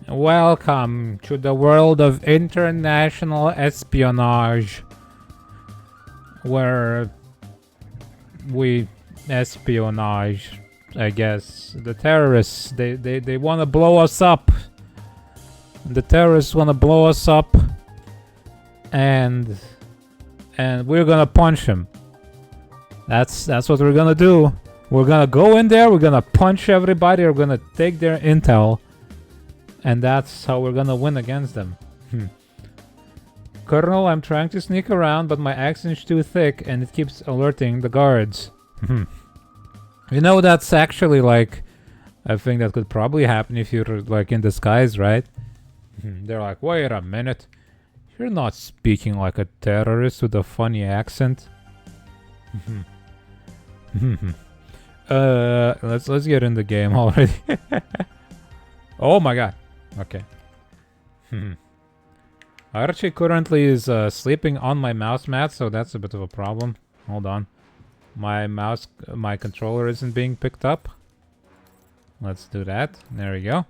Welcome to the world of international espionage, where we espionage, I guess. The terrorists, they want to blow us up. The terrorists want to blow us up, and we're gonna punch them. That's what we're gonna do. We're gonna go in there, we're gonna punch everybody, we're gonna take their intel, and that's how we're gonna win against them. Colonel, I'm trying to sneak around, but my accent's too thick and it keeps alerting the guards. You know, that's actually like a thing that could probably happen if you're like in disguise, right? They're like, wait a minute, you're not speaking like a terrorist with a funny accent. Let's get in the game already. Oh my god. Okay. Archie currently is sleeping on my mouse mat, so that's a bit of a problem. Hold on. My controller isn't being picked up. Let's do that. There we go.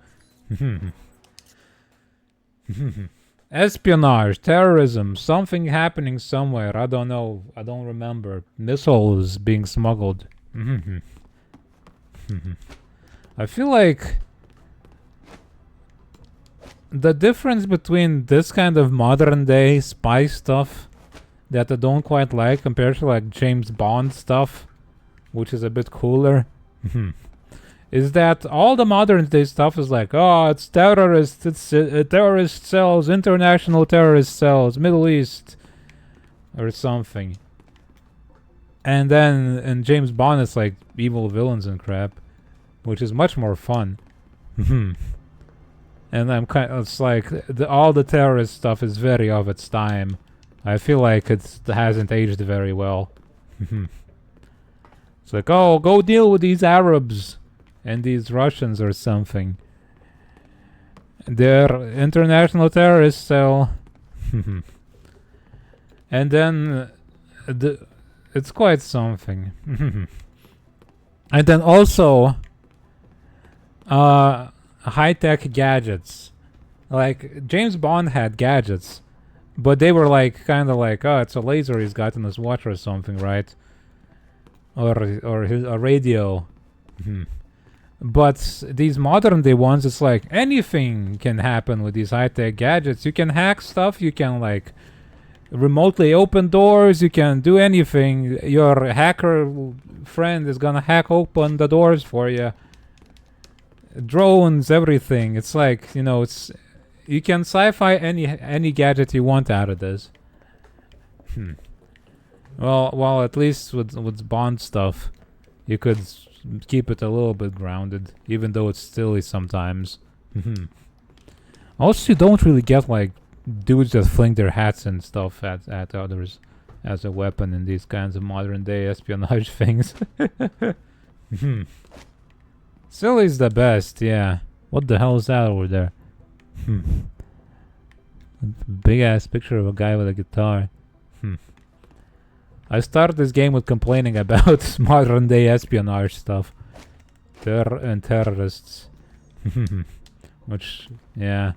Espionage, terrorism, something happening somewhere. I don't know. I don't remember. Missiles being smuggled. I feel like the difference between this kind of modern day spy stuff that I don't quite like compared to like James Bond stuff, which is a bit cooler, is that all the modern day stuff is like, oh, it's terrorists, it's terrorist cells, international terrorist cells, Middle East, or something. And then in James Bond, it's like evil villains and crap, which is much more fun. And it's like all the terrorist stuff is very of its time. I feel like it hasn't aged very well. It's like, oh, go deal with these Arabs and these Russians or something. They're international terrorist cell. And then it's quite something. And then also high-tech gadgets. Like James Bond had gadgets, but they were like kind of like, oh, it's a laser he's got in his watch or something, right? Or a radio. But these modern day ones, it's like anything can happen with these high-tech gadgets. You can hack stuff, you can like remotely open doors, you can do anything. Your hacker friend is gonna hack open the doors for you. Drones, everything. It's like, you know, you can sci-fi any gadget you want out of this. Well, at least with Bond stuff, you could keep it a little bit grounded, even though it's silly sometimes. Also, you don't really get like dudes that fling their hats and stuff at others as a weapon in these kinds of modern day espionage things. Silly's the best, yeah. What the hell is that over there? Big ass picture of a guy with a guitar. I started this game with complaining about modern day espionage stuff. And terrorists. Which, yeah.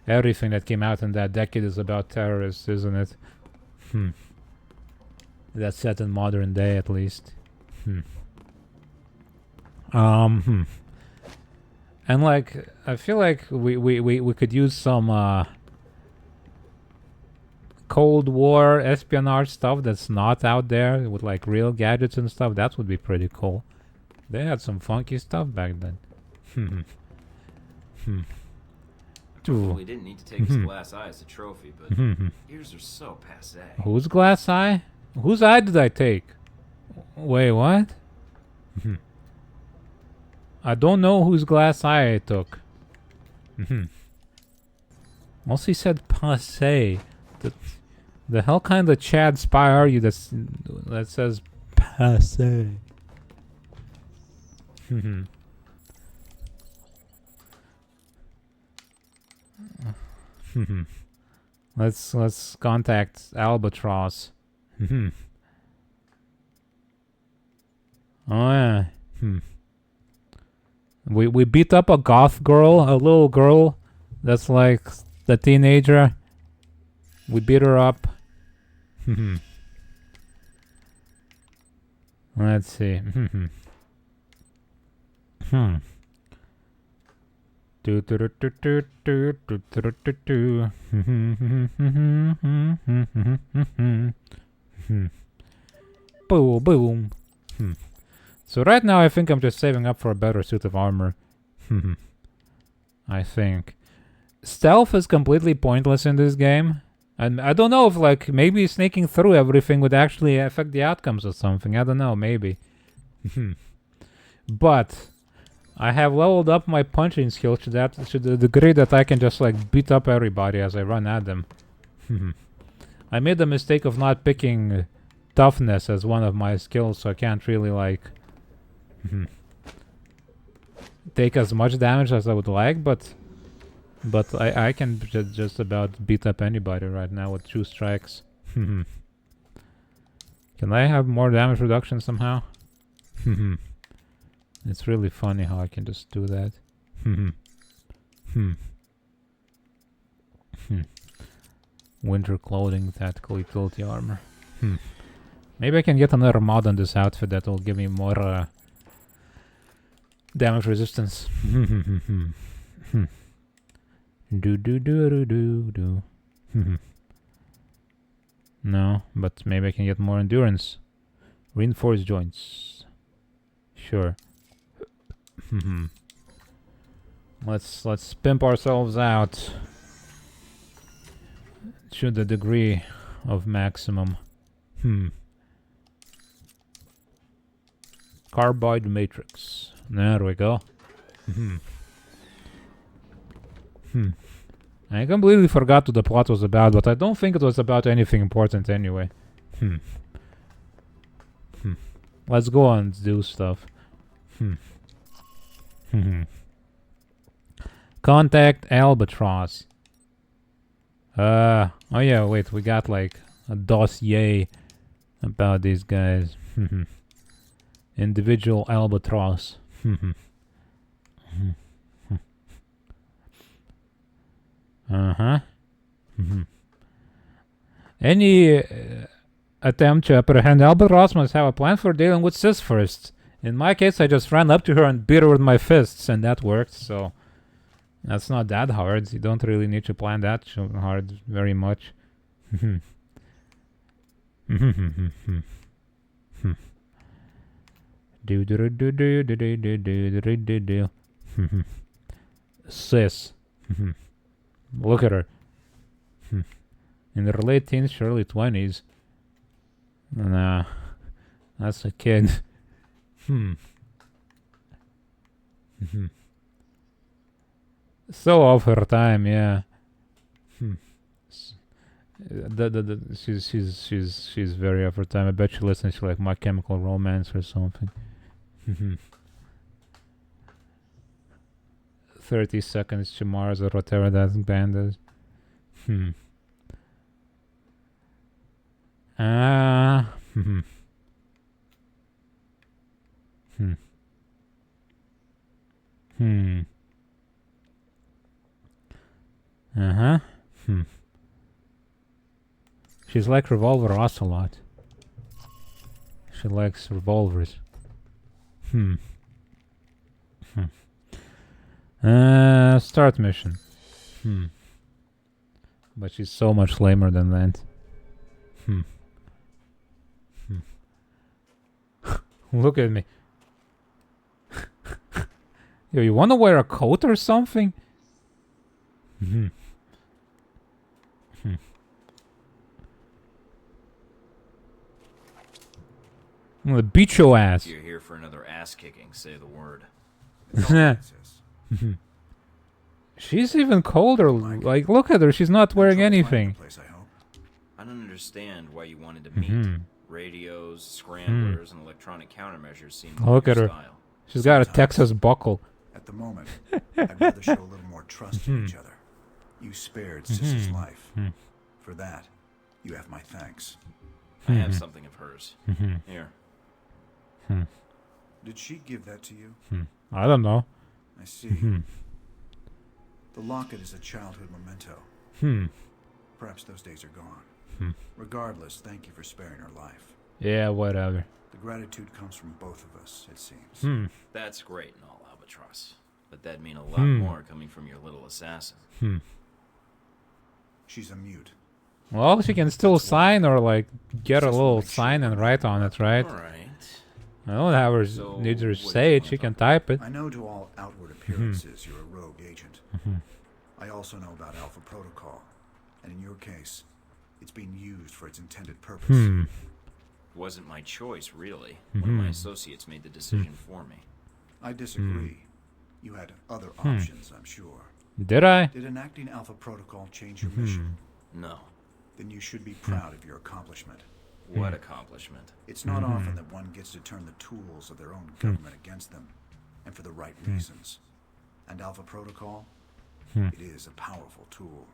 Everything that came out in that decade is about terrorists, isn't it? That's set in modern day, at least. And like, I feel like we could use some Cold War espionage stuff that's not out there with like real gadgets and stuff. That would be pretty cool. They had some funky stuff back then. We didn't need to take his glass eye as a trophy, but yours are so passé. Whose glass eye? Whose eye did I take? Wait, what? I don't know whose glass eye I took. Also, he said passé. The hell kind of Chad spy are you that says passé? Let's contact Albatross. Oh yeah. We beat up a goth girl, a little girl that's like the teenager. We beat her up. Let's see. Boom, boom. So right now I think I'm just saving up for a better suit of armor. I think. Stealth is completely pointless in this game. And I don't know if, like, maybe sneaking through everything would actually affect the outcomes or something. I don't know, maybe. But I have leveled up my punching skill to the degree that I can just, like, beat up everybody as I run at them. I made the mistake of not picking toughness as one of my skills, so I can't really, like, take as much damage as I would like, but I can just about beat up anybody right now with 2 strikes. Can I have more damage reduction somehow? It's really funny how I can just do that. Winter clothing, tactical utility armor. Maybe I can get another mod on this outfit that will give me more damage resistance. Do. No, but maybe I can get more endurance. Reinforced joints. Sure. Let's pimp ourselves out to the degree of maximum. Carbide matrix. There we go. I completely forgot what the plot was about, but I don't think it was about anything important anyway. Let's go and do stuff. Contact Albatross. Oh yeah, wait, we got like a dossier about these guys. Individual Albatross. Any attempt to apprehend Albatross must have a plan for dealing with sis first. In my case, I just ran up to her and beat her with my fists, and that worked, so that's not that hard. You don't really need to plan that hard very much. Sis. Look at her. In her late teens, early 20s. Nah, that's a kid. So off her time, yeah. She's very off her time. I bet she listens to like My Chemical Romance or something. 30 Seconds to Mars or whatever that band is. She's like Revolver Ocelot. She likes revolvers. Start mission. But she's so much lamer than that. Look at me. Yo, you wanna wear a coat or something? I'm gonna beat your ass. If you're here for another ass kicking, say the word. She's even colder. Like, look at her. She's not wearing anything. I don't understand why you wanted to meet. Radios, scramblers, and electronic countermeasures seem to Look at her. style. She's got a Texas buckle. At the moment, I'd rather show a little more trust in each other. You spared Sis's life. For that, you have my thanks. I have something of hers. Here. Did she give that to you? I don't know. I see. The locket is a childhood memento. Perhaps those days are gone. Regardless, thank you for sparing her life. Yeah, whatever. The gratitude comes from both of us, it seems. That's great and all, Albatross. But that'd mean a lot more coming from your little assassin. She's a mute. Well, she can still sign or like get a little sign and write on it, right? Alright. I don't have her So, need her what do you say it. wanna She can talk type it. I know to all outward appearances you're a rogue agent. I also know about Alpha Protocol. And in your case, it's being used for its intended purpose. Wasn't my choice, really. One of my associates made the decision for me. I disagree. You had other options, I'm sure. Did I? Did enacting Alpha Protocol change your mission? No. Then you should be proud of your accomplishment. What accomplishment? It's not often that one gets to turn the tools of their own government against them, and for the right reasons. And Alpha Protocol, it is a powerful tool.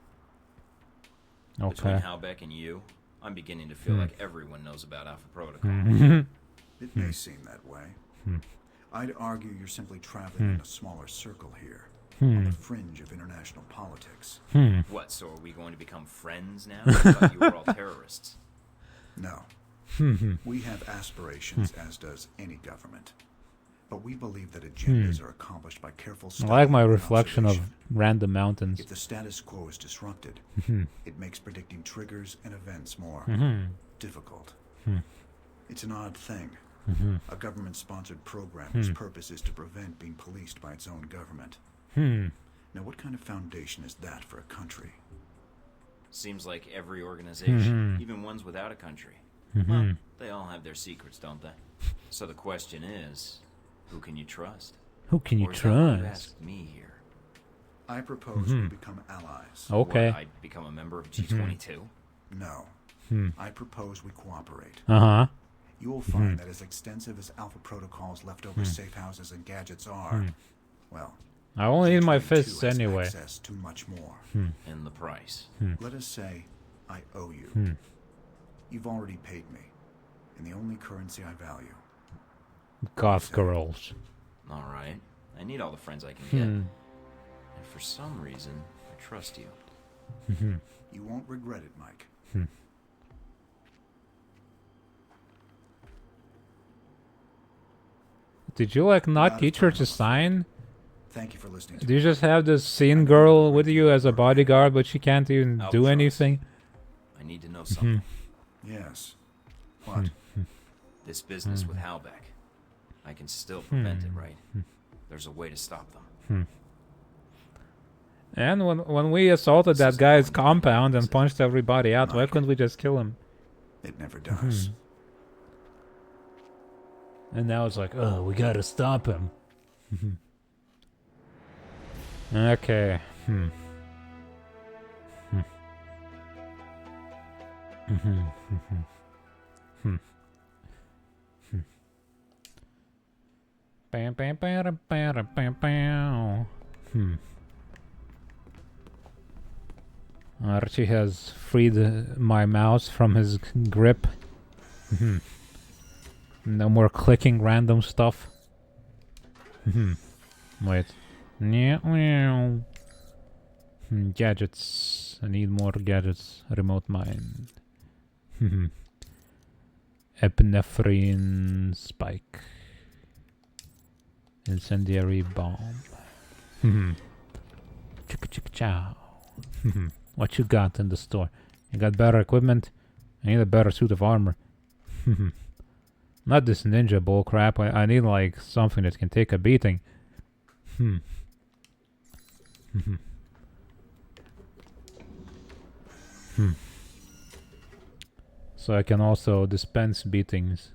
Between Okay. Halbeck and you, I'm beginning to feel like everyone knows about Alpha Protocol. It may seem that way. I'd argue you're simply traveling in a smaller circle here, on the fringe of international politics. What, so are we going to become friends now? I thought you were all terrorists. No. We have aspirations, as does any government. But we believe that agendas are accomplished by careful I study like my and reflection of observation. random mountains. If the status quo is disrupted, it makes predicting triggers and events more difficult. It's an odd thing. A government-sponsored program whose purpose is to prevent being policed by its own government. Now, what kind of foundation is that for a country? Seems like every organization, even ones without a country. Well, they all have their secrets, don't they? So the question is, who can you trust? Who can you Or is that why you trust? asked me here? I propose we become allies. Okay. What, I'd become a member of G22? No. I propose we cooperate. Uh-huh. You will find that as extensive as Alpha Protocol's leftover safe houses and gadgets are, well, I only need my G22 fists has anyway. access to much more. And the price. Let us say I owe you. You've already paid me, in the only currency I value. Goth girls. Alright. I need all the friends I can get. And for some reason, I trust you. You won't regret it, Mike. Did you like not Out of teach her time, to I'm sign? Thank you for listening to Do you just have this scene girl with you as a bodyguard, but she can't even do Albatross. anything? I need to know something. Yes. What? This business with Halbeck. I can still prevent it, right? There's a way to stop them. And when we assaulted that guy's compound and punched everybody out, why couldn't we just kill him? It never does. And now it's like, oh, we gotta stop him. Okay. Bam, bam, bam, bam, bam, bam. Archie has freed my mouse from his grip. No more clicking random stuff. Wait. Gadgets. I need more gadgets. Remote mine. Epinephrine spike. Incendiary bomb. Chicka chicka chow. What you got in the store? You got better equipment? I need a better suit of armor. Not this ninja bullcrap. I need like something that can take a beating. So I can also dispense beatings.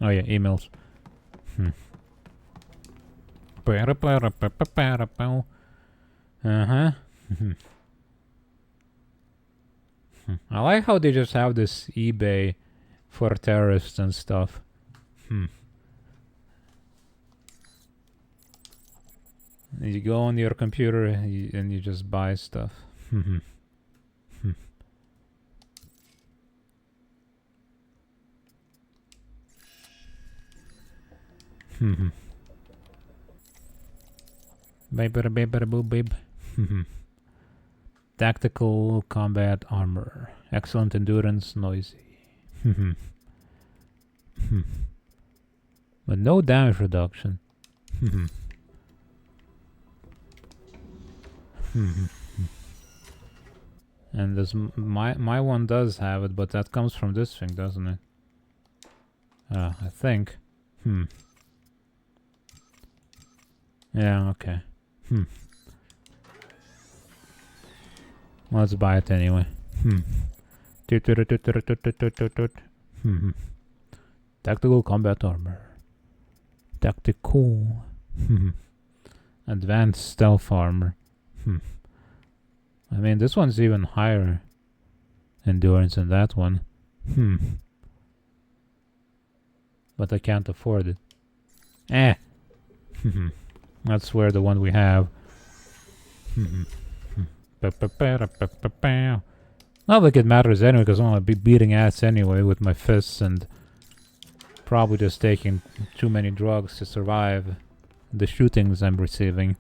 Oh yeah, emails. Uh-huh. I like how they just have this eBay for terrorists and stuff. You go on your computer and you just buy stuff. Babe. Tactical combat armor. Excellent endurance, noisy. But no damage reduction. And this my one does have it, but that comes from this thing, doesn't it? I think. Yeah, okay. Let's buy it anyway. Tactical combat armor. Tactical. Advanced stealth armor. I mean, this one's even higher endurance than that one. But I can't afford it. That's where the one we have. Not like it matters anyway, because I'm gonna be beating ass anyway with my fists and probably just taking too many drugs to survive the shootings I'm receiving.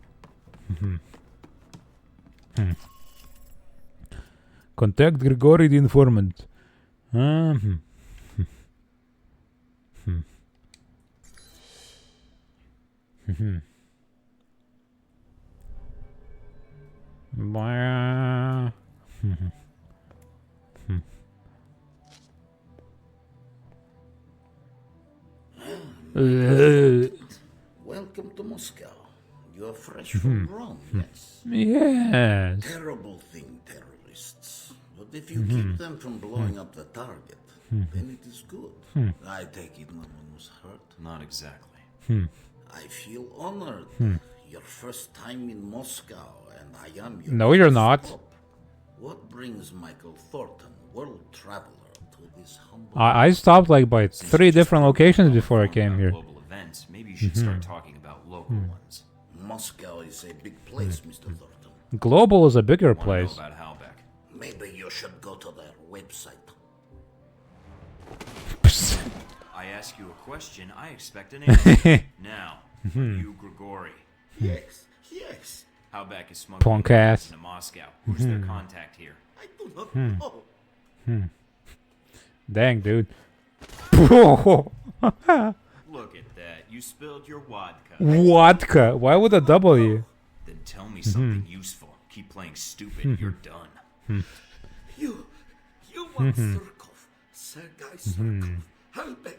Contact Grigory the informant. Welcome to Moscow. You're fresh from Rome, yes? Yes. Terrible thing, terrorists. But if you keep them from blowing up the target, then it is good. I take it no one was hurt. Not exactly. I feel honored. Your first time in Moscow, and I am your No, you're first not. stop. What brings Michael Thornton, world traveler, to this humble... I stopped like by Since 3 you just different locations informed before I about came here. Global events, maybe you should start talking about local ones. Moscow is a big place, Mr. Thornton. Global is a bigger Want to know place. about Halbeck? Maybe you should go to their website. I ask you a question, I expect an answer. Now, you, Grigori. Yes, yes. Halbeck is smuggling Punk ass. into Moscow. Who's their contact here? I do not know. Dang, dude. Look at that. You spilled your vodka. Vodka. Why would a W? Then tell me something useful. Keep playing stupid. You're done. You want Surkov, Sergei Surkov, Halbeck.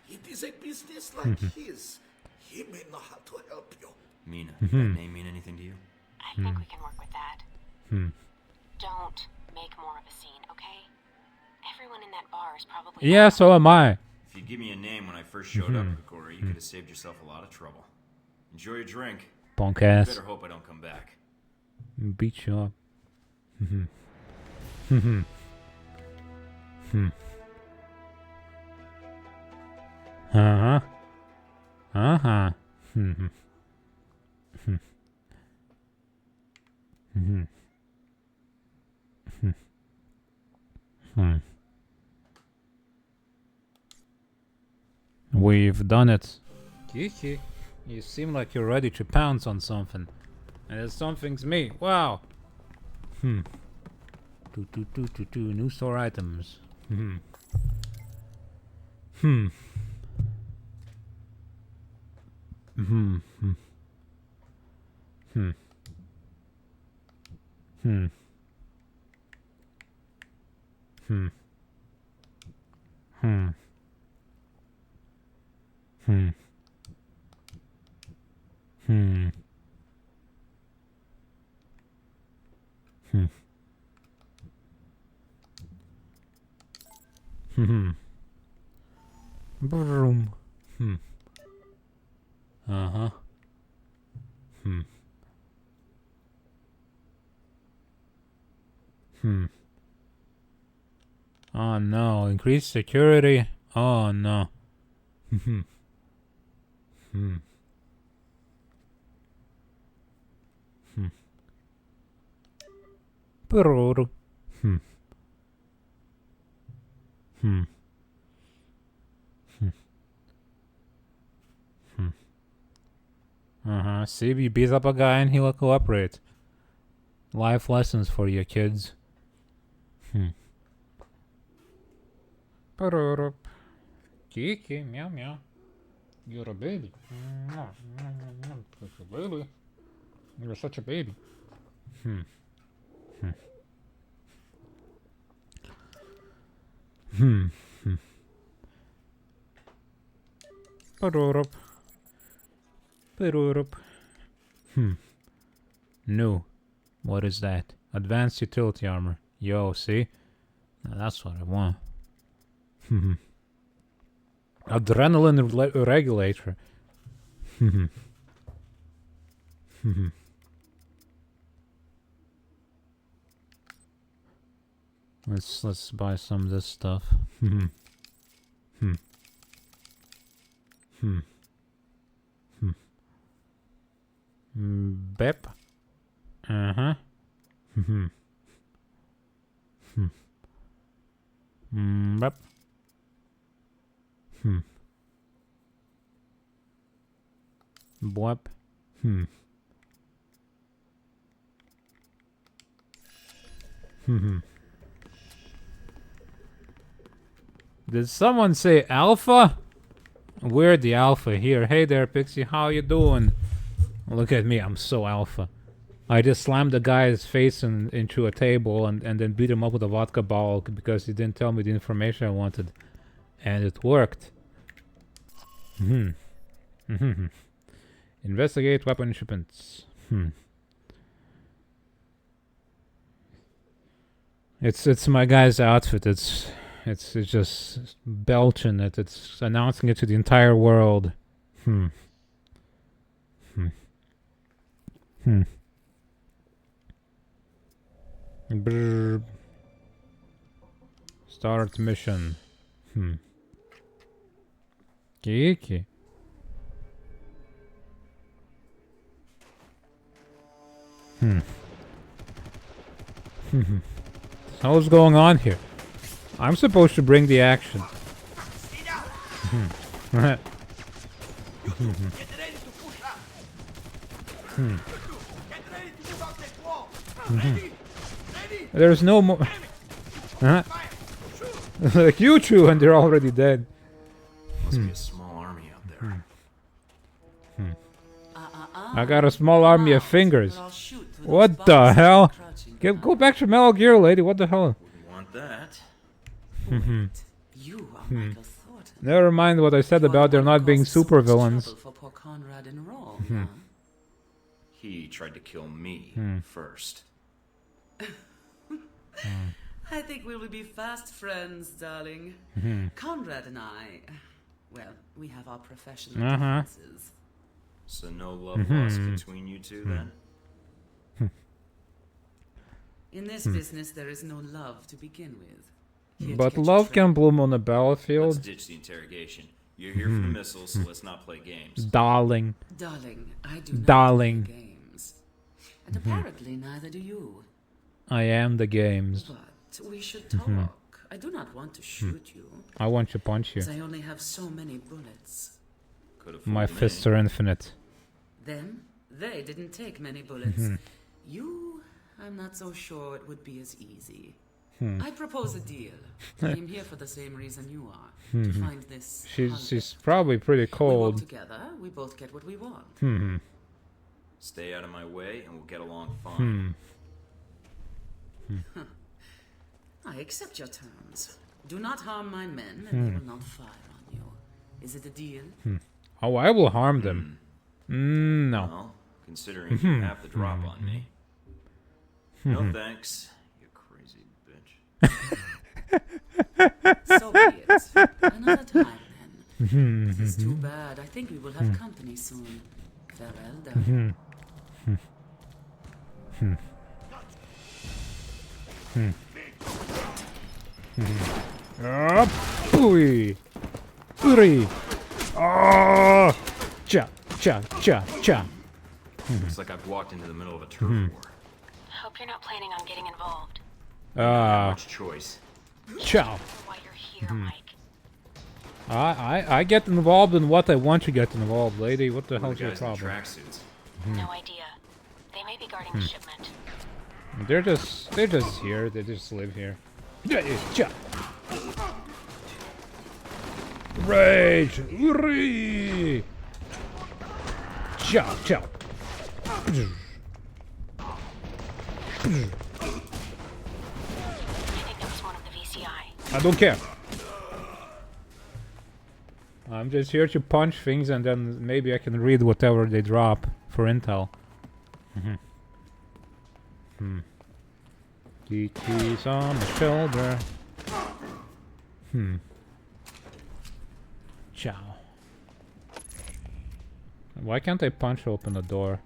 It is a business like his. He may know how to help you. Mina, does that name mean anything to you? I think we can work with that. Don't make more of a scene, okay? Everyone in that bar is probably... Yeah, so am I. If you'd give me a name when I first showed up, Grigori, you could have saved yourself a lot of trouble. Enjoy your drink. Punk You ass. better hope I don't come back. Beat you up. Uh-huh. Uh-huh. We've done it. Kiki, you seem like you're ready to pounce on something. And that something's me. Wow. New store items. Broom. Uh-huh. Oh no, increased security. Oh no. Brrr. See, you beat up a guy and he'll cooperate. Life lessons for you kids. Kiki, meow meow. You're a baby. Such a baby. You're such a baby. No. What is that? Advanced utility armor. Yo, see? Now that's what I want. Adrenaline regulator. Let's buy some of this stuff. Bep. Bep. Bwep. Did someone say alpha? We're the alpha here. Hey there, Pixie, how you doing? Look at me, I'm so alpha. I just slammed the guy's face into a table and then beat him up with a vodka bottle because he didn't tell me the information I wanted. And it worked. Investigate weapon shipments. It's my guy's outfit. It's just belching it. It's announcing it to the entire world. Brr. Start mission. Kiki. What's going on here? I'm supposed to bring the action. There's no more. Like you two, and they're already dead. Must be a small army out there. I got a small army of fingers. What the hell? Go back to Metal Gear, lady. What the hell? Wouldn't want that. You are Michael Thornton. Never mind what I said about there not being super villains. For poor Conrad in Rome, He tried to kill me first. I think we will be fast friends, darling. Conrad and I, well, we have our professional differences. So no love lost between you two then? In this business, there is no love to begin with. Here to But get you love can trained. bloom on the Let's battlefield. ditch the interrogation. You're here for the missiles, so let's not play games. Darling. Darling, I do not Darling. play games. And apparently neither do you. I am the games. But we should talk. I do not want to shoot you, I want to punch you. as I only have so many bullets. Could've My fooled fists me. are infinite. Them, they didn't take many bullets. You, I'm not so sure it would be as easy. I propose a deal. I am here for the same reason you are. To find this She's probably pretty We work cold. together, we both get what we want. Stay out of my way and we'll get along fine. I accept your terms. Do not harm my men, and they will not fire on you. Is it a deal? Oh, I will harm them. No. Well, considering you have the drop on me. No thanks, you crazy bitch. So be it. Another time, then. This is too bad. I think we will have company soon. Farewell, darling. Ooey. Uri. Oh. Cha, cha, cha, cha. Looks like I've walked into the middle of a turf war. Hope you're not planning on getting involved. Not much choice. Ciao. Why you're here, Mike. I get involved in what I want to get involved, lady. What the Who are hell's your guys in problem? tracksuits? No idea. They may be guarding the shipment. They're just here. They just live here. Rage! Hooray! Ciao, ciao. I think that was one of the VCI. I don't care. I'm just here to punch things and then maybe I can read whatever they drop for intel. The keys on the shoulder. Ciao. Why can't I punch open the door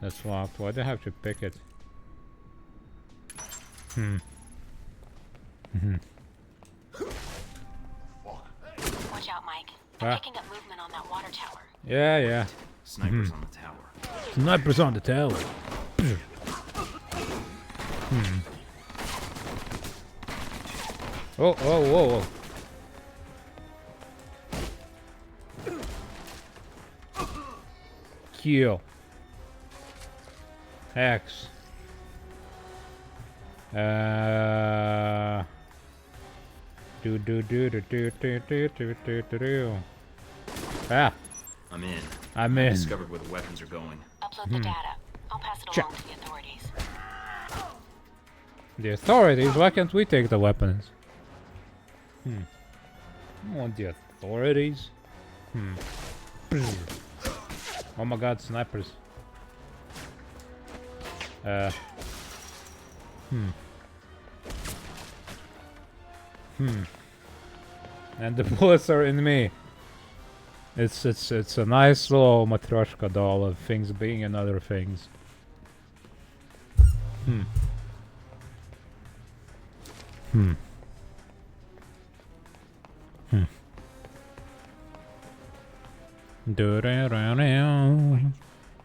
that's locked? Why do I have to pick it? Watch out, Mike. I'm picking up movement on that water tower. Yeah, yeah. Snipers on the tower. Snipers on the tower. Oh, whoa. Kill. X. Ah, I'm in. I'm in. Discovered where the weapons are going. Upload the data. I'll pass it along to the authorities. The authorities? Why can't we take the weapons? I want the authorities. Oh my god, snipers. And the bullets are in me. It's a nice little matryoshka doll of things being in other things.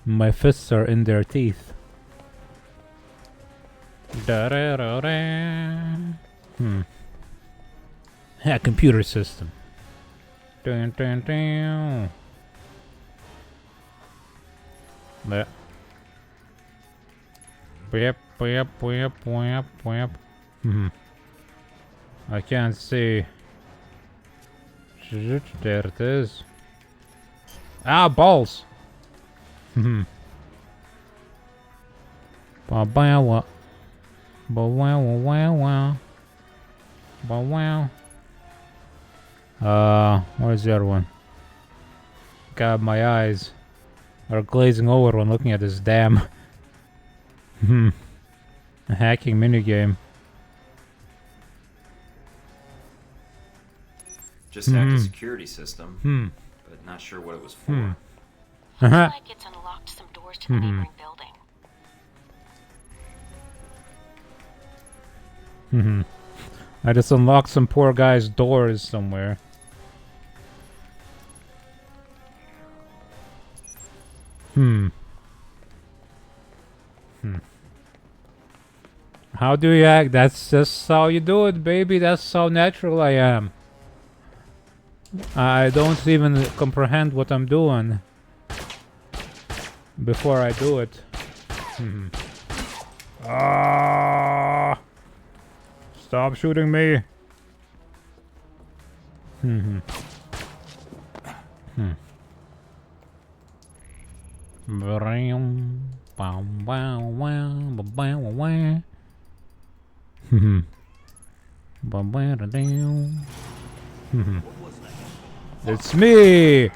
My fists are in their teeth. Computer system. There. Yep. I can't see. There it is. Ah, balls. Wow. Where's the other one? God, my eyes are glazing over when looking at this damn a hacking minigame. Just hacked a security system, but not sure what it was for. Looks like it's unlocked some doors to the neighboring building. I just unlocked some poor guy's doors somewhere. How do you act? That's just how you do it, baby. That's how natural I am. I don't even comprehend what I'm doing before I do it. Stop shooting me. It's me.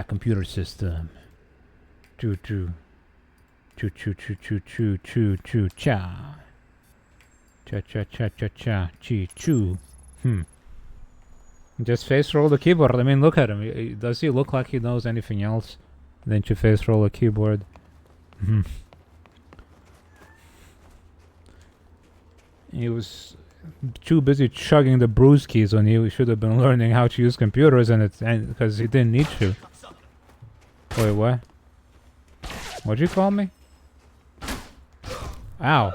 Computer system. Choo cha. Cha chee choo. Just face roll the keyboard. I mean, look at him. Does he look like he knows anything else than to face roll a keyboard? He was too busy chugging the brewskis when he should have been learning how to use computers, and because he didn't need to. Wait, what? What'd you call me? Ow.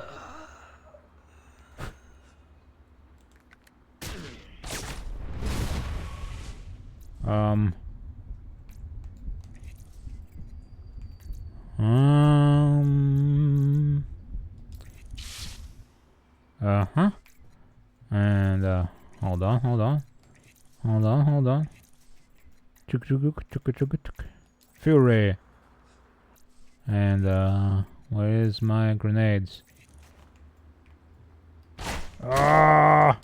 Um. Uh-huh. And, hold on. Fury. And, where's my grenades? Ah!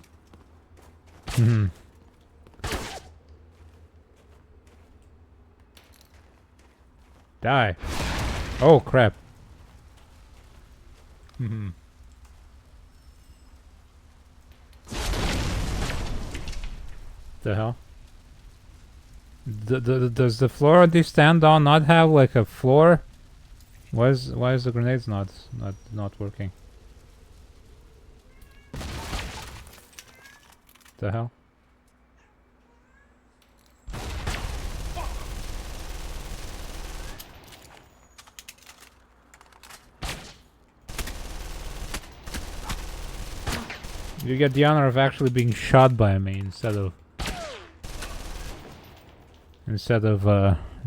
Die. Oh, crap. The hell? Does the floor they stand on not have like a floor? Why is the grenades not working? The hell? You get the honor of actually being shot by me instead of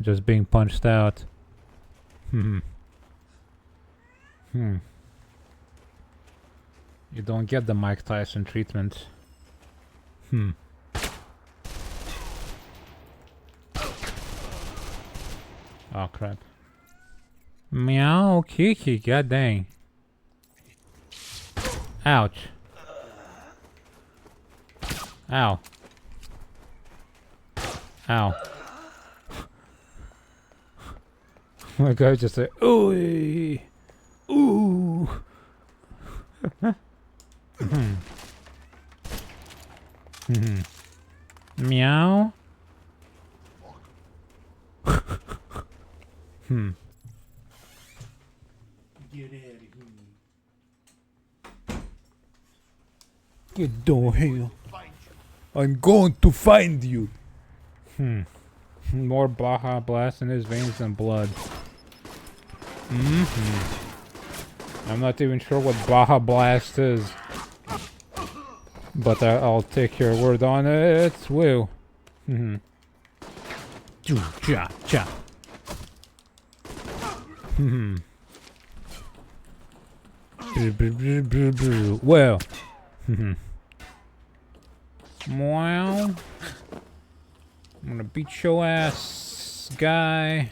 just being punched out. You don't get the Mike Tyson treatment. Oh crap. Meow Kiki, god dang. Ouch. Ow. Ow. My guy just said, ooh. Ooh. Meow. Get out of here. Get down here. I'm going to find you. More Baja Blast in his veins than blood. I'm not even sure what Baja Blast is. But I'll take your word on it. Woo. Cha cha. Well. Wow. I'm gonna beat your ass, guy.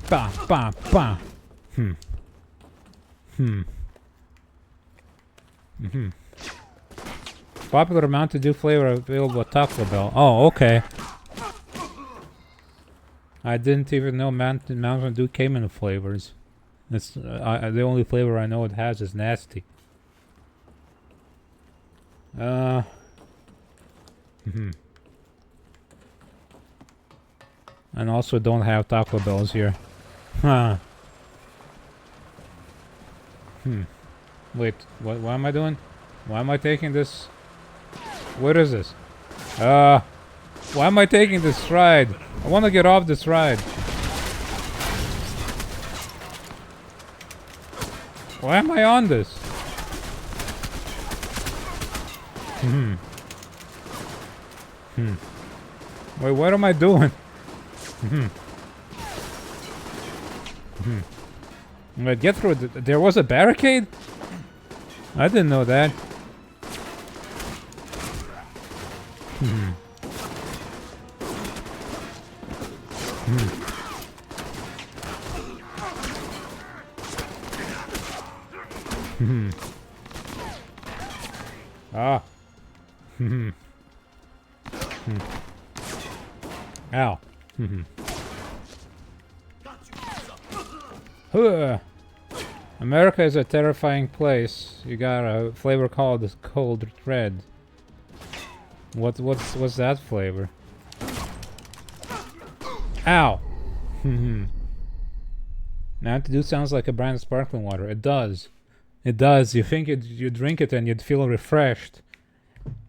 Ba ba ba. Popular Mountain Dew flavor available at Taco Bell. Oh, okay. I didn't even know Mountain Dew came in the flavors. It's the only flavor I know it has is nasty. And also don't have Taco Bells here. Wait, what am I doing? Why am I taking this? What is this? Why am I taking this ride? I want to get off this ride. Why am I on this? Wait, what am I doing? Wait, get through it. There was a barricade? I didn't know that. Ah. Ow. America is a terrifying place. You got a flavor called Cold Red. What's that flavor? Ow. Mountain Dew sounds like a brand of sparkling water. It does. It does. You think you drink it and you'd feel refreshed,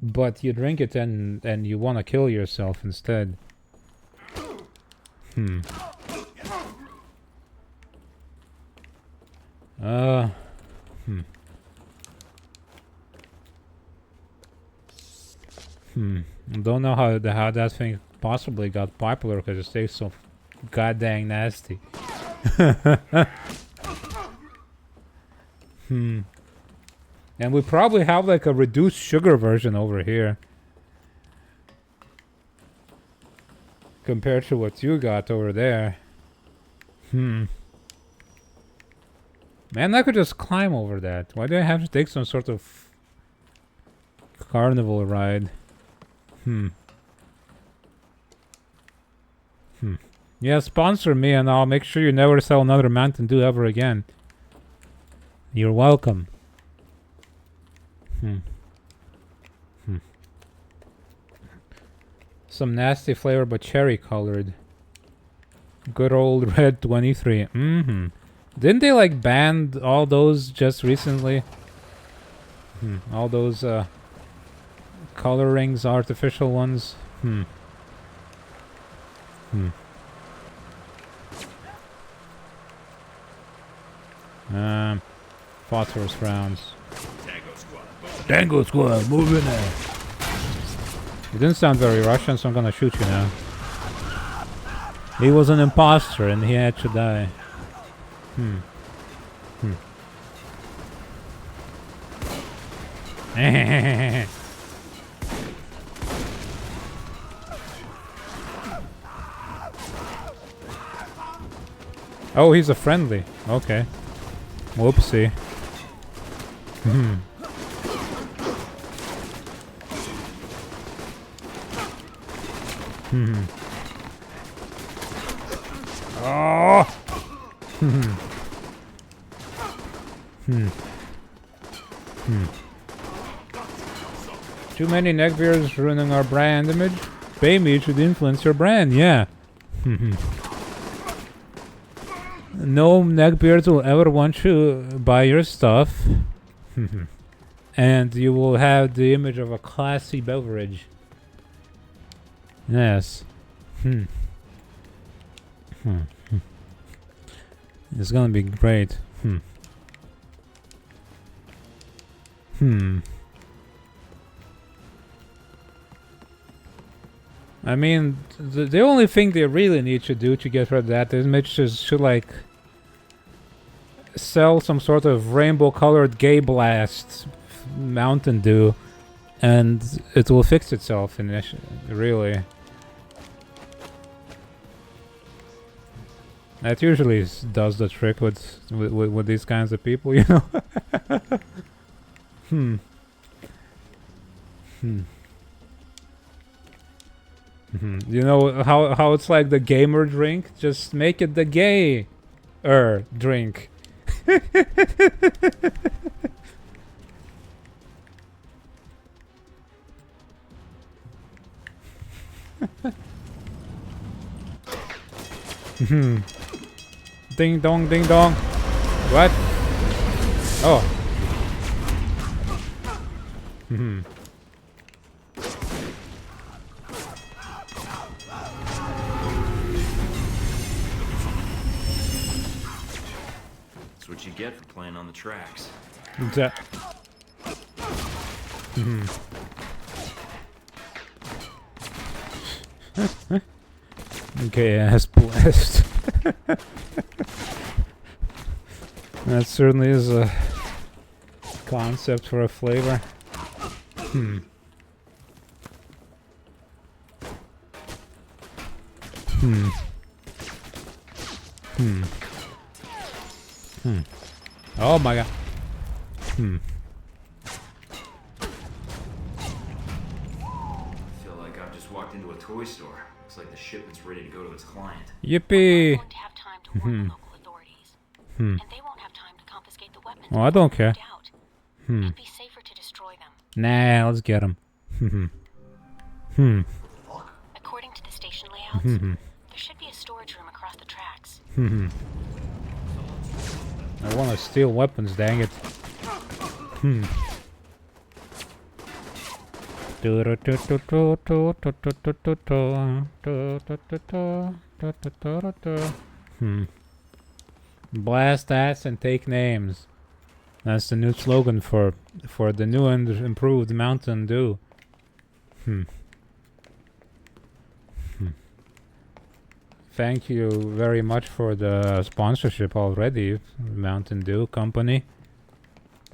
but you drink it and you want to kill yourself instead. Hmm. Hmm. Don't know how that thing possibly got popular because it tastes so goddamn nasty. Hmm. And we probably have like a reduced sugar version over here. Compared to what you got over there. Hmm. Man, I could just climb over that. Why do I have to take some sort of carnival ride? Hmm. Yeah, sponsor me and I'll make sure you never sell another Mountain Dew ever again. You're welcome. Some nasty flavor but cherry colored. Good old Red 23. Didn't they like ban all those just recently? All those colorings, artificial ones. Phosphorus rounds. Tango squad, move in there. You didn't sound very Russian, so I'm gonna shoot you now. He was an imposter and he had to die. Oh, he's a friendly. Okay. Whoopsie. Oh! Too many neckbeards ruining our brand image? Pay me should influence your brand, yeah. No neckbeards will ever want to buy your stuff. And you will have the image of a classy beverage. Yes. It's gonna be great. I mean, the only thing they really need to do to get rid of that image is to like sell some sort of rainbow colored gay blast Mountain Dew and it will fix itself really. That usually does the trick with these kinds of people, you know. You know how it's like the gamer drink? Just make it the gay drink. Ding dong, ding dong. What? Oh. That's what you get for playing on the tracks. Okay, ass blessed. That certainly is a concept for a flavor. Oh my god. I feel like I've just walked into a toy store. Looks like the shipment's ready to go to its client. Yippee! We're going to have time to warn the local authorities. And they won't have time to confiscate the weapons. Oh, I don't care. It'd be safer to destroy them. Nah, let's get him. According to the station layouts, there should be a storage room across the tracks. I want to steal weapons, dang it. Blast ass and take names. That's the new slogan for the new and improved Mountain Dew. Thank you very much for the sponsorship already, Mountain Dew Company.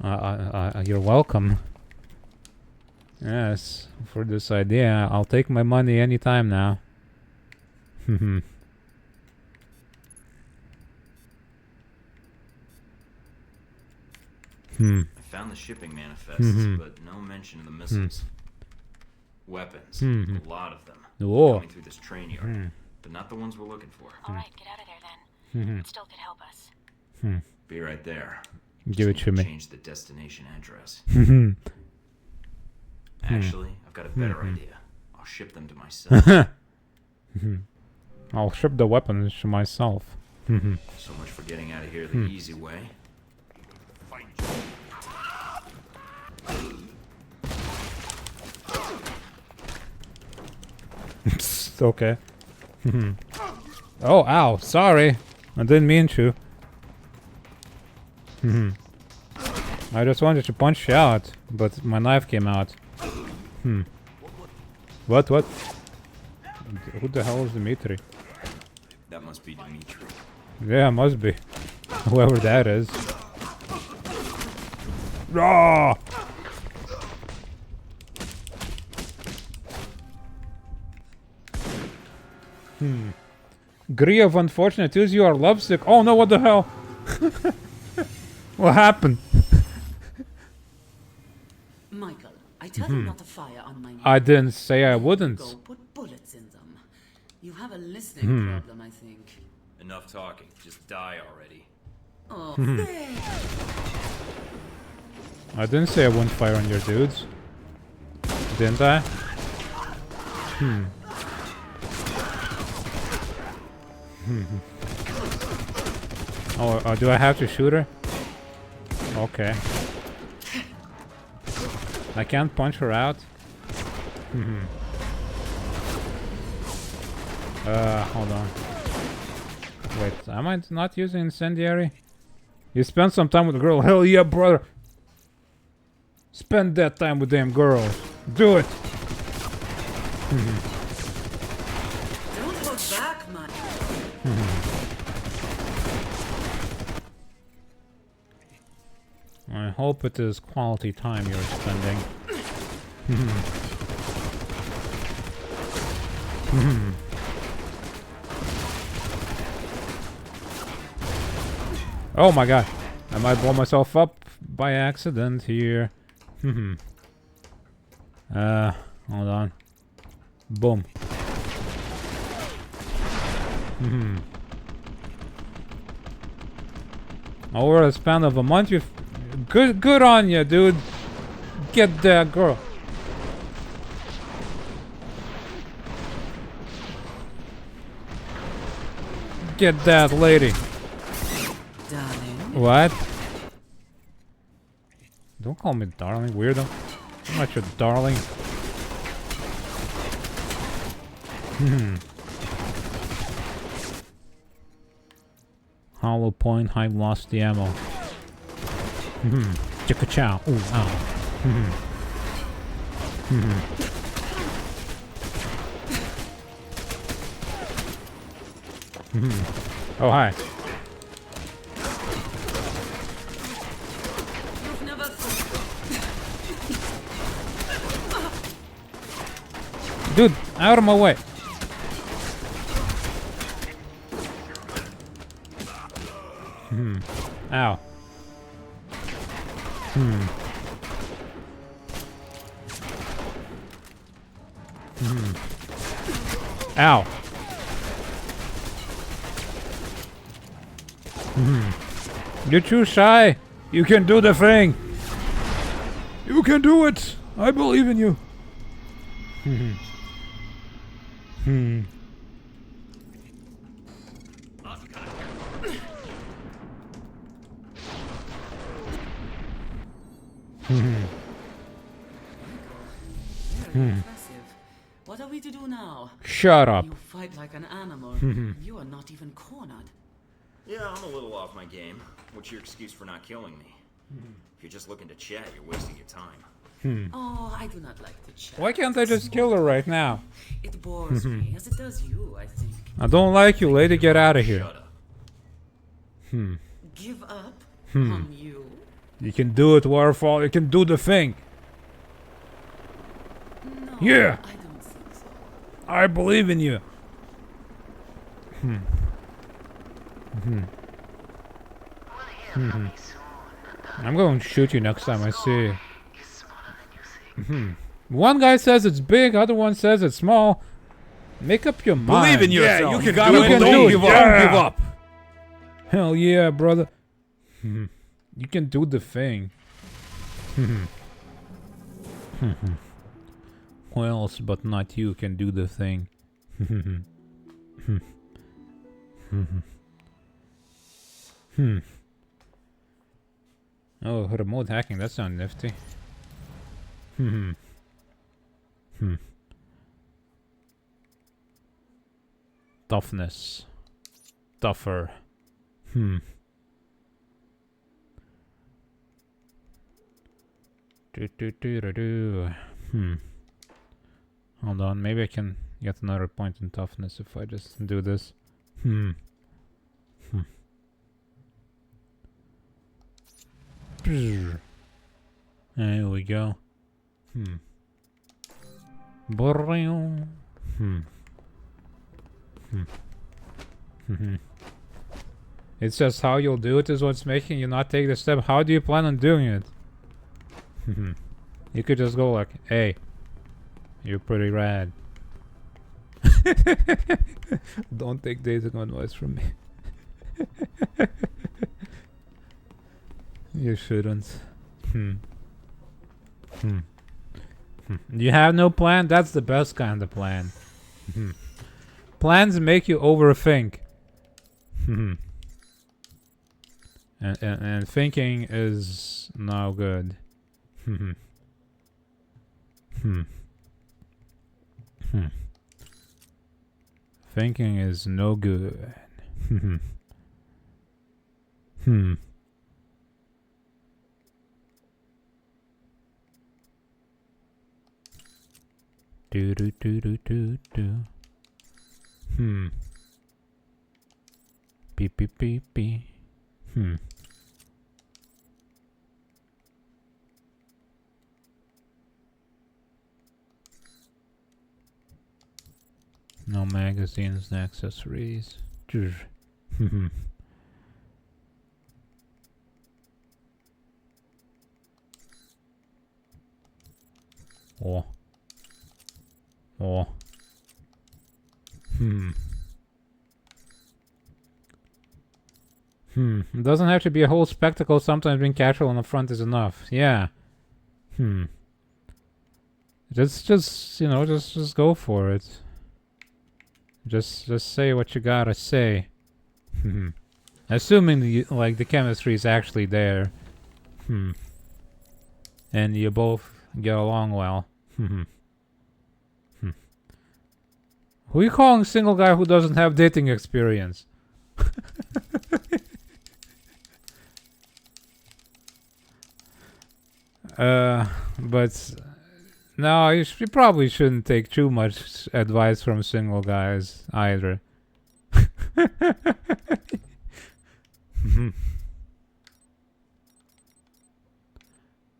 You're welcome. Yes, for this idea. I'll take my money anytime now. I found the shipping manifests, but no mention of the missiles. Weapons, a lot of them. Coming through this train yard, but not the ones we're looking for. Alright, get out of there then. It still could help us. Be right there. Give it to me. Change the destination address. Actually, I've got a better idea. I'll ship them to myself. I'll ship the weapons to myself. So much for getting out of here the easy way. Okay. Oh, ow. Sorry. I didn't mean to. I just wanted to punch you out, but my knife came out. What? Who the hell is Dimitri? That must be Dimitri. Yeah, must be. Whoever that is. Raw! Agree of unfortunate news, you are lovesick. Oh no, what the hell? What happened? Michael, I tell you not to fire on my I didn't say I wouldn't. Go put bullets in them. You have a listening problem, I think. Enough talking. Just die already. Oh, I didn't say I wouldn't fire on your dudes. Didn't I? Oh, do I have to shoot her? Okay. I can't punch her out? Hold on. Wait, am I not using incendiary? You spent some time with a girl. Hell yeah, brother! Spend that time with them girls. Do it! don't hold back, man. I hope it is quality time you're spending. Oh my god. I might blow myself up by accident here. Hold on. Boom. Over a span of a month, you've... Good on you, dude. Get that girl. Get that lady. Darling. What? Don't call me darling, weirdo. I'm not your darling. Hollow point, high velocity ammo. Chicka chow. Ooh, ow. Oh, hi. You've never Dude, out of my way. Ow. Ow. You're too shy. You can do the thing. You can do it. I believe in you. Shut up. You fight like an animal. and you are not even cornered. Yeah, I'm a little off my game. What's your excuse for not killing me? If you're just looking to chat, you're wasting your time. Oh, I do not like to chat. Why can't I just kill her right now? It bores me, as it does you, I think. I don't like you, lady. Get out of here. Shut up. Give up on you? You can do it, Waterfall. You can do the thing. No, Yeah. I don't think so. I believe in you. I'm going to shoot you next time I see you. One guy says it's big, other one says it's small. Make up your mind. Believe in yourself. Yeah, you can do do it. it. Don't give up. Yeah. Don't give up. Hell yeah, brother. You can do the thing. Who else but not you can do the thing? Oh, remote hacking, that sounds nifty. Toughness. Tougher. Hold on, maybe I can get another point in toughness if I just do this. There we go. It's just how you'll do it is what's making you not take the step. How do you plan on doing it? You could just go like, hey, you're pretty rad. Don't take dating advice from me. You shouldn't. You have no plan? That's the best kind of plan. Plans make you overthink. And thinking is no good. Thinking is no good. Do do do do do do. Beep beep beep beep. No magazines and accessories. Oh. Oh. It doesn't have to be a whole spectacle. Sometimes being casual on the front is enough. Yeah. Just you know, just go for it. Just say what you gotta say. Assuming the chemistry is actually there. And you both get along well. Who are you calling single guy who doesn't have dating experience? But no, you probably shouldn't take too much advice from single guys either.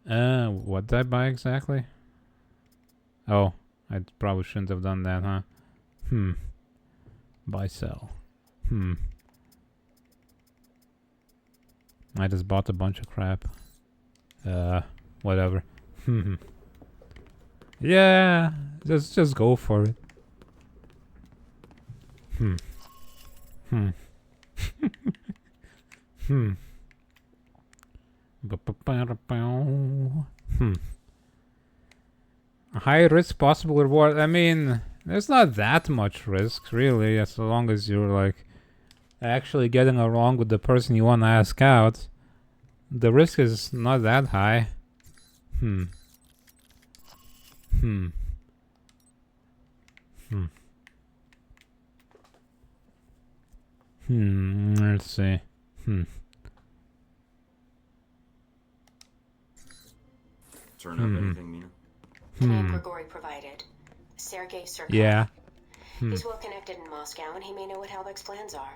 What did I buy exactly? Oh, I probably shouldn't have done that, huh? Buy, sell. I just bought a bunch of crap. Whatever. Yeah, just go for it. High risk, possible reward. I mean, there's not that much risk, really, as long as you're like actually getting along with the person you want to ask out. The risk is not that high. Let's see. Turn up anything, Mina? The name Grigori provided. Sergei Surkov. Yeah. He's well connected in Moscow, and he may know what Halbech's plans are.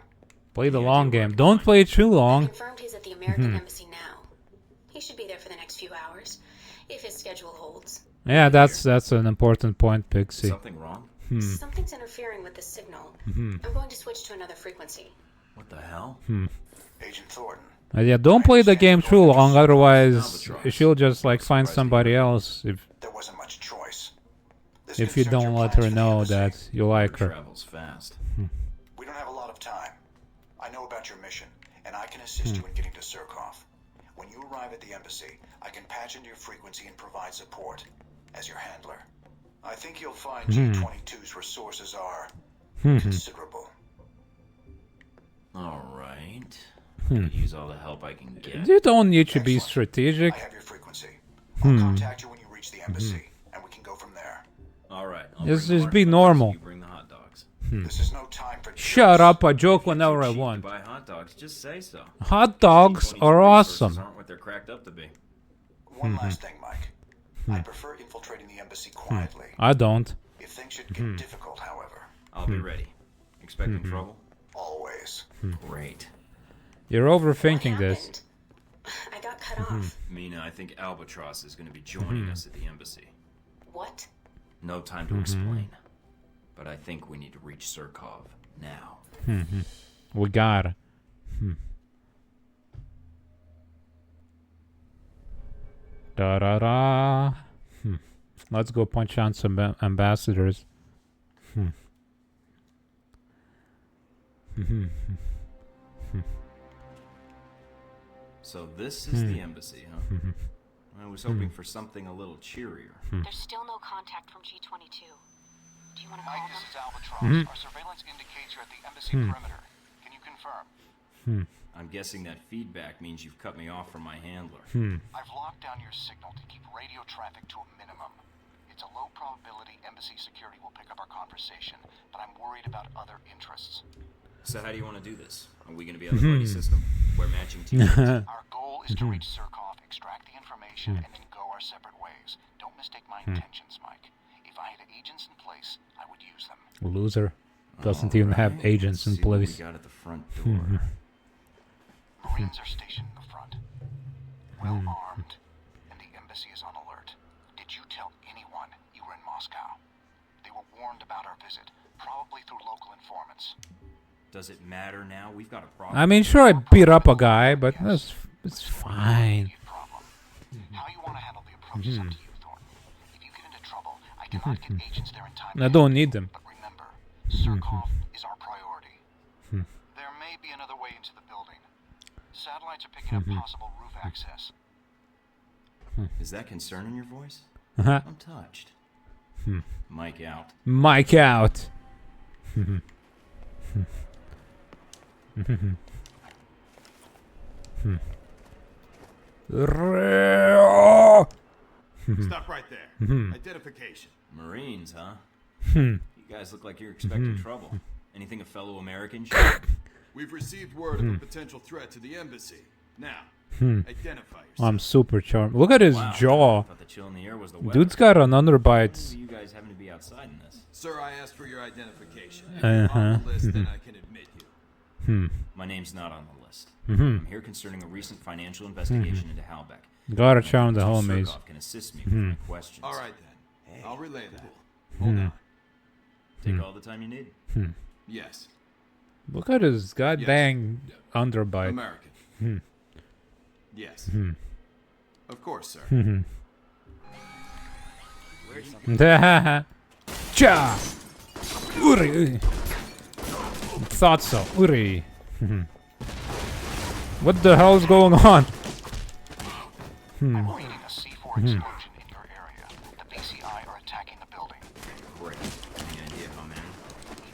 Play the long game. Don't play it too long. Confirmed he's at the American embassy now. He should be there for the next few hours, if his schedule holds. Yeah, that's an important point, Pixie. Something wrong? Something's interfering with the signal. I'm going to switch to another frequency. What the hell? Agent Thornton. Yeah, don't play the game too long, otherwise she'll just like find somebody else There wasn't much choice. This if you concerns don't your let plans her for the know embassy. that you like her. Travels fast. We don't have a lot of time. I know about your mission, and I can assist you in getting to Surkov. When you arrive at the embassy, I can patch into your frequency and provide support as your handler. I think you'll find G22's resources are considerable. All right. Could use all the help I can get. You don't need to be Excellent. strategic. I have your frequency. I'll contact you when you reach the embassy, and we can go from there. All right. Just be normal. You bring the hot dogs. This is no time for Shut jokes. up, I joke whenever I Cheap to want. buy hot dogs. Just say so. Hot dogs G22 are resources awesome. Aren't what they're cracked up to be. One last thing, Mike. I prefer infiltrating the embassy quietly. I don't. If things should get difficult, however, I'll be ready. Expecting trouble? always. Great. You're What overthinking this. happened? I got cut off. Mina, I think Albatross is going to be joining us at the embassy. What? No time to explain. But I think we need to reach Surkov now. We got it. Da da da. Let's go punch on some ambassadors. So this is the embassy, huh? I was hoping for something a little cheerier. There's still no contact from G22. Do you want to call Mike, them? this is Albatross. Our surveillance indicates you're at the embassy perimeter. Can you confirm? I'm guessing that feedback means you've cut me off from my handler. I've locked down your signal to keep radio traffic to a minimum. It's a low probability embassy security will pick up our conversation, but I'm worried about other interests. So how do you want to do this? Are we going to be on the buddy system? We're matching teammates? Our goal is to reach Surkov, extract the information, and then go our separate ways. Don't mistake my intentions, Mike. If I had agents in place, I would use them. Loser. Doesn't even have Alright, agents in let's see what place. we got at the front door. Marines are stationed in the front, well armed, and the embassy is on alert. Did you tell anyone you were in Moscow? They were warned about our visit, probably through local informants. Does it matter now? We've got a problem. I mean, sure, I beat up a guy, but it's fine. Immediate problem. How you want to handle the approach is up to you, Thornton. If you get into trouble, I cannot get agents there in time. I don't need them. But remember, Surkov is our priority. There may be another way into the building. Satellites are picking up possible roof access. Is that concern in your voice? Uh-huh. I'm touched. Mike out. Mike out. Stop right there. Identification. Marines, huh? You guys look like you're expecting trouble. Anything a fellow American should? We've received word of a potential threat to the embassy. Now, identify yourself. I'm super charmed. Look at his Wow. jaw. Thought the chill in the air was the weather. Dude's got an underbite. You guys happen to be outside in this. Sir, I asked for your identification. If you're on the list, then I can admit you. My name's not on the list. I'm here concerning a recent financial investigation into Halbech. Gotta charm the Mr. homies. Surkov can assist me with my questions. All right, then. I'll relay that. Hold on. Take all the time you need. Yes. Look at his goddamn underbite. American. Yes. Of course, sir. Cha! Uri! Thought so. Uri! What the hell is going on? I'm reading a C4 explosion in your area. The PCI are attacking the building. Great. Any idea how many?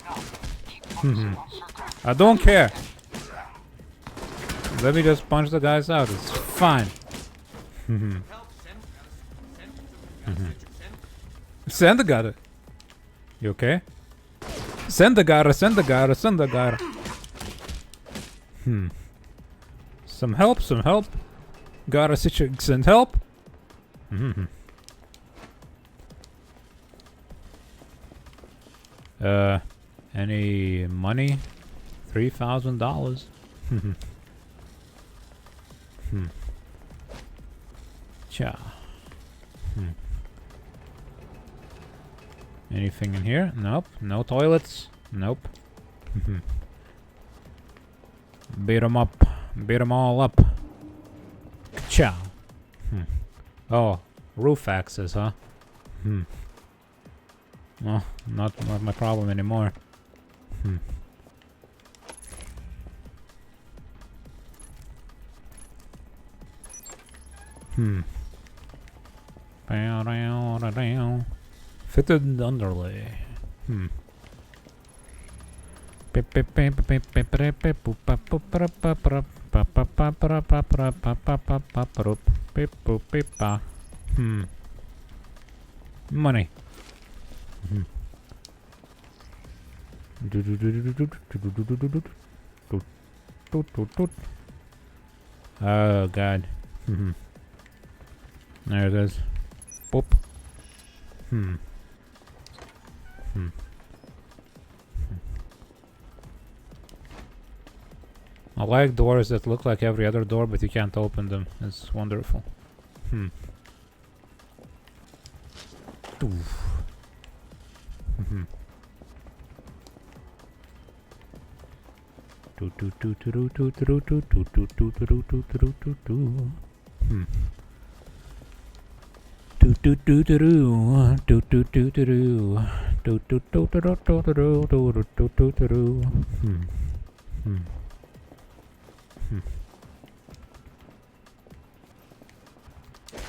Enough. Keep focusing on Surkov. I don't care. Let me just punch the guys out. It's fine. Send the guy. You okay? Send the guy. Send the guy. Send the guy. Some help, some help. Gotta send help. Any money? $3,000. Cha. Anything in here? Nope. No toilets? Nope. Beat 'em up. Beat 'em all up. Cha. Oh, roof access, huh? Well, not my problem anymore. Fitted underlay. Money. Oh god. There it is. Boop. I like doors that look like every other door, but you can't open them. It's wonderful.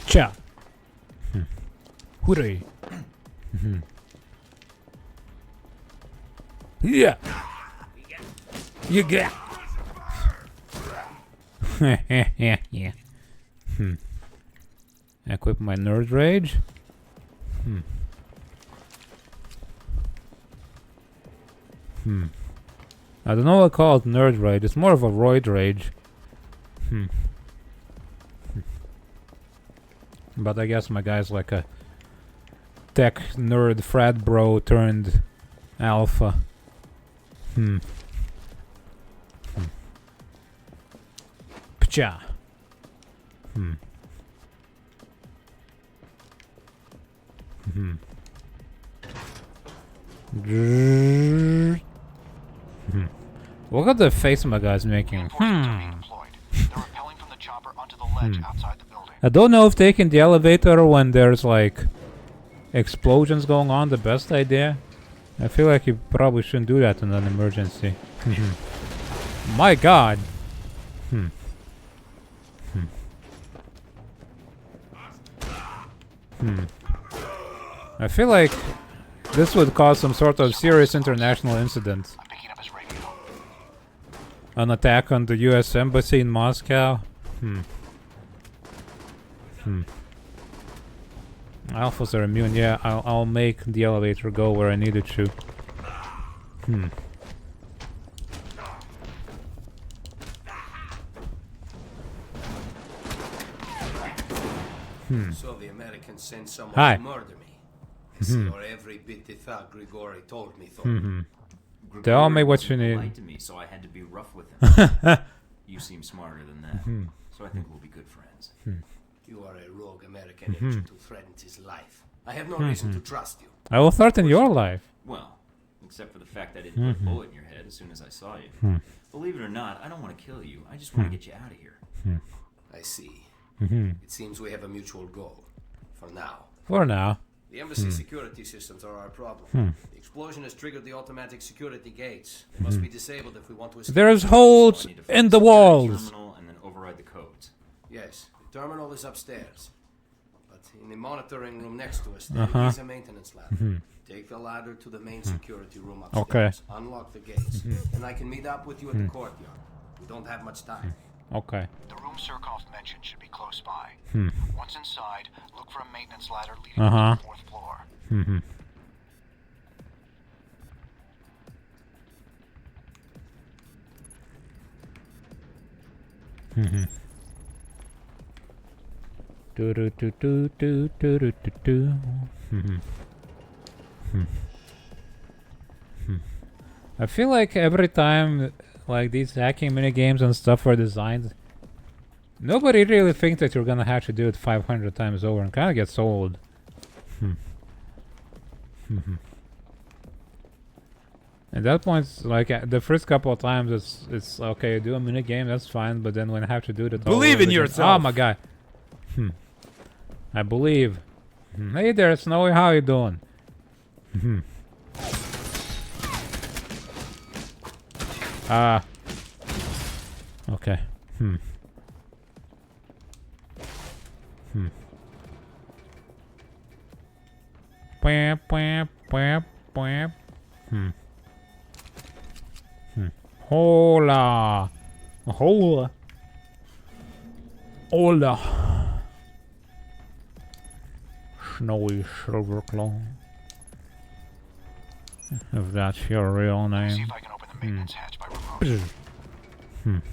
Cha. Hooray. Yeah. You get. Yeah. Equip my nerd rage. I don't know what I call it nerd rage. It's more of a roid rage. But I guess my guy's like a tech nerd frat bro turned alpha. Pcha. Look at the face my guy's making. I don't know if taking the elevator when there's like explosions going on the best idea. I feel like you probably shouldn't do that in an emergency. My god. I feel like this would cause some sort of serious international incident. An attack on the US Embassy in Moscow. Alphas are immune. Yeah, I'll make the elevator go where I need it to. So the Americans sent someone Hi. to murder me. You're every bit the thug Grigori told me, Thor. Tell me what you Grigori need. lied to me, so I had to be rough with him. You seem smarter than that, so I think we'll be good friends. You are a rogue American agent who threatens his life. I have no reason to trust you. I will threaten your life. Well, except for the fact I didn't put a bullet in your head as soon as I saw you. Believe it or not, I don't want to kill you. I just want to get you out of here. I see. It seems we have a mutual goal. For now. For now. The embassy security systems are our problem. The explosion has triggered the automatic security gates. They must be disabled if we want to escape. There's holes So I need to find in a the security walls. terminal and then override the codes. Yes, the terminal is upstairs. But in the monitoring room next to us, there is a maintenance ladder. Take the ladder to the main security room upstairs. Okay. Unlock the gates, and I can meet up with you at the courtyard. We don't have much time. Okay. The room Surkov mentioned should be close by. Once inside, look for a maintenance ladder leading to the 4th floor. Do do do do do do do do do. I feel like every time like these hacking minigames and stuff are designed, nobody really thinks that you're gonna have to do it 500 times over and kinda gets old. At that point, like the first couple of times, it's okay. Do a minigame, that's fine. But then when I have to do it, Believe in yourself. Oh my god. I believe. Hey there, Snowy. How you doing? Okay. Hola. Hola. Hola. Snowy Silverclaw. If that's your real name. See if I can open the maintenance hatch by remote.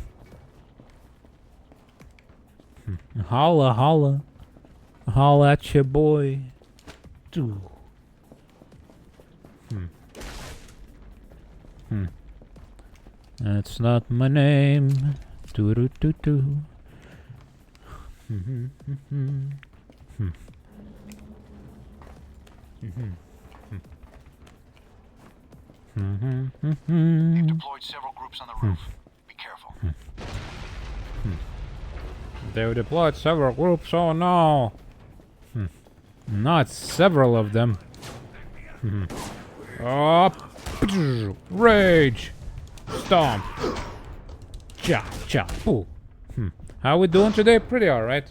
Holla, holla. Holla at your boy. Do. That's not my name. Do do do do. They've deployed several groups on the roof. Be careful. They deployed several groups. Oh no! Not several of them. Rage! Stomp! Cha cha boo! How we doing today? Pretty alright.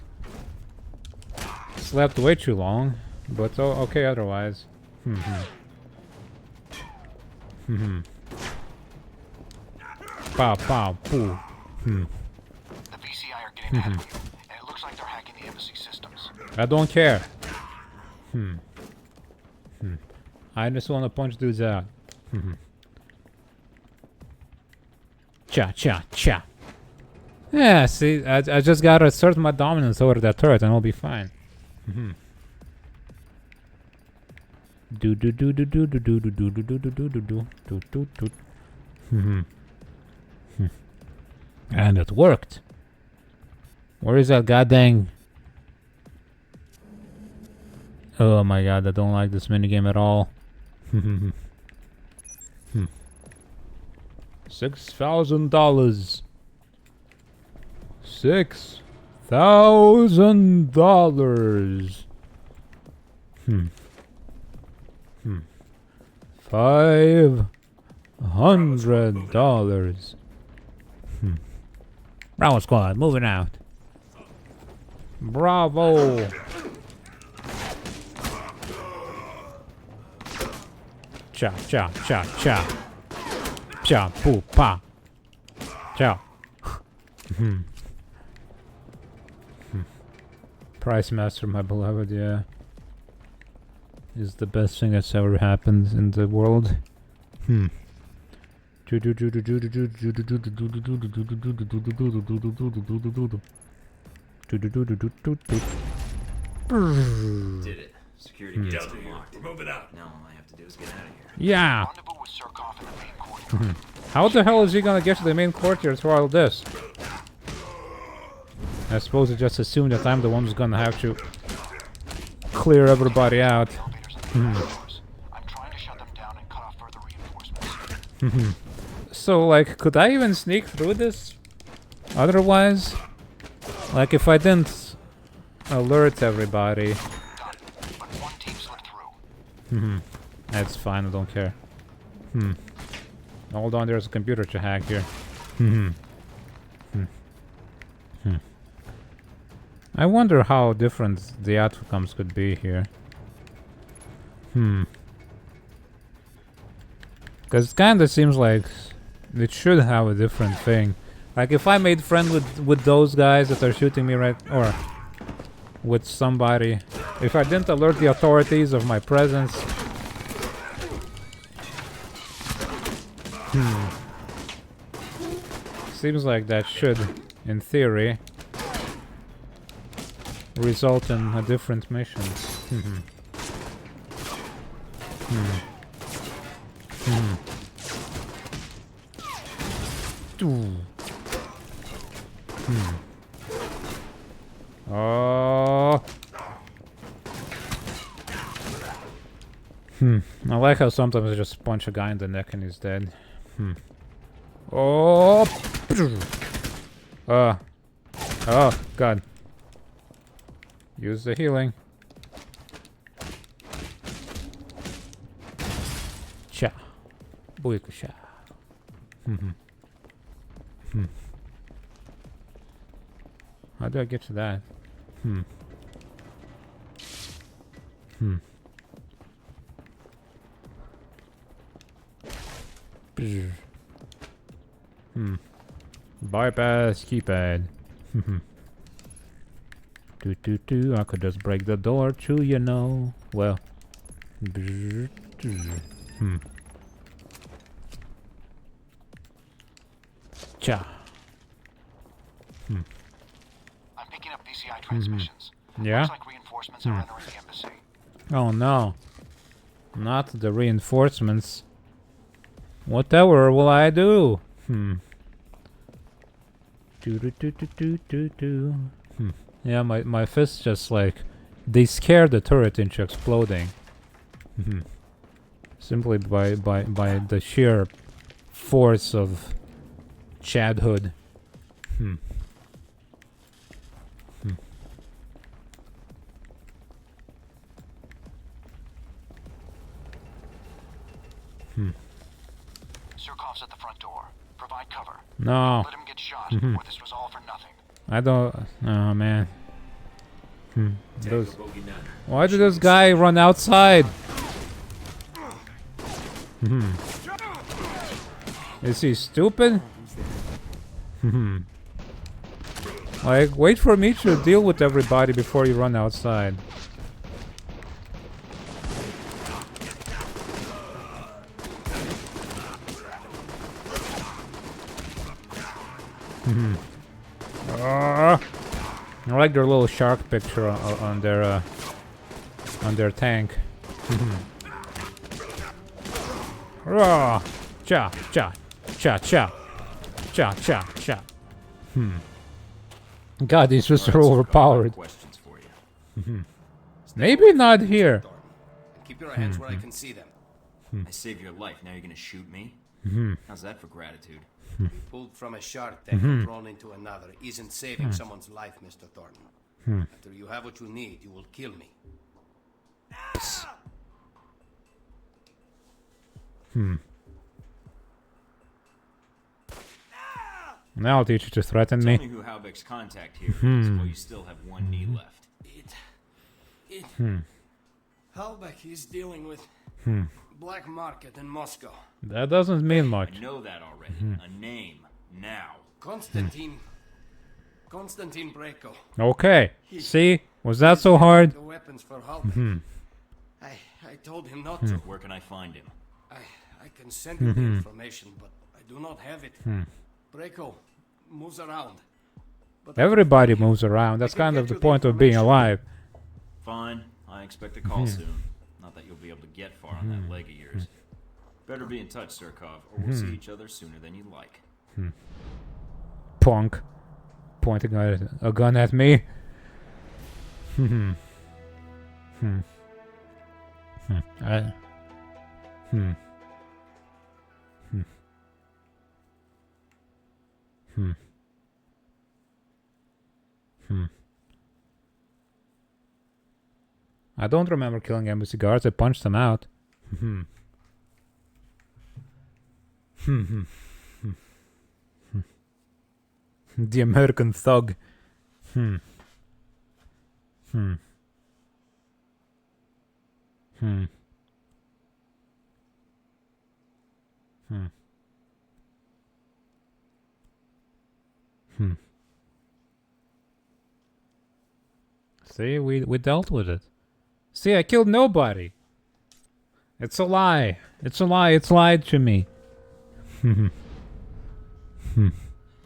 Slept way too long, but okay otherwise. Pow pow boo. The VCI are getting ahead of you, and it looks like they're hacking the embassy systems. I don't care. I just want to punch dudes out. Cha cha cha. Yeah, see, I just gotta assert my dominance over that turret and I'll be fine. Do do do do do do do do do do do do do do do do. And it worked. Where is that goddamn? Oh my god, I don't like this minigame at all. $6,000. $6,000. $500. Bravo squad, moving out. Bravo. Cha cha cha cha. Cha poo pa. Cha. Price Master, my beloved, yeah. Is the best thing that's ever happened in the world. Did it. Security gates unlocked. We're moving out. Now all I have to do is get out of here. Yeah. Rendezvous with Surkov in the main courtyard. How the hell is he gonna get to the main courtyard through all this? I suppose I just assume that I'm the one who's gonna have to clear everybody out. I'm trying to shut them down and cut off further reinforcements. So, like, could I even sneak through this? Otherwise? Like, if I didn't alert everybody. But one team slipped through. That's fine, I don't care. Hold on, there's a computer to hack here. I wonder how different the outcomes could be here. Because it kinda seems like it should have a different thing. Like if I made friend with those guys that are shooting me right, or with somebody, if I didn't alert the authorities of my presence. Seems like that should in theory, result in a different mission. Oh. I like how sometimes I just punch a guy in the neck and he's dead. Oh. Oh, God. Use the healing. Cha. Buikusha. How do I get to that? Bypass keypad. I could just break the door too, you know. Well. Cha. I'm picking up VCI transmissions. Yeah? Looks like reinforcements are entering the embassy. Oh no. Not the reinforcements. Whatever will I do? Yeah, my fists just like they scare the turret into exploding. Simply by the sheer force of chadhood. Surkov's at the front door. Provide cover. No. Let him get shot, or this was all for nothing. I don't. Oh man. Why did this guy run outside? Is he stupid? Like, wait for me to deal with everybody before you run outside. I like their little shark picture on their tank. Cha cha cha cha cha cha cha. God, these just are overpowered. Questions for you. Maybe not here. Keep your hands where I can see them. I saved your life. Now you're gonna shoot me? How's that for gratitude? Be pulled from a shark tank and thrown into another isn't saving someone's life, Mr. Thornton. After you have what you need, you will kill me. Now I'll teach you to threaten Tell me. me who Halbeck's contact here is, while you still have one knee left. Halbeck is dealing with black market in Moscow. That doesn't mean much. I know that already. A name. Now. Konstantin Breko. Okay. See? Was that so hard? The weapons for Halbeck. I told him not to. Where can I find him? I can send you the information, but I do not have it. Breko moves around. But Everybody moves around. That's kind of the point of being alive. Fine. I expect a call soon. Not that you'll be able to get far on that leg of yours. Better be in touch, Surkov, or we'll see each other sooner than you'd like. Punk. Pointing a gun at me. I don't remember killing embassy guards. I punched them out. The American thug. See, we dealt with it. See, I killed nobody. It's a lie. It's a lie. It's lied to me.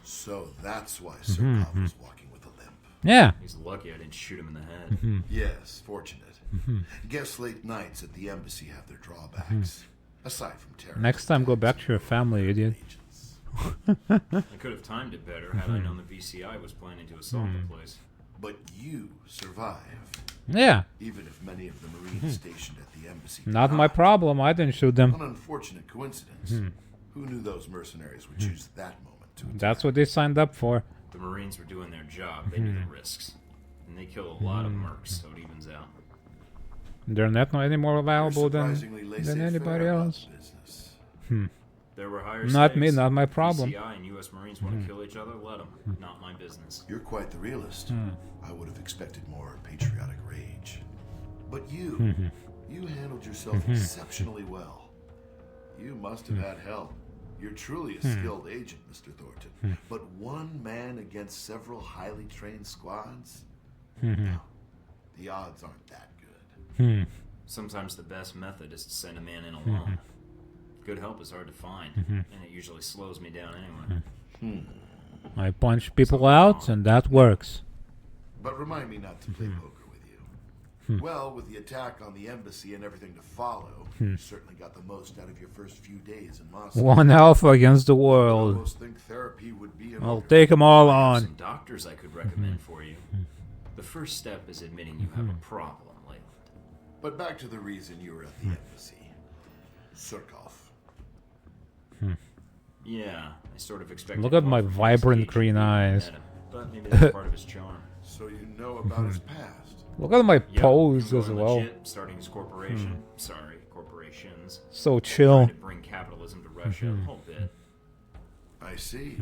So that's why Surkov was walking with a limp. Yeah. He's lucky I didn't shoot him in the head. Yes, fortunate. Guess late nights at the embassy have their drawbacks. Aside from terror. Next time, go back to your family, idiot. I could have timed it better had I known the VCI was planning to assault the place. But you survived. Yeah. Even if many of the Marines stationed at the embassy did Not my problem. I didn't shoot them. An unfortunate coincidence. Who knew those mercenaries would choose that moment to attack? That's what they signed up for. The Marines were doing their job. They knew the risks. And they kill a lot of mercs, so it evens out. They're not any more valuable than Surprisingly anybody laissez-faire else. about the business. There were higher Not me, stakes. not my problem. VCI and U.S. Marines want to kill each other, let them. Not my business. You're quite the realist. I would have expected more patriotic rage. But you handled yourself exceptionally well. You must have had help. You're truly a skilled agent, Mr. Thornton. But one man against several highly trained squads? No, the odds aren't that good. Sometimes the best method is to send a man in alone. Good help is hard to find, and it usually slows me down anyway. I punch people out, and that works. But remind me not to play poker with you. Well, with the attack on the embassy and everything to follow, you certainly got the most out of your first few days in Moscow. One alpha against the I world. almost think therapy would be an I'll order. take them all I have on. some doctors I could recommend for you. The first step is admitting you have a problem, Leyland. But back to the reason you were at the embassy. Surkov. Yeah, I sort of expected. Look at more my from vibrant backstage green when I eyes. met him, but maybe that's part of his charm. So you know about his past. Look at my Yep, pose him as going well. legit, starting his corporation. Sorry, corporations. So Trying chill. to bring capitalism to Russia a whole bit. I see.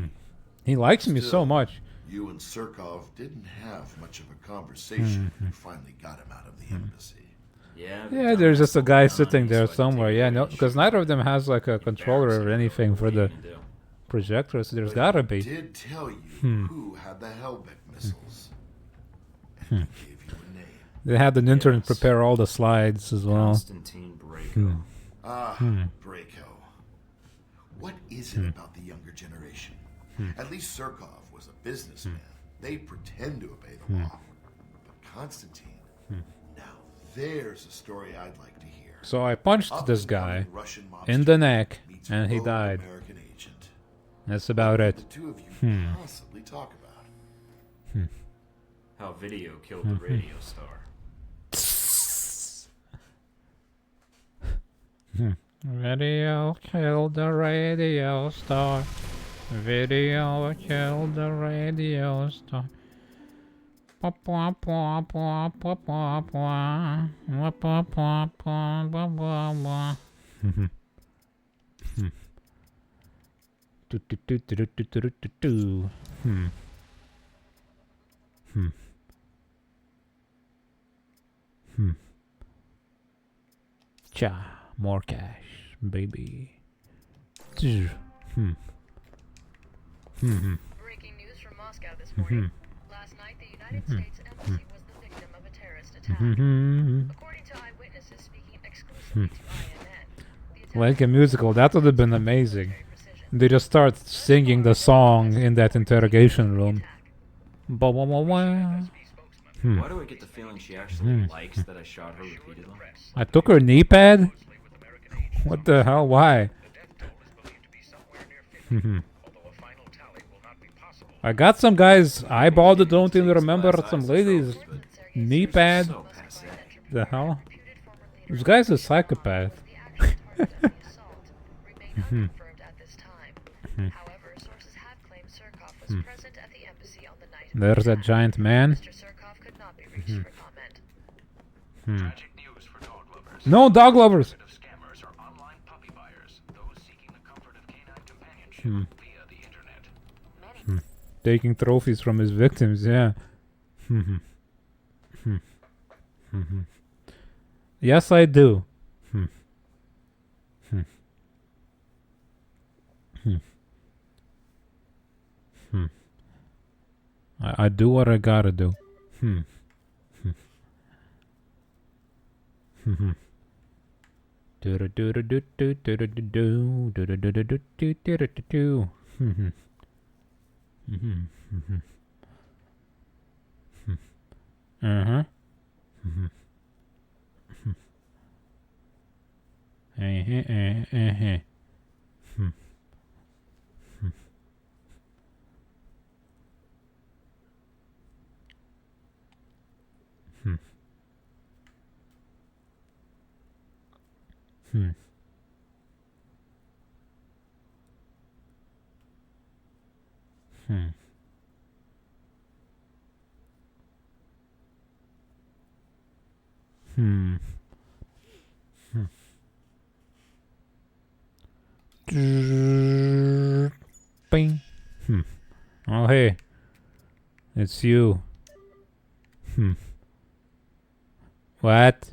He likes me so Still, much. You and Surkov didn't have much of a conversation when you finally got him out of the embassy. Yeah. Yeah, there's just a guy sitting there so I can somewhere. take Yeah, it no, and because shoot neither him. of them has like a controller or Embarrassing, anything but for what are the you gonna do? projector, so there's But gotta he be. did tell you who had the Hellbeck missiles. And he gave you a name. They had an intern Yes. prepare all the slides as well. Constantine Brayko. Brayko. What is it about the younger generation? At least Surkov was a businessman. They pretend to obey the law. But Constantine, now there's a story I'd like to hear. So I punched Up this and guy coming Russian in the mobster neck, meets and he rogue died. American agent. That's about The it. two of you possibly talk about. How video killed the radio star. Video killed the radio star. Video killed the radio star. Pwa, pwa, pwa, pwa, pwa, pwa, pwa. Pwa, pwa, pwa, pwa, pwa, pwa, pwa. Do, do, do, do, do, do, do, do, do. Cha, more cash, baby. Breaking news from Moscow this morning. Last night, the United States Embassy was the victim of a terrorist attack. According to eyewitnesses speaking exclusively to INN, the attack Like a musical, that would have been amazing. They just start singing the song in that interrogation room. Ba wa wa wa. Why do I get the feeling she actually likes that I shot her repeatedly? I took her knee pad? What the hell? Why? I got some guys eyeballed that don't even remember some ladies' knee pad. So passe. The hell? This guy's a psychopath. However, sources have claimed Surkov was present at the embassy on the night of the There's that attack. giant man. Mr. Surkov could not be reached for comment. Tragic news for dog lovers. No dog lovers. Of scammers are online puppy buyers, those seeking the comfort of canine companionship via the internet. Taking trophies from his victims, yeah. Yes, I do. I do what I gotta do. Uh-huh. Bing. Oh, hey. It's you. What?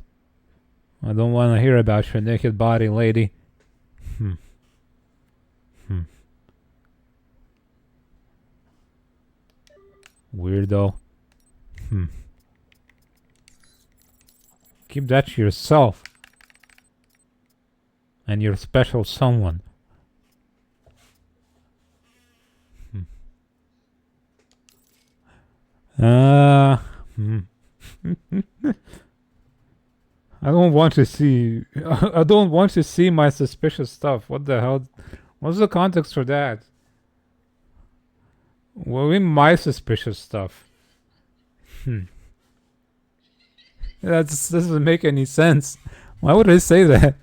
I don't want to hear about your naked body, lady. Weirdo. Keep that to yourself. And your special someone. I don't want to see. I don't want to see my suspicious stuff. What the hell? What's the context for that? What do you mean my suspicious stuff? That doesn't make any sense. Why would I say that?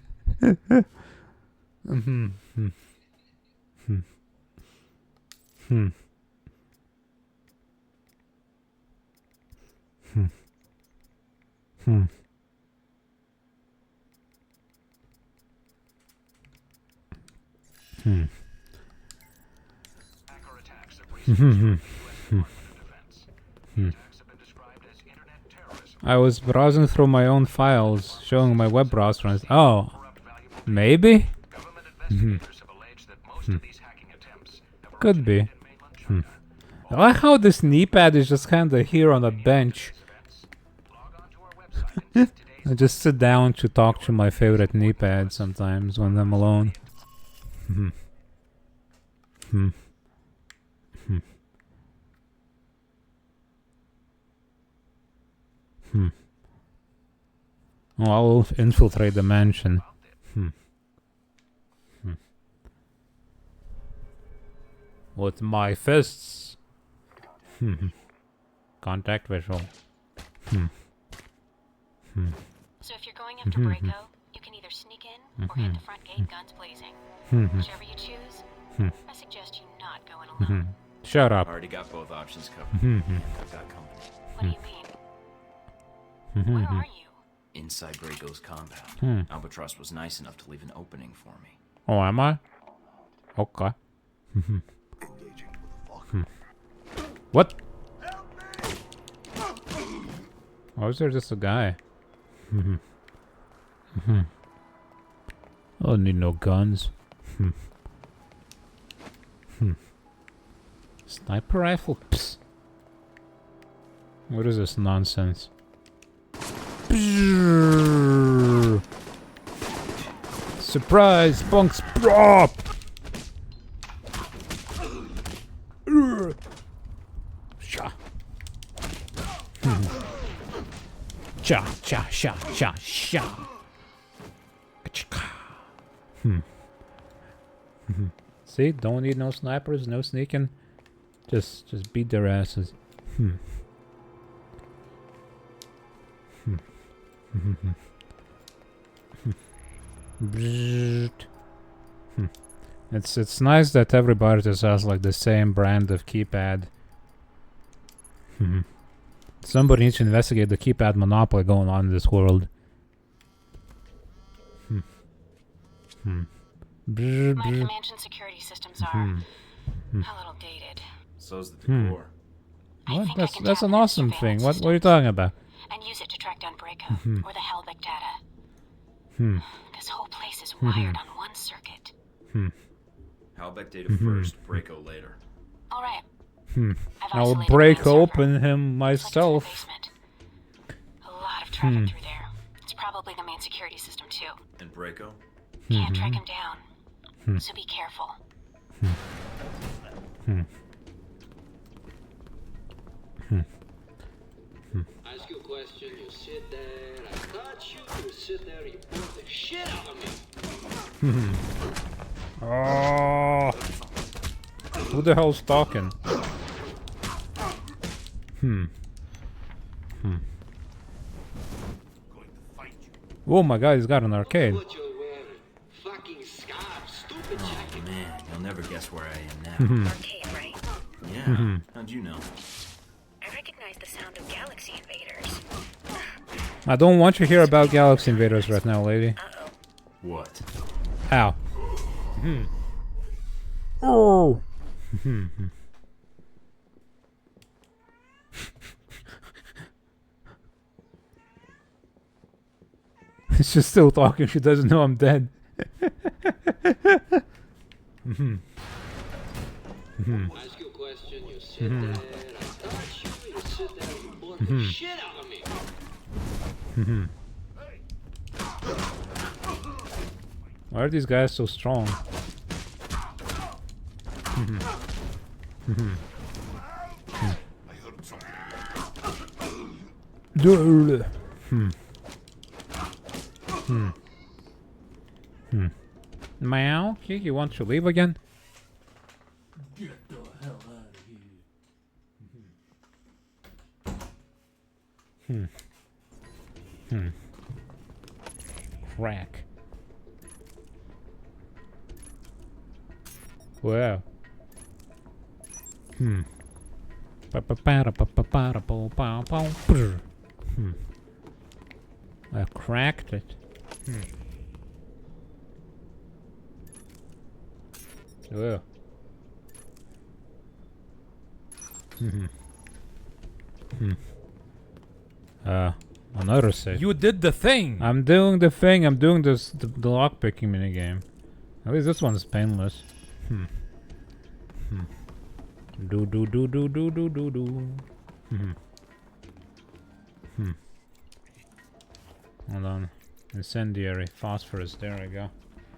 I was browsing through my own files, showing my web browser. And oh, maybe? Could be. I like how this knee pad is just kind of here on a bench. I just sit down to talk to my favorite knee pad sometimes when I'm alone. Oh, I'll infiltrate the mansion. With my fists. Contact visual. So if you're going after Braco, you can either sneak in or hit the front gate guns blazing. Whichever you choose, I suggest you not go in alone. Shut up. Already got both options covered. I've got company. What do you mean? Where are you? Inside Braco's compound. Albatross was nice enough to leave an opening for me. Oh, am I? Okay. What? Why is there just a guy? I don't need no guns. Sniper rifle? Psst. What is this nonsense? Surprise! Bunks prop! Sha. Cha cha sha sha sha. See, don't need no snipers, no sneaking. Just beat their asses. It's nice that everybody just has like the same brand of keypad. Somebody needs to investigate the keypad monopoly going on in this world. My mansion security systems are a little dated. So's the decor. What? That's an awesome thing. What are you talking about? And use it to track down Braco or the Hellbeck data. This whole place is wired on one circuit. Hellbeck data first, Braco later. All right. I'll break open him myself. A lot of traffic through there. It's probably the main security system too. And Braco? Can't track him down. So be careful. question, you sit there. I touch you, you sit there, you bore the shit out of me. Oh. Who the hell's talking? Oh my god, he's got an arcade. What you're wearing? Fucking scarf, stupid jacket. Man, you'll never guess where I am now. Arcade, right? Yeah. How'd you know? I recognize the sound of Galaxy Invaders. I don't want you to hear about Galaxy Invaders right now, lady. Uh-oh. What? Ow. Oh. She's still talking. She doesn't know I'm dead. Ask you a question, you sit there. I touch you, you sit there, you bore the shit out of me. Why are these guys so strong? Meow? Kiki, you want to leave again? Get the hell out of here. Crack. Wow. I cracked it. Well. Another save. You did the thing! I'm doing the thing. I'm doing this the lockpicking minigame. At least this one's painless. Do do do do do do do do. Hold on. Incendiary phosphorus. There we go.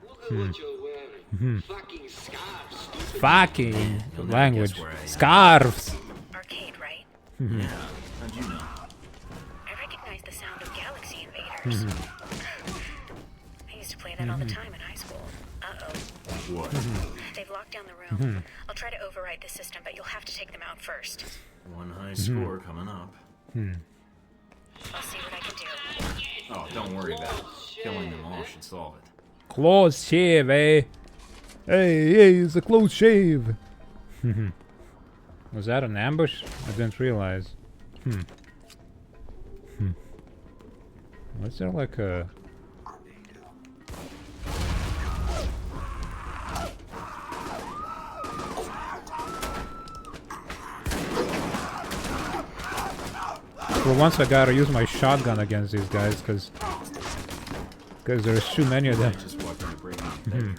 Look at what you're wearing. Fucking scarf, stupid. Fucking You'll never language. guess where I am. Scarves. Arcade, right? Yeah. How'd you know? I recognize the sound of Galaxy Invaders. I used to play that all the time in high school. Uh-oh. What? They've locked down the room. I'll try to override the system, but you'll have to take them out first. One high score coming up. I'll see what I can do. Oh, don't worry about it. Killing them all should solve it. Close shave, eh? Hey, it's a close shave. Was that an ambush? I didn't realize. Was there like a... For once I gotta use my shotgun against these guys, because there's too many of them. Just walking to bring them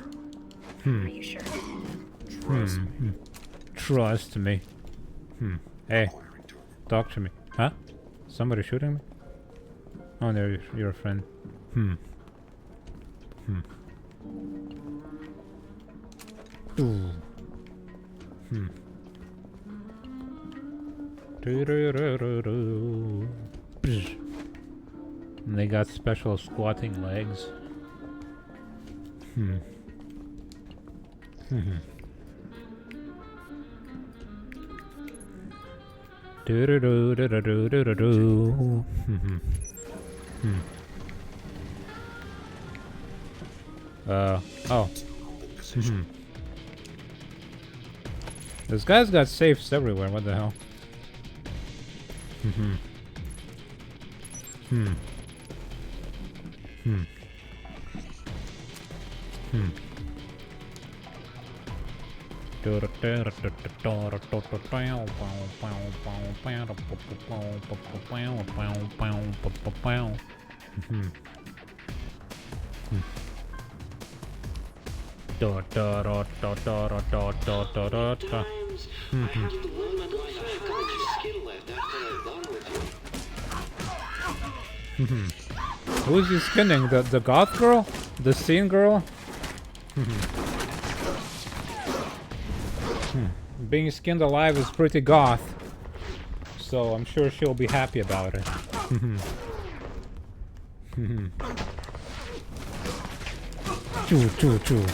Are you sure? Trust me. Hey, talk to me. Huh? Somebody shooting me? Oh, there, you're a friend. Ooh. And they got special squatting legs. Oh. This guy's got safes everywhere, what the hell? Who's he skinning? The goth girl? The scene girl? Being skinned alive is pretty goth, so I'm sure she'll be happy about it. Choo choo choo.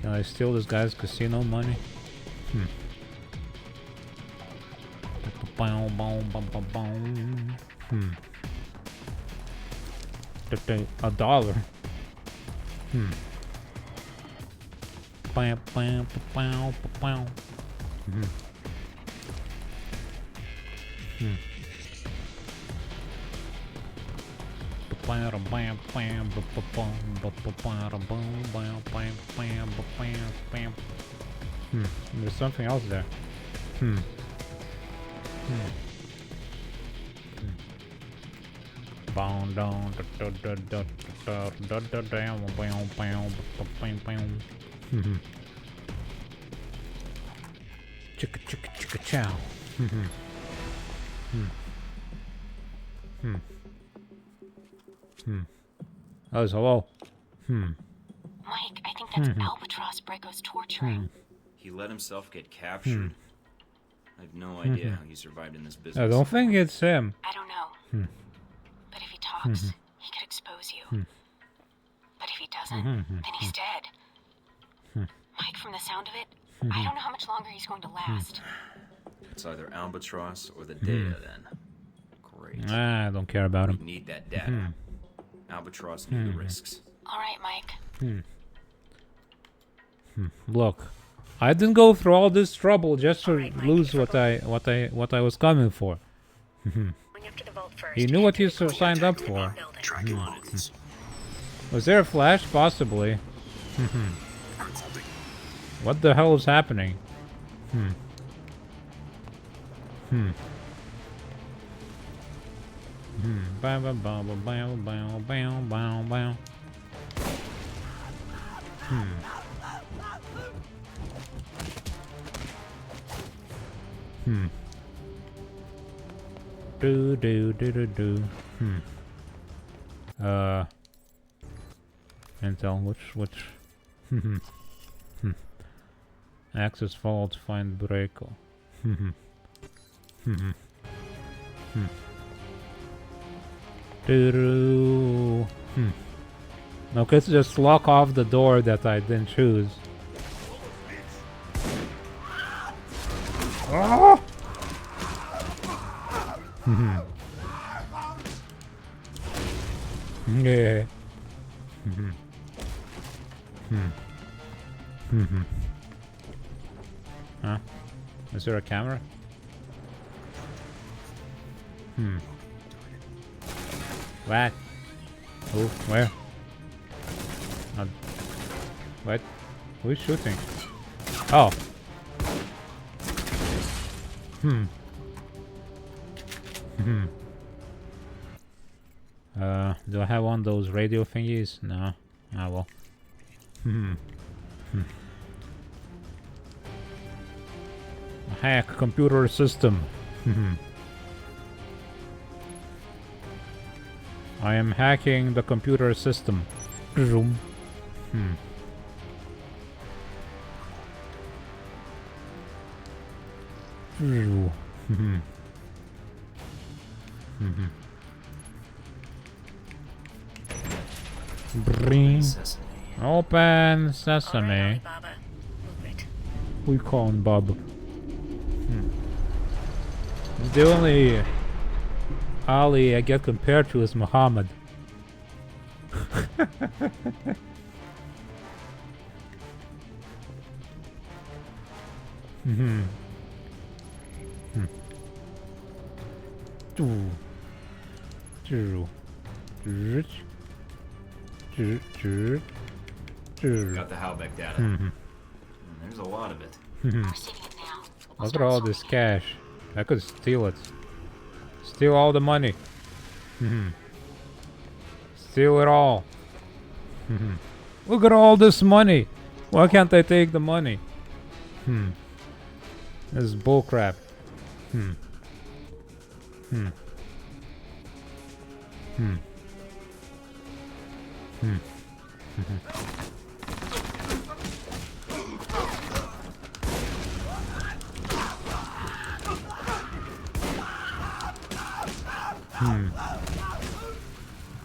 Can I steal this guy's casino money? $1. There's something else there. Chicka chicka chicka chow. Oh, hello. Mike, I think that's Albatross Breco's torturing. He let himself get captured. I have no idea how he survived in this business. I don't think it's him. I don't know. But if he talks, he could expose you. But if he doesn't, then he's dead. Mike, from the sound of it, I don't know how much longer he's going to last. It's either Albatross or the data, then. Great. I don't care about We him. need that data. Albatross knew the risks. All right, Mike. Look, I didn't go through all this trouble just to lose what I was coming for. He knew what he signed up for. Was there a flash? Possibly. What the hell is happening? Bow bow bow bow bow bow bow bow. Do do do do do. Intel, which access follow to find Breco. Do. Okay, let's just lock off the door that I didn't choose. Oh! Yeah. Huh? Is there a camera? What? Who? Where? What? Who is shooting? Oh. Do I have one of those radio thingies? No. Ah, well. Hack computer system. I am hacking the computer system. Bring. Open sesame. We call him Bob. The only Ali I get compared to is Muhammad. Got the Halbeck data. There's a lot of it. Receiving it now. Look at all this cash. I could steal it. Steal all the money. Steal it all. Look at all this money. Why can't I take the money? This is bullcrap. Hmm. Hmm. Hmm. Hmm.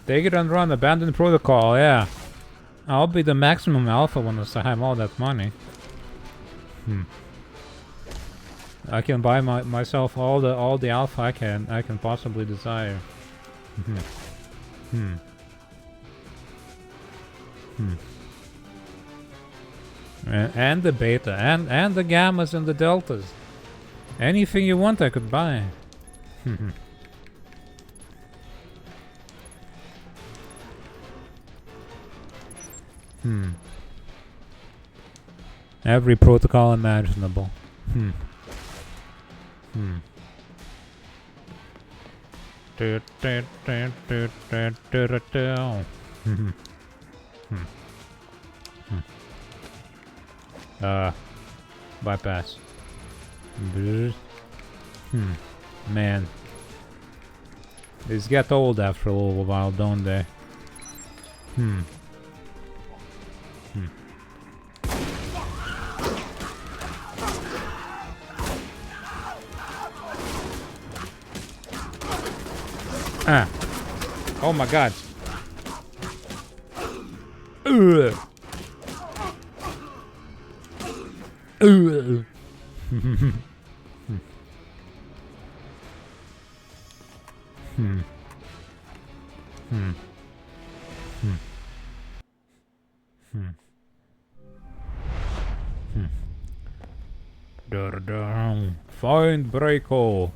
Take it and run, abandon protocol, yeah. I'll be the maximum alpha once I have all that money. I can buy myself all the alpha I can possibly desire. And the beta and the gammas and the deltas. Anything you want I could buy. Every protocol imaginable. Bypass. Man. These get old after a little while, don't they? Ah. Oh my god. Ugh. Ugh. Find Breako.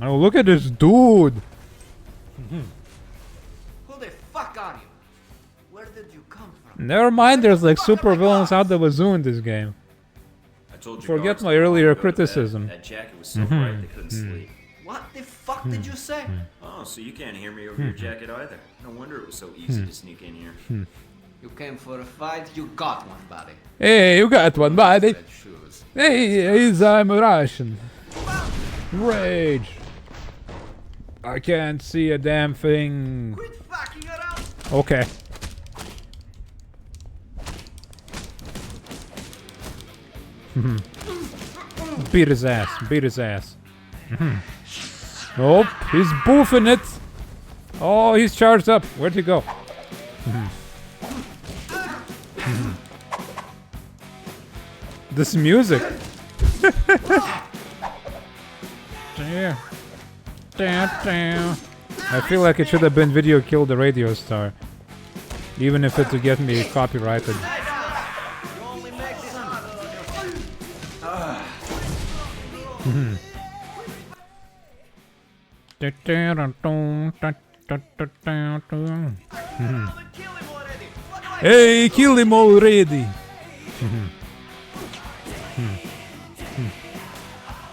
Oh, look at this dude. Who the fuck are you? Where did you come from? Never mind, there's like super villains out the wazoo in this game. I told you Forget guards my to earlier go to bed. criticism. That jacket was so bright they couldn't sleep. What the fuck did you say? Oh, so you can't hear me over your jacket either. No wonder it was so easy to sneak in here. You came for a fight, you got one, buddy. Hey, you got one, buddy. Red shoes. Hey, I'm Russian. Rage. I can't see a damn thing. Quit fucking around! Okay. Beat his ass. Beat his ass. Nope, he's boofing it. Oh, he's charged up. Where'd he go? This music. Damn. Damn. I feel like it should have been Video Kill the Radio Star. Even if it's to get me copyrighted. Hey, kill him already!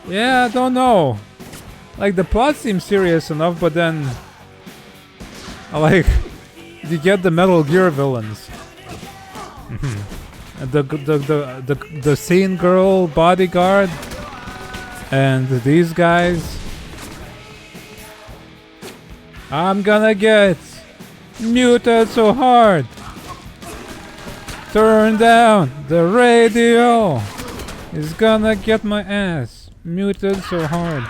Yeah, I don't know. Like, the plot seems serious enough, but then... like, you get the Metal Gear villains. The scene girl bodyguard. And these guys. I'm gonna get muted so hard. Turn down the radio. It's gonna get my ass muted so hard.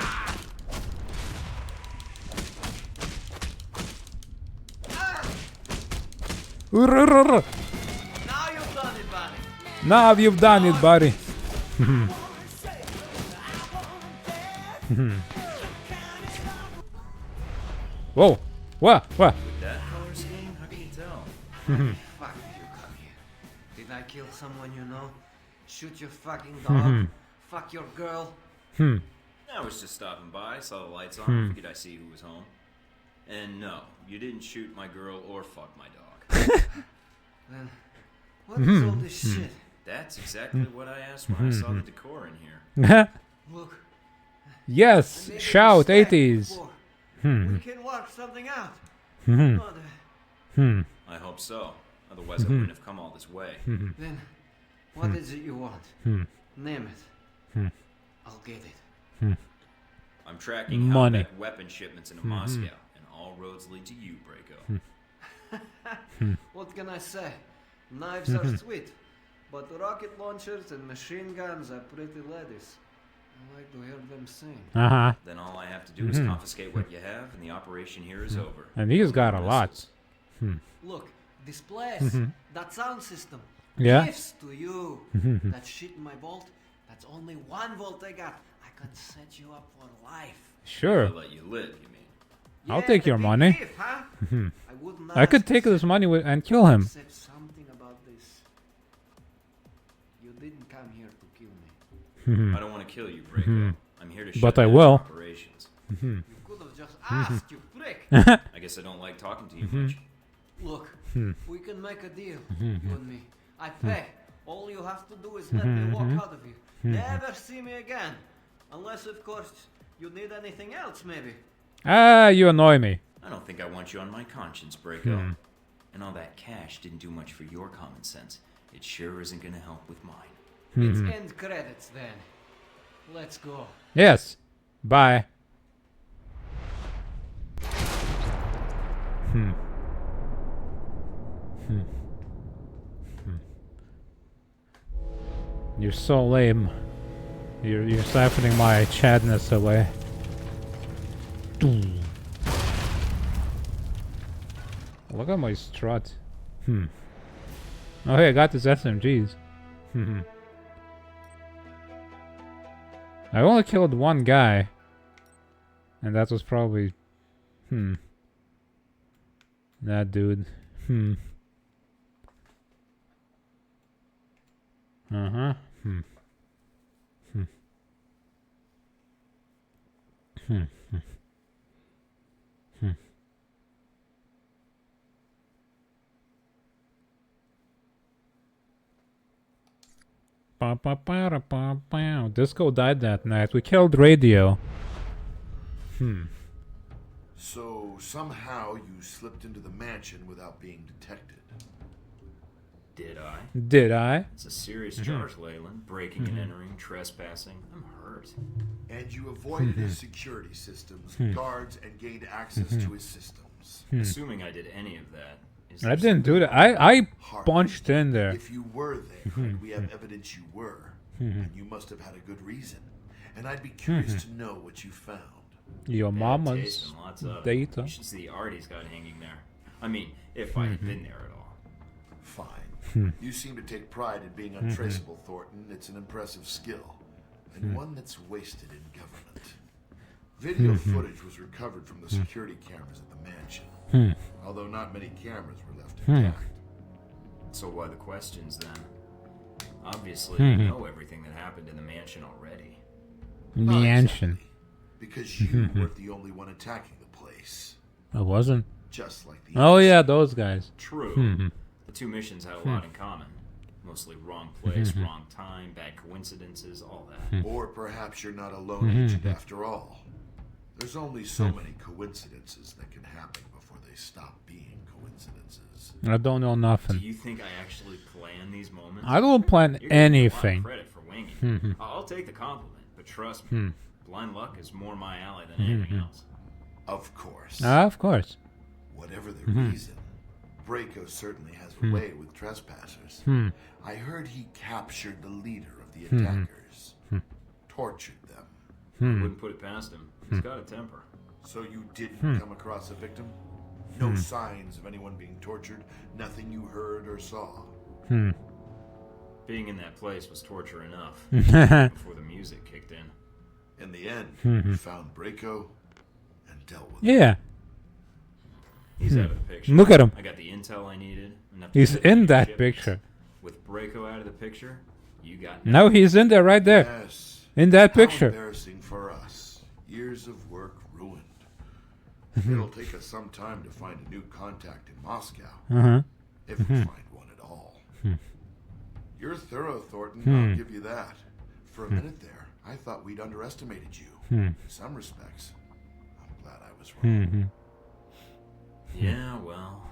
Now you've done it, buddy. Whoa! What? With that color scheme, how can you tell? Fuck did you come here? Did I kill someone you know? Shoot your fucking dog? Fuck your girl? I was just stopping by, saw the lights on, figured I'd see who was home. And no, you didn't shoot my girl or fuck my dog. Then, what is all this shit? That's exactly what I asked when I saw the decor in here. Look, Yes, maybe shout we stacked 80s. before. We can work something out. Mother. I hope so. Otherwise I wouldn't have come all this way. Then, what is it you want? Name it. I'll get it. I'm tracking Money. Halbech weapon shipments into Moscow, and all roads lead to you, Braco. What can I say? Knives are sweet, but rocket launchers and machine guns are pretty ladies. I like to hear them sing. Then all I have to do is confiscate what you have, and the operation here is over. And he's got a lot. Look, this place, that sound system, Yeah. gifts to you. That shit in my vault, that's only 1 volt I got. I could set you up for life. Sure. I'll let you live, you mean? I'll Yeah, take the your big money. gift, huh? I wouldn't I could ask take this money and kill him. except something about this. You didn't come here to kill me. I don't want to kill you, Braco. I'm here to shut But I down will. your operations. You could have just asked, you prick. I guess I don't like talking to you much. Look, we can make a deal, you and me. I pay. All you have to do is let me walk out of here. Never see me again. Unless, of course, you need anything else, maybe. You annoy me. I don't think I want you on my conscience, Braco. And all that cash didn't do much for your common sense. It sure isn't going to help with mine. It's end credits then. Let's go. Yes. Bye. You're so lame. You're siphoning my chadness away. Look at my strut. Oh hey, I got this SMGs. I only killed 1 guy. And that was probably... that dude. Disco died that night. We killed Radio. So somehow you slipped into the mansion without being detected. Did I? Did I? It's a serious charge, Leyland. Breaking and entering, trespassing. I'm hurt. And you avoided his security systems, guards, and gained access to his systems. Assuming I did any of that. I didn't do that. I punched in there. If you were there, and we have evidence you were, and you must have had a good reason. And I'd be curious to know what you found. Your mama's Taste and lots of it. data. You should see the art he's got hanging there. I mean, if I had been there at all. Fine. You seem to take pride in being untraceable, Thornton. It's an impressive skill. And one that's wasted in government. Video footage was recovered from the security cameras at the mansion. Although not many cameras were left intact. So why the questions then? Obviously, you know everything that happened in the mansion already. Mansion. Exactly, because you weren't the only one attacking the place. I wasn't. Just like the Oh yeah, those guys. True. The 2 missions had a lot in common. Mostly wrong place, wrong time, bad coincidences, all that. Or perhaps you're not a lone agent after all. There's only so many coincidences that can happen before they stop being coincidences. I don't know Do nothing. you think I actually plan these moments? I don't plan You're gonna get a lot of anything. credit for winging it. I'll take the compliment, but trust me, blind luck is more my alley than anything else. Of course. Of course. Whatever the reason, Braco certainly has a way with trespassers. I heard he captured the leader of the attackers. Tortured them. Wouldn't put it past him. He's got a temper. So you didn't come across a victim? No signs of anyone being tortured? Nothing you heard or saw? Being in that place was torture enough before the music kicked in. In the end, you found Braco and dealt with him. Yeah. He's out of the picture. Look at him. I got the intel I needed. enough to He's get in the that shipments. picture. With Braco out of the picture, you got No, he's in there right there. Yes. In that How picture. embarrassing for us. Years of work ruined. It'll take us some time to find a new contact in Moscow. If we find one at all. You're thorough, Thornton, I'll give you that. For a minute there, I thought we'd underestimated you. In some respects, I'm glad I was wrong. Yeah, well,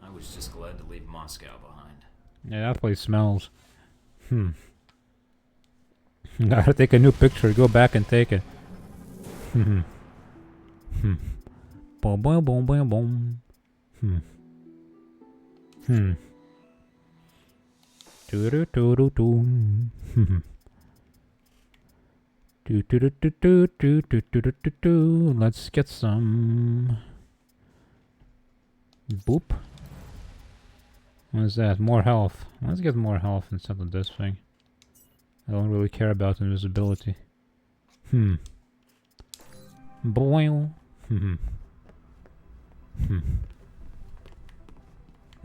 I was just glad to leave Moscow behind. Yeah, that place smells. Gotta take a new picture. Go back and take it. Hmm. Hmm. Boom, boom, boom, boom, boom. Hmm. Hmm. Do do do do do. Hmm. Do do do do do do do do do do do. Let's get some. Boop. What is that? More health. Let's get more health instead of this thing. I don't really care about invisibility. Hmm. Boing. Hmm. Hmm.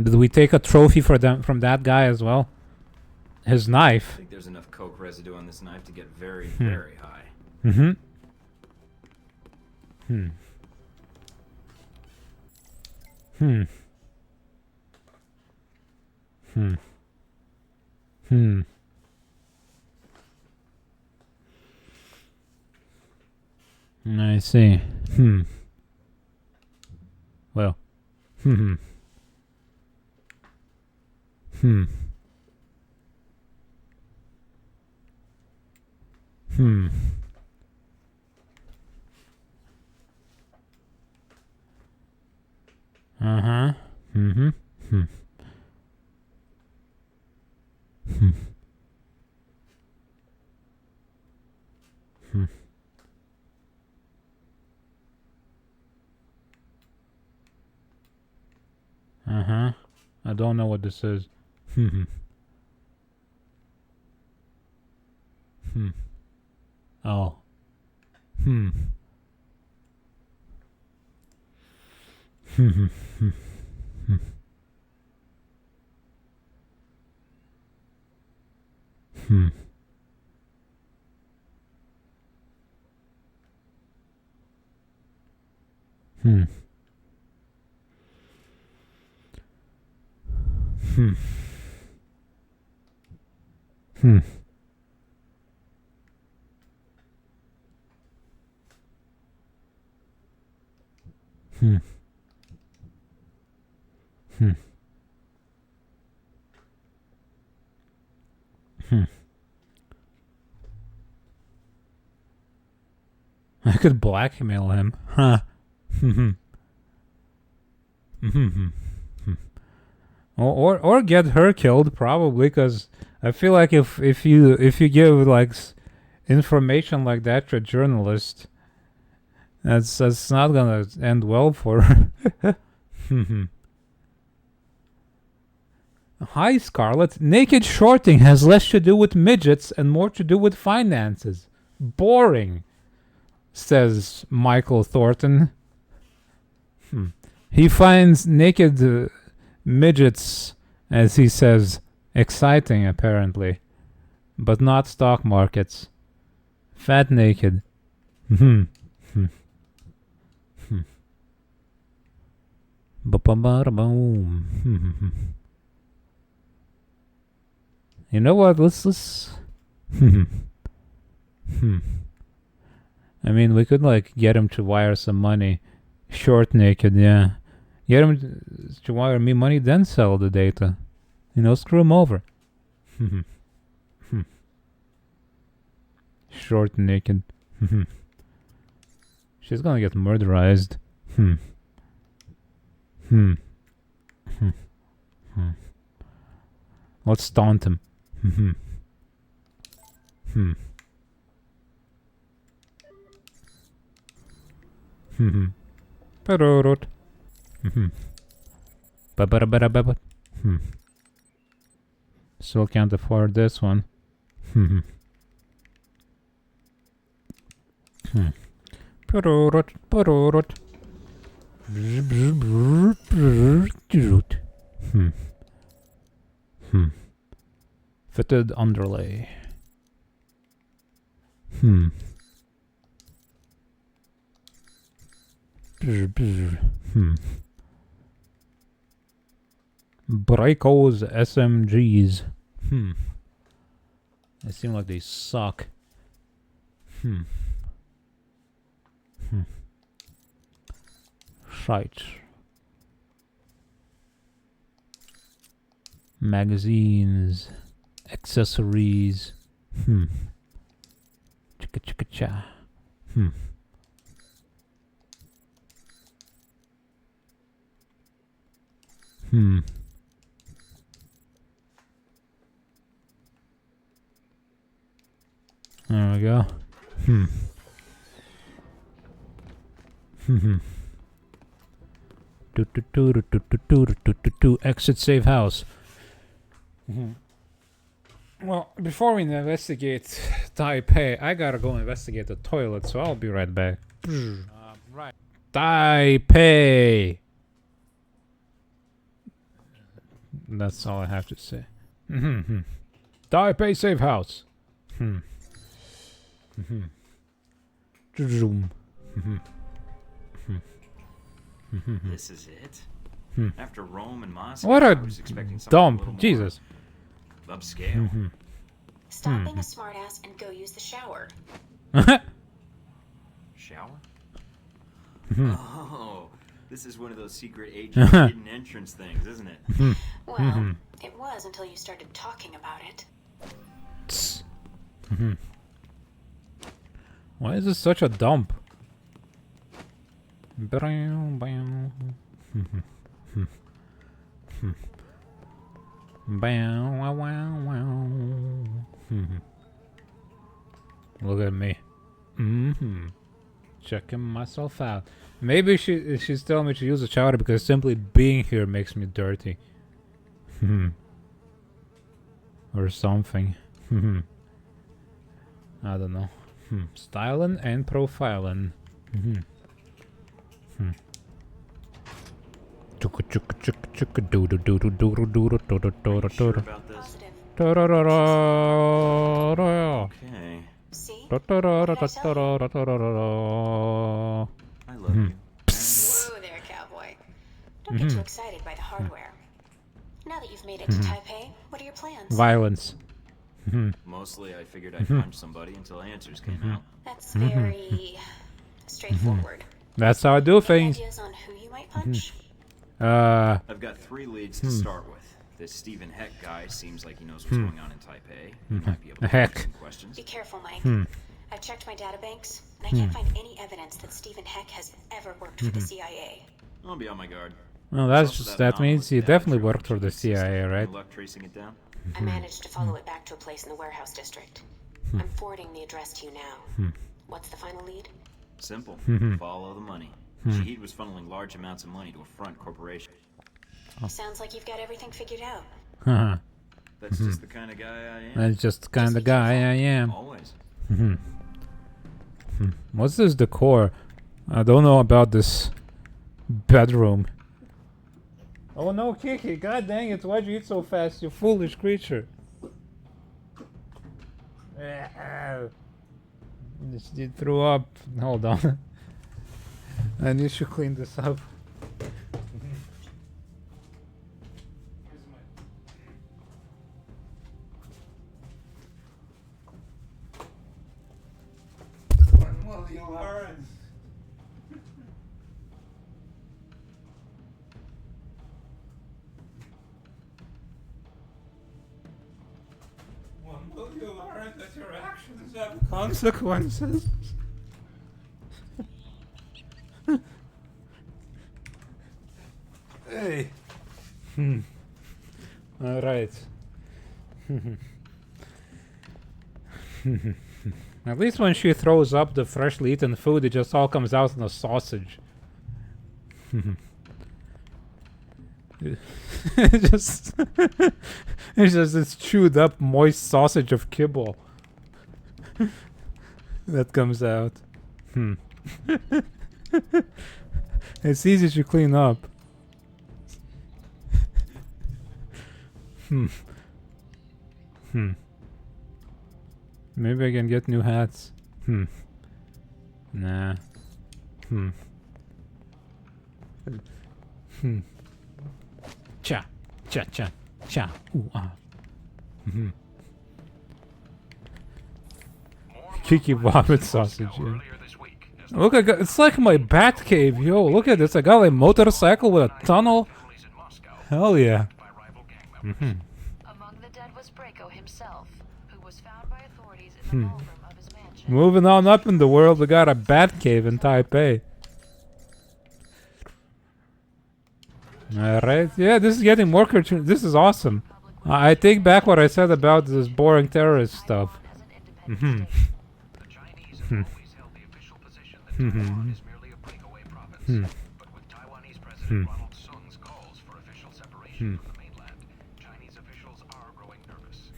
Did we take a trophy for them from that guy as well? His I knife. think there's enough coke residue on this knife to get very, very high. Mm-hmm. Hmm. Hmm. Hmm. Hmm. I see. Hmm. Well. Hmm. Hmm. Hmm. Uh-huh. Mm-hmm. Hmm. Hmm. Hmm. Uh-huh. I don't know what this is. Hmm. Hmm. Oh. Hmm. Hmm. Hmm. Hmm. Hmm. Hmm. Hmm. Hmm. Hmm. Hmm. Hmm. I could blackmail him. Huh. Hmm. Hmm. Or get her killed probably, because I feel like if you give like information like that to a journalist, that's not gonna end well for her. Hmm. Hi Scarlet. Naked shorting has less to do with midgets and more to do with finances. Boring, says Michael Thornton. He finds naked midgets, as he says, exciting apparently, but not stock markets. Fat naked. Hmm. Hmm. Hmm. Ba-ba-ba-da-boom. Hmm. You know what? Let's. Hmm. Hmm. I mean, we could like get him to wire some money. Short naked, yeah. Get him to wire me money, then sell the data. You know, screw him over. Hmm. Hmm. Short naked. Hmm. She's gonna get murderized. Hmm. Hmm. Hmm. Hmm. Let's taunt him. Hmm. Hmm. Hmm. Parorot. Hmm. Ba-ba-da-ba-da-ba-ba. Hmm. Still can't afford this one. Hmm. Hmm. Parorot. Parorot. Hmm. Hmm. Fitted underlay. Hmm. Hmm. Braiko's SMGs. Hmm. They seem like they suck. Hmm. Hmm. Shite. Magazines. Accessories. Hmm. Chicka chicka cha. Hmm. There we go. Exit safe house. Well, before we investigate Taipei, I gotta go investigate the toilet, so I'll be right back. Right. Taipei! That's all I have to say. Taipei safe house. This is it? After Rome and Moscow, What I a was expecting something a little dump. more Jesus. upscale. Stop being a smartass and go use the shower. Shower? Oh, this is one of those secret agent hidden entrance things, isn't it? Well, it was until you started talking about it. Why is this such a dump? Look at me. Checking myself out. Maybe she's telling me to use the shower because simply being here makes me dirty. Or something. I don't know. Styling and profiling. Sure about this? Okay. See? I love you. Whoa there, cowboy. Don't get too excited by the hardware. Now that you've made it to Taipei, what are your plans? Violence. Mostly I figured I'd punch somebody until answers came out. That's very straightforward. That's how I do Any things. ideas on who you might punch? I've got 3 leads to start with. This Stephen Heck guy seems like he knows what's going on in Taipei. He might be able to Heck. answer some questions. Be careful, Mike. I've checked my databanks, and I can't find any evidence that Stephen Heck has ever worked for the CIA. I'll be on my guard. Well, that means you definitely worked for the CIA, right? Any luck tracing it down? I managed to follow it back to a place in the warehouse district. I'm forwarding the address to you now. What's the final lead? Simple. Follow the money. Shahid was funneling large amounts of money to a front corporation. Sounds like you've got everything figured out. That's just the kind of guy I am. That's just the kind of guy I am. Always. What's this decor? I don't know about this bedroom. Oh no, Kiki! God dang it! Why'd you eat so fast, you foolish creature? You threw up. Hold on. I need to clean this up. That your actions have consequences. Hey. All right. At least when she throws up the freshly eaten food, it just all comes out in a sausage. It's just this chewed up moist sausage of kibble that comes out. It's easy to clean up. Maybe I can get new hats. Nah. Cha, cha, cha, cha. Ooh, ah. Kiki vomit sausage. Yeah. Look, it's like my bat cave, yo. Look at this. I got a motorcycle with a tunnel. Hell yeah. Among the dead was Braco himself, who was found by authorities in the ballroom of his mansion. Moving on up in the world, we got a bat cave in Taipei. Alright, yeah, this is getting more cartoon. This is awesome. I take back what I said about this boring terrorist stuff. Mm-hmm. The Chinese have always held the official position that Taiwan is merely a breakaway province. But with Taiwanese President Ronald Sung's calls for official separation from the mainland, Chinese officials are growing nervous.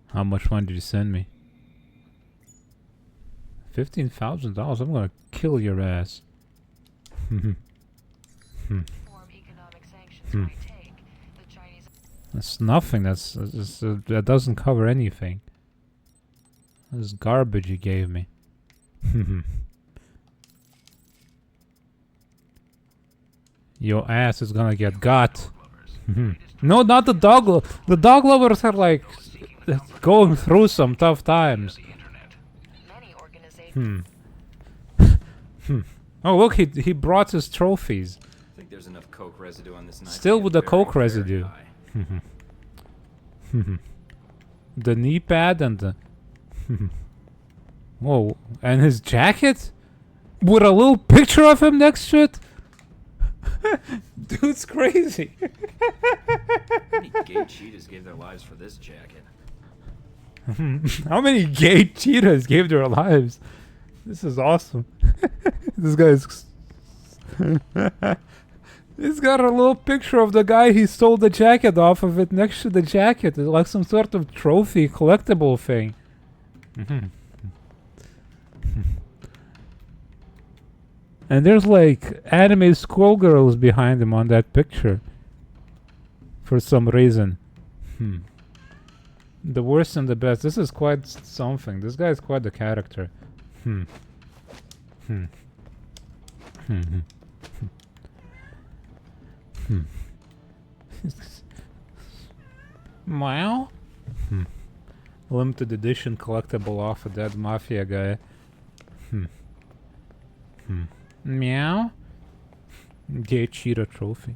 How much money did you send me? $15,000. I'm gonna kill your ass. That's nothing. That doesn't cover anything. This garbage you gave me. Your ass is gonna get got. No, not the dog. The dog lovers are like going through some tough times. Oh look, he brought his trophies. I think there's enough coke residue on this knife. Still with the coke residue. The knee pad and the whoa, and his jacket with a little picture of him next to it. Dude's crazy. How many gay cheetahs gave their lives for this jacket? How many gay cheetahs gave their lives? This is awesome. This guy's he's got a little picture of the guy he stole the jacket off of it next to the jacket. It's like some sort of trophy collectible thing. And there's like anime schoolgirls behind him on that picture. For some reason. The worst and the best. This is quite something. This guy is quite the character. Wow. Limited edition collectible off a dead mafia guy. Meow. Gay cheetah trophy.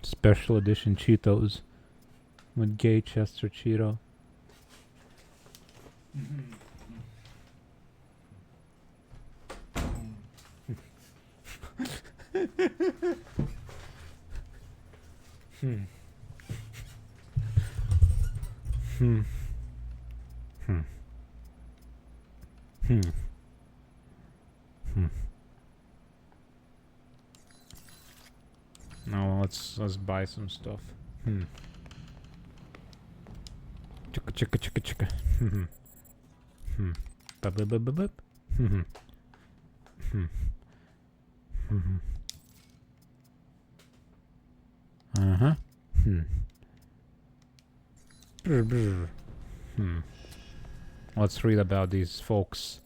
Special edition Cheetos with gay Chester Cheeto. No, let's buy some stuff. Chicka chicka chicka chicka. Bup bup bup bup bup. Uh-huh. Brr, brr. Let's read about these folks.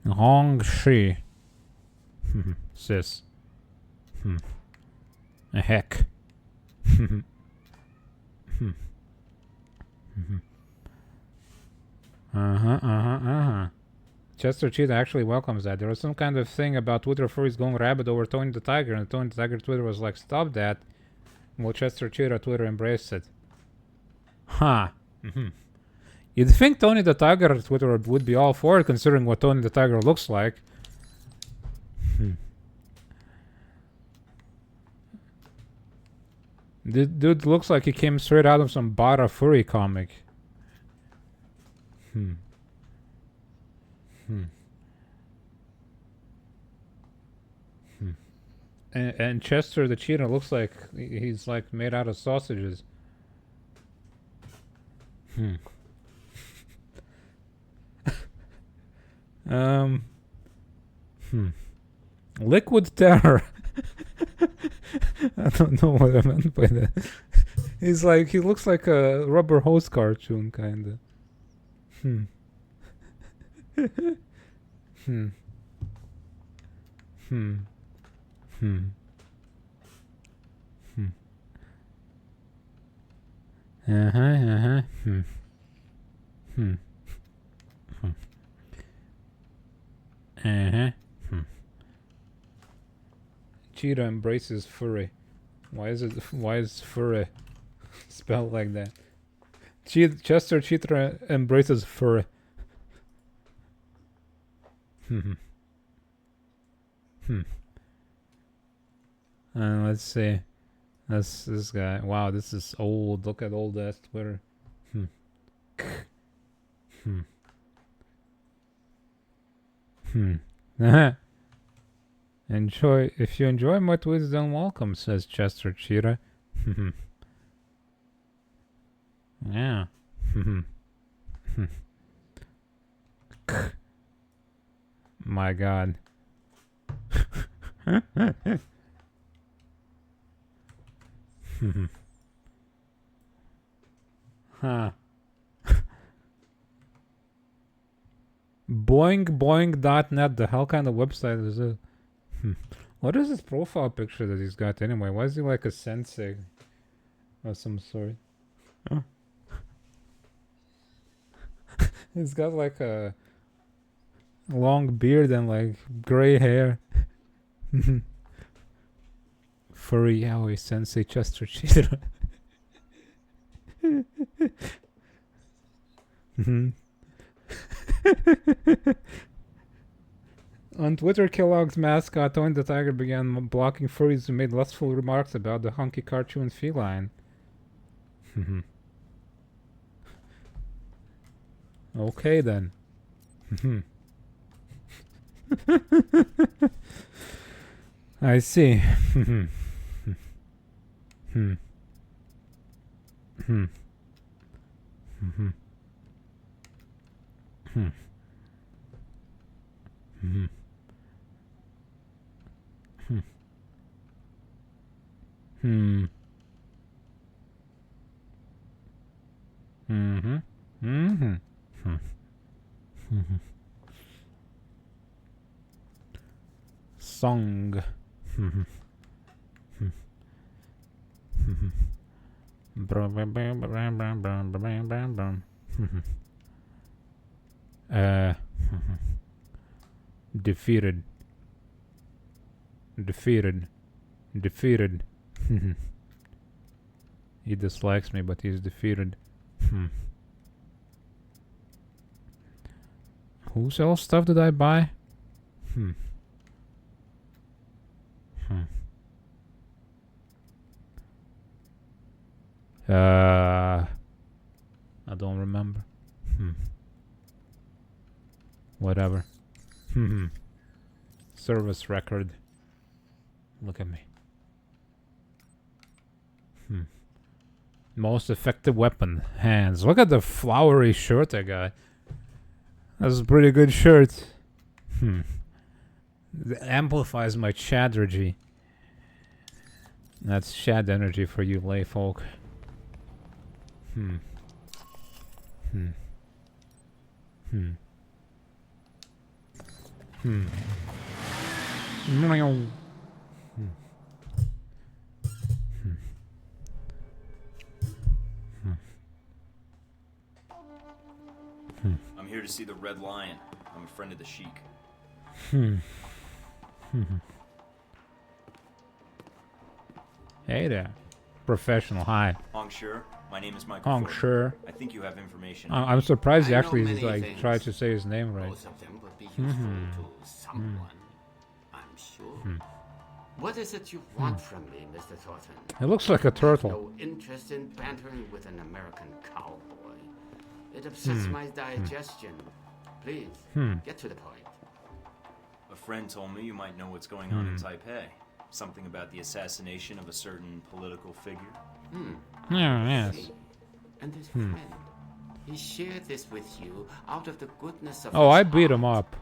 Hong Shi. Sis. A heck. Chester Cheetah actually welcomes that. There was some kind of thing about Twitter furries going rabid over Tony the Tiger, and Tony the Tiger Twitter was like, stop that. Well, Chester Cheetah Twitter embraced it. You'd think Tony the Tiger Twitter would be all for it, considering what Tony the Tiger looks like. Dude looks like he came straight out of some Bara furry comic. And Chester the Cheetah looks like he's like made out of sausages. Liquid Terror. I don't know what I meant by that. He's like, he looks like a Rubber Hose cartoon, kinda. Uh-huh. Uh-huh. Cheetah embraces furry. Why is furry spelled like that? Chester Cheetah embraces furry. Let's see. That's this guy. Wow, this is old. Look at old ass Twitter. Enjoy. If you enjoy my tweets, then welcome, says Chester Cheetah. Yeah. My God. Huh. Boing.net. The hell kind of website is it? What is his profile picture that he's got anyway? Why is he like a sensei of some sort? He's got like a long beard and like gray hair. Furry yaoi sensei Chester Cheetah. On Twitter, Kellogg's mascot Tony the Tiger began blocking furries who made lustful remarks about the hunky cartoon feline. Okay then. I see. Song. Defeated. He dislikes me, but he's defeated. Whose else stuff did I buy? I don't remember. Whatever. Service record. Look at me. Most effective weapon. Hands. Look at the flowery shirt I got. That's a pretty good shirt. It amplifies my chadergy. That's shad energy for you lay folk. I'm here to see the Red Lion. I'm a friend of the Sheik. Hey there. Professional, hi. Hong Sure, my name is Michael. Hong Sure. I think you have information. I'm surprised he I know actually many like things. tried to say his name right. Most of them would be useful to someone, I'm sure. What is it you want from me, Mr. Thornton? It looks like a turtle. No interest in bantering with an American cowboy. It upsets my digestion. Please, get to the point. A friend told me you might know what's going on in Taipei. Something about the assassination of a certain political figure. Yes. And this friend, he shared this with you out of the goodness of Oh, his I beat him heart. up.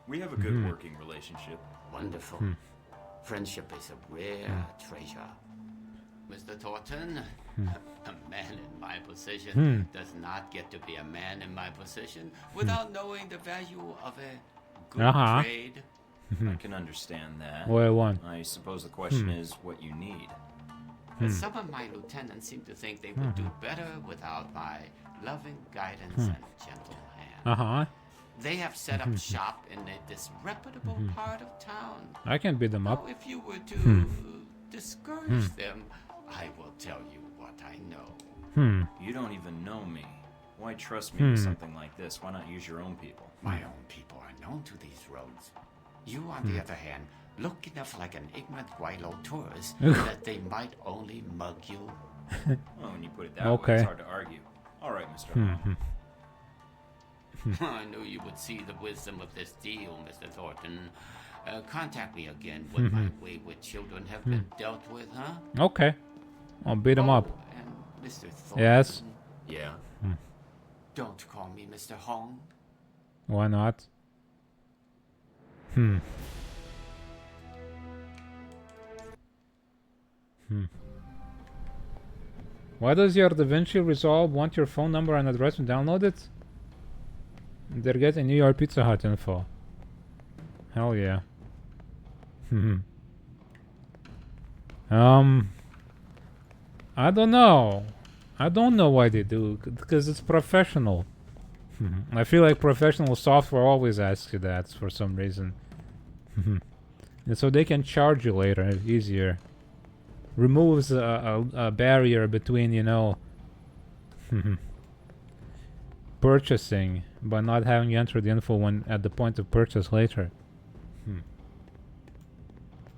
We have a good working relationship. Wonderful. Friendship is a rare treasure. Mr. Thornton, a man in my position does not get to be a man in my position without knowing the value of a good trade. I can understand that. What I want. I suppose the question is what you need. But some of my lieutenants seem to think they would do better without my loving guidance and gentle hand. They have set up shop in a disreputable part of town. I can beat them up. Now, if you were to discourage them, I will tell you what I know. You don't even know me. Why trust me with something like this? Why not use your own people? My own people are known to these roads. You, on the other hand, look enough like an ignorant Guaylo tourist that they might only mug you. Well, when you put it that way, it's hard to argue. All right, Mr. Hahn. I knew you would see the wisdom of this deal, Mr. Thornton. Contact me again when my wayward children have been dealt with, huh? Okay. I'll beat them up. And Mr. Thornton. Yes. Yeah. Don't call me Mr. Hong. Why not? Why does your DaVinci Resolve want your phone number and address and download it? They're getting New York Pizza Hut info. Hell yeah. I don't know. I don't know why they do, because it's professional. I feel like professional software always asks you that for some reason. And so they can charge you later, easier. Removes a barrier between, you know, purchasing, but not having you enter the info when at the point of purchase later.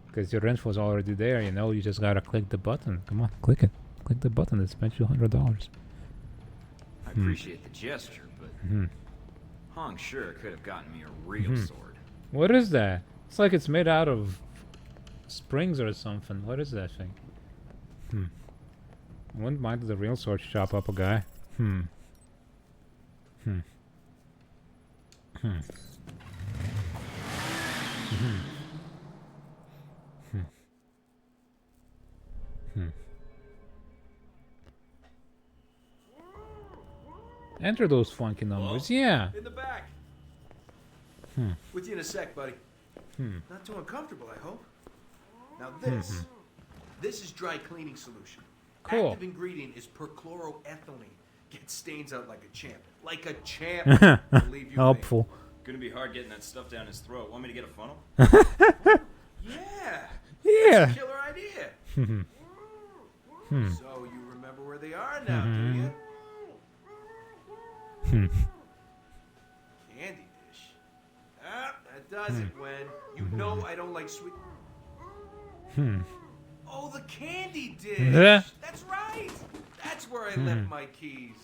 Because your info is already there, you know, you just gotta click the button. Come on, click it. Click the button, it spent you $100. I appreciate the gesture, but Hong sure could have gotten me a real sword. What is that? It's like it's made out of springs or something. What is that thing? I wouldn't mind the real sword chop up a guy. Oh, Enter those funky numbers, yeah. In the back. With you in a sec, buddy. Not too uncomfortable, I hope. Now this is dry cleaning solution. Cool. Active ingredient is perchloroethylene. Gets stains out like a champ. Like a champ. Believe you Helpful. me. Gonna be hard getting that stuff down his throat. Want me to get a funnel? Yeah. Yeah. That's a killer idea. So you remember where they are now, do you? Candy dish. Ah, that does it, Gwen. You know I don't like sweet. Oh, the candy dish. That's right. That's where I left my keys.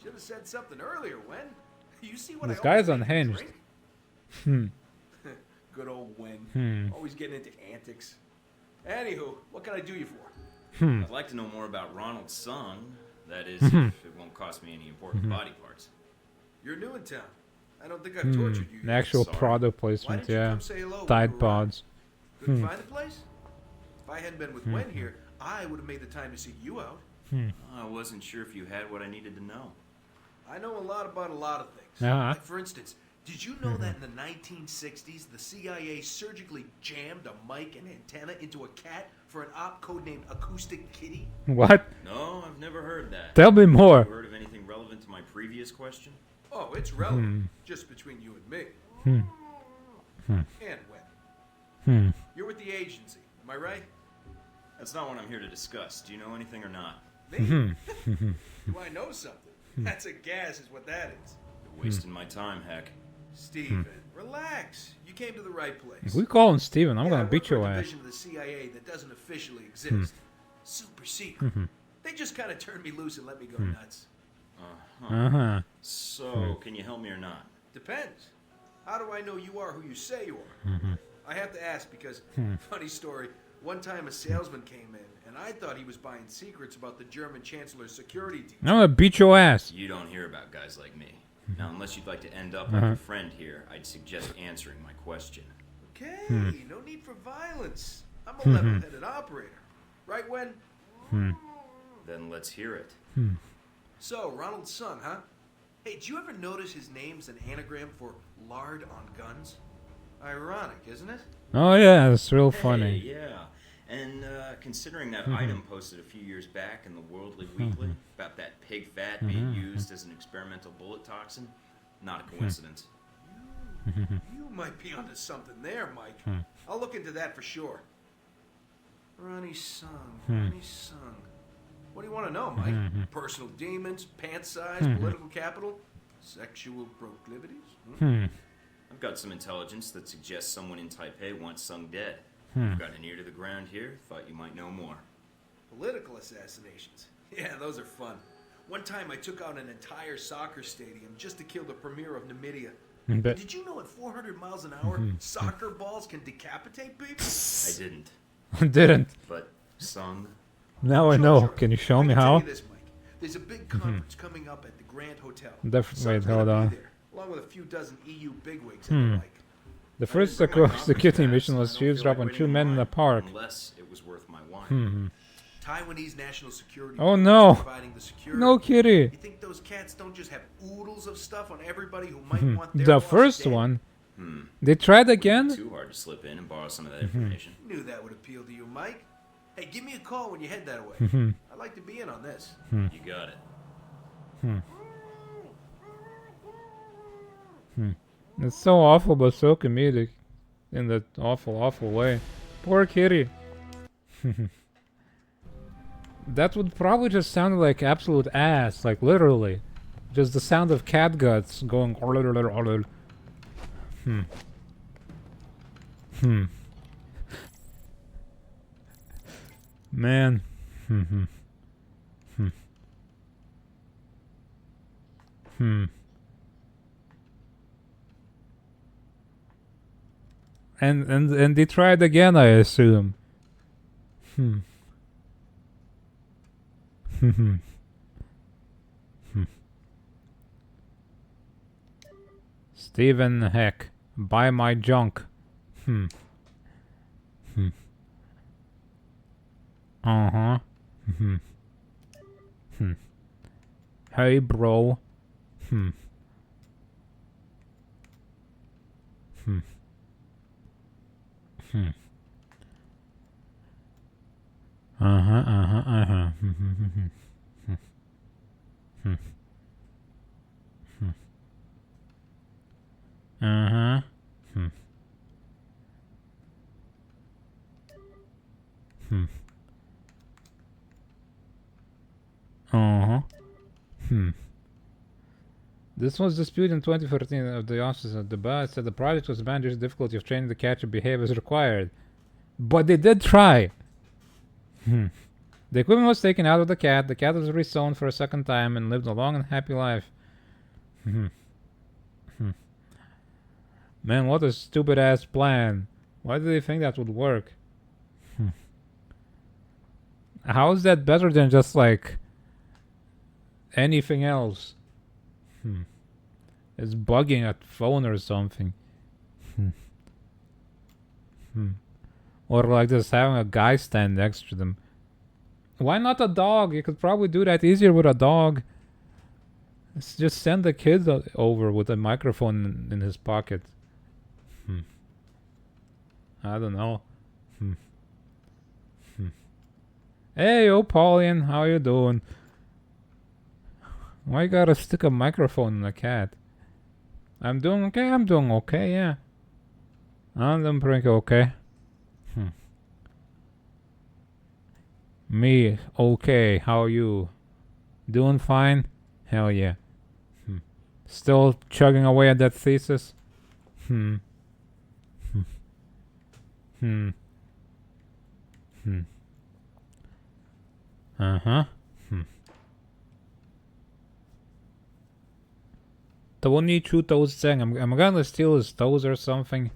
Should have said something earlier, Wen. You see what This I guy's always make you unhinged. drink? Good old Wen. Always getting into antics. Anywho, what can I do you for? I'd like to know more about Ronald's son. That is, if it won't cost me any important body parts. You're new in town. I don't think I've tortured you An yet. actual Sorry. product Why placement, didn't you yeah. come say hello when Tide you arrived? pods. Couldn't find the place? If I hadn't been with Gwen here, I would have made the time to seek you out. I wasn't sure if you had what I needed to know. I know a lot about a lot of things. Like, for instance, did you know that in the 1960s, the CIA surgically jammed a mic and antenna into a cat for an op codenamed Acoustic Kitty? What? No, I've never heard that. Tell me more. You heard of anything relevant to my previous question? Oh, it's relevant. Just between you and me. And Gwen. You're with the agency, am I right? That's not what I'm here to discuss. Do you know anything or not? Me? Do I know something? That's a gas is what that is. You're wasting my time, heck. Steven, relax. You came to the right place. If we call him Steven, I'm gonna I beat work for your a ass. division of the CIA that doesn't officially exist. Super secret. They just kind of turned me loose and let me go nuts. So, can you help me or not? Depends. How do I know you are who you say you are? I have to ask because, funny story, one time a salesman came in and I thought he was buying secrets about the German Chancellor's security team. I'm gonna beat your ass. You don't hear about guys like me. Now, unless you'd like to end up like your friend here, I'd suggest answering my question. Okay, no need for violence. I'm a level-headed operator. Right, Wen? Then let's hear it. So, Ronald's son, huh? Hey, did you ever notice his name's an anagram for lard on guns? Ironic, isn't it? Oh yeah, it's real Hey, funny. yeah. And considering that item posted a few years back in the Worldly Weekly about that pig fat being used as an experimental bullet toxin, not a coincidence. You might be onto something there, Mike. I'll look into that for sure. Ronnie Sung, Ronnie Sung. What do you want to know, Mike? Personal demons, pant size, political capital, sexual proclivities? I've got some intelligence that suggests someone in Taipei wants Sung dead. You've got an ear to the ground here. Thought you might know more. Political assassinations. Yeah, those are fun. One time I took out an entire soccer stadium just to kill the premier of Namibia. Did you know at 400 miles an hour, soccer balls can decapitate people? I didn't. Didn't. But Sung. Now I know. Can you show me how? This, Mike. There's a big conference coming up at the Grand Hotel. Wait, hold on. There, along with a few dozen EU bigwigs and the like. The first security mission was to eavesdrop on 2 men in a park. Unless it was worth my while. Taiwanese national security. Oh no! Providing the security. No kitty. You think those cats don't just have oodles of stuff on everybody who might want their The first dead? one. They tried again. Too hard to slip in and borrow some of that information. Knew that would appeal to you, Mike. Hey, give me a call when you head that way. I'd like to be in on this. You got it. It's so awful, but so comedic, in that awful, awful way. Poor kitty. That would probably just sound like absolute ass, like literally. Just the sound of cat guts going. Man. And they tried again, I assume. Stephen Heck, buy my junk. Hey, bro. This was disputed in 2014 of the office of the boss said the project was banned due to the difficulty of training the cat to behave as required. But they did try. The equipment was taken out of the cat was resewn for a second time and lived a long and happy life. Man, what a stupid ass plan. Why did they think that would work? How is that better than just like anything else? It's bugging a phone or something. Or like just having a guy stand next to them. Why not a dog? You could probably do that easier with a dog. Just send the kid over with a microphone in his pocket. I don't know. Hey, Pauline, how you doing? Why you gotta stick a microphone in a cat? I'm doing okay, yeah. I'm doing pretty okay. Me, okay, how are you? Doing fine? Hell yeah. Still chugging away at that thesis? The one you chew toes saying I'm gonna steal his toes or something.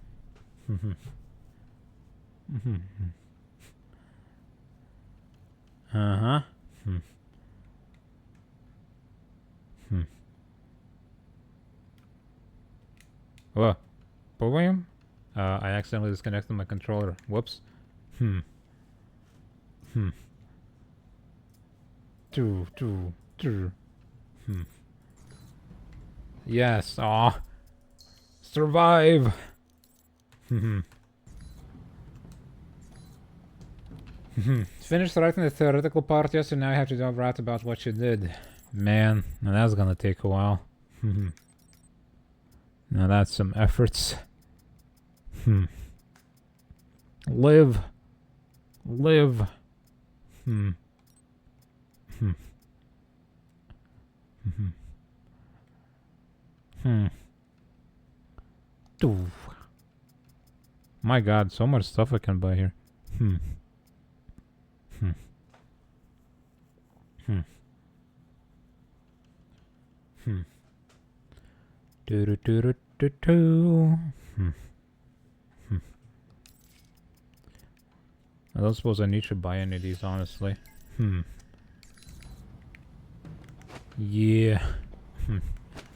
What? Program? I accidentally disconnected my controller. Whoops. Yes. Aw. Survive. Finished writing the theoretical part yesterday, now I have to write about what you did. Man, now that's gonna take a while. Now that's some efforts. Live. My god, so much stuff I can buy here. I don't suppose I need to buy any of these, honestly. Yeah.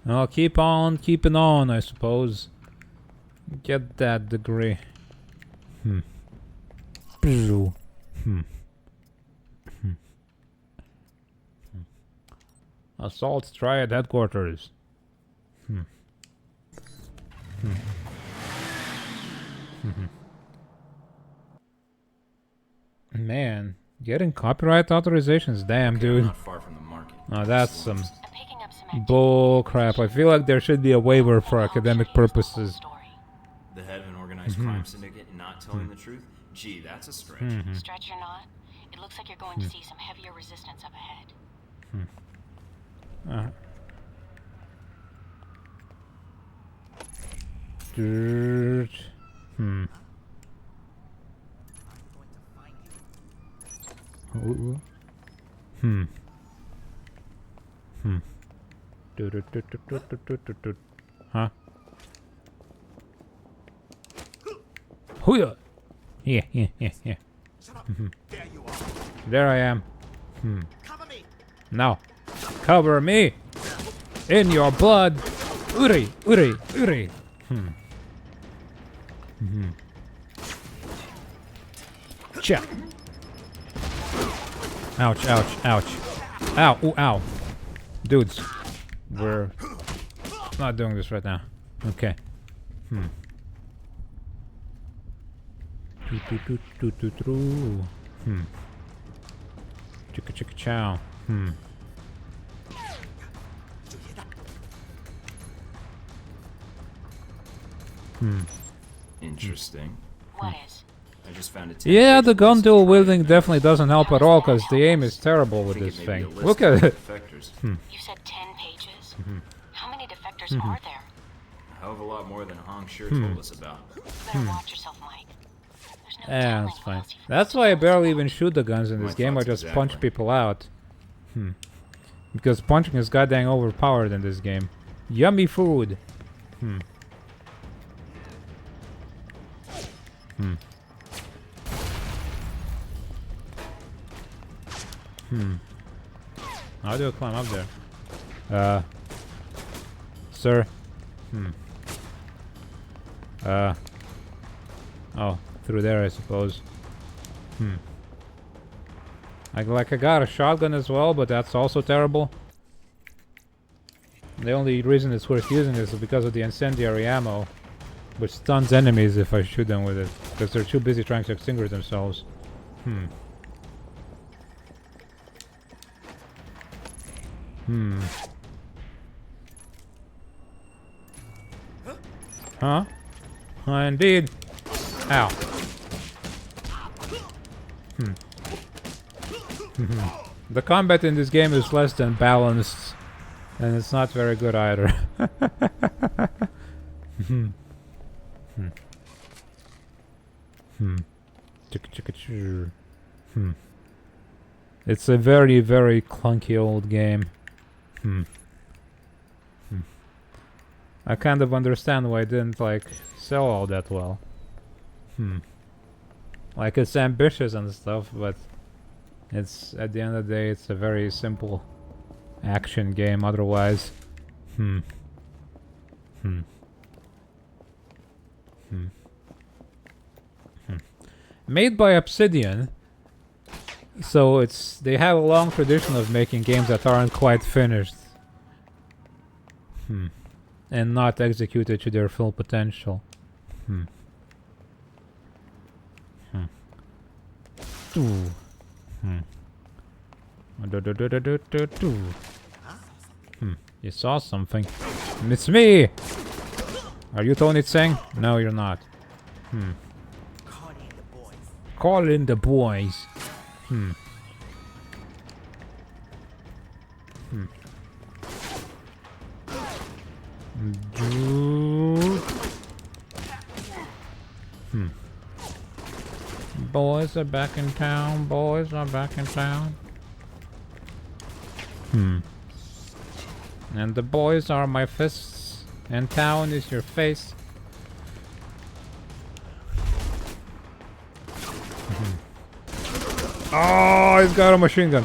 I'll keep on keeping on, I suppose. Get that degree. Assault Triad headquarters. Man, getting copyright authorizations, damn, dude. Not far from the market. Now that's some bull crap. I feel like there should be a waiver for academic purposes. The head of an organized crime syndicate not telling the truth? Gee, that's a stretch. Stretch or not, it looks like you're going to see some heavier resistance up ahead. Huh? Hooyah! Yeah. There I am. Now, cover me in your blood. Uri. Cha. Ouch. Ow, ooh, ow. Dudes, we're not doing this right now. Okay. Chicka chow. Interesting. What is? I just found it. Yeah, the gun dual wielding definitely doesn't help at all because the aim is terrible with this thing. Look at it. You said 10 pages? How many defectors are there? A hell of a lot more than Hong sure told us about. Better watch yourself, Mike. Yeah, that's fine. That's why I barely even shoot the guns in this game. I just punch people out. Because punching is goddamn overpowered in this game. Yummy food. How do I climb up there? Sir? Oh, through there, I suppose. I got a shotgun as well, but that's also terrible. The only reason it's worth using is because of the incendiary ammo, which stuns enemies if I shoot them with it, because they're too busy trying to extinguish themselves. Huh? Indeed. Ow. The combat in this game is less than balanced, and it's not very good either. It's a very, very clunky old game. I kind of understand why it didn't, like, sell all that well. Like, it's ambitious and stuff, but it's, at the end of the day, it's a very simple action game otherwise. Made by Obsidian, so they have a long tradition of making games that aren't quite finished. And not executed to their full potential. You saw something. It's me! Are you Tony Tseng? No, you're not. Call in the boys. Boys are back in town. Boys are back in town. And the boys are my fists, and town is your face. Oh, he's got a machine gun.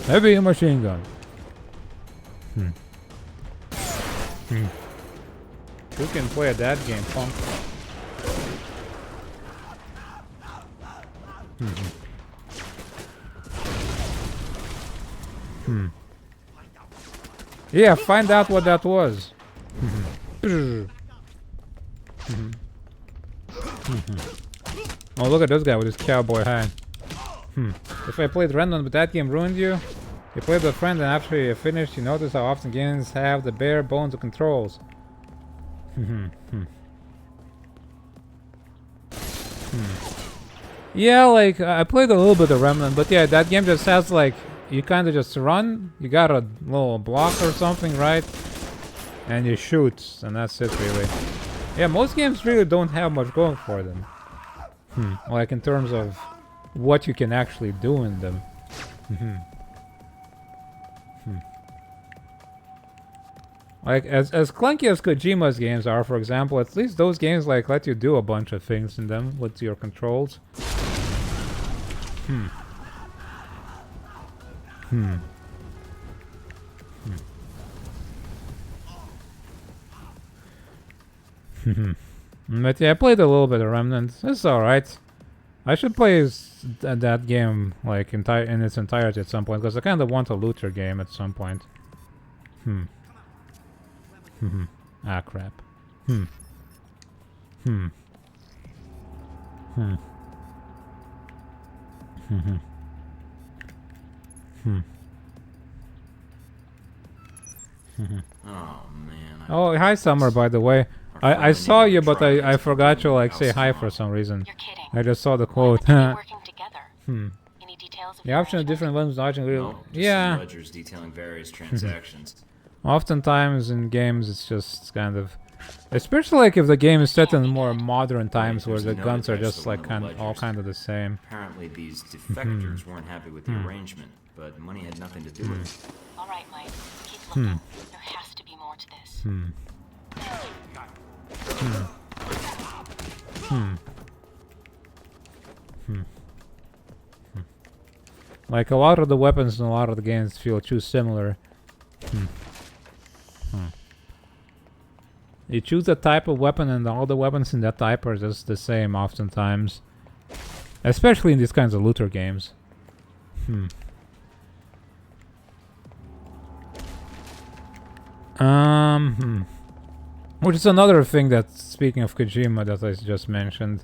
Heavy machine gun. You can play that game, punk. Yeah, find out what that was. Oh, look at this guy with his cowboy hat. If I played random but that game ruined you, you played with a friend and after you finished you notice how often games have the bare bones of controls. Yeah, like, I played a little bit of Remnant, but yeah, that game just has like, you kind of just run, you got a little block or something, right? And you shoot, and that's it really. Yeah, most games really don't have much going for them. Like in terms of what you can actually do in them. Like, as clunky as Kojima's games are, for example, at least those games like let you do a bunch of things in them with your controls. But yeah, I played a little bit of Remnant. It's alright. I should play that game like in its entirety at some point, because I kind of want a looter game at some point. Ah, crap. Oh man. Oh, hi Summer, by the way. I saw you, but I forgot to like say hi for some reason. You're kidding. I just saw the quote. Working together. Any details of The option of different ones dodging real. No, just Yeah. some ledgers detailing various transactions. Oftentimes in games it's just kind of, especially like if the game is set in more modern times where the There's no guns are attached just to one like of the all ledgers. kind of the same. Apparently these defectors weren't happy with the arrangement, but money had nothing to do with it. All right, Mike. Keep looking. There has to be more to this. Like a lot of the weapons in a lot of the games feel too similar. You choose a type of weapon and all the weapons in that type are just the same oftentimes. Especially in these kinds of looter games. Which is another thing that, speaking of Kojima, that I just mentioned.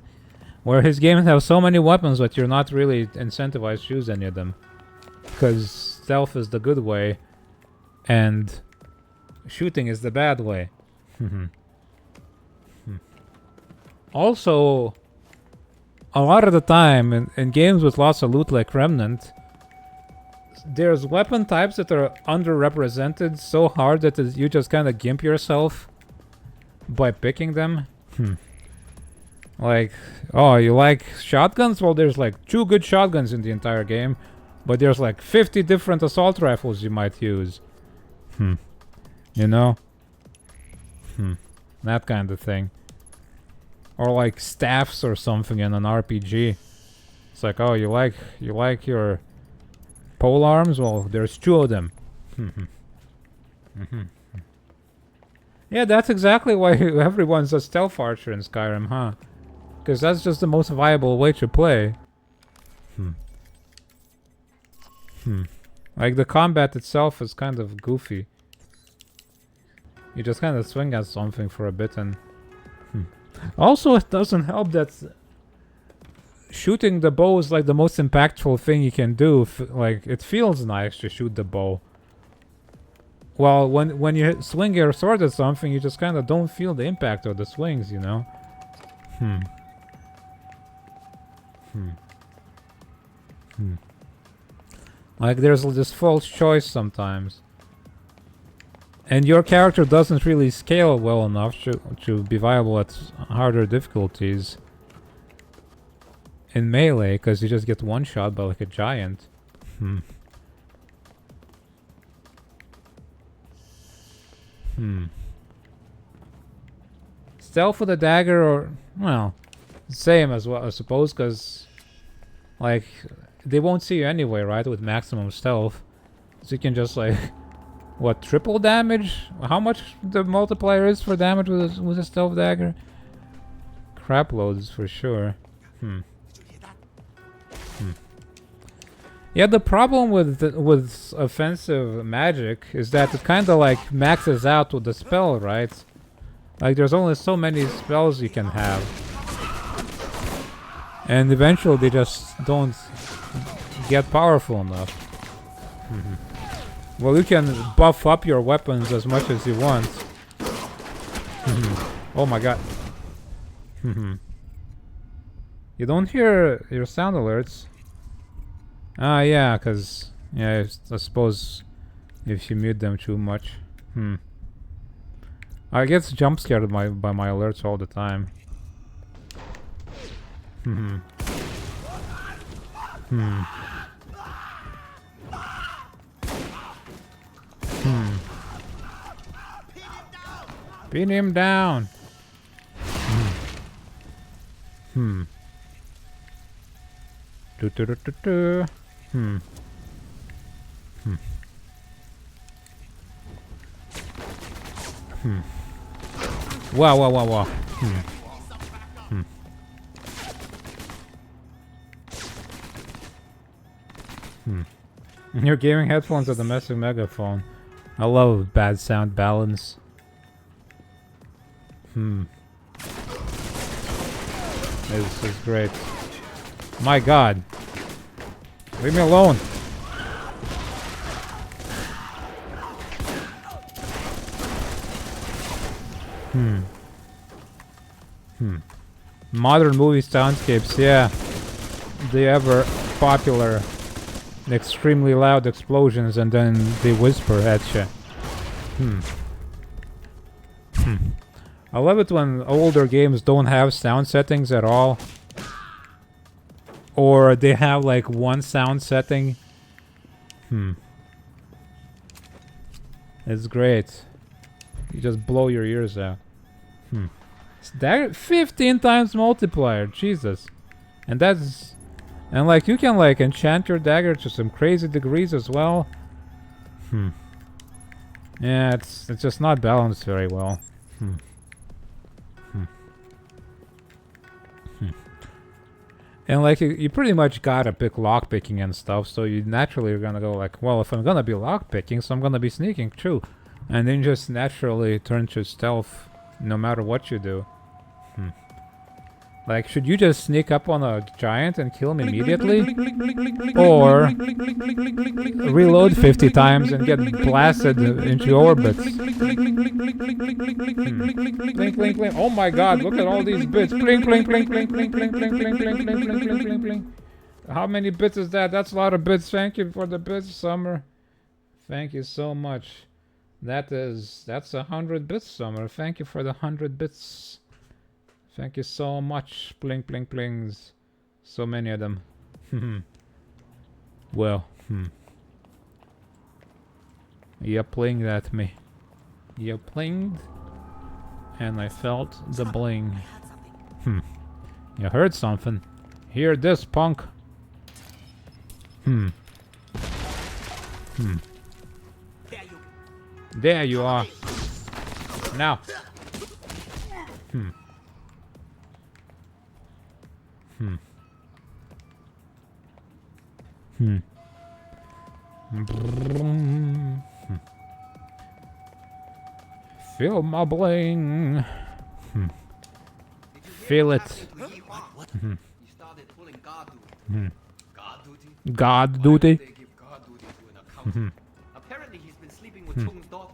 Where his games have so many weapons but you're not really incentivized to use any of them. Because stealth is the good way. And shooting is the bad way. Also, a lot of the time in games with lots of loot like Remnant, there's weapon types that are underrepresented so hard that you just kind of gimp yourself by picking them. Like, oh, you like shotguns? Well, there's like 2 good shotguns in the entire game, but there's like 50 different assault rifles you might use. You know? That kind of thing. Or like staffs or something in an RPG. It's like, oh, you like your pole arms? Well, there's 2 of them. Yeah, that's exactly why everyone's a stealth archer in Skyrim, huh? Because that's just the most viable way to play. Like, the combat itself is kind of goofy. You just kind of swing at something for a bit and... Also, it doesn't help that shooting the bow is like the most impactful thing you can do. Like, it feels nice to shoot the bow. Well, when you swing your sword at something, you just kind of don't feel the impact of the swings, you know? Like, there's this false choice sometimes. And your character doesn't really scale well enough to be viable at harder difficulties in melee, because you just get one shot by like a giant. Stealth with a dagger, or well, same as well, I suppose, because like they won't see you anyway, right? With maximum stealth, so you can just like what, triple damage? How much the multiplier is for damage with a stealth dagger? Crap loads for sure. Yeah, the problem with offensive magic is that it kind of like maxes out with the spell, right? Like there's only so many spells you can have, and eventually they just don't get powerful enough. Well, you can buff up your weapons as much as you want. Oh my god. You don't hear your sound alerts. Ah, yeah, cause yeah, I suppose if you mute them too much. I get jump scared by my alerts all the time. Beat him down. Wow. Your gaming headphones are the massive megaphone. I love bad sound balance. This is great. My god. Leave me alone. Modern movie soundscapes, yeah. The ever popular, extremely loud explosions, and then they whisper at you. I love it when older games don't have sound settings at all. Or they have like one sound setting. It's great. You just blow your ears out. Dagger 15 times multiplier, Jesus. And that's, and like you can like enchant your dagger to some crazy degrees as well. Yeah, it's just not balanced very well. And like you pretty much gotta pick lockpicking and stuff, so you naturally are gonna go like, well, if I'm gonna be lockpicking, so I'm gonna be sneaking too. And then just naturally turn to stealth no matter what you do. Like, should you just sneak up on a giant and kill him immediately? Or reload 50 times and get blasted into orbit? Blink, blink, blink. Oh my god, look at all these bits. Blink, blink, blink, blink, blink, blink, blink, blink, blink, blink, blink, blink, blink. How many bits is that? That's a lot of bits. Thank you for the bits, Summer. Thank you so much. That's 100 bits, Summer. Thank you for the 100 bits. Thank you so much. Blink, blink, blings. So many of them. Well, you blinged at me. You blinged, and I felt the bling. You heard something. Hear this, punk. There you are. Now. Feel my bling. Feel it. You started pulling God duty? They give God duty to an accountant. Apparently he's been sleeping with Chung's daughter.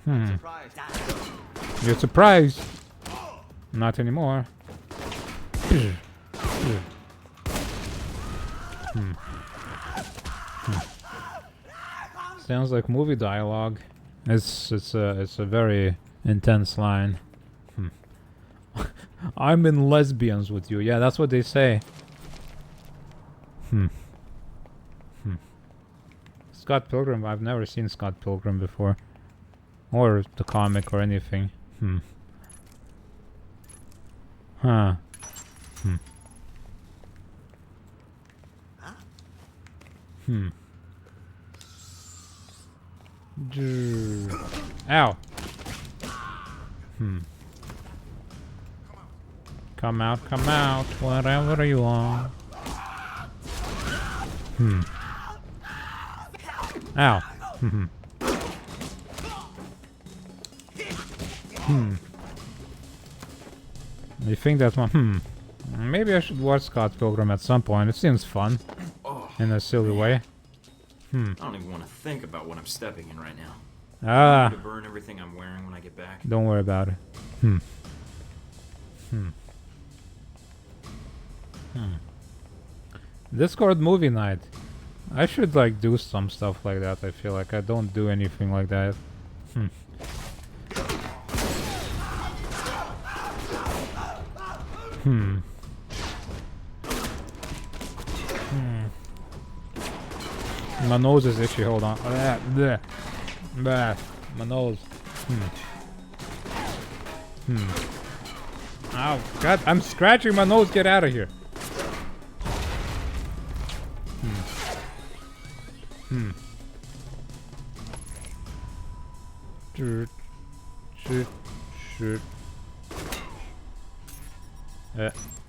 Surprised. You're surprised? Not anymore. Sounds like movie dialogue. It's a very intense line. I'm in lesbians with you. Yeah, that's what they say. Scott Pilgrim. I've never seen Scott Pilgrim before, or the comic or anything. Huh. Ow. Come out, whatever you are. Ow. You think that's one? Maybe I should watch Scott Pilgrim at some point. It seems fun. In a silly way. I don't even want to think about what I'm stepping in right now. Ah. I'm going to burn everything I'm wearing when I get back. Don't worry about it. Discord movie night. I should like do some stuff like that. I feel like I don't do anything like that. My nose is itchy. Hold on. My nose. Oh God! I'm scratching my nose. Get out of here.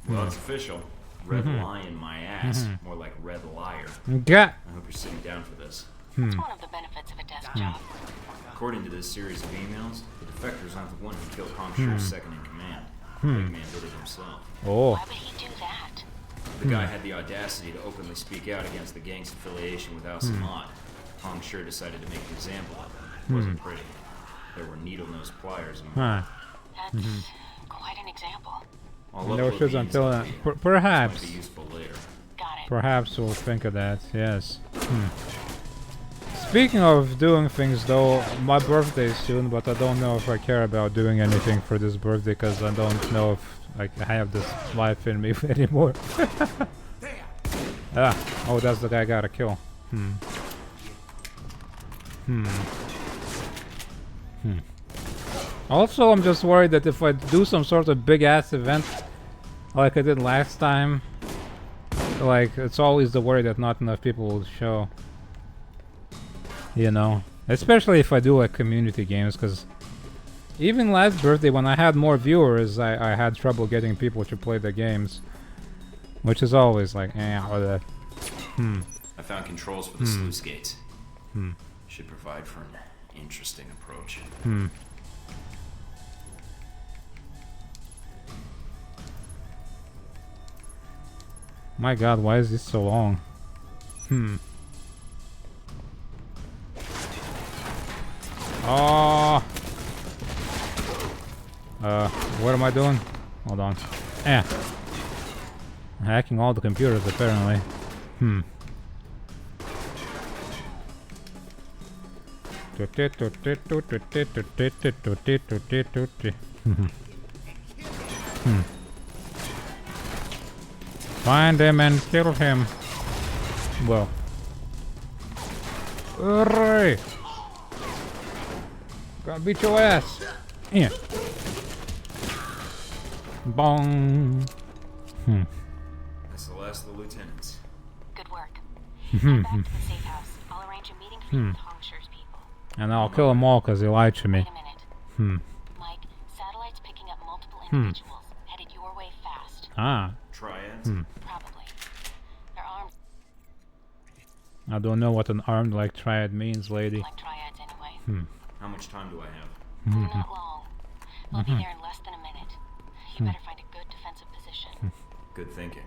Well, it's official. Red lion, my ass. More like red liar. Yeah. I hope you're sitting down for this. It's one of the benefits of a desk job. According to this series of emails, the defector's not the one who killed Hong Shu's second in command. The big man did it himself. Oh. Why would he do that? The guy had the audacity to openly speak out against the gang's affiliation with Al Samad. Hong Shu decided to make an example of him. It wasn't pretty. There were needle-nosed pliers involved. That's quite an example. No shoes until perhaps. Might be useful later. Got it. Perhaps we'll think of that. Yes. Speaking of doing things, though, my birthday is soon, but I don't know if I care about doing anything for this birthday because I don't know if I have this life in me anymore. Oh, that's the guy I gotta kill. Also, I'm just worried that if I do some sort of big ass event like I did last time, like it's always the worry that not enough people will show. You know, especially if I do like community games, because even last birthday when I had more viewers, I had trouble getting people to play the games, which is always like, I found controls for the sluice gates. Should provide for an interesting approach. My God, why is this so long? Oh. What am I doing? Hold on. Hacking all the computers apparently. Find him and kill him. Well. Hooray! Gotta beat your ass. Yeah. Bong. That's the last of the lieutenants. Good work. Head back to the safe house. I'll arrange a meeting for you with Hong Shu's people. And I'll kill them all because they lied to me. Wait a minute. Mike, satellite's picking up multiple individuals. Headed your way fast. Triads? Probably. They're armed I don't know what an armed like triad means, lady. like triads anyway. How much time do I have? Not long. They'll be there in less than a minute. You better find a good defensive position. Good thinking.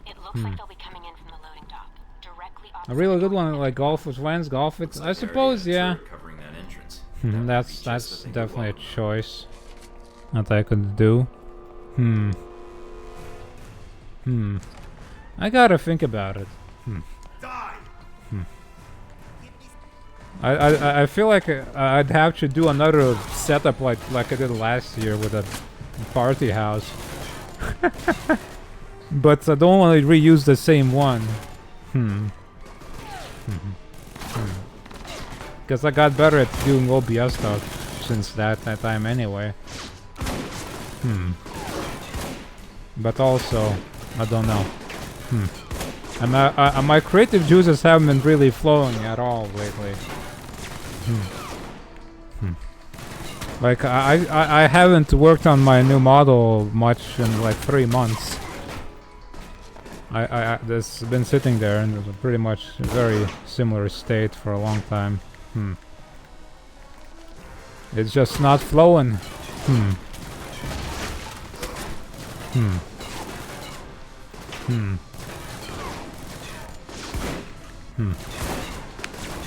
It looks like they'll be coming in from the loading dock, directly opposite. A really good one, like golf with friends, golf with... I suppose, yeah. Covering that entrance. That's definitely a choice that I could do. I gotta think about it. I feel like I'd have to do another setup like I did last year with a party house. But I don't want to reuse the same one. Because I got better at doing OBS stuff since that time anyway. But also, I don't know. My creative juices haven't been really flowing at all lately. Like I haven't worked on my new model much in like 3 months. This has been sitting there in a pretty much a very similar state for a long time. It's just not flowing.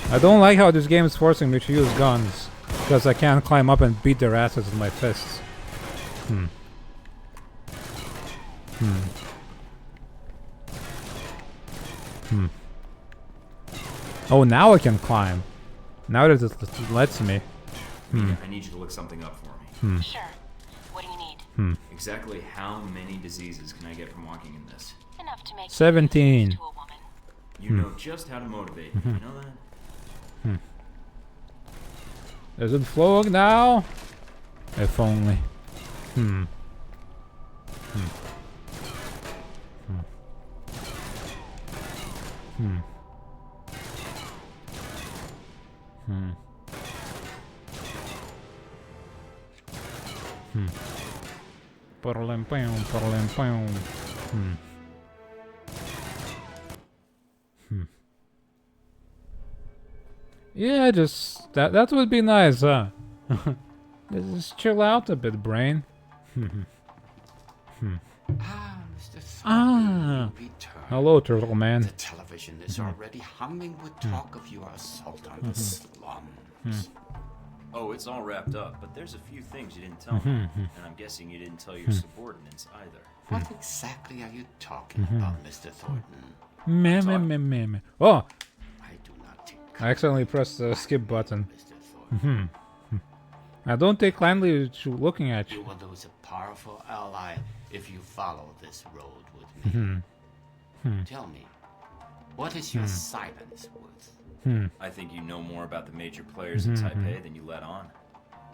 I don't like how this game is forcing me to use guns, because I can't climb up and beat their asses with my fists. Oh, now I can climb. Now that it lets me. I need you to look something up for me. Sure. What do you need? Exactly how many diseases can I get from walking in this? Enough to make 17. you to a woman. You know just how to motivate me. You know that? Is it flowing now? If only. Yeah, just that would be nice, huh? Just chill out a bit, brain. Mr. Thornton, you returned. Hello, turtle man. The television is already humming with talk of your assault on the slums. Oh, it's all wrapped up, but there's a few things you didn't tell me, and I'm guessing you didn't tell your subordinates either. What exactly are you talking about, Mr. Thornton? Oh! I do not take I accidentally pressed the skip button. Mr. Thornton. I don't take kindly to looking at You you. will lose a powerful ally if you follow this road with me. Tell me, what is your silence worth? I think you know more about the major players in Taipei than you let on.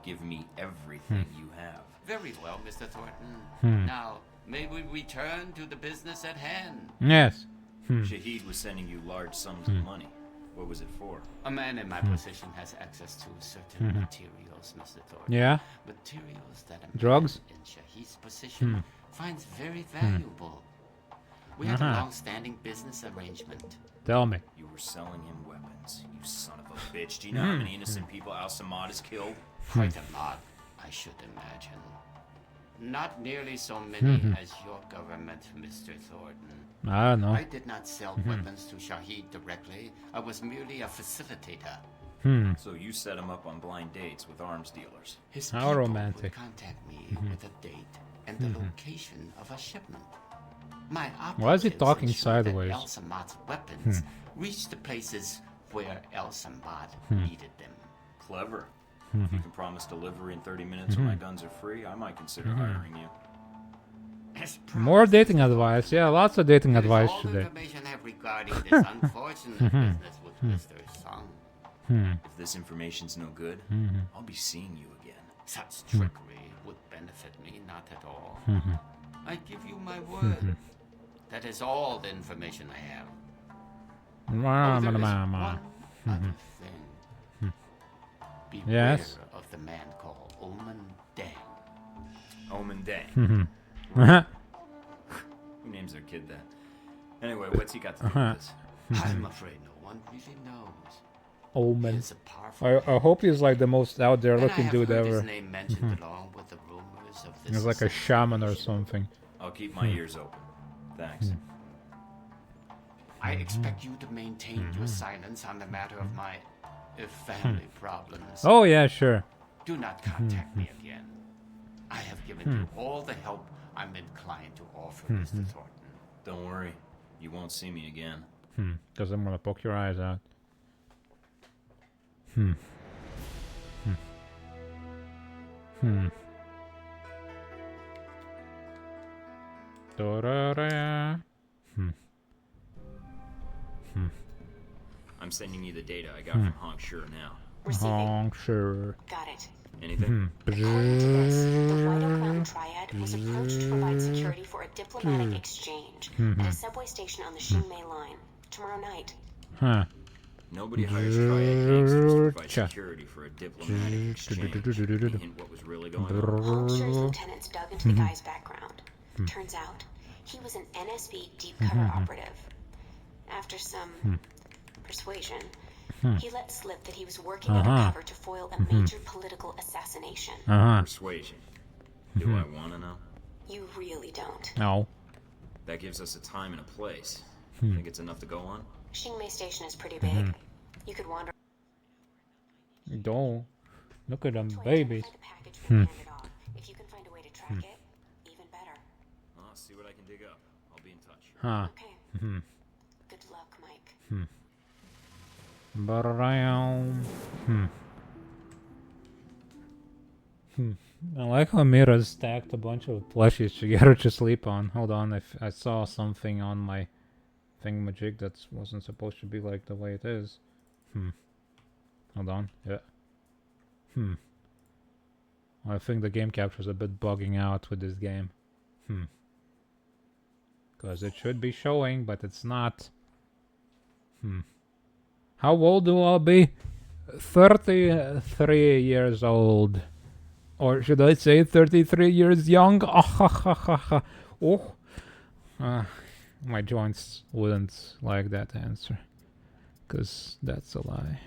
Give me everything you have. Very well, Mr. Thornton. Now, may we return to the business at hand? Yes. Shahid was sending you large sums of money. What was it for? A man in my position has access to certain materials, Mr. Thornton. Yeah. Materials that a Drugs? man in Shahid's position finds very valuable. We had a long-standing business arrangement. Tell me. You were selling him weapons, you son of a bitch. Do you know how many innocent people Al-Samad has killed? Quite a lot, I should imagine. Not nearly so many as your government, Mr. Thornton. I don't know. I did not sell weapons to Shahid directly. I was merely a facilitator. So you set him up on blind dates with arms dealers. His How people romantic. would contact me with a date and the location of a shipment. My Why is he operatives talking ensured that sideways? El Samad's weapons reached the places where El Samad needed them. Clever. If you can promise delivery in 30 minutes when my guns are free, I might consider hiring you. As More dating advice. Yeah, lots of dating That is advice all the today. information I have regarding this unfortunate business with Mr. Sung. If this information's no good, I'll be seeing you again. Such trickery would benefit me not at all. I give you my word. That is all the information I have. Oh, there is one other thing. Beware Yes? of the man called Omen Dang. Omen Dang. Who names their kid that? Anyway, what's he got to do with this? I'm afraid no one really knows. Omen. He's a powerful I hope he's like the most out there and I looking have dude heard his ever. name mentioned along with the rumors of this He's like a shaman or assassination. something. I'll keep my ears open. Thanks. I expect you to maintain your silence on the matter of my family problems. Oh yeah, sure. Do not contact me again. I have given you all the help I'm inclined to offer, Mr. Thornton. Don't worry. You won't see me again. Because I'm gonna poke your eyes out. I'm sending you the data I got from Honk Sure now. Honk Sure. Got it. Anything? According to this, the White Oak Mountain Triad was approached to provide security for a diplomatic exchange at a subway station on the Xingmei line tomorrow night. Nobody hires Triad gangsters to provide security for a diplomatic exchange. Any hint what was really going on? Honk Sure's lieutenants dug into the guy's background. Turns out, he was an NSB deep cover operative. After some persuasion, he let slip that he was working undercover to foil a major political assassination. Persuasion. Do I want to know? You really don't. No. That gives us a time and a place. Think it's enough to go on? Xingmei Station is pretty big. You could wander. Don't. Look at them babies. If you can find a way to track it, even better. I'll see what I can dig up. I'll be in touch. Okay. Good luck, Mike. I like how Mira stacked a bunch of plushies to get her to sleep on. Hold on, I saw something on my thingamajig that wasn't supposed to be like the way it is. Hold on, yeah. I think the game capture's a bit bugging out with this game. Because it should be showing, but it's not. How old do I be? 33 years old. Or should I say 33 years young? Oh. My joints wouldn't like that answer. Because that's a lie.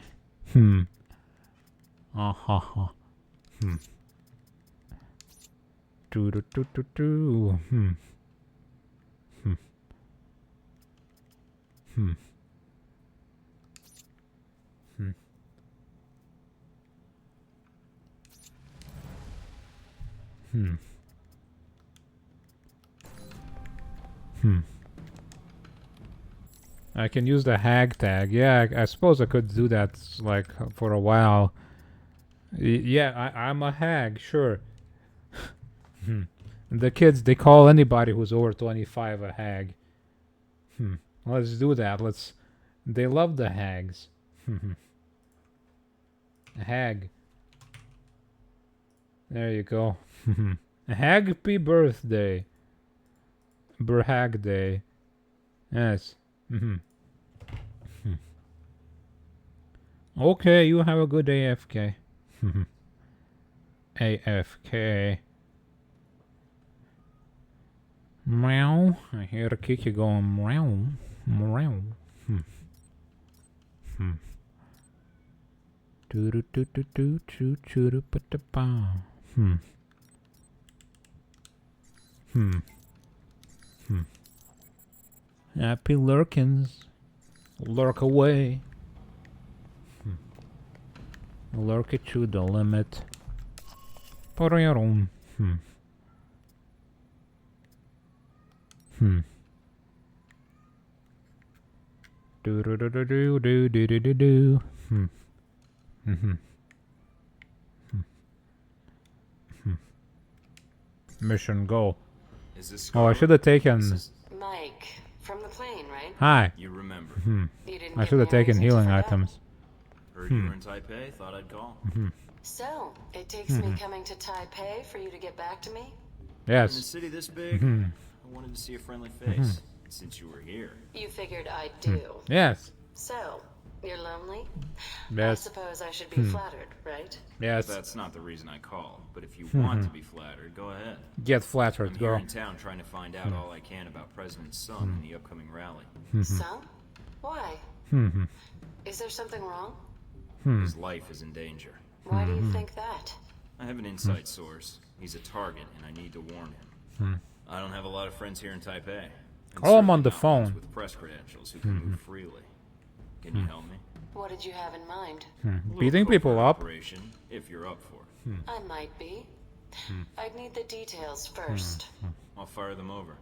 I can use the hag tag. Yeah, I suppose I could do that like for a while. Yeah, I'm a hag, sure. The kids, they call anybody who's over 25 a hag. Let's do that. They love the hags. A hag. There you go. Happy birthday. Hag day. Yes. Okay, you have a good AFK. AFK. Meow. I hear Kiki going meow. Meow. Happy lurkins. Lurk away. Lurk it to the limit. For your own. Do do do do do do do do do do. Mission go. Is this I should have taken. Mike, from the plane, right? Hi. You remember. You didn't I should have taken healing items. Heard you were in Taipei, thought I'd call. So, it takes me coming to Taipei for you to get back to me? Yes. In a city this big, I wanted to see a friendly face. Since you were here. You figured I'd do. Yes. So, you're lonely? Yes. I suppose I should be flattered, right? Yes. That's not the reason I called, but if you want to be flattered, go ahead. Get flattered, I'm girl. here in town trying to find out all I can about President Sun and the upcoming rally. Son? Why? Is there something wrong? His life is in danger. Why do you think that? I have an inside source. He's a target, and I need to warn him. I don't have a lot of friends here in Taipei. Call him on the certainly not ones phone. with press credentials who can move freely. Can you help me? What did you have in mind? A little Beating people covert up? operation, if you're up for it. I might be. I'd need the details first. I'll fire them over,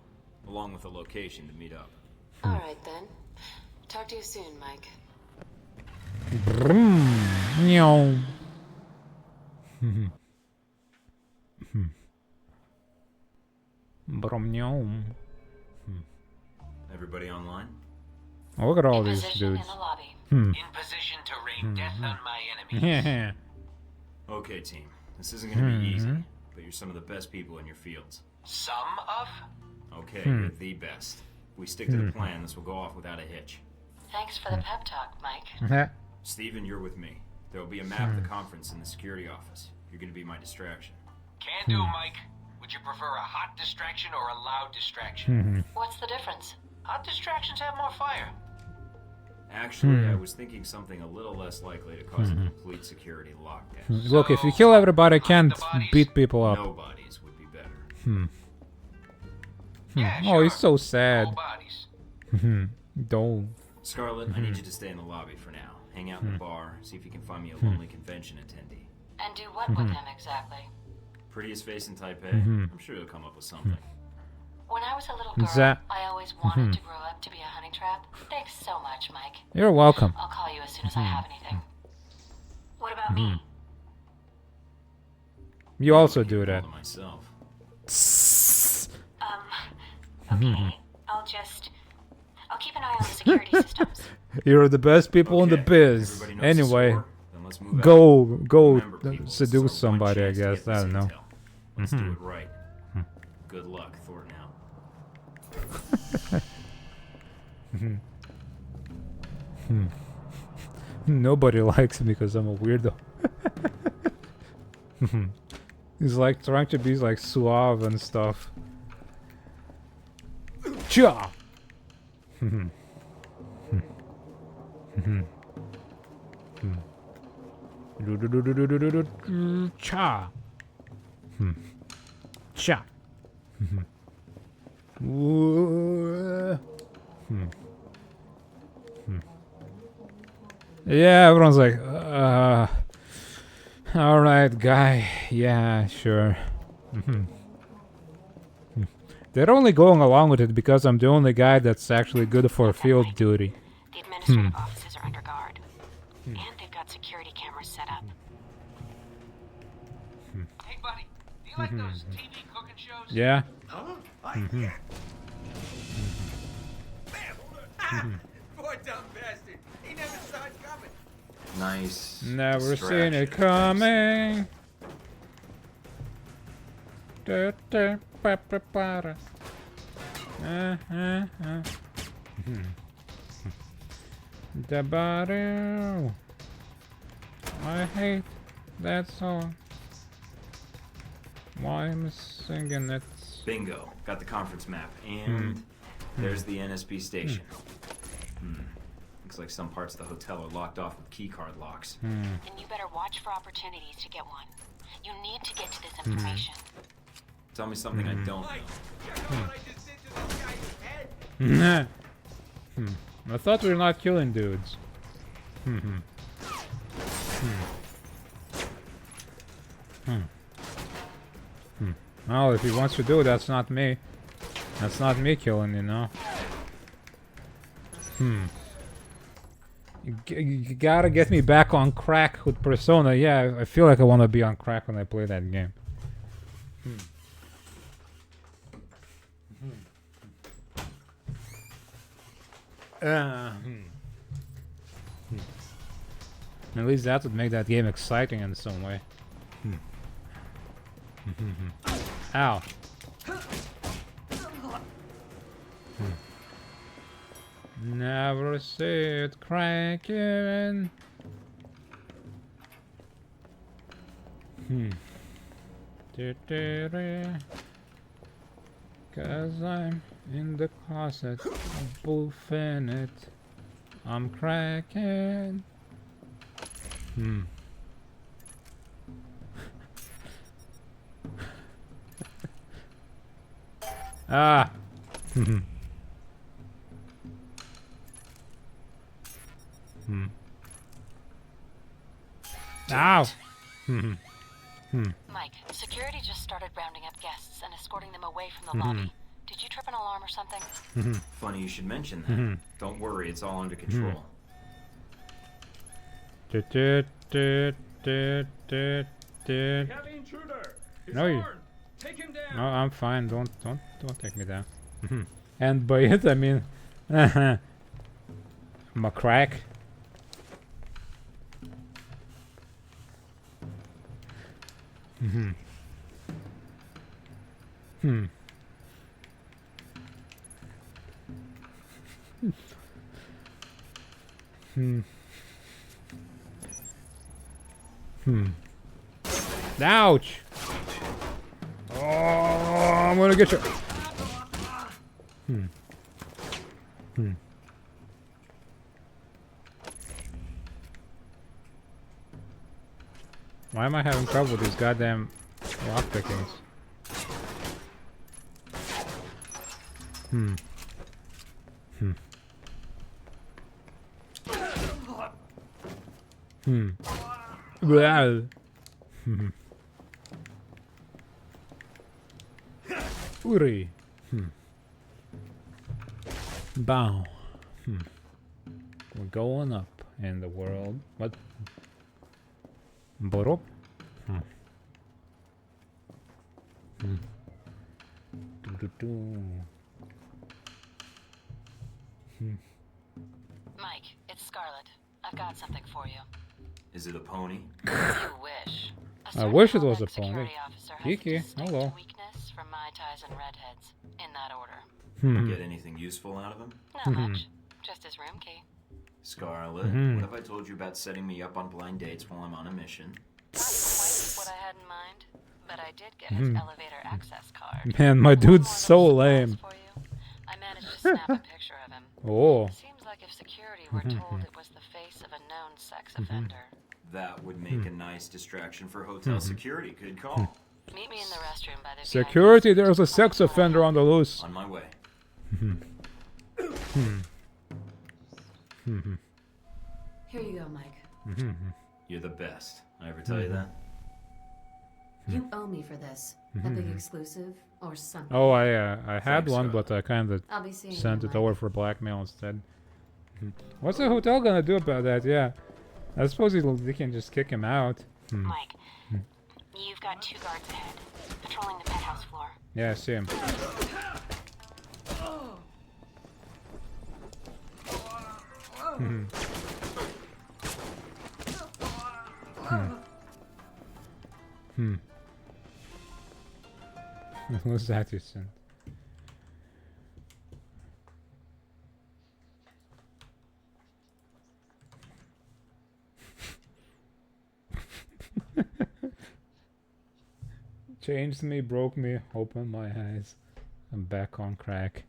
along with a location to meet up. All right then. Talk to you soon, Mike. Meow. Brum, meow. Everybody online? Look at all In these position dudes. in the lobby. In position to rain death on my enemies. Yeah. Okay, team. This isn't gonna be easy, but you're some of the best people in your fields. Some of? Okay, you're the best. If we stick to the plan, this will go off without a hitch. Thanks for the pep talk, Mike. Steven, you're with me. There will be a map of the conference in the security office. You're gonna be my distraction. Can do, Mike. Would you prefer a hot distraction or a loud distraction? What's the difference? Hot distractions have more fire. Actually, I was thinking something a little less likely to cause a complete security lockdown. Look, if you kill everybody, I can't beat people up. No bodies would be better. Yeah, Oh, he's sure. so sad. All bodies. Don't. Scarlett, I need you to stay in the lobby for now. Hang out in the bar, see if you can find me a lonely convention attendee. And do what with him exactly? Prettiest face in Taipei. I'm sure he'll come up with something. When I was a little girl, That- I always wanted to grow up to be a honey trap. Thanks so much, Mike. You're welcome. I'll call you as soon as I have anything. What about me? You also Keep do it all that. to myself. Okay. I'll keep an eye on the security systems. You're the best people in the Okay, biz. everybody knows the Anyway, score? Then let's move out. go Remember, people, this is our seduce one somebody, I chance to guess. get I this don't know. intel. Let's do it right. Good luck, Thornton out. Nobody likes me because I'm a weirdo. He's like trying to be like suave and stuff. Cha! Cha! Cha! Yeah, everyone's like, alright, guy. Yeah, sure. They're only going along with it because I'm the only guy that's actually good for field duty. The administrative offices are under guard. And they've got security cameras set up. Hey, buddy. Do you like those TV cooking shows? Yeah. Poor dumb bastard. He never saw it coming. Nice. Never seen it distraction. coming. Da, da, ba, ba, ba, da. Da, ba, do. I hate that song. Why am I singing it? Bingo. Got the conference map. And there's the NSB station. Looks like some parts of the hotel are locked off with keycard locks. Then you better watch for opportunities to get one. You need to get to this information. Tell me something I don't know. Mike, you know what I just did to this guy's head? I thought we were not killing dudes. Well, if he wants to do it, that's not me. That's not me killing, you know. You gotta get me back on crack with Persona. Yeah, I feel like I want to be on crack when I play that game. At least that would make that game exciting in some way. Ow. Never see it cracking. Cause I'm in the closet, boofing it. I'm cracking. Ah. Ow! Mike, security just started rounding up guests and escorting them away from the lobby. Did you trip an alarm or something? Funny you should mention that. Don't worry, it's all under control. We have an intruder. He's No, you- armed. Take him down. No, I'm fine. Don't take me down. And by it, I mean, my crack. Ouch! Oh, I'm gonna get you. Why am I having trouble with these goddamn lock pickings? Well. Uri. Bow. We're going up in the world. What? Borop? Mike, it's Scarlet. I've got something for you. Is it a pony? You wish. I wish it was a pony. Security officer has Kiki, a distinct hello. weakness for Mai Tais and redheads. In that order. Get anything useful out of him? Not much. Just his room key. Scarlet, what if I told you about setting me up on blind dates while I'm on a mission? Not quite what I had in mind, but I did get his elevator access card. Man, my dude's so lame. For you. I managed to snap a picture of him. Oh. Seems like if security were told it was the face of a known sex offender. That would make a nice distraction for hotel security. Good call. Meet me in the restroom by the Security, there's a sex offender on the loose. On my way. Here you go, Mike. You're the best. I ever tell you that? You owe me for this. A big exclusive or something. Oh, I had Thanks, one, Scarlet. but I kind of I'll be seeing sent you, it Mike. over for blackmail instead. What's the hotel gonna do about that? Yeah, I suppose they can just kick him out. Mike, you've got 2 guards ahead, patrolling the penthouse floor. Yeah, I see him. What's that you sent? Changed me, broke me, opened my eyes. I'm back on crack.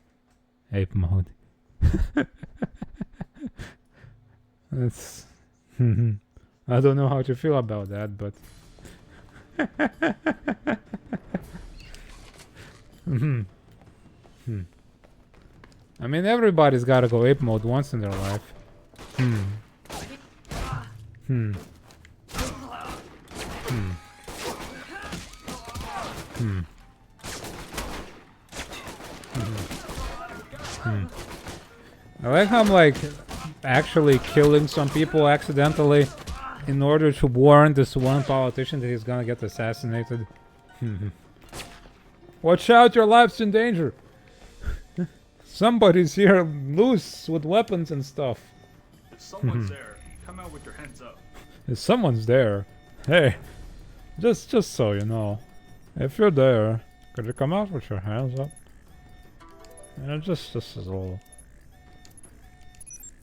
Ape mode. That's... I don't know how to feel about that, but... I mean, everybody's gotta go ape mode once in their life. I like how I'm like actually killing some people accidentally in order to warn this one politician that he's gonna get assassinated. Watch out, your life's in danger. Somebody's here loose with weapons and stuff. If someone's there, come out with your hands up. If someone's there, hey, just so you know, if you're there, could you come out with your hands up? Yeah, just as a little,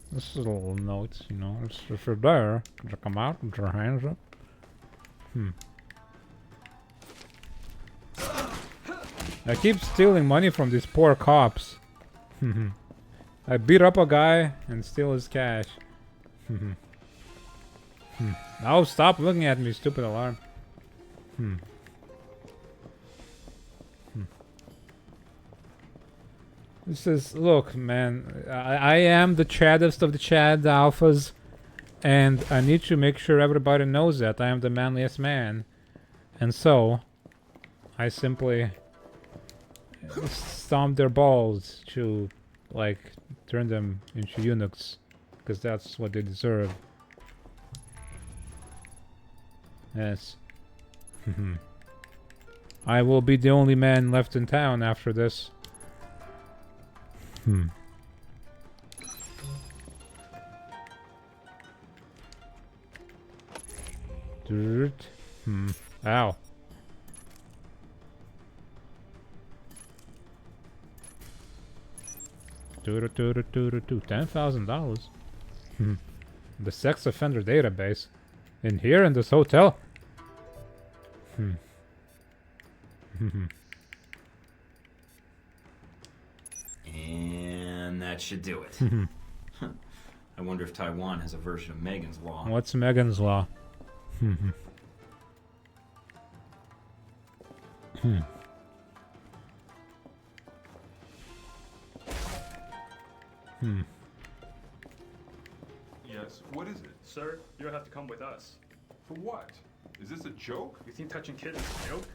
this is a little note, you know. If you're there, could you come out with your hands up? I keep stealing money from these poor cops. I beat up a guy and steal his cash. Oh, stop looking at me, stupid alarm. This is, look, man, I am the chaddest of the Chad alphas. And I need to make sure everybody knows that I am the manliest man. And so, I simply stomp their balls to, like, turn them into eunuchs. Because that's what they deserve. Yes. I will be the only man left in town after this. Dirt. Ow. $10,000. The sex offender database. In here in this hotel. And that should do it. I wonder if Taiwan has a version of Megan's Law. What's Megan's Law? Yes, what is it? Sir, you'll have to come with us. For what? Is this a joke? You think touching kids is a joke?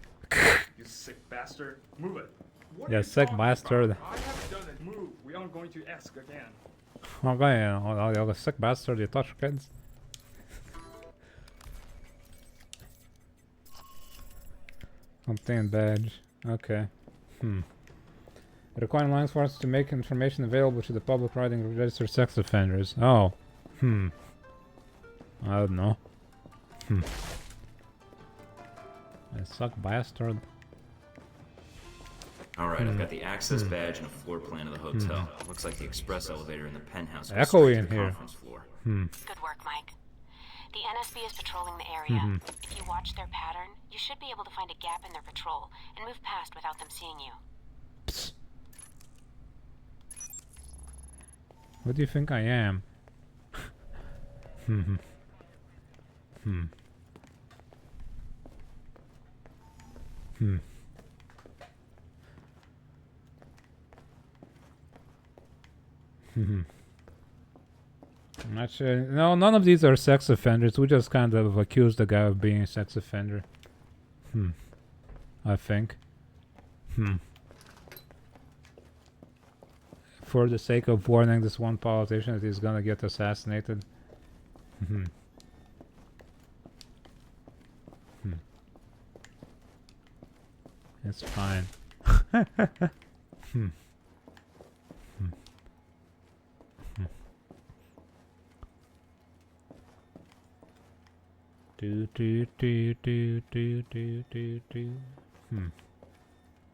You sick bastard. Move it. What Yeah, sick bastard. I have done it. Move. We aren't going to ask again. Okay, you're a sick bastard, you touch kids. Obtain badge. Okay. Requiring law enforcement to make information available to the public regarding registered sex offenders. Oh. I don't know. I suck bastard. Alright, I've got the access badge and a floor plan of the hotel. Looks like the express elevator in the penthouse goes Echoey straight in to the here. conference floor. Good work, Mike. The NSB is patrolling the area. If you watch their pattern, you should be able to find a gap in their patrol and move past without them seeing you. Psst. What do you think I am? I'm not sure. No, none of these are sex offenders. We just kind of accused the guy of being a sex offender. I think. For the sake of warning this one politician that he's gonna get assassinated. It's fine.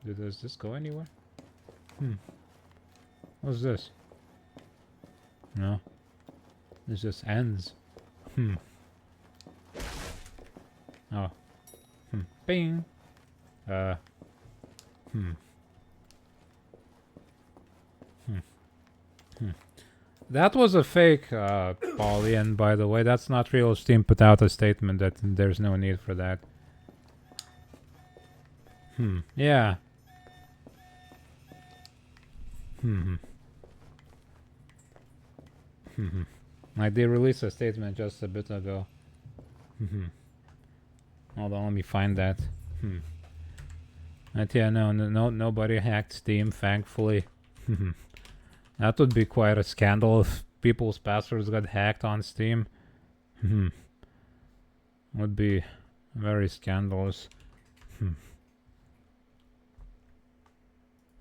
Does this go anywhere? What's this? No. This just ends. Oh. Bing. That was a fake, Paulian, by the way. That's not real. Steam put out a statement that there's no need for that. Yeah. Like they released a statement just a bit ago. Hold on, let me find that. But yeah, nobody hacked Steam, thankfully. That would be quite a scandal if people's passwords got hacked on Steam. Would be very scandalous.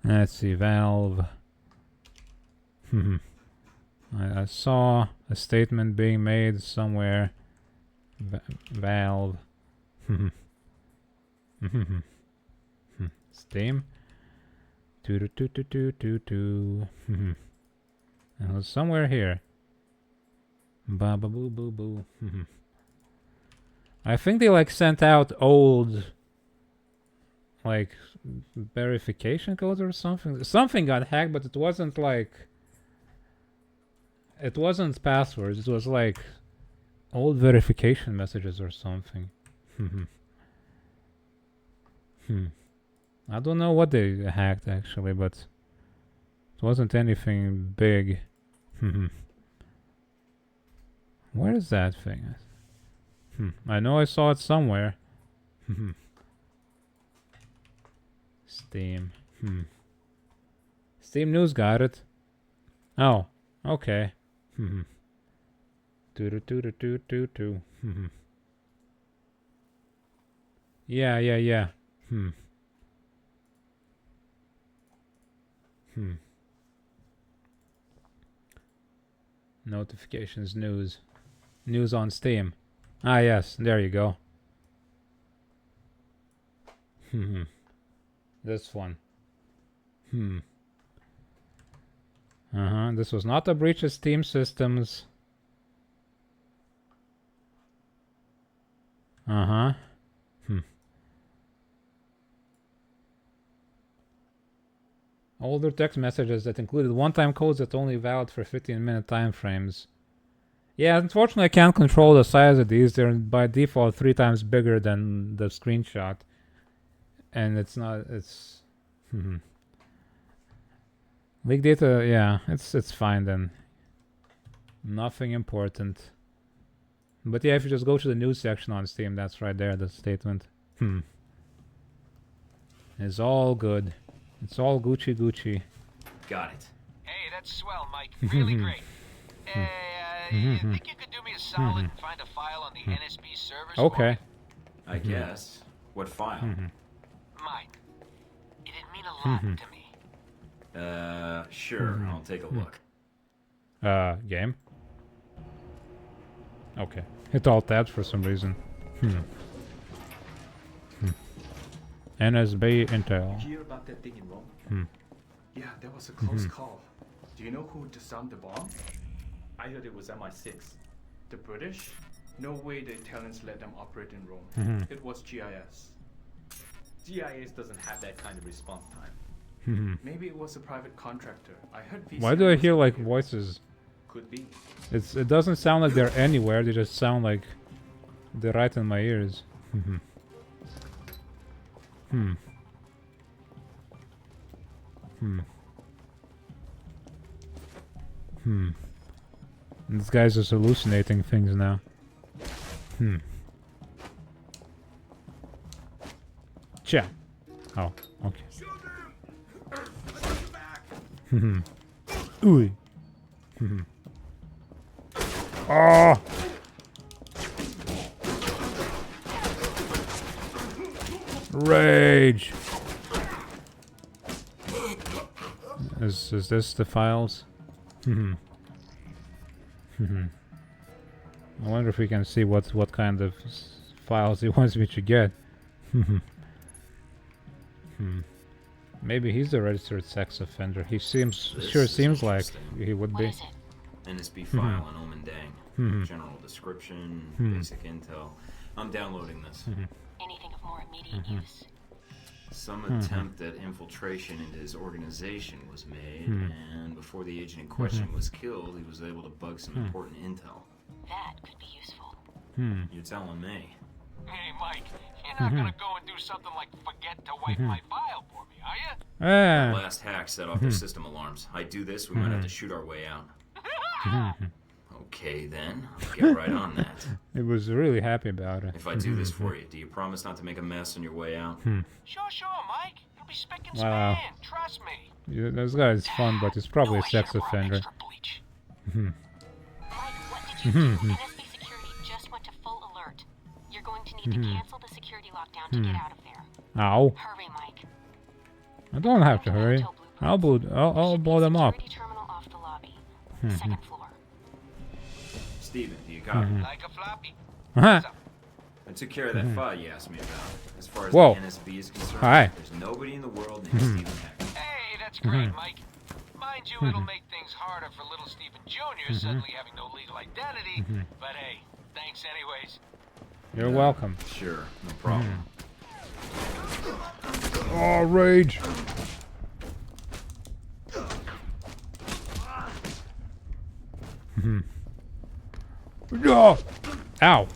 Let's see, Valve. I saw a statement being made somewhere. Valve. Steam. It was somewhere here. Ba ba boo boo boo. I think they like sent out old like verification codes or something. Something got hacked, but it wasn't like it wasn't passwords. It was like old verification messages or something. I don't know what they hacked actually, but it wasn't anything big. Where is that thing? I know I saw it somewhere. Steam. Steam News got it. Oh, okay. Yeah. Notifications, news. News on Steam. Ah, yes, there you go. This one. This was not a breach of Steam systems. Older text messages that included one-time codes that only valid for 15-minute time frames. Yeah, unfortunately I can't control the size of these. They're by default 3 times bigger than the screenshot. And it's not, it's... Leak data, yeah, it's fine then. Nothing important. But yeah, if you just go to the news section on Steam, that's right there, the statement. It's all good. It's all Gucci. Got it. Hey, that's swell, Mike. Really great. You think you could do me a solid and find a file on the NSB servers? Okay. I guess. What file? Mike, it'd mean a lot to me. Sure. I'll take a look. Game? Okay. Hit all tabs for some reason. NSB Intel. Did you hear about that thing in Rome? Yeah, that was a close call. Do you know who disarmed the bomb? I heard it was MI6. The British? No way the Italians let them operate in Rome. It was GIS. GIS doesn't have that kind of response time. Maybe it was a private contractor. I heard VC. Why do I hear like voices? Could be. It doesn't sound like they're anywhere. They just sound like they're right in my ears. This guy's just hallucinating things now. Cha. Oh, okay. Ooh. Oh. Rage. Is this the files? I wonder if we can see what kind of files he wants me to get. Maybe he's a registered sex offender. He sure seems like he would be. NSB file on Omen Dang. General description, basic intel. I'm downloading this. Anything of more immediate use. Some attempt at infiltration into his organization was made, and before the agent in question was killed, he was able to bug some important intel. That could be useful. You're telling me. Hey, Mike, you're not gonna go and do something like forget to wipe my file for me, are you? The last hack set off their system alarms. I do this, we might have to shoot our way out. Okay, then. I'll get right on that. He was really happy about it. If I do this for you, do you promise not to make a mess on your way out? Sure, Mike. You'll be spick and span. Trust me. Yeah, this guy is fun, but he's probably a sex offender. Mike, what did you do? NSB security just went to full alert. You're going to need to cancel the security lockdown to get out of there. Ow. Hurry, Mike. I don't have to hurry. I'll blow them up. Security terminal off the lobby. Second floor. Steven, do you copy? Like a floppy. I took care of that file you asked me about. As far as the NSB is concerned, there's nobody in the world named Steven Heck. Hey, that's great, Mike. Mind you, it'll make things harder for little Steven Jr. suddenly having no legal identity, but hey, thanks anyways. You're welcome. Sure, no problem. Oh, rage. Oh! Ow.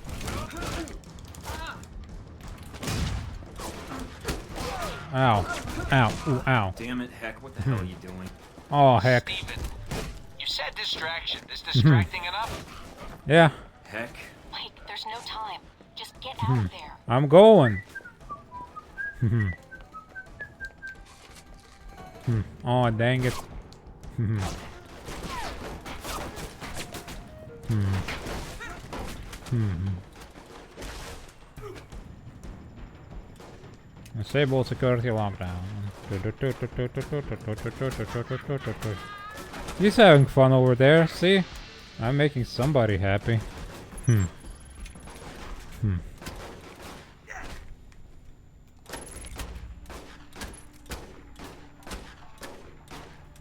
Ow. Ow. Ooh, ow. Damn it, Heck, what the hell are you doing? Oh, heck. Steven, you said distraction. Is distracting enough? Yeah, heck? Mike, there's no time. Just get out of there. I'm going. Oh, dang it. Disable security lockdown. He's having fun over there, see? I'm making somebody happy. I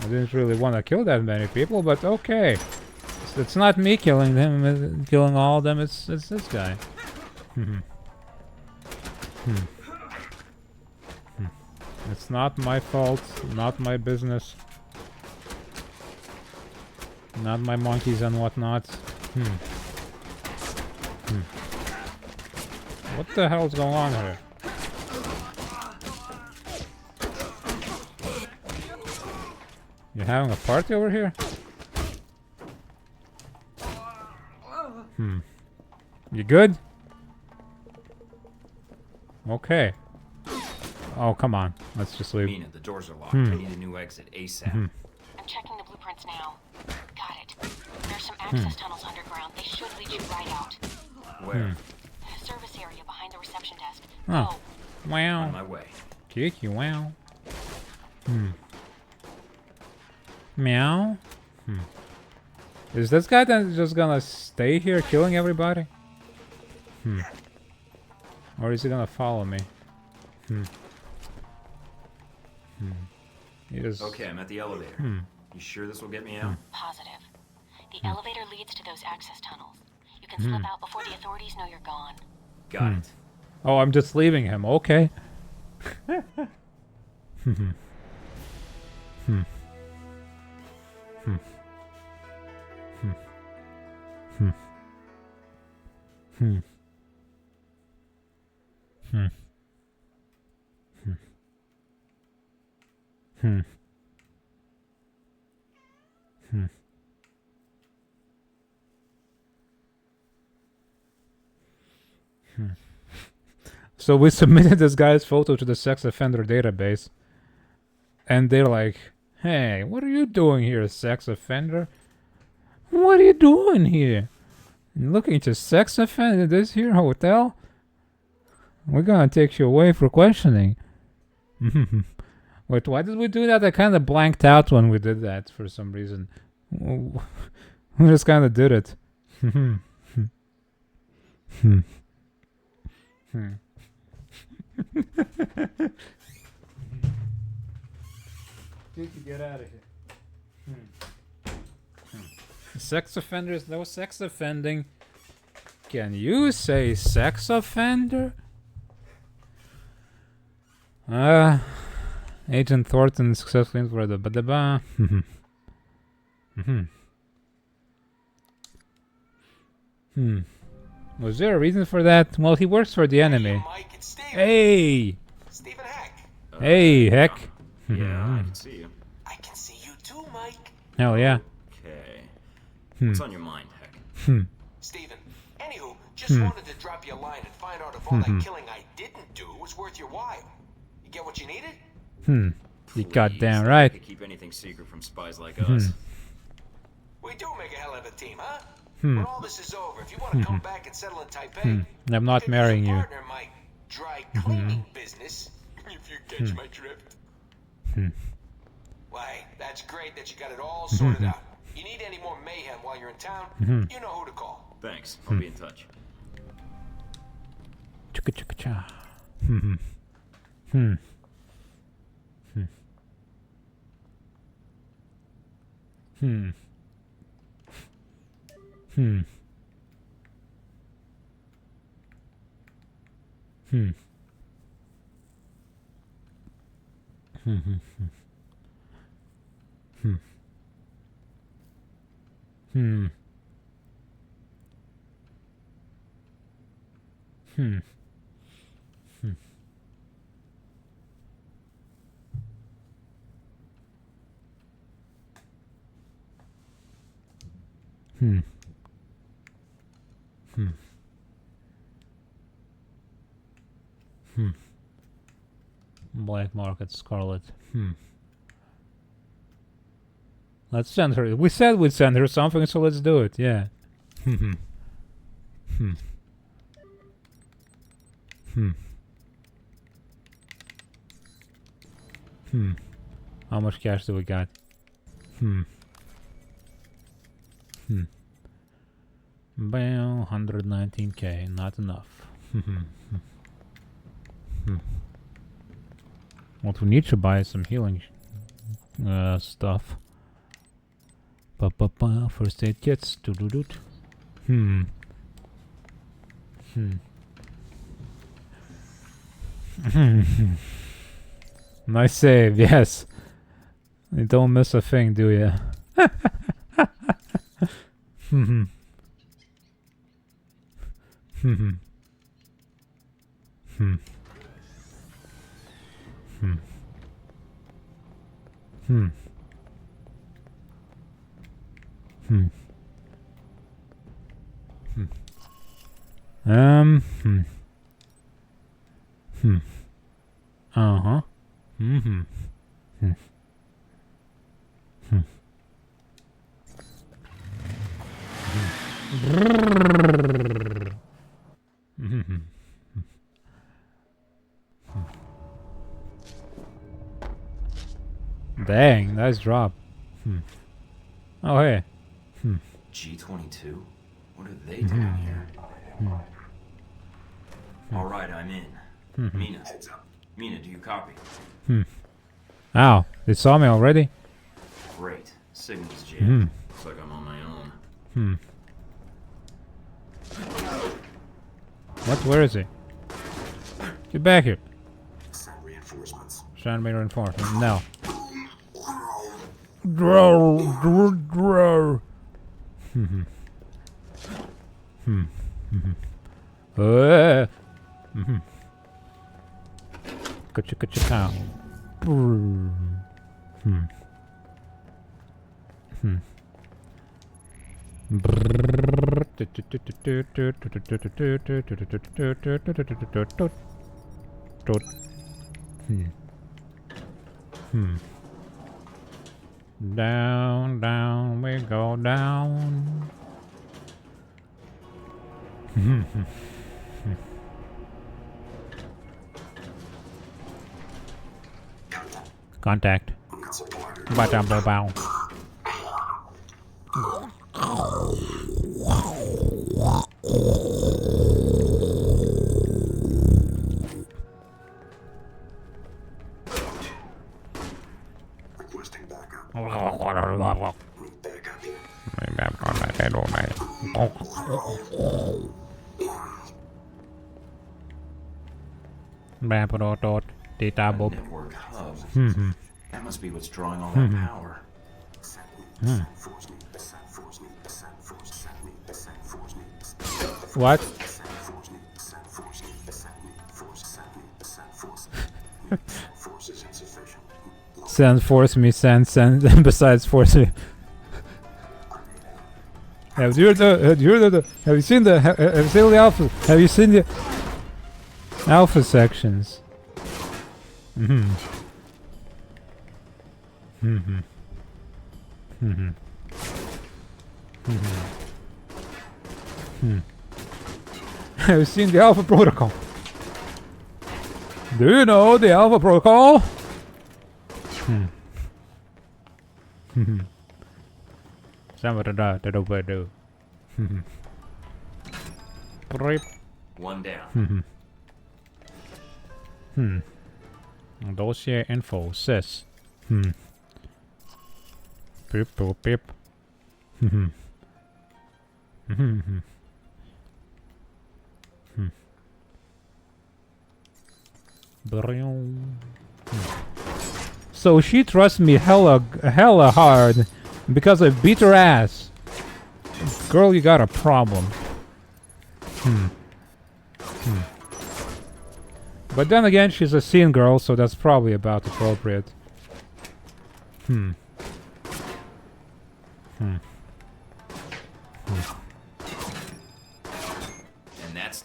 didn't really want to kill that many people, but okay. It's not me killing them, killing all of them, it's this guy. It's not my fault, not my business. Not my monkeys and whatnot. What the hell's going on here? You having a party over here? You good? Okay. Oh, come on. Let's just leave. Mina, the doors are locked. I need a new exit ASAP. I'm checking the blueprints now. Got it. There's some access tunnels underground. They should lead you right out. Where? The service area behind the reception desk. Oh. Go. Wow. On my way. Kiki, wow. Meow. Is this guy then just gonna stay here killing everybody? Or is he gonna follow me? He is... Okay, I'm at the elevator. You sure this will get me out? Positive. The elevator leads to those access tunnels. You can slip out before the authorities know you're gone. Got it. Oh, I'm just leaving him. Okay. So we submitted this guy's photo to the sex offender database, and they're like, "Hey, what are you doing here, sex offender? What are you doing here? You looking to sex offender this here hotel? We're gonna take you away for questioning." Wait, why did we do that? I kind of blanked out when we did that for some reason. We just kind of did it. Get out of here. Sex offenders, no sex offending. Can you say sex offender? Agent Thornton successfully infiltrated the ba. Was there a reason for that? Well, he works for the enemy. Mike, it's Steven. Hey! Stephen Heck. Hey, Heck. Yeah, I can see you. I can see you too, Mike. Hell yeah. Okay. What's on your mind, Heck? Steven, anywho, just wanted to drop you a line and find out if all that killing I didn't do was worth your while. You get what you needed? You goddamn right. I keep anything secret from spies like us. We do make a hell of a team, huh? When all this is over, if you want to come back and settle in Taipei, I'm not marrying you. partner in my dry cleaning business, if you catch my drift. Why, that's great that you got it all sorted out. You need any more mayhem while you're in town, you know who to call. Thanks. I'll be in touch. Chicka chicka cha. Hmm. Hmm. Black market Scarlet. Hmm. Let's send her. We said we'd send her something, so let's do it. Yeah. Hmm. Hmm. Hmm. Hmm. How much cash do we got? Hmm. Hmm. Bam, 119k. Not enough. Hmm. What we need to buy is some healing stuff. First aid kits. Doo-doo-doot. Hmm. Nice save, yes. You don't miss a thing, do you? Uh-huh. Dang, nice drop. Oh, hey. G22? What are they doing here? All right, I'm in. Mina. Mina, do you copy? Ow, they saw me already? Great. Signal's jammed. Looks like I'm on my own. What? Where is he? Get back here. Send reinforcements. Send me reinforcements. No. Grow. Ka-cha-ka-cha-cow. Down, down, we go down. Contact. Bow. Requesting backup. Data Bob. Network hub. That must be what's drawing all that power. What? Send force me, send, besides force me. Have you seen the alpha? Have you seen the alpha sections? Have you seen the alpha protocol? Do you know the alpha protocol? One down. Dossier info sys. Pip pip pip. So she trusts me hella hard because I beat her ass. Girl, you got a problem. But then again, she's a scene girl, so that's probably about appropriate.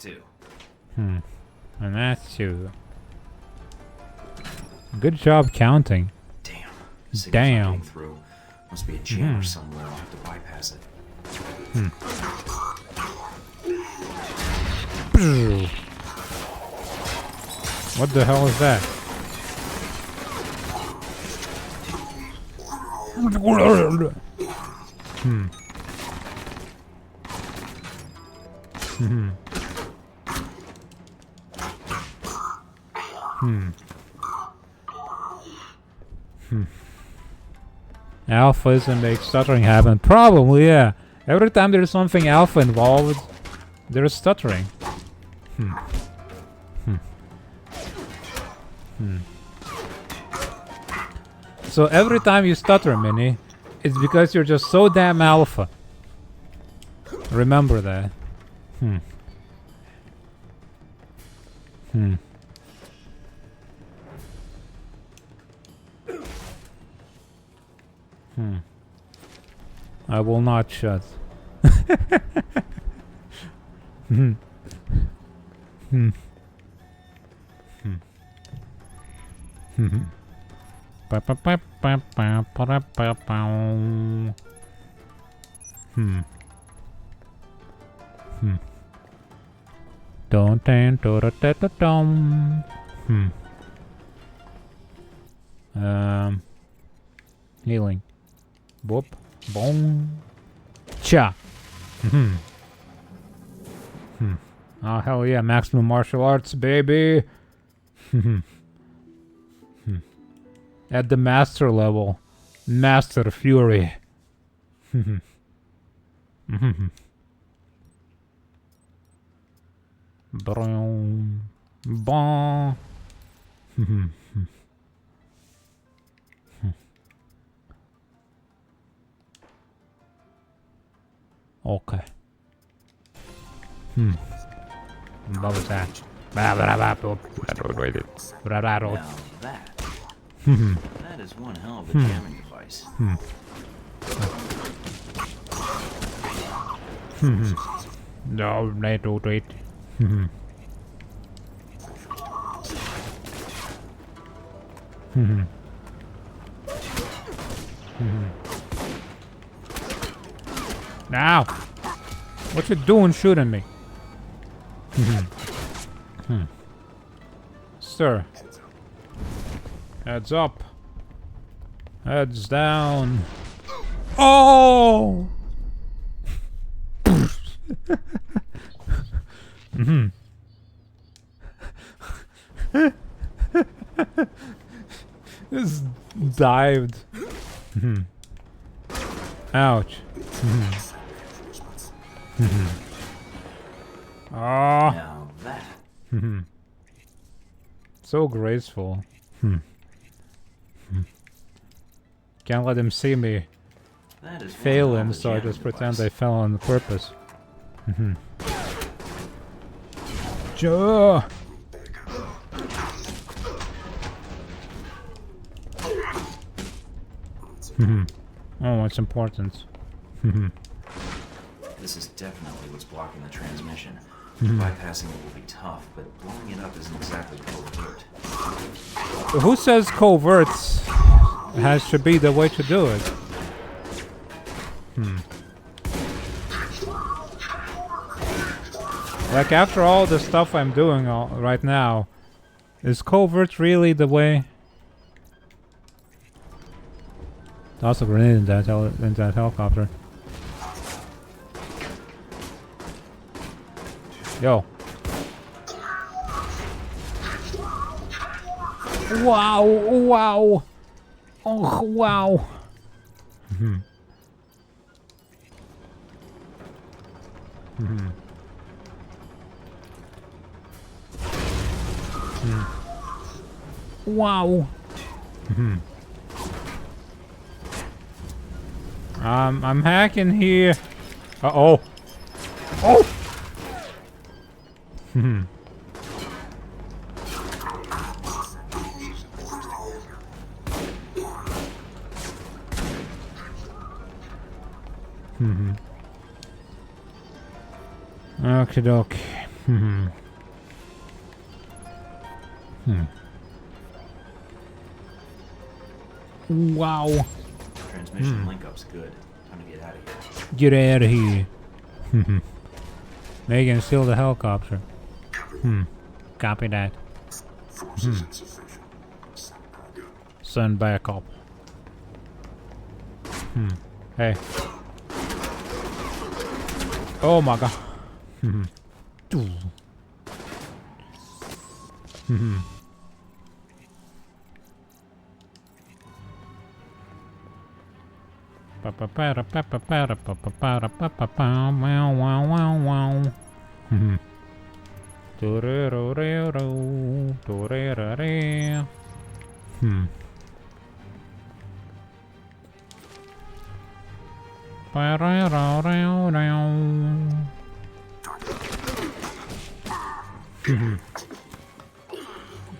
two. And that's 2. Good job counting. Damn. Signal's not Damn. getting through. Must be a jammer somewhere. I'll have to bypass it. What the hell is that? Alpha isn't make stuttering happen. Probably, yeah. Every time there's something alpha involved, there's stuttering. So every time you stutter, Minnie, it's because you're just so damn alpha. Remember that. I will not shut. Healing. Boop. Boom. Cha. Oh hell yeah, maximum martial arts, baby. At the master level. Master Fury. Boom. Bon. Okay. What was that? Now that is one hell of a jamming device. No, they do it. Now, what you doing shooting me? Sir. Heads up. Heads down. Oh! Just dived. Ouch. Oh. Now that. So graceful. Can't let him see me failing, so I just pretend I fell on purpose. Joe. Oh, it's important. This is definitely what's blocking the transmission. Bypassing it will be tough, but blowing it up isn't exactly covert. Who says coverts should be the way to do it? Like, after all the stuff I'm doing right now, is covert really the way? Toss a grenade in that helicopter. Yo. Wow, wow. Oh, wow. Wow. I'm hacking here. Uh-oh. Oh! Okie doke. Wow. Transmission link-up's good. Time to get out of here. Get out of here. Megan, steal the helicopter. Copy that. Send back up. Hey. Oh my god.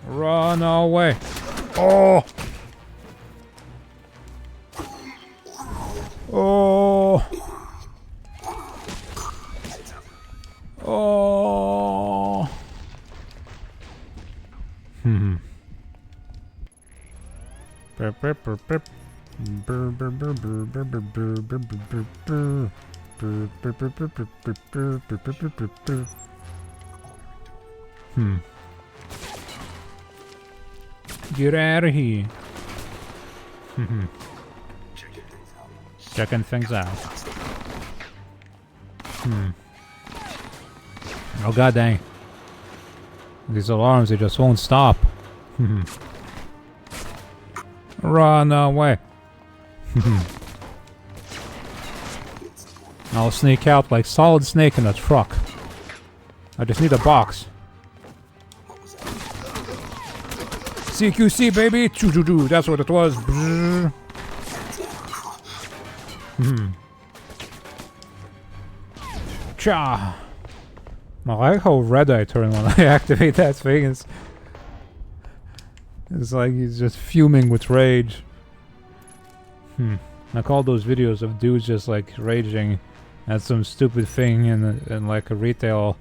Run away. Oh. Oh. Oh. Get out of here. Checking things out. Oh god dang. These alarms, they just won't stop. Run away. I'll sneak out like Solid Snake in a truck. I just need a box. CQC baby! Choo-choo-choo, that's what it was. Cha! I like how red I turn when I activate that thing. It's like he's just fuming with rage. I call those videos of dudes just like raging at some stupid thing in like a retail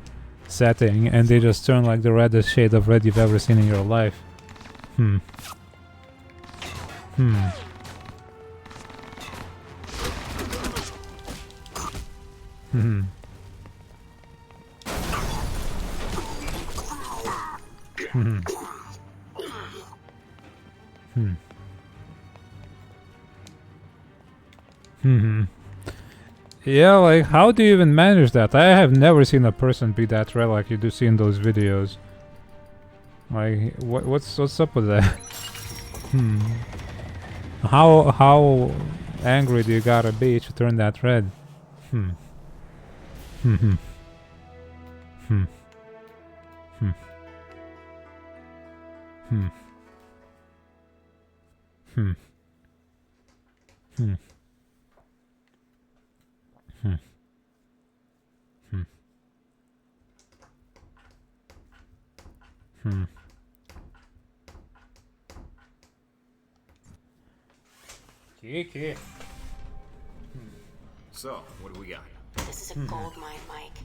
setting, and they just turn like the reddest shade of red you've ever seen in your life. Yeah, like, how do you even manage that? I have never seen a person be that red like you do see in those videos. Like, what's up with that? How angry do you gotta be to turn that red? Kiki. So, what do we got? This is a gold mine, Mike.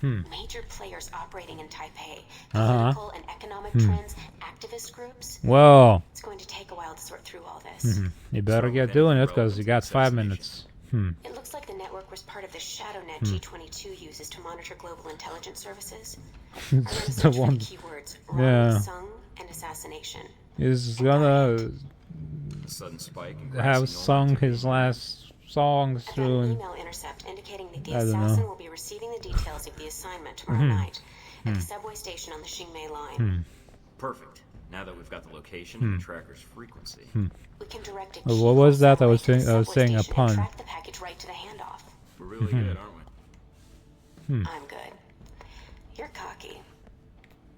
Major players operating in Taipei, political and economic trends, activist groups. Well, it's going to take a while to sort through all this. You better get doing it because you got 5 minutes. It looks like the network was part of the ShadowNet G22 uses to monitor global intelligence services. It's the one. Keywords: Wed-Sun and assassination. Is gonna Sudden spike have sung his last song soon. Email intercept indicating that the assassin will be receiving the details of the assignment tomorrow night at the subway station on the Xingmei line. Perfect. Now that we've got the location and the tracker's frequency, we can direct a What was that? I was saying a pun. track the package right to the handoff. we're really good, aren't we? I'm good. You're cocky.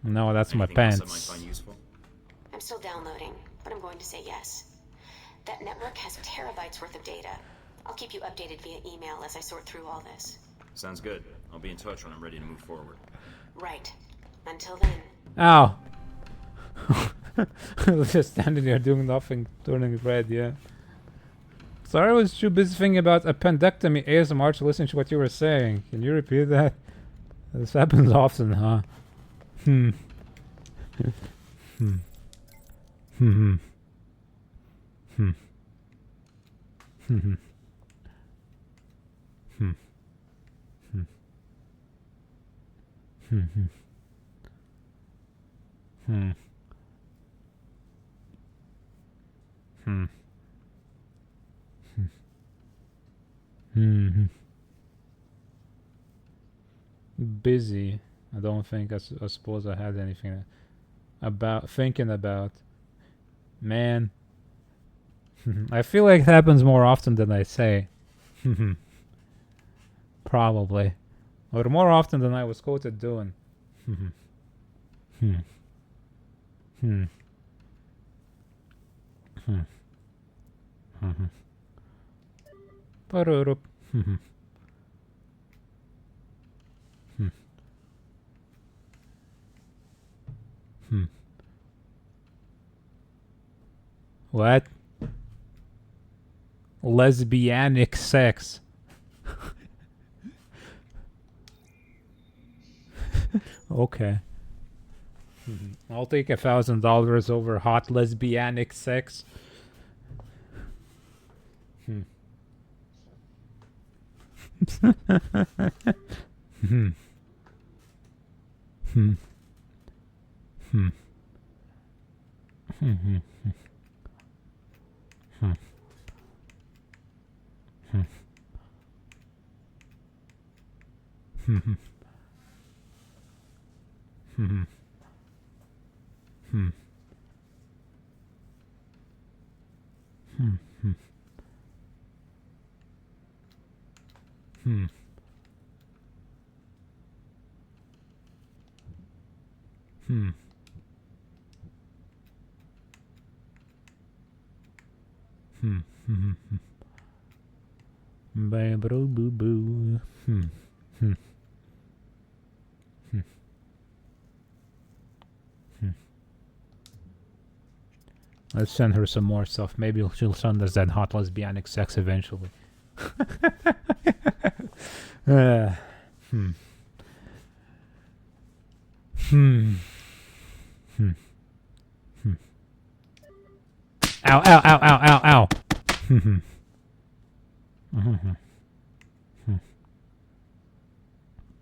No, that's my Anything else pants. I might find useful? I'm still downloading, but I'm going to say yes. That network has terabytes worth of data. I'll keep you updated via email as I sort through all this. Sounds good. I'll be in touch when I'm ready to move forward. Right. Until then. Ow! Just standing there doing nothing, turning red, yeah. Sorry, I was too busy thinking about appendectomy ASMR to listen to what you were saying. Can you repeat that? This happens often, huh? Hmm. Hmm. Hmm. Hmm. Hmm. Hmm. Hmm. Hmm. Hmm. Hmm. Hmm. Busy. I don't think. I suppose I had anything about thinking about. Man, I feel like it happens more often than I say. Probably, or more often than I was quoted doing. Hmm. Hmm. Hmm. Hmm. Parurup. Hmm. Hmm. Hmm. What? Lesbianic sex. Okay. I'll take $1,000 over hot lesbianic sex. Hmm. Hmm. Hmm. Hmm. Hmm. Hmm. Hmm. Hmm. Hmm. Hmm. Hmm. Hmm. Hmm. Hmm. Hmm. Hmm. Boo boo boo. Hmm. Hmm. Hmm. Hmm. Let's send her some more stuff. Maybe she'll send us that hot lesbianic sex eventually. Hmm. Hmm. Hmm. Hmm. Ow, ow, ow, ow, ow, ow. Hmm. Hmm. Hmm.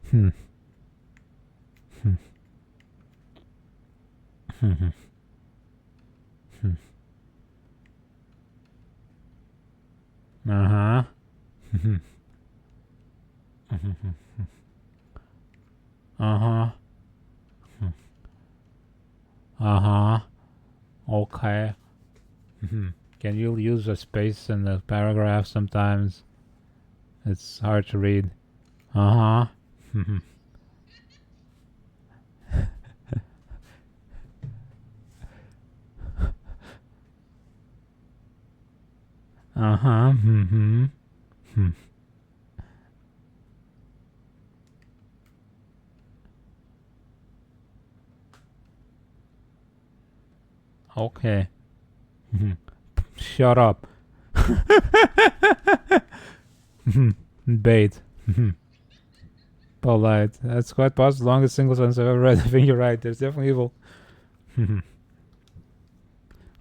Hmm. Hmm. Hmm. Hmm. Uh-huh. Hmm. Uh-huh. Uh-huh. Okay. Can you use a space in the paragraph sometimes? It's hard to read. Uh-huh. Uh-huh. Hmm. Okay. Shut up. Bait. Polite. That's quite possible. Longest single sentence I've ever read. I think you're right. There's definitely evil.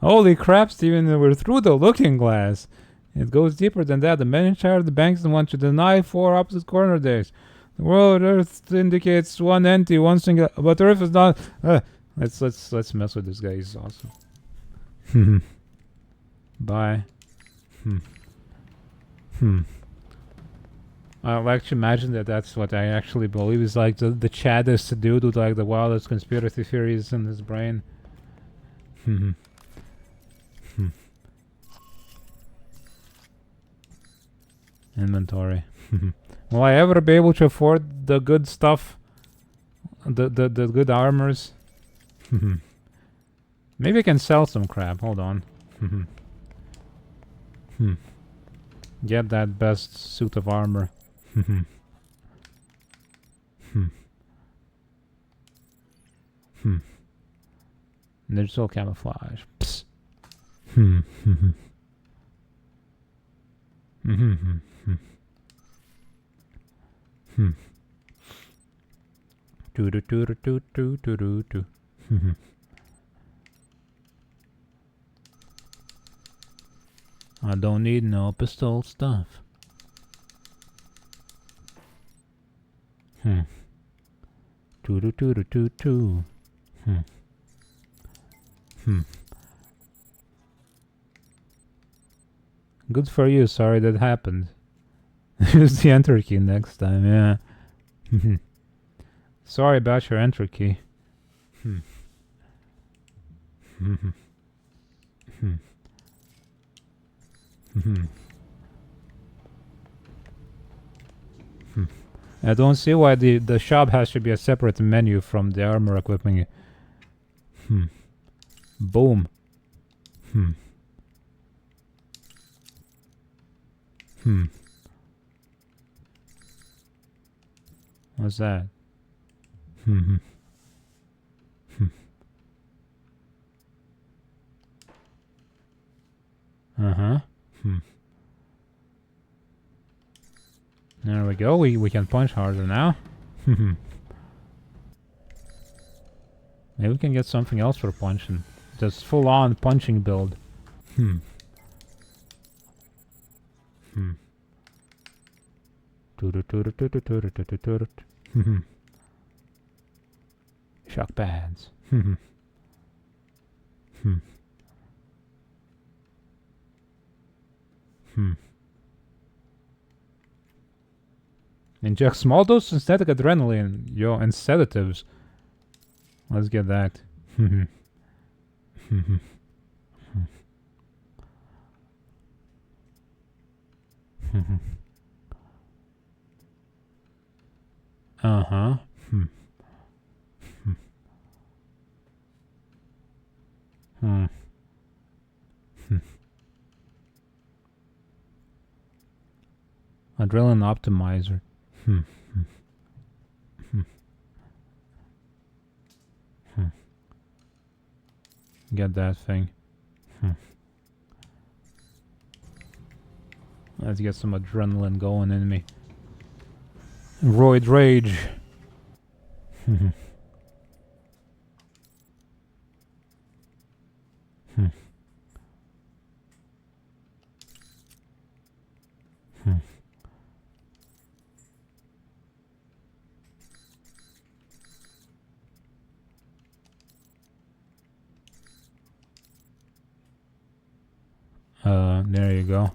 Holy crap, Steven. We're through the looking glass. It goes deeper than that. The men in charge of the banks want to deny 4 opposite corner days. The world Earth indicates one entity, one single, but Earth is not. Let's mess with this guy. He's awesome. Bye. I like to imagine that that's what I actually believe is like the chaddest dude with like the wildest conspiracy theories in his brain. Inventory. Will I ever be able to afford the good stuff? The good armors? Maybe I can sell some crap. Hold on. Get that best suit of armor. Digital camouflage. Psst. Do do do do do do do do do. I don't need no pistol stuff. Do do do do do do. Good for you. Sorry that happened. Use the enter key next time. Yeah. Sorry about your enter key. I don't see why the shop has to be a separate menu from the armor equipment. Boom. What's that? There we go. We can punch harder now. Maybe we can get something else for punching. Just full-on punching build. Shock pads. Inject small dose synthetic adrenaline, yo, and sedatives. Let's get that. Adrenaline optimizer. Get that thing. Let's get some adrenaline going in me. Roid rage. There you go.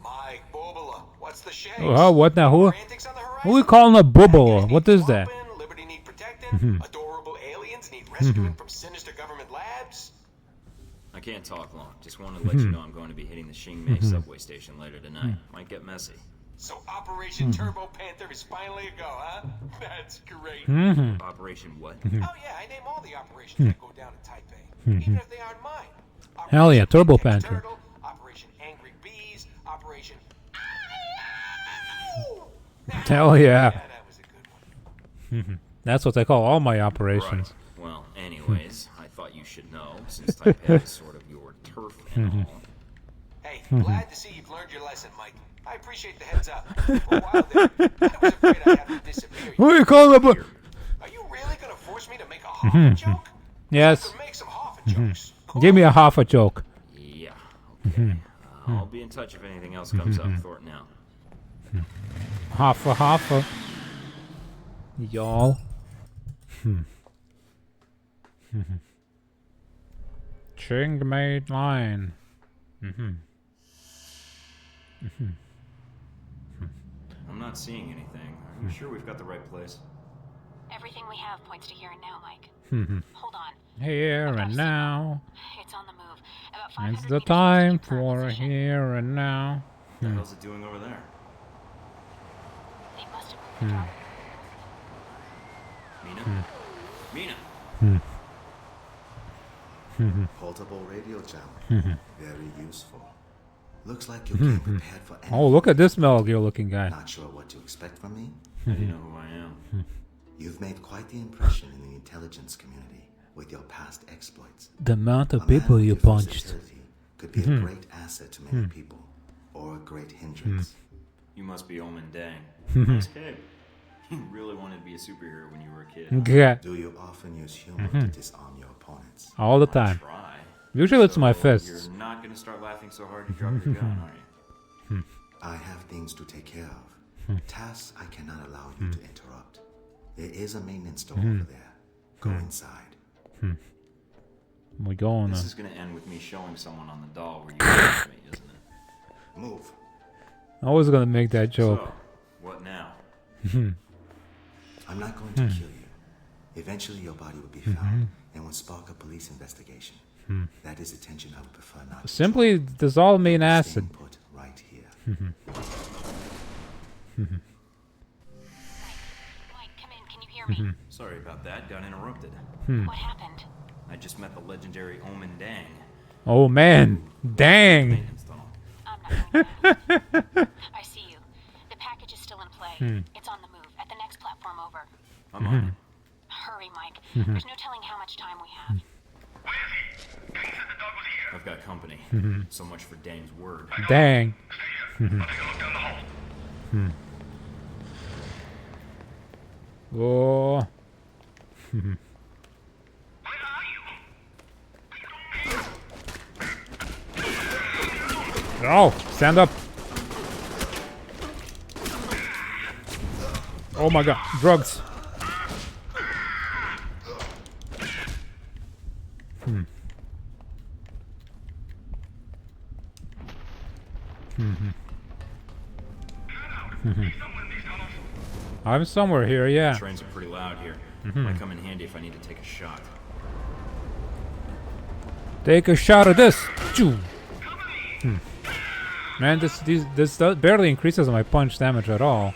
Mike, Bobola, what's the shakes? Oh, what now? Who we calling a bubble? What is that? Liberty need protecting. Adorable aliens need rescuing from sinister government labs. I can't talk long. Just wanted to let you know I'm going to be hitting the Xingmei subway station later tonight. Might get messy. So Operation Turbo Panther is finally a go, huh? That's great. Operation what? Oh yeah, I name all the operations that go down in Taipei, even if they aren't mine. Hell yeah, Turbo Panther. Turtle, Operation Angry Bees, Operation. Hell yeah. That was a good one. That's what I call all my operations. Right. Well, anyways, I thought you should know, since Taipei is sort of your turf and all. Hey, glad to see you've learned your lesson, Mike. I appreciate the heads up. For a while there, I was afraid I'd have to disappear. What are you calling a Are you really gonna force me to make a Hoffa joke? Yes. Make some Hoffa jokes. Give me a Hoffa joke. Yeah, okay. I'll be in touch if anything else comes up for it now. Hoffa. Y'all. Qingmei line. I'm not seeing anything. Are you sure we've got the right place? Everything we have points to here and now, Mike. Hold on. Here and now. It's on the move. About 500 It's the time for here and now. What the hell's it doing over there? They must have moved the Mina? Mina! Portable radio channel. Very useful. Looks like you came prepared for anything. Oh, look at this Metal Gear looking guy. Not sure what to expect from me? How do you know who I am? You've made quite the impression in the intelligence community with your past exploits. The amount of A people man you with your punched. versatility could be a great asset to many people, or a great hindrance. You must be Omen Dang. Nice kid. You really wanted to be a superhero when you were a kid. Yeah. Do you often use humor to disarm your opponents? All the time. Try. Usually it's my So fists. You're not gonna start laughing so hard you drop your gun, are you? I have things to take care of. Tasks I cannot allow you to interrupt. There is a maintenance door over there. Go inside. We going This on. is gonna end with me showing someone on the doll where you left me, isn't it? Move. I was gonna make that joke. So, what now? I'm not going to kill you. Eventually your body will be found and will spark a police investigation. That is attention I would prefer not to Simply dissolve me in draw. acid. Staying put right here. Mike, come in. Can you hear me? Sorry about that, got interrupted. What happened? I just met the legendary Omen Dang. Oh man, dang. Maintenance tunnel. I'm not going now. I see you. The package is still in play. It's on the move. At the next platform over. I'm on it. Hurry, Mike. There's no telling how much time we have. I've got company. So much for Dang's word. Dang. Oh. Oh, stand up. Oh my god, drugs. I'm somewhere here, yeah. Trains are pretty loud here. Might come in handy if I need to take a shot. Take a shot of this. Choo. Man, this barely increases my punch damage at all.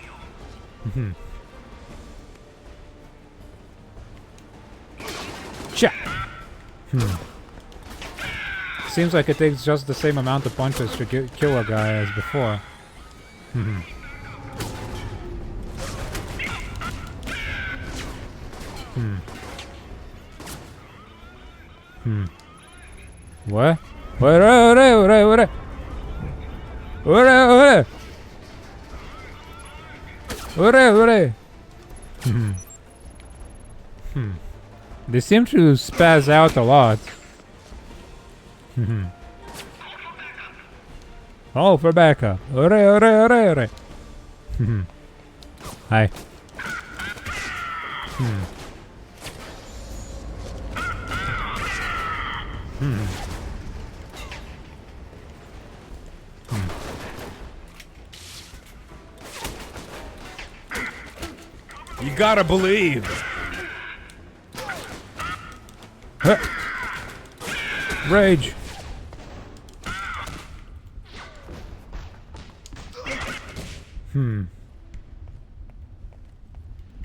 Cha. Seems like it takes just the same amount of punches to kill a guy as before. What? They seem to spaz out a lot. Oh, for backup. Hi. You gotta believe. Huh. Rage.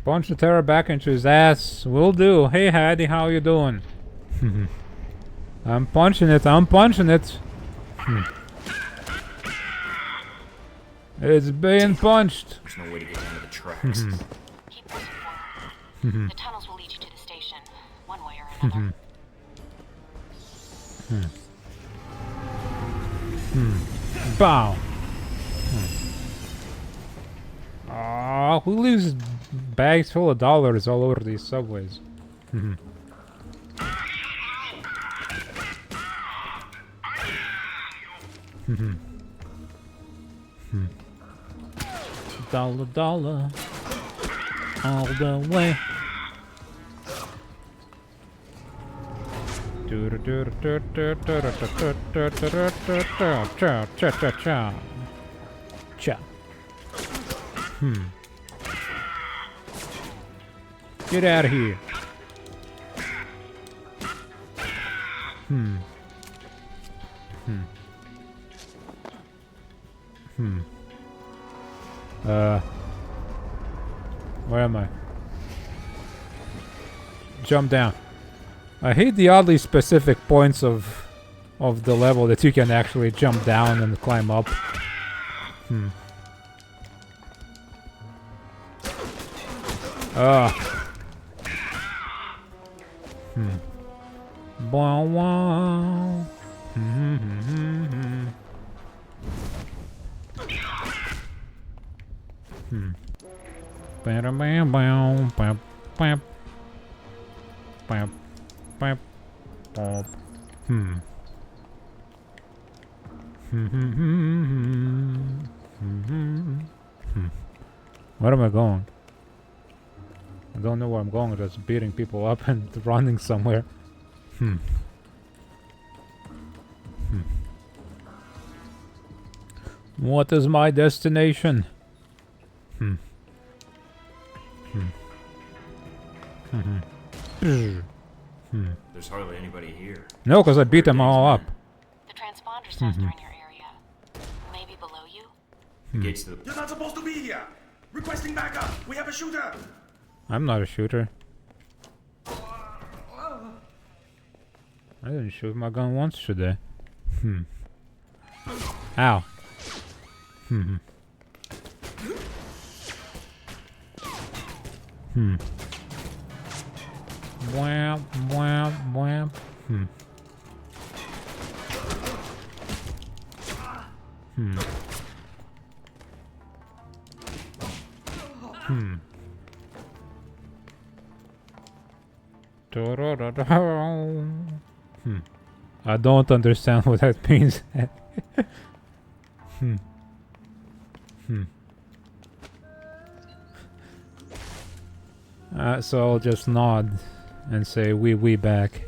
Punch the terror back into his ass. Will do. Hey, Hattie, how you doing? I'm punching it. I'm punching it. It's being punched. There's no way to get down to the tracks. Keep pushing forward. The tunnels will lead you to the station, one way or another. Bow. Ah, who leaves bags full of dollars all over these subways? Dollar, dollar, all the way. Cha. Get out of here. Where am I? Jump down. I hate the oddly specific points of the level that you can actually jump down and climb up. Wow, wow. Bam, bam, bam, bam, bam, bam, bam, bam. Where am I going? I don't know where I'm going, just beating people up and running somewhere. What is my destination? There's hardly anybody here. No, because I beat them all up. The transponder says they're in your area. Maybe below you? Gates to the... You're not supposed to be here! Requesting backup! We have a shooter! I'm not a shooter. I didn't shoot my gun once today. Ow. Wham, wham, wham. I don't understand what that means. So I'll just nod and say we back.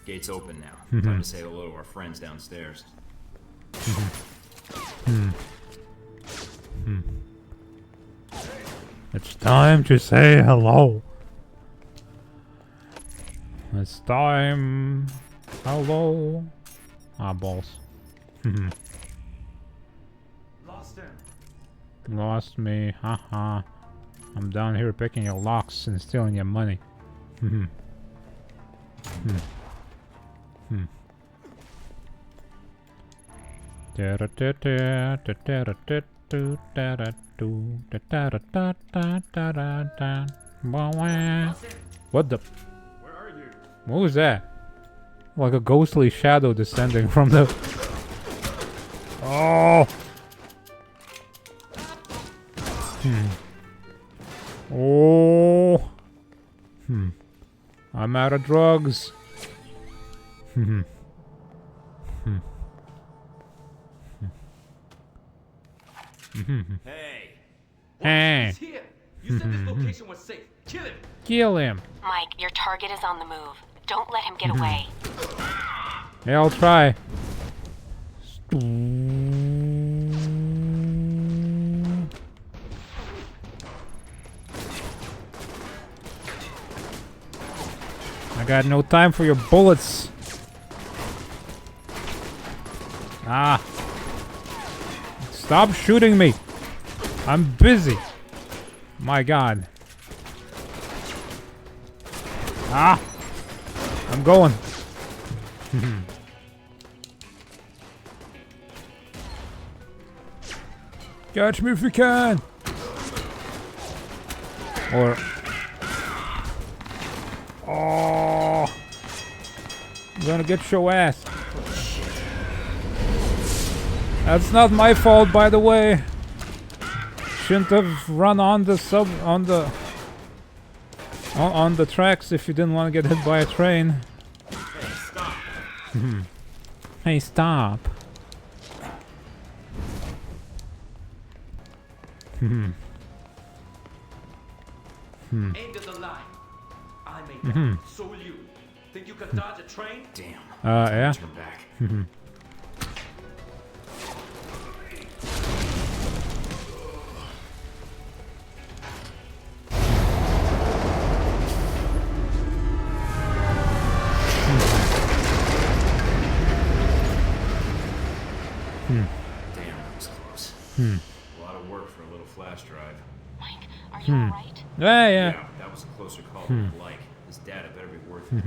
Gates open now. Time to say hello to our friends downstairs. It's time to say hello. It's time. Hello. Ah, balls. Lost him. Lost me. Haha. I'm down here picking your locks and stealing your money. What the? Where are you? What was that? Like a ghostly shadow descending from the... Oh! Oh! I'm out of drugs. Hey! Hey! He's here! You said this location was safe. Kill him! Kill him! Mike, your target is on the move. Don't let him get away. Yeah, I'll try. I got no time for your bullets. Ah. Stop shooting me. I'm busy. My God. Ah. I'm going. Catch me if you can. Or... Oh, I'm gonna get your ass. That's not my fault, by the way. Shouldn't have run on the on the tracks if you didn't want to get hit by a train. Hey, stop! Hey, stop. End of the line. I made that. So will you. Think you can dodge a train? Damn. Yeah. Turn back. Damn, that was close. A lot of work for a little flash drive. Mike, are you alright? Yeah. Yeah, that was a closer call than I'd like. This data better be worth it.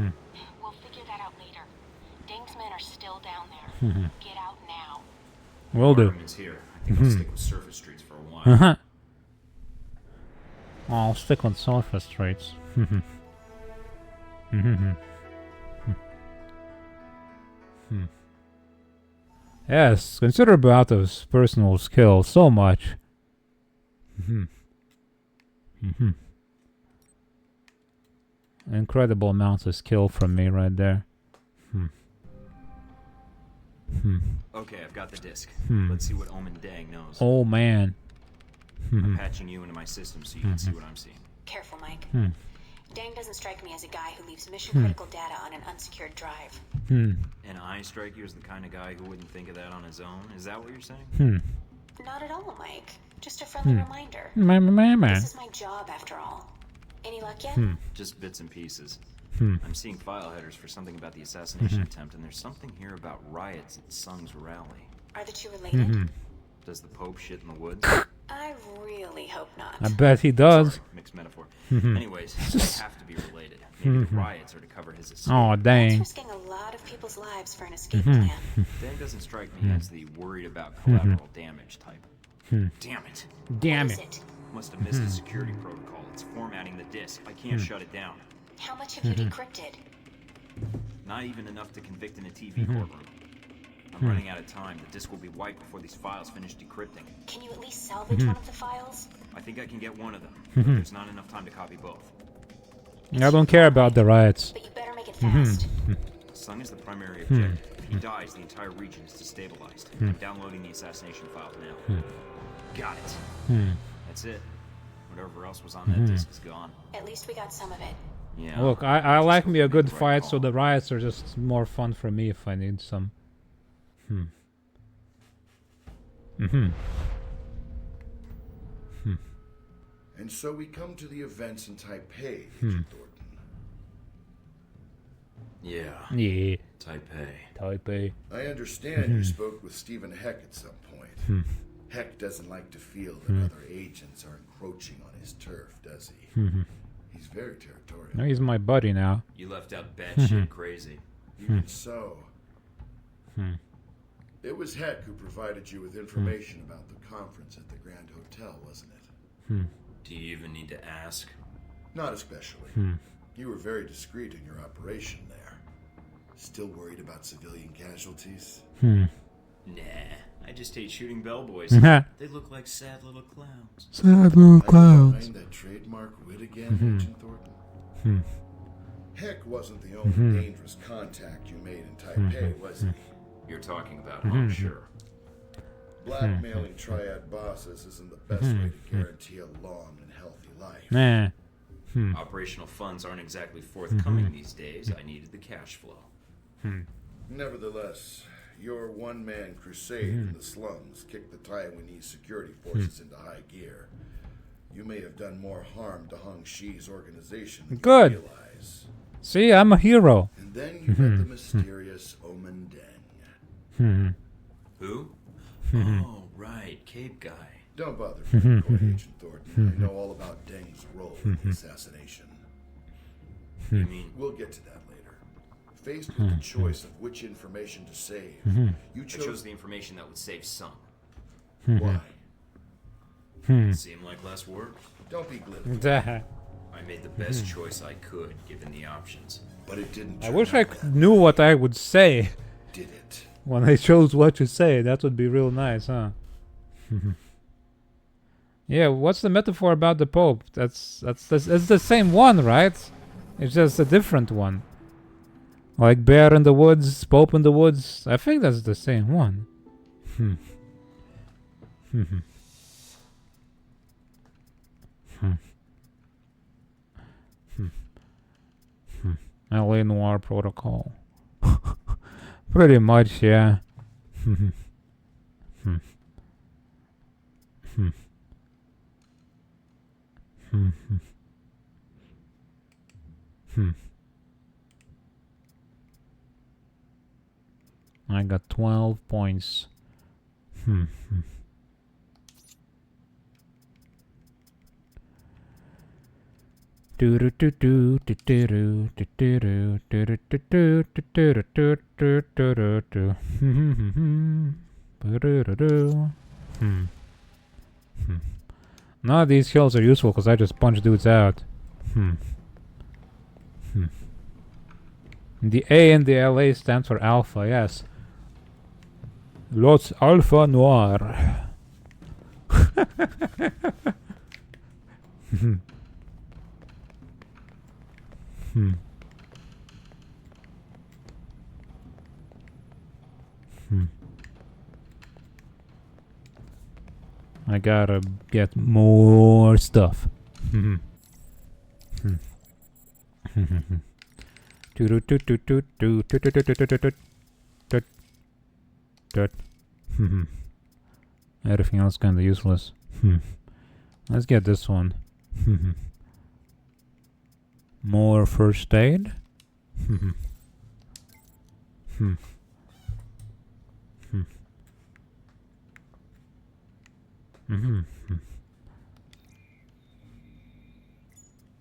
We'll figure that out later. Deng's men are still down there. Get out now. Will do. Waterman's here. I think I'll stick with surface streets for a while. I'll stick with surface streets. Yes, consider about those personal skills so much. Incredible amounts of skill from me right there. Okay, I've got the disc. Let's see what Omen Deng knows. Oh man. I'm patching you into my system so you can see what I'm seeing. Careful, Mike. Deng doesn't strike me as a guy who leaves mission-critical data on an unsecured drive. And I strike you as the kind of guy who wouldn't think of that on his own? Is that what you're saying? Not at all, Mike. Just a friendly reminder. This is my job, after all. Any luck yet? Just bits and pieces. I'm seeing file headers for something about the assassination attempt, and there's something here about riots at Sung's rally. Are the two related? Does the Pope shit in the woods? I really hope not. I bet he does. Sorry, mixed metaphor. Anyways, they have to be related. Maybe the riots are to cover his escape. Oh, dang. That's risking a lot of people's lives for an escape plan. Deng doesn't strike me as the worried about collateral damage type. Damn it. Damn What is it. Must have missed a security protocol. It's formatting the disk. I can't shut it down. How much have you decrypted? Not even enough to convict in a TV courtroom. I'm running out of time. The disk will be wiped before these files finish decrypting. Can you at least salvage one of the files? I think I can get one of them, but there's not enough time to copy both. I don't care about the riots. But you better make it fast. Sung is the primary objective. If he dies, the entire region is destabilized. I'm downloading the assassination files now. Got it. That's it. Whatever else was on that disk is gone. At least we got some of it. Yeah. Look, I like me a good fight, so the riots are just more fun for me if I need some. And so we come to the events in Taipei, Agent Thornton. Yeah. Taipei. I understand you spoke with Stephen Heck at some point. Heck doesn't like to feel that other agents are encroaching on his turf, does he? He's very territorial. No, he's my buddy now. You left out batshit crazy. Even so. It was Heck who provided you with information about the conference at the Grand Hotel, wasn't it? Do you even need to ask? Not especially. You were very discreet in your operation there. Still worried about civilian casualties? Nah, I just hate shooting bellboys. They look like sad little clowns. Sad little clowns. Find that trademark wit again, Agent Thornton? Heck wasn't the only dangerous contact you made in Taipei, was he? You're talking about him, I'm sure. Blackmailing triad bosses isn't the best way to guarantee a long and healthy life. Operational funds aren't exactly forthcoming these days. I needed the cash flow. Nevertheless, your one-man crusade in the slums kicked the Taiwanese security forces into high gear. You may have done more harm to Hong Shi's organization than Good. you realize. See, I'm a hero. And then you met the mysterious Omen Deng. Who? Oh, right, Cape guy. Don't bother, Agent Thornton. I know all about Deng's role in the assassination. You mean? We'll get to that later. Faced with the choice of which information to save, you I chose chose the information that would save Sung. Why? Seemed like less work. Don't be glib. I made the best choice I could, given the options. But it didn't. I wish I knew what I would say. Did it? When I chose what to say, that would be real nice, huh? Yeah, what's the metaphor about the Pope? It's the same one, right? It's just a different one. Like bear in the woods, Pope in the woods. I think that's the same one. LA Noir Protocol. Pretty much, yeah. I got 12 points. None of these kills are useful because I just punch dudes out. The A in the LA stands for Alpha, yes. Lots Alpha Noir. I gotta get more stuff. Everything else kinda useless. Let's get this one. More first aid.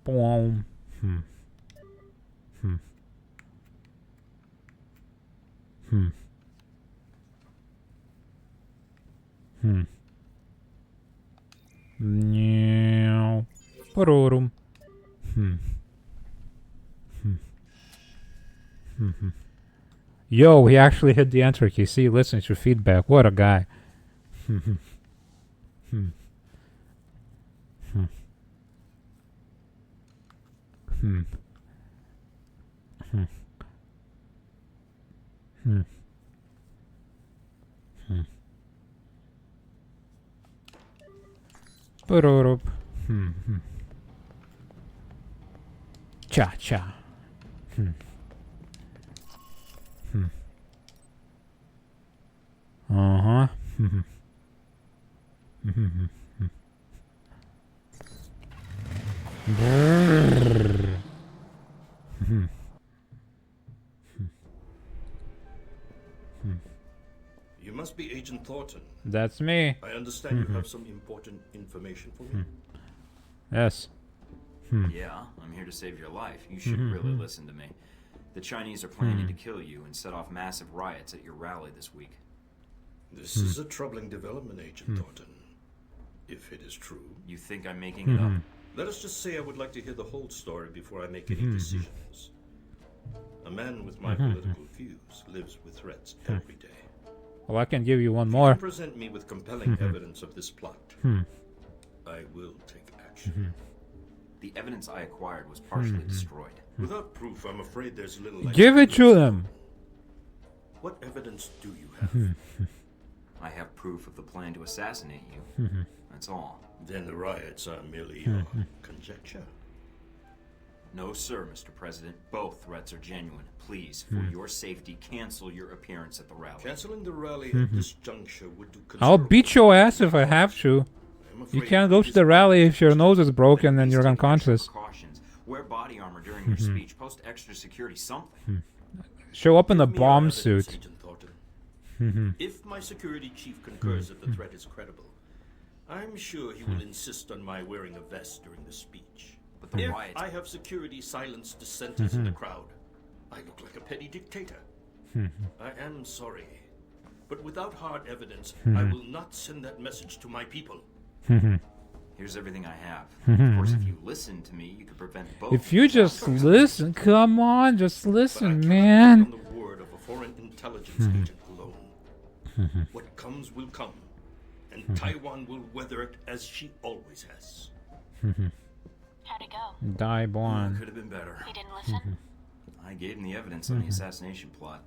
Boom. Meow. Parorum. Yo, he actually hit the enter key. See, listen to feedback. What a guy. Parorup. Cha cha. Uh-huh. You must be Agent Thornton. That's me. I understand you have some important information for me. Yes. Yeah, I'm here to save your life. You should really listen to me. The Chinese are planning to kill you and set off massive riots at your rally this week. This is a troubling development, Agent Thornton. If it is true. You think I'm making it up? Let us just say I would like to hear the whole story before I make any decisions. A man with my political views lives with threats every day. Well, I can give you one If more. you present me with compelling evidence of this plot, I will take action. The evidence I acquired was partially destroyed. Without proof, I'm afraid there's little. Give it to them. What evidence do you have? I have proof of the plan to assassinate you. That's all. Then the riots are merely conjecture. No, sir, Mr. President. Both threats are genuine. Please, for your safety, cancel your appearance at the rally. Canceling the rally at this juncture would do I'll beat your ass if I have to. You can't go to the rally if your nose is broken and you're unconscious. Wear body armor during your speech. Post extra security, something. Show up in a bomb suit. If my security chief concurs that the threat is credible, I'm sure he will insist on my wearing a vest during the speech. But the If riot... I have security silence dissenters in the crowd, I look like a petty dictator. I am sorry, but without hard evidence, I will not send that message to my people. Here's everything I have. Of course, if you listen to me, you could prevent both. If you just listen, come on, just listen, man. On the word of a foreign intelligence agent alone. What comes will come, and Taiwan will weather it as she always has. How'd it go? Die born. Could have been better. He didn't listen? I gave him the evidence on the assassination plot,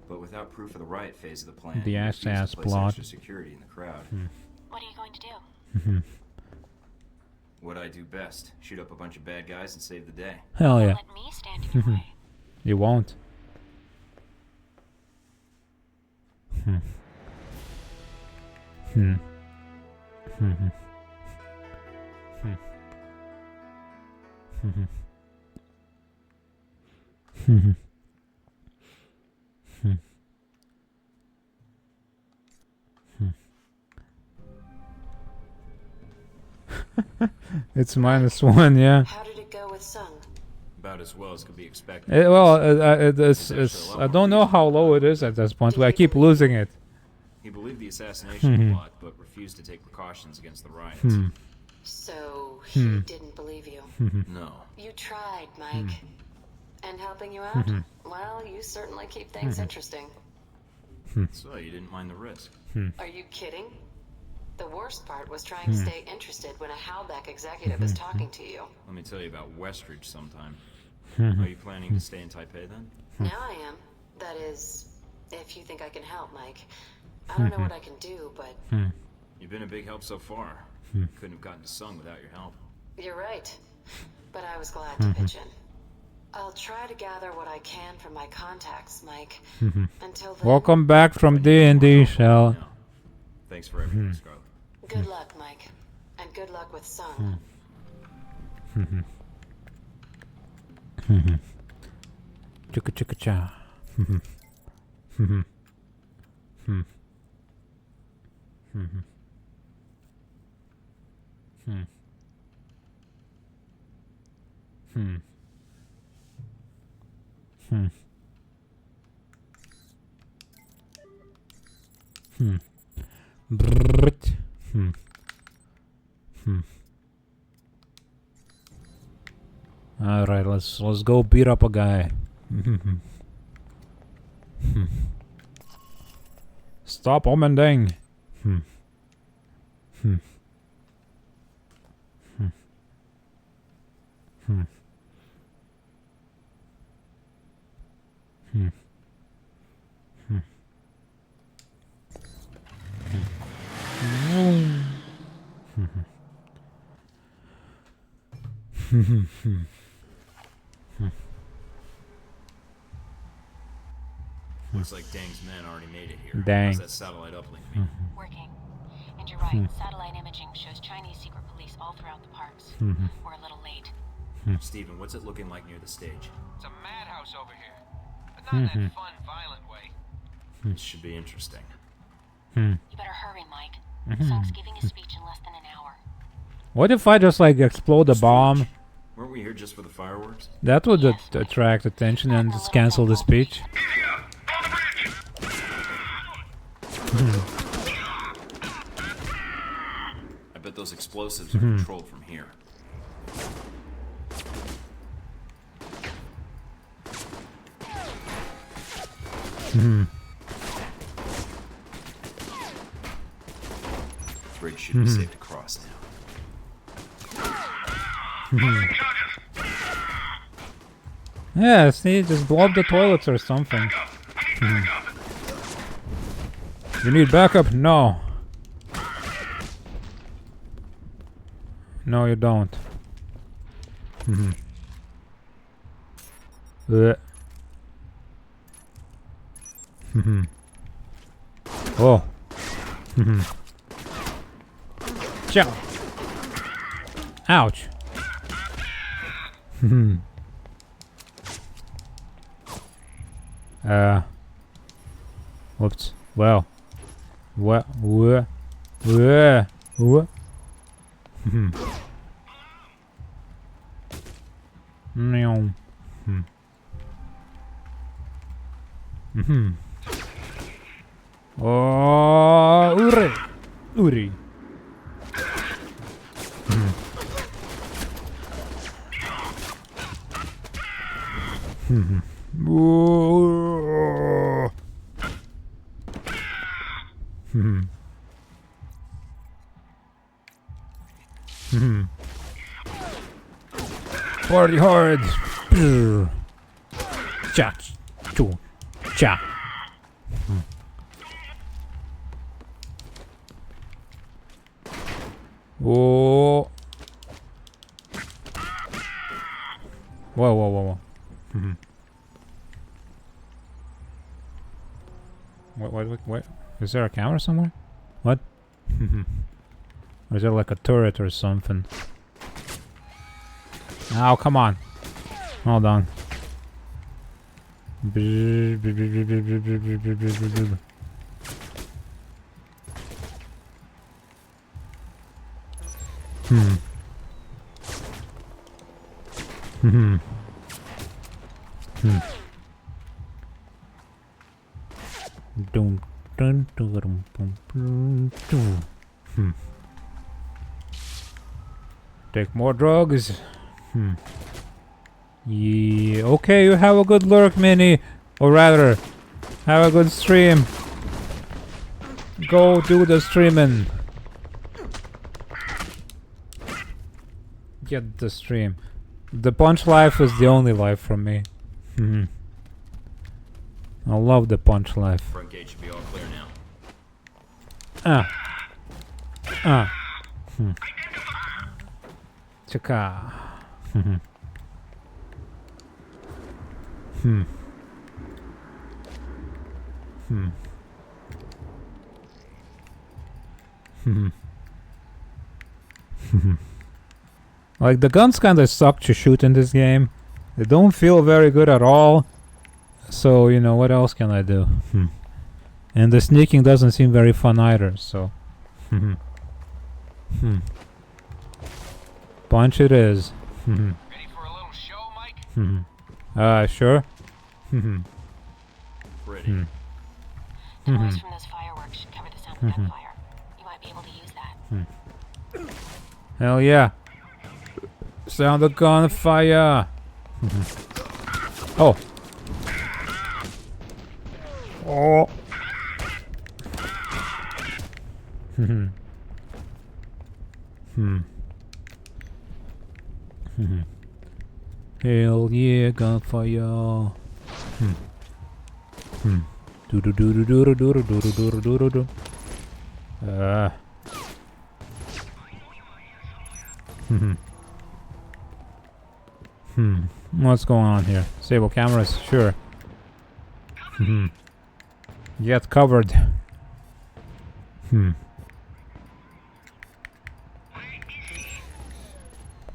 but without proof of the riot phase of the plan, The he ass refused to place plot. extra security in the crowd. What are you going to do? What I do best: shoot up a bunch of bad guys and save the day. Hell yeah. Let me stand in your way. You won't. It's -1, yeah. How did it go with Sun? as well as could be expected. I don't know how low it is at this point. I keep losing it. He believed the assassination plot, but refused to take precautions against the riots. So he didn't believe you. No. You tried, Mike. And helping you out? Well, you certainly keep things interesting. So you didn't mind the risk. Are you kidding? The worst part was trying to stay interested when a Halbeck executive is talking to you. Let me tell you about Westridge sometime. Are you planning to stay in Taipei then? Now I am. That is, if you think I can help, Mike. I don't know what I can do, but... You've been a big help so far. Couldn't have gotten to Sung without your help. You're right. But I was glad to pitch in. I'll try to gather what I can from my contacts, Mike. Until then... Welcome back from D&D, Shell. Thanks for everything, Scarlet. Good luck, Mike. And good luck with Sung. Chicka chicka cha. All right, let's go beat up a guy. Stop omending. Looks like Dang's men already made it here. Dang. How's that satellite uplink mean? Working. And you're right, satellite imaging shows Chinese secret police all throughout the parks. We're a little late. Steven, what's it looking like near the stage? It's a madhouse over here. But not in that fun, violent way. This should be interesting. You better hurry, Mike. Sung's giving a speech in less than an hour. What if I just like explode a bomb? Weren't we here just for the fireworks? That would attract attention and just cancel the speech. I bet those explosives are controlled from here. Bridge should be safe to cross now. Yeah, see, just blow up the toilets or something. You need backup? No. No, you don't. Oh. Ciao. Ouch. Whoops. Well. What? Oh, Uri. Party hard. Cha, choo, cha. Oh. Whoa. What? Is there a camera somewhere? What? Or is there like a turret or something? Oh, come on. Hold on. Dun, dun, dun, dun, dun, dun, dun. Take more drugs. Yeah, okay, you have a good lurk, Minnie. Or rather, have a good stream. Go do the streaming. Get the stream. The punch life is the only life from me. I love the punch life. Front gate should be all clear now. Chaka. Like, the guns kinda suck to shoot in this game. They don't feel very good at all. So, you know, what else can I do? And the sneaking doesn't seem very fun either, so... Punch it is. Ready for a little show, Mike? Sure. Ready. The noise from those fireworks should cover the sound of gunfire. You might be able to use that. Hell yeah. Sound of gunfire. Oh. Oh. Hell yeah, gunfire. Do do do do do do do do do do do do. What's going on here? Disable cameras, sure. Get covered.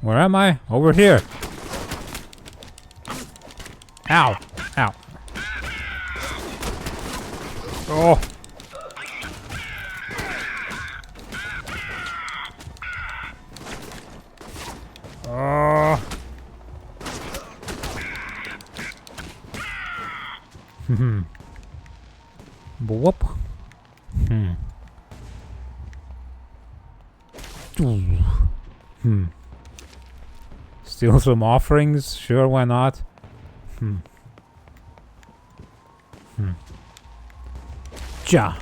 Where am I? Over here. Ow. Ow. Oh. Oh. Whoop. Steal some offerings? Sure, why not? Ja.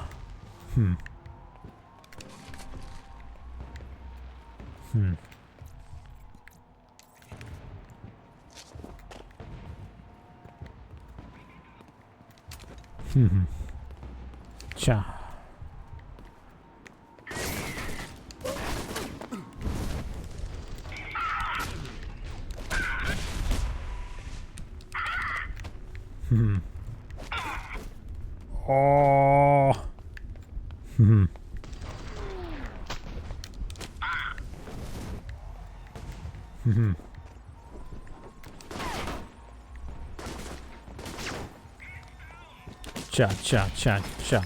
Cha. Oh. Cha cha cha cha.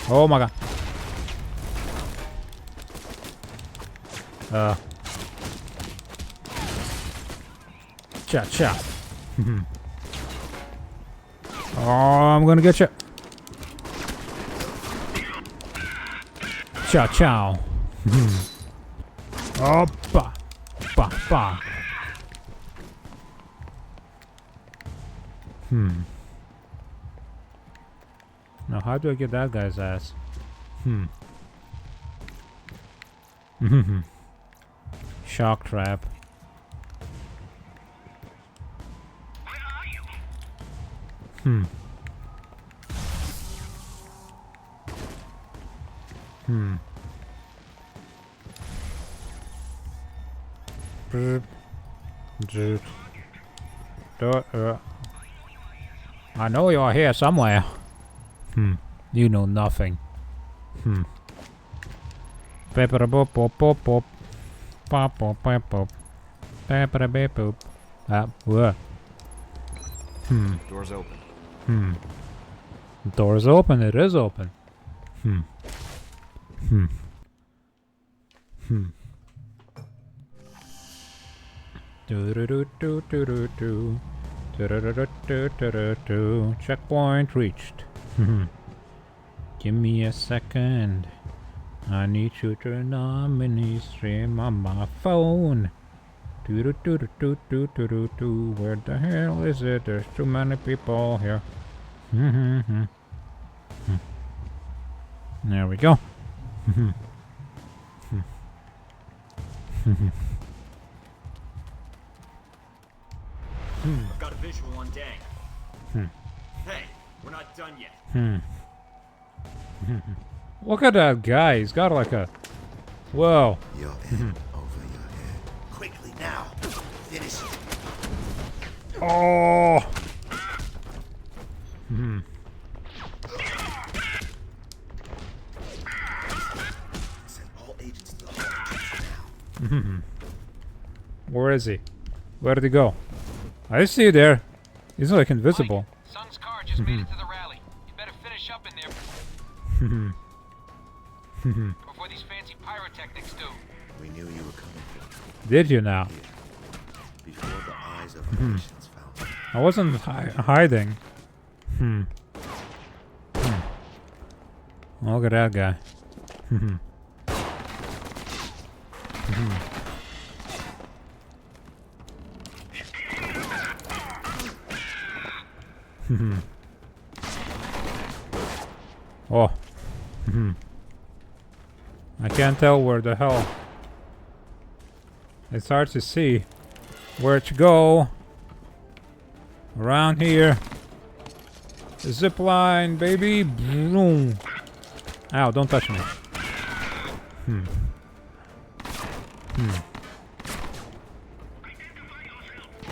Oh my god. Cha cha. Oh, I'm gonna get you. Chow chow. Oh, ba, ba, ba. Now, how do I get that guy's ass? Shock trap. I know you're here somewhere. You know nothing. Pepper pop pop pop pop. Pop pop pop pop. Pepper beep poop. What? Door's open. Door's open, it is open. Do do do do do do do Checkpoint reached. Give me a second. I need to turn on mini stream on my phone. Where the hell is it? There's too many people here. There we go. I've got a visual on Dang. Hey, we're not done yet. Look at that guy. He's got like a... Whoa. Your end over your head. Quickly now. Finish it. Oh. Send all agents to the hall. Where is he? Where did he go? I see you there. He's like invisible. Mike, Sun's car just made it to the rally. You better finish up in there before these fancy pyrotechnics do. We knew you were coming. Did you now? Before the eyes of our nations found you. I wasn't hiding. Look at that guy. Oh. I can't tell where the hell. It's hard to see where to go. Around here. The zip line, baby. Boom. Ow, don't touch me.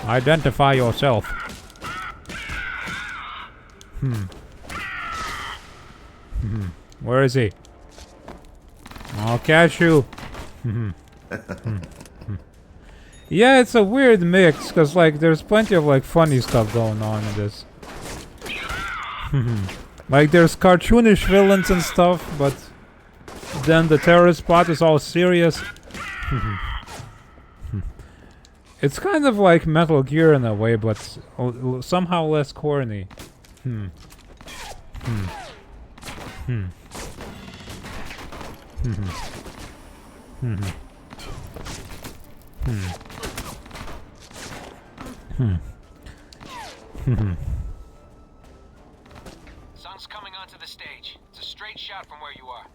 Identify yourself. Where is he? I'll catch you. Yeah, it's a weird mix, cause like there's plenty of like funny stuff going on in this. Like there's cartoonish villains and stuff, but then the terrorist plot is all serious. It's kind of like Metal Gear in a way, but somehow less corny. Sun's coming onto the stage. It's a straight shot from where you are.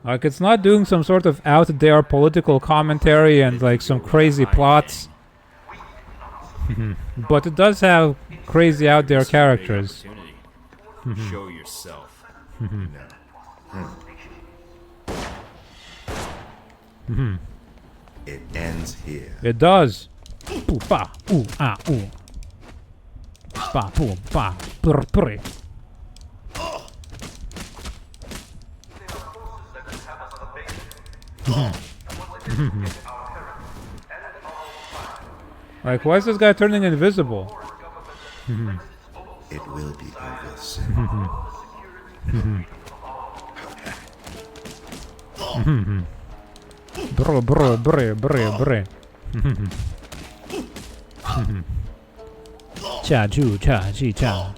Like it's not doing some sort of out there political commentary and like some crazy plots. But it does have crazy out there characters. Show yourself. It ends here. It does. Ooh, ba, ooh, ah, ooh. Ba, boom, ba, brr, brr. Like, why is this guy turning invisible? It will be over soon. Bro, bro, bro, bro, bro. Cha, ju, cha, ji, cha.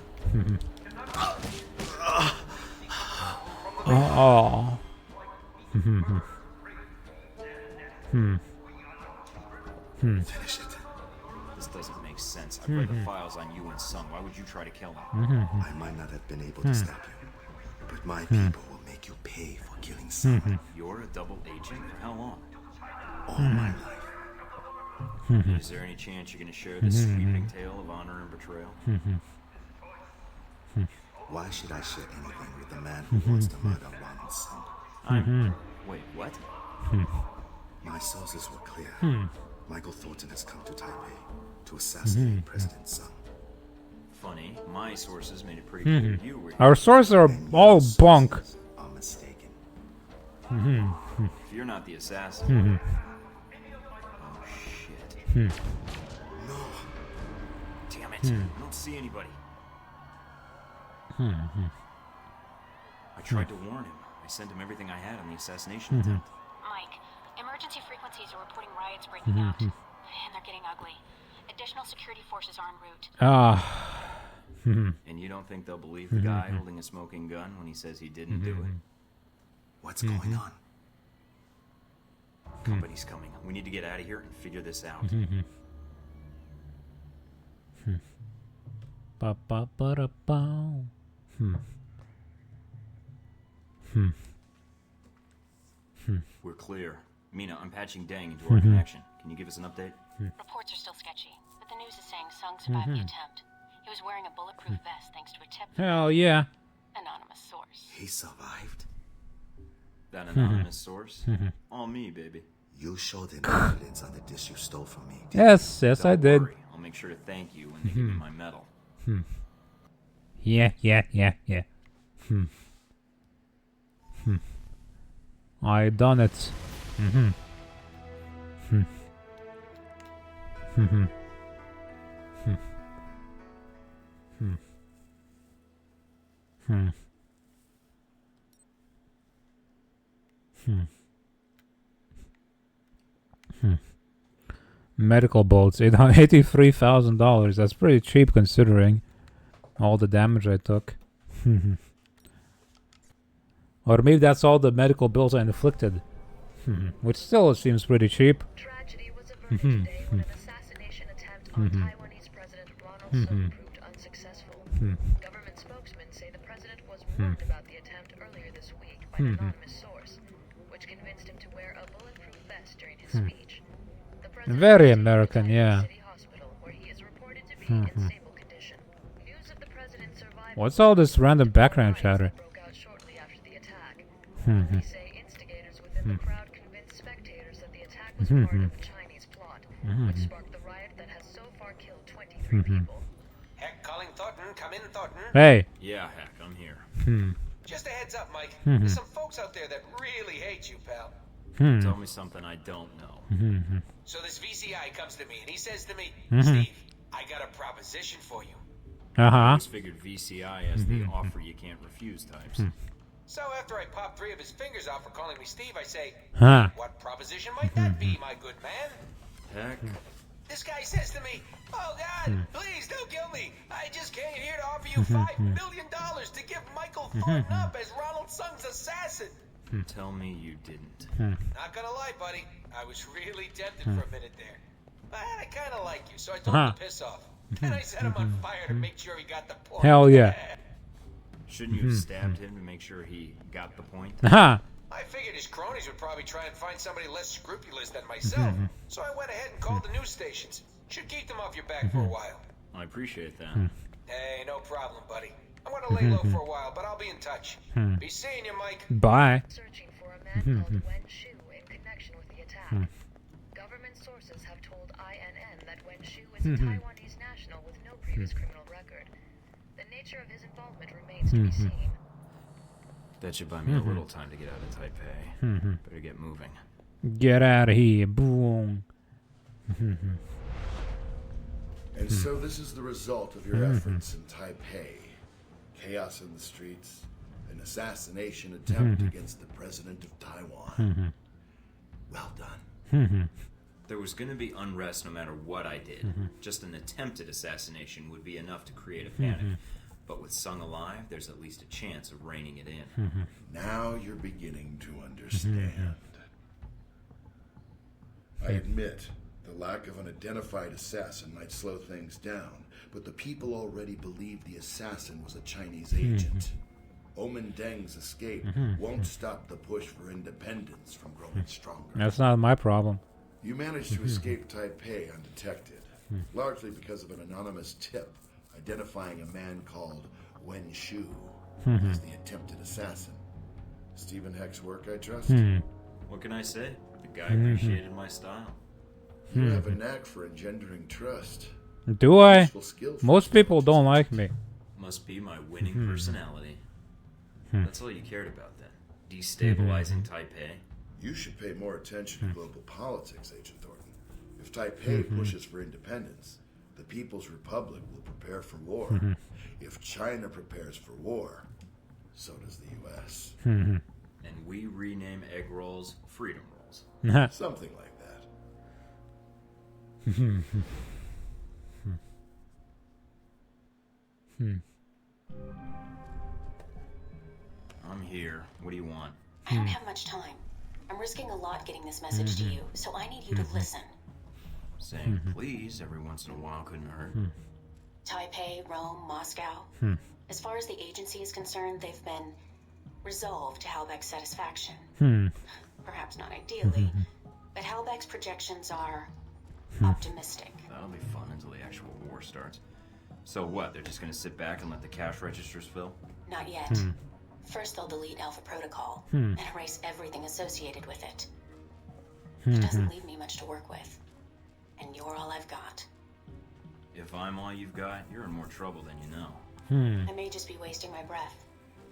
Oh. Finish it. This doesn't make sense. I've read the files on you and Sun. Why would you try to kill him? I might not have been able to stop you, but my people will make you pay for killing Sun. You're a double agent? For how long? All my life. Is there any chance you're going to share this sweeping tale of honor and betrayal? Why should I share anything with the man who wants to murder Ronald's son? Wait, what? My sources were clear. Michael Thornton has come to Taipei to assassinate President Sun. Funny, my sources made it pretty clear you were... Our sources are all bunk. Are mistaken. If you're not the assassin... Oh, shit. No. Damn it. I don't see anybody. I tried to warn him. I sent him everything I had on the assassination attempt. Mike, emergency frequencies are reporting riots breaking out, and they're getting ugly. Additional security forces are en route. And you don't think they'll believe the guy holding a smoking gun when he says he didn't do it? What's going on? Company's coming. We need to get out of here and figure this out. We're clear. Mina, I'm patching Deng into our connection. Can you give us an update? Reports are still sketchy, but the news is saying Sung survived the attempt. He was wearing a bulletproof vest thanks to a tip. Hell yeah. Anonymous source. He survived? That anonymous source? All me, baby. You showed him evidence on the disc you stole from me. Yes, Don't I did. worry. I'll make sure to thank you when they give me my medal. Yeah. I done it. Medical bolts, $83,000. That's pretty cheap considering all the damage I took. Or maybe that's all the medical bills I inflicted. Which still seems pretty cheap. Tragedy was averted today when an assassination attempt on Taiwanese President Ronald Sun proved unsuccessful. Government spokesmen say the president was warned about the attempt earlier this week by an anonymous source, which convinced him to wear a bulletproof vest during his speech. The president Very American, yeah. City Hospital, where he is reported to be in stable condition. News of the president's survival. What's all this random background chatter? Broke out shortly after the attack. They say instigators within the crowd convinced spectators that the attack was part of a Chinese plot, which sparked the riot that has so far killed 23 people. Heck, calling Thornton. Come in, Thornton. Hey. Yeah, heck, I'm here. Just a heads up, Mike. There's some folks out there that really hate you, pal. Tell me something I don't know. So this VCI comes to me and he says to me, Steve, I got a proposition for you. I always figured VCI as the offer you can't refuse types. So after I pop 3 of his fingers off for calling me Steve, I say, Huh. what proposition might that be, my good man? Heck. This guy says to me, oh God, please don't kill me. I just came here to offer you $5 million to give Michael Thornton up as Ronald Sung's assassin. Tell me you didn't. Not gonna lie, buddy. I was really tempted for a minute there. But I kind of like you, so I told him to piss off. Then I set him on fire to make sure he got the point. Hell yeah. Shouldn't you have stabbed him to make sure he got the point? Huh. I figured his cronies would probably try and find somebody less scrupulous than myself. So I went ahead and called the news stations. Should keep them off your back for a while. I appreciate that. Hey, no problem, buddy. I'm gonna lay low for a while, but I'll be in touch. Be seeing you, Mike. Bye. Searching for a man called Wen Shu in connection with the attack. Government sources have told INN that Wen Shu is a Taiwanese national with no previous criminal record. The nature of his involvement remains to be seen. That should buy me a little time to get out of Taipei. Better get moving. Get out of here. Boom. And so this is the result of your efforts in Taipei. Chaos in the streets, an assassination attempt against the president of Taiwan. Well done. There was going to be unrest no matter what I did. Just an attempted assassination would be enough to create a panic. But with Sung alive, there's at least a chance of reining it in. Now you're beginning to understand. I admit, the lack of an identified assassin might slow things down, but the people already believed the assassin was a Chinese agent. Omen Deng's escape won't stop the push for independence from growing stronger. That's not my problem. You managed to escape Taipei undetected, largely because of an anonymous tip identifying a man called Wen Shu as the attempted assassin. Stephen Heck's work, I trust? What can I say? The guy appreciated my style. You have a knack for engendering trust. Do I? Useful skill for Most people don't like me. Must be my winning personality. That's all you cared about then. Destabilizing Taipei. You should pay more attention to global politics, Agent Thornton. If Taipei pushes for independence, the People's Republic will prepare for war. If China prepares for war, so does the U.S. And we rename egg rolls freedom rolls. Something like that. I'm here. What do you want? I don't have much time. I'm risking a lot getting this message to you, so I need you to listen. Saying please every once in a while couldn't hurt. Taipei, Rome, Moscow. As far as the agency is concerned, they've been resolved to Halbeck's satisfaction. Perhaps not ideally, but Halbeck's projections are optimistic. That'll be fun until the actual war starts. So what, they're just gonna sit back and let the cash registers fill? Not yet. First they'll delete Alpha Protocol and erase everything associated with it. It doesn't leave me much to work with. And you're all I've got. If I'm all you've got, you're in more trouble than you know. I may just be wasting my breath.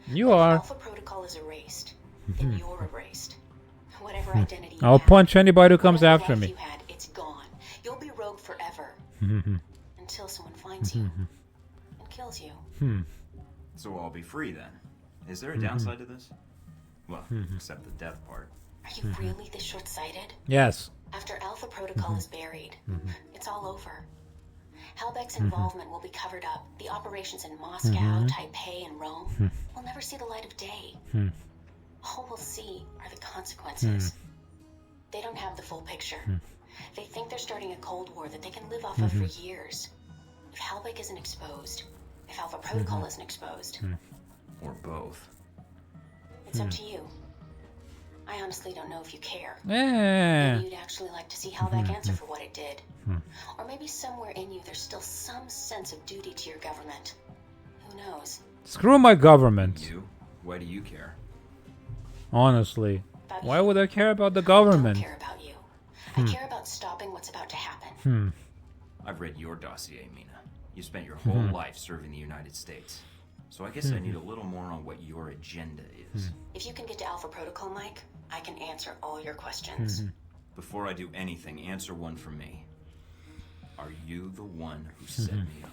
You But if are. Alpha Protocol is erased, then you're erased. Whatever identity you I'll have, punch anybody who comes whatever after life me. you had, it's gone. You'll be rogue forever. Until someone finds you and kills you. So I'll be free then. Is there a downside to this? Well, except the death part. Are you really this short-sighted? Yes. After Alpha Protocol is buried, it's all over. Halbeck's involvement will be covered up. The operations in Moscow, Taipei, and Rome will never see the light of day. All we'll see are the consequences. They don't have the full picture. They think they're starting a Cold War that they can live off of for years. If Halbeck isn't exposed, if Alpha Protocol isn't exposed, Or both. it's up to you. I honestly don't know if you care. Yeah. Maybe you'd actually like to see Halbeck answer for what it did. Or maybe somewhere in you there's still some sense of duty to your government. Who knows? Screw my government. You? Why do you care? Honestly. About Why you. would I care about the I government? don't care about you. I care about stopping what's about to happen. I've read your dossier, Mina. You spent your whole life serving the United States. So I guess I need a little more on what your agenda is. If you can get to Alpha Protocol, Mike, I can answer all your questions. Before I do anything, answer one for me. Are you the one who set me up?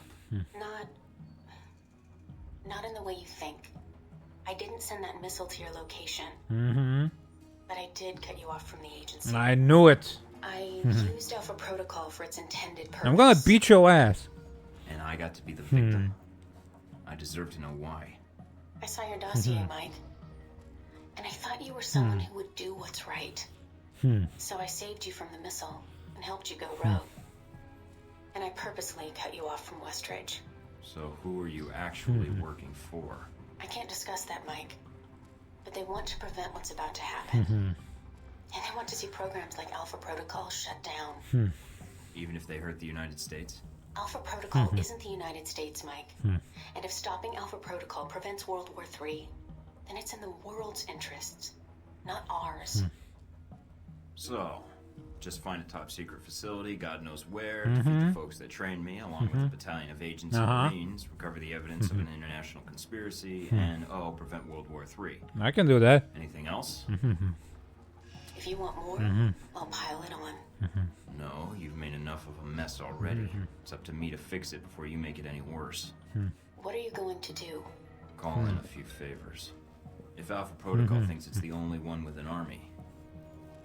Not in the way you think. I didn't send that missile to your location, but I did cut you off from the agency. I knew it. I used Alpha Protocol for its intended purpose. I'm gonna beat your ass. And I got to be the victim. I deserve to know why. I saw your dossier, Mike. And I thought you were someone who would do what's right. So I saved you from the missile and helped you go rogue. And I purposely cut you off from Westridge. So who are you actually working for? I can't discuss that, Mike. But they want to prevent what's about to happen. And they want to see programs like Alpha Protocol shut down. Even if they hurt the United States? Alpha Protocol isn't the United States, Mike. And if stopping Alpha Protocol prevents World War III, then it's in the world's interests, not ours. So, just find a top secret facility, God knows where, defeat the folks that trained me, along with a battalion of agents and Marines, recover the evidence of an international conspiracy, and, prevent World War III. I can do that. Anything else? If you want more, I'll pile it on. No, you've made enough of a mess already. It's up to me to fix it before you make it any worse. What are you going to do? Call in a few favors. If Alpha Protocol thinks it's the only one with an army,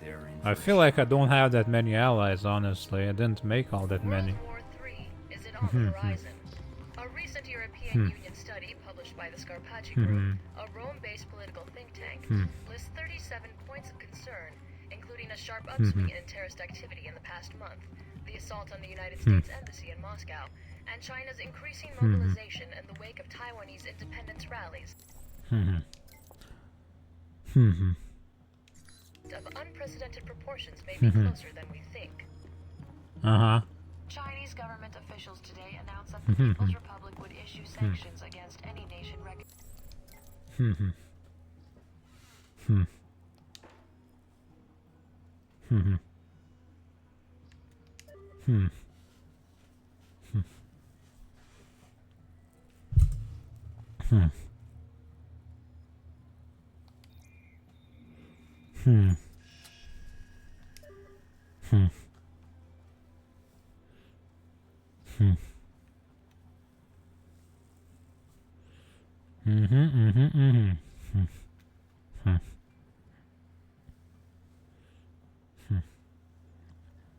they're in. I feel like I don't have that many allies, honestly. I didn't make all that many. World War III is it on the horizon? A recent European Union study published by the Scarpacci Group, a Rome-based political think tank, lists 37 points of concern, including a sharp upswing in terrorist activity in the past month, the assault on the United States Embassy in Moscow, and China's increasing mobilization in the wake of Taiwanese independence rallies. Of unprecedented proportions may be closer than we think. Chinese government officials today announced that the People's Republic would issue sanctions against any nation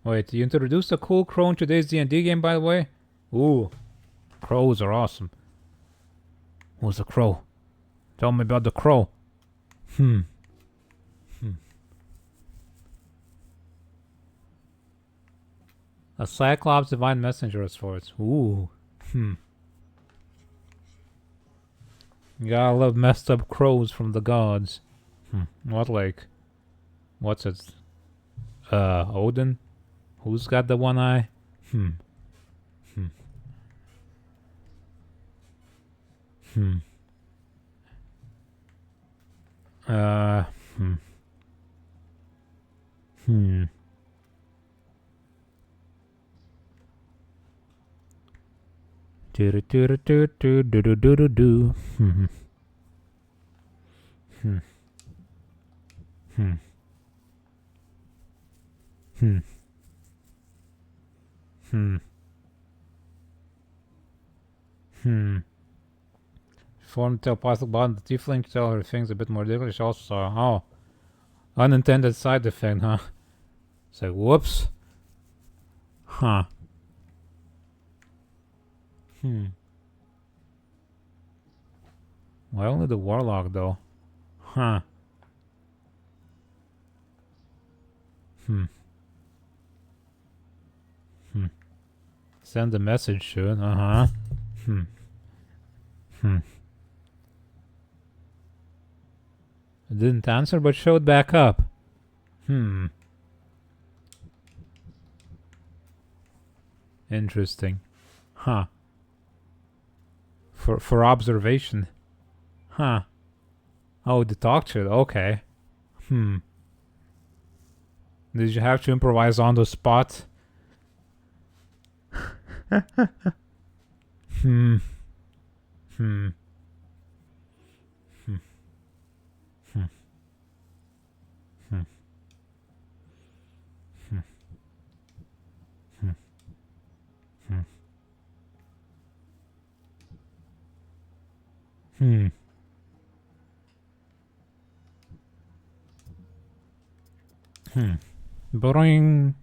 Wait, you introduced a cool crow in today's D&D game, by the way? Ooh. Crows are awesome. Who's the crow? Tell me about the crow. A Cyclops Divine Messenger of sorts. Ooh. You gotta love messed up crows from the gods. What, like... What's it? Odin? Who's got the one eye? Do do do do do do do do do do. Form telepathic bond, the tiefling tell her things a bit more ridiculous. Also saw, unintended side effect, huh? It's like, whoops. Huh. Why only the warlock though? Huh. Send a message soon, It didn't answer but showed back up. Interesting. Huh. For observation. Huh. Oh, the talk to it, okay. Did you have to improvise on the spot? Boring.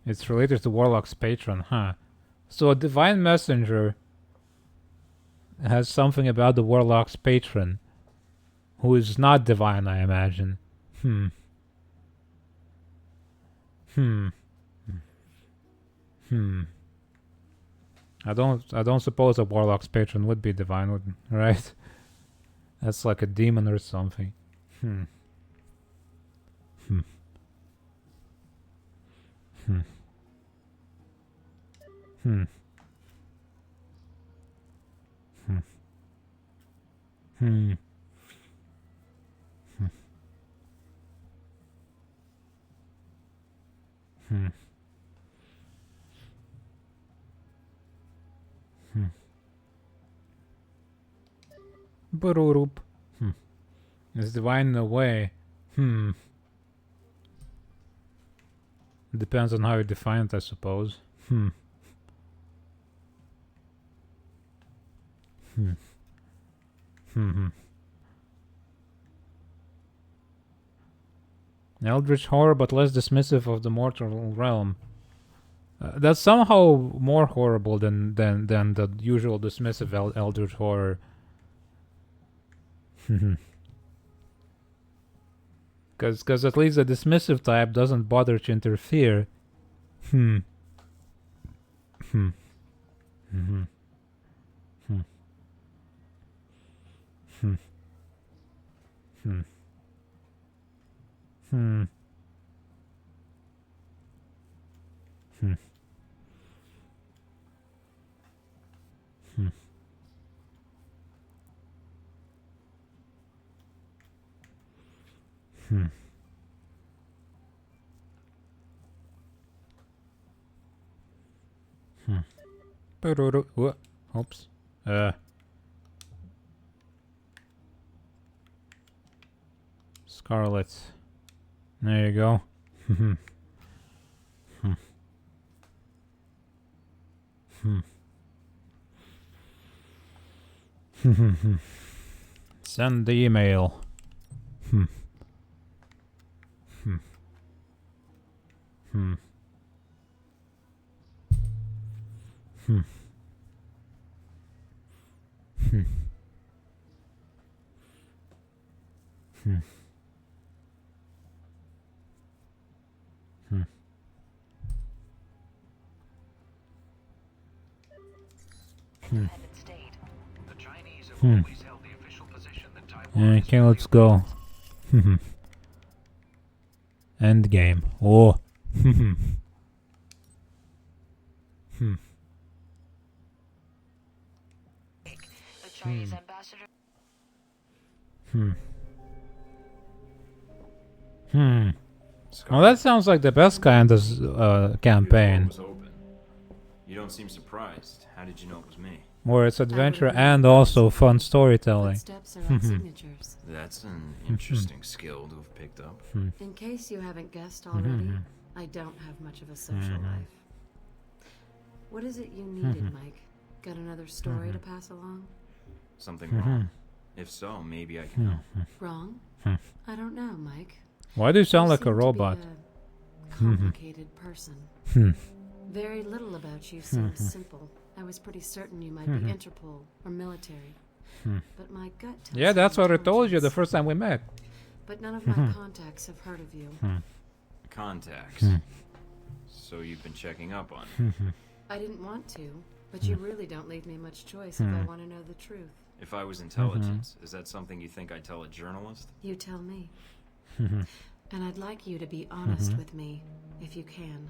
It's related to Warlock's patron, huh? So a divine messenger has something about the Warlock's patron, who is not divine, I imagine. I don't suppose a Warlock's patron would be divine, right? That's like a demon or something. Bururup. It's divine in a way. It depends on how you define it, I suppose. Eldritch horror, but less dismissive of the mortal realm. That's somehow more horrible than the usual dismissive eldritch horror. Because at least the dismissive type doesn't bother to interfere. Oops. Scarlet. There you go. Send the email. Okay, let's go. End game. Oh. The Chinese ambassador. Well, that sounds like the best kind of campaign. You don't seem surprised. How did you know it was me? Where it's adventure and also fun storytelling. Footsteps are like signatures. That's an interesting skill to have picked up. In case you haven't guessed already, I don't have much of a social life. What is it you needed, Mike? Got another story to pass along? Something wrong? If so, maybe I can help. Wrong? I don't know, Mike. Why do you sound like seem a to be robot? A complicated person. Very little about you seems simple. I was pretty certain you might be Interpol or military. But my gut tells Yeah, that's me what I told you the intelligence. first time we met. But none of my contacts have heard of you. Contacts. So you've been checking up on me. I didn't want to, but you really don't leave me much choice if I want to know the truth. If I was intelligence, is that something you think I'd tell a journalist? You tell me. And I'd like you to be honest with me, if you can.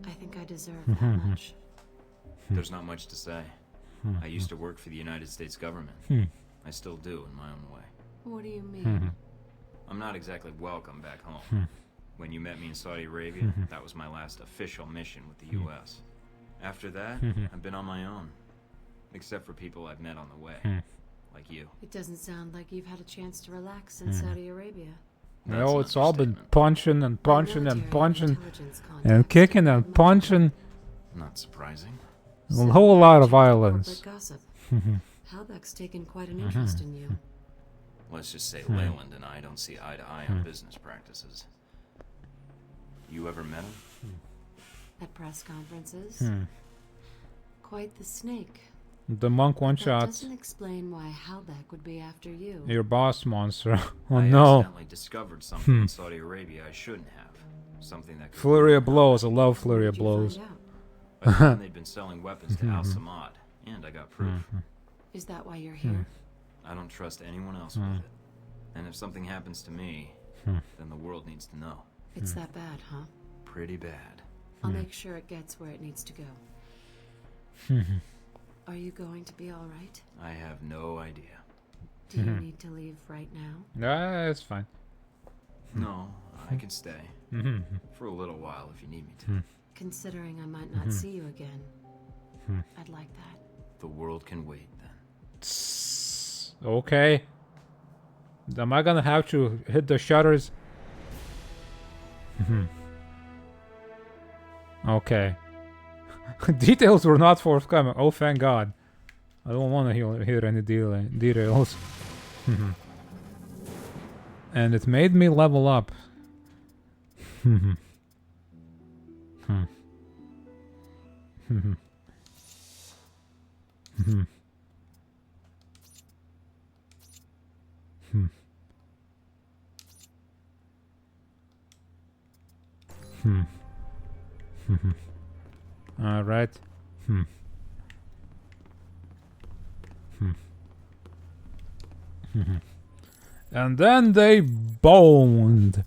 I think I deserve that much. There's not much to say. I used to work for the United States government. I still do in my own way. What do you mean? I'm not exactly welcome back home. When you met me in Saudi Arabia, that was my last official mission with the U.S. After that, I've been on my own. Except for people I've met on the way. Like you. It doesn't sound like you've had a chance to relax in Saudi Arabia. No, it's all been punching and punching and punching and kicking and punching. Not surprising. A whole lot of violence. Gossip. Halbeck's taken quite an interest in you. Let's just say Leyland and I don't see eye to eye on business practices. You ever met him? At press conferences. Quite the snake. The monk one That shot. doesn't explain why Halbeck would be after you. Your boss monster. Oh I no. accidentally discovered something in Saudi Arabia I shouldn't have. Something that could Flurry of blows. I love flurry of blows. I found they'd been selling weapons to Al Samad, and I got proof. Is that why you're here? I don't trust anyone else with it. And if something happens to me, then the world needs to know. It's that bad, huh? Pretty bad. I'll make sure it gets where it needs to go. Are you going to be all right? I have no idea. Do you need to leave right now? Nah, it's fine. No, I can stay. For a little while if you need me to. Considering I might not see you again, I'd like that. The world can wait then. Okay. Am I gonna have to hit the shutters? Okay. Details were not forthcoming. Oh, thank God. I don't want to hear any details. And it made me level up. All right. And then they boned.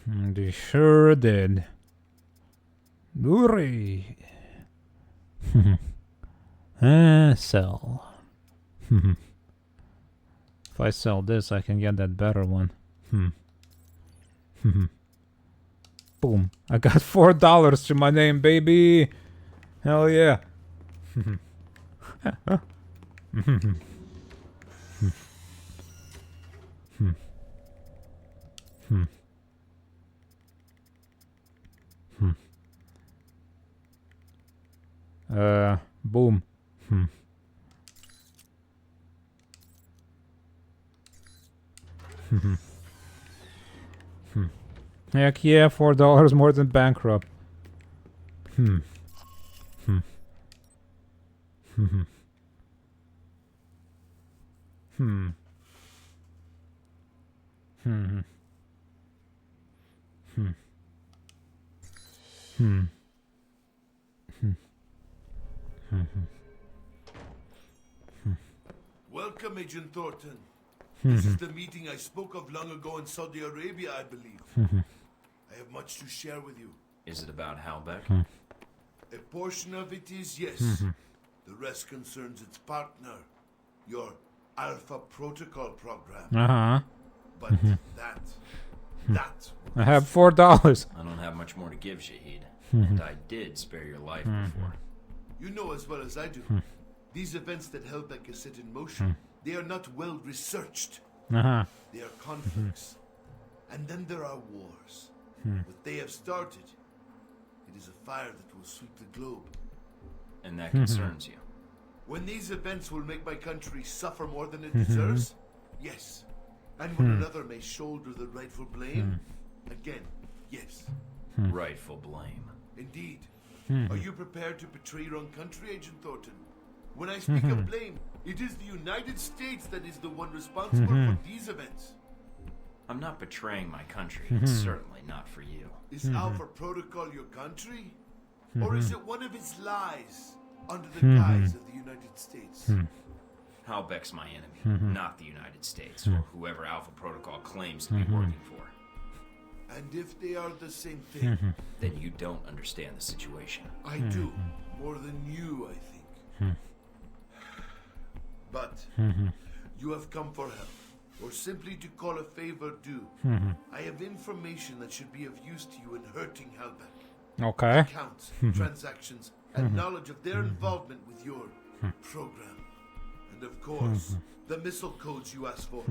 They sure did. Hooray. Sell. If I sell this, I can get that better one. Boom. I got $4 to my name, baby. Hell yeah. Boom. Heck yeah, $4 more than bankrupt. Hmm. Welcome, Agent Thornton. This is the meeting I spoke of long ago in Saudi Arabia, I believe. I have much to share with you. Is it about Halbeck? A portion of it is yes. The rest concerns its partner, your Alpha Protocol program. But that. I have $4. I don't have much more to give, Shahid. And I did spare your life before. You know as well as I do. These events that Halbeck has set in motion, they are not well researched. They are conflicts. And then there are wars. What they have started, it is a fire that will sweep the globe. And that concerns you. When these events will make my country suffer more than it deserves, yes. And when another may shoulder the rightful blame, again, yes. Rightful blame. Indeed. Are you prepared to betray your own country, Agent Thornton? When I speak of blame, it is the United States that is the one responsible for these events. I'm not betraying my country. It's certainly not for you. Is Alpha Protocol your country? Or is it one of its lies under the guise of the United States? Halbeck's my enemy, not the United States, or whoever Alpha Protocol claims to be working for. And if they are the same thing, then you don't understand the situation. I do. More than you, I think. But you have come for help, or simply to call a favor due. I have information that should be of use to you in hurting Halbeck. Okay. Accounts, transactions, and knowledge of their involvement with your program. And of course, the missile codes you asked for.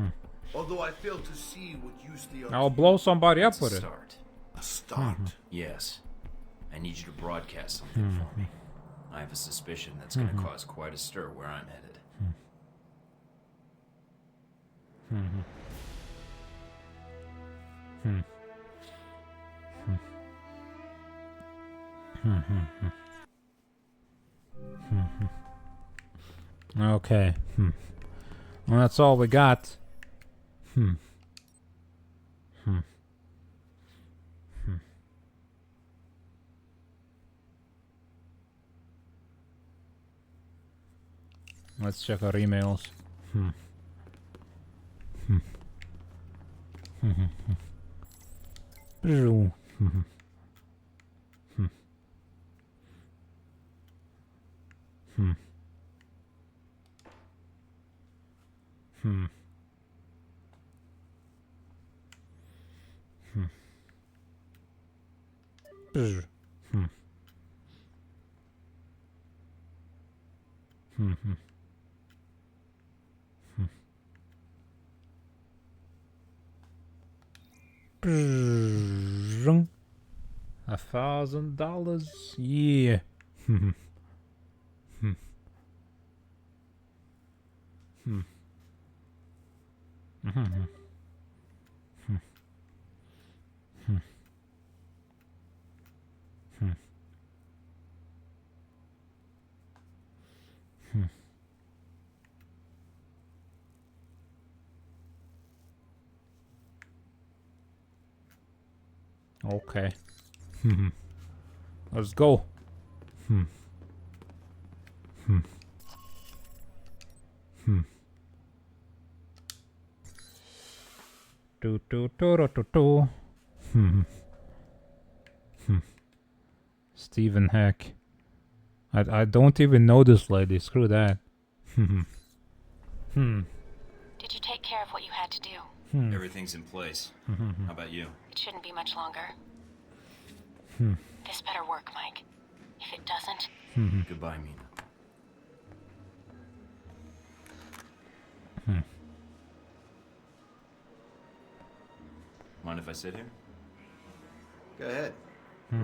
Although I fail to see what use they are. I'll blow somebody up with it. A start? Yes. I need you to broadcast something for me. I have a suspicion that's going to cause quite a stir where I'm headed. Okay. Well, that's all we got. Let's check our emails. $1,000. Yeah. Okay. Let's go. Stephen Heck. I don't even know this lady. Screw that. Did you take care of what you had to do? Everything's in place. How about you? It shouldn't be much longer. This better work, Mike. If it doesn't... Goodbye, Mina. Mind if I sit here? Go ahead.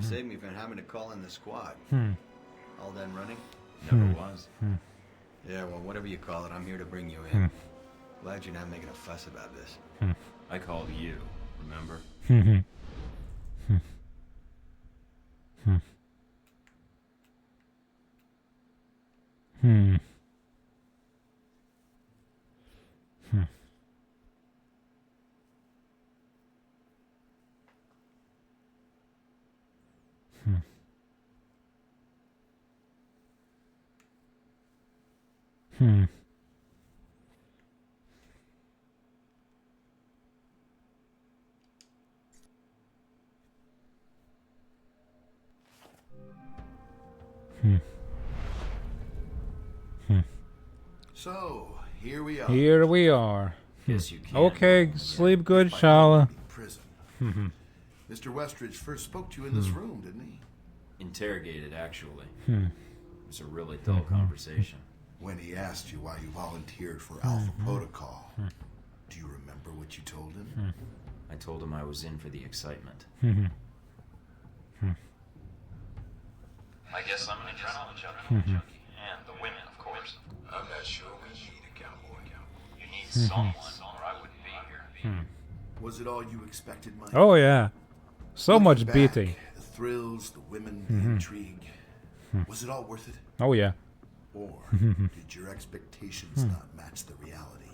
Save me from having to call in the squad. All done running? Never was. Yeah, well, whatever you call it, I'm here to bring you in. Glad you're not making a fuss about this. I called you, remember? So, here we are. Here we are. Yes, you can. Okay, sleep good, Shala. Prison. Mr. Westridge first spoke to you in this room, didn't he? Interrogated, actually. It was a really dull conversation. When he asked you why you volunteered for Alpha Protocol, do you remember what you told him? I told him I was in for the excitement. I guess I'm an adrenaline junkie. And the women, of course. I'm not sure we need a cowboy. You need someone, or I wouldn't be here. Was it all you expected, Mike? Oh yeah, so Looking much back, beating. The thrills, the women, the intrigue. Was it all worth it? Oh yeah. Or did your expectations not match the reality?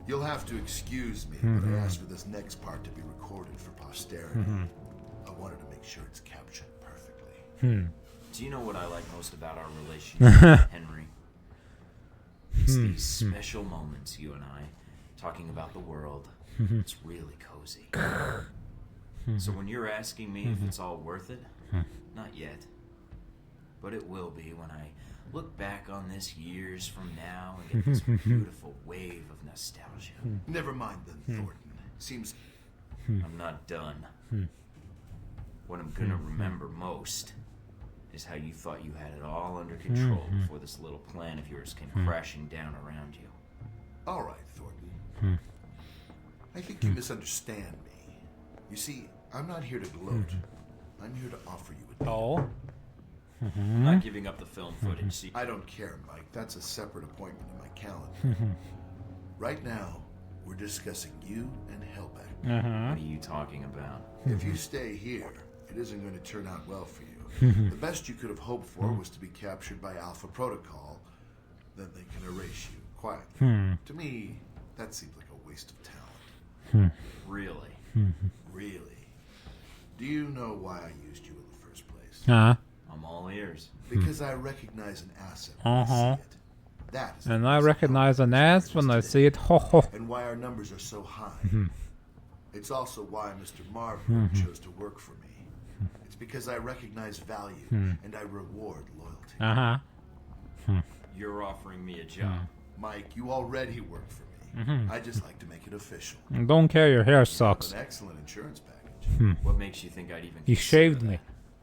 You'll have to excuse me, but I asked for this next part to be recorded for posterity. I wanted to make sure it's captured perfectly. Do you know what I like most about our relationship, Henry? It's these special moments, you and I, talking about the world. It's really cozy. So when you're asking me if it's all worth it, not yet. But it will be when I look back on this years from now and get this beautiful wave of nostalgia. Never mind then, Thornton. Seems I'm not done. What I'm gonna remember most is how you thought you had it all under control before this little plan of yours came crashing down around you. all right, Thornton. I think you misunderstand me. You see, I'm not here to gloat. I'm here to offer you a deal. I'm not giving up the film footage. See, I don't care, Mike. That's a separate appointment in my calendar. Right now, we're discussing you and Hellback. What are you talking about? If you stay here, it isn't going to turn out well for you. The best you could have hoped for was to be captured by Alpha Protocol. Then they can erase you quietly. To me, that seems like a waste of talent. Really? Really? Do you know why I used you in the first place? I'm all ears. Because I recognize an asset when I see it. That is And I recognize an ass when I see it. Ho ho. and why our numbers are so high. It's also why Mr. Marburg chose to work for me. It's because I recognize value and I reward loyalty. You're offering me a job. Mike, you already work for me. I just like to make it official. Don't care, your hair sucks. An excellent insurance package. What makes you think I'd even He shaved me.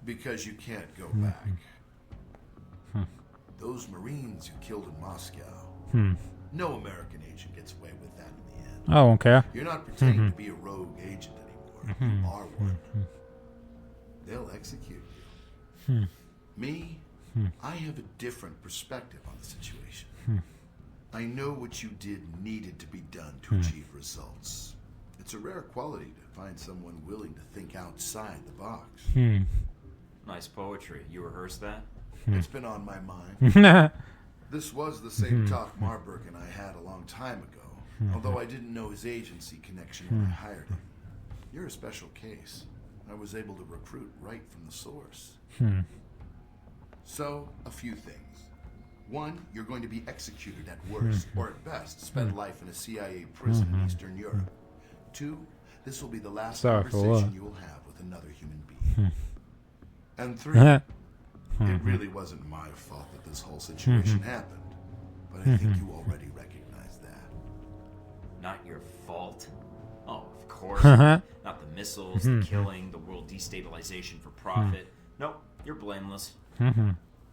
Because you can't go back. Those Marines you killed in Moscow. No American agent gets away with that in the end. I don't care. You're not pretending to be a rogue agent anymore. You are one. They'll execute you. Me, I have a different perspective on the situation. I know what you did needed to be done to achieve results. It's a rare quality to find someone willing to think outside the box. Nice poetry. You rehearsed that? It's been on my mind. This was the same talk Marburg and I had a long time ago, although I didn't know his agency connection when I hired him. You're a special case. I was able to recruit right from the source. So, a few things. One, you're going to be executed at worst, or at best, spend life in a CIA prison in Eastern Europe. Two, this will be the last conversation you will have with another human being. And three, it really wasn't my fault that this whole situation happened, but I think you already recognize that. Not your fault. Oh, of course. Not the missiles, the killing, the world destabilization for profit. Nope, you're blameless.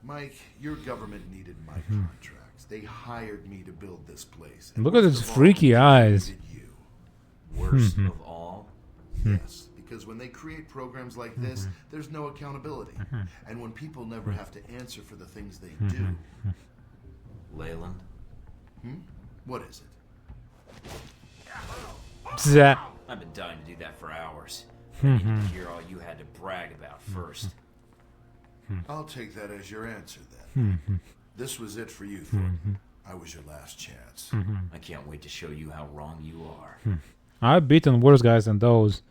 Mike, your government needed my contract. They hired me to build this place. Look at his freaky eyes. Worst of all? Yes, because when they create programs like this, there's no accountability. And when people never have to answer for the things they do. Leyland? What is it? I've been dying to do that for hours. I need to hear all you had to brag about first. I'll take that as your answer then. This was it for you, Thornton. I was your last chance. I can't wait to show you how wrong you are. I've beaten worse guys than those.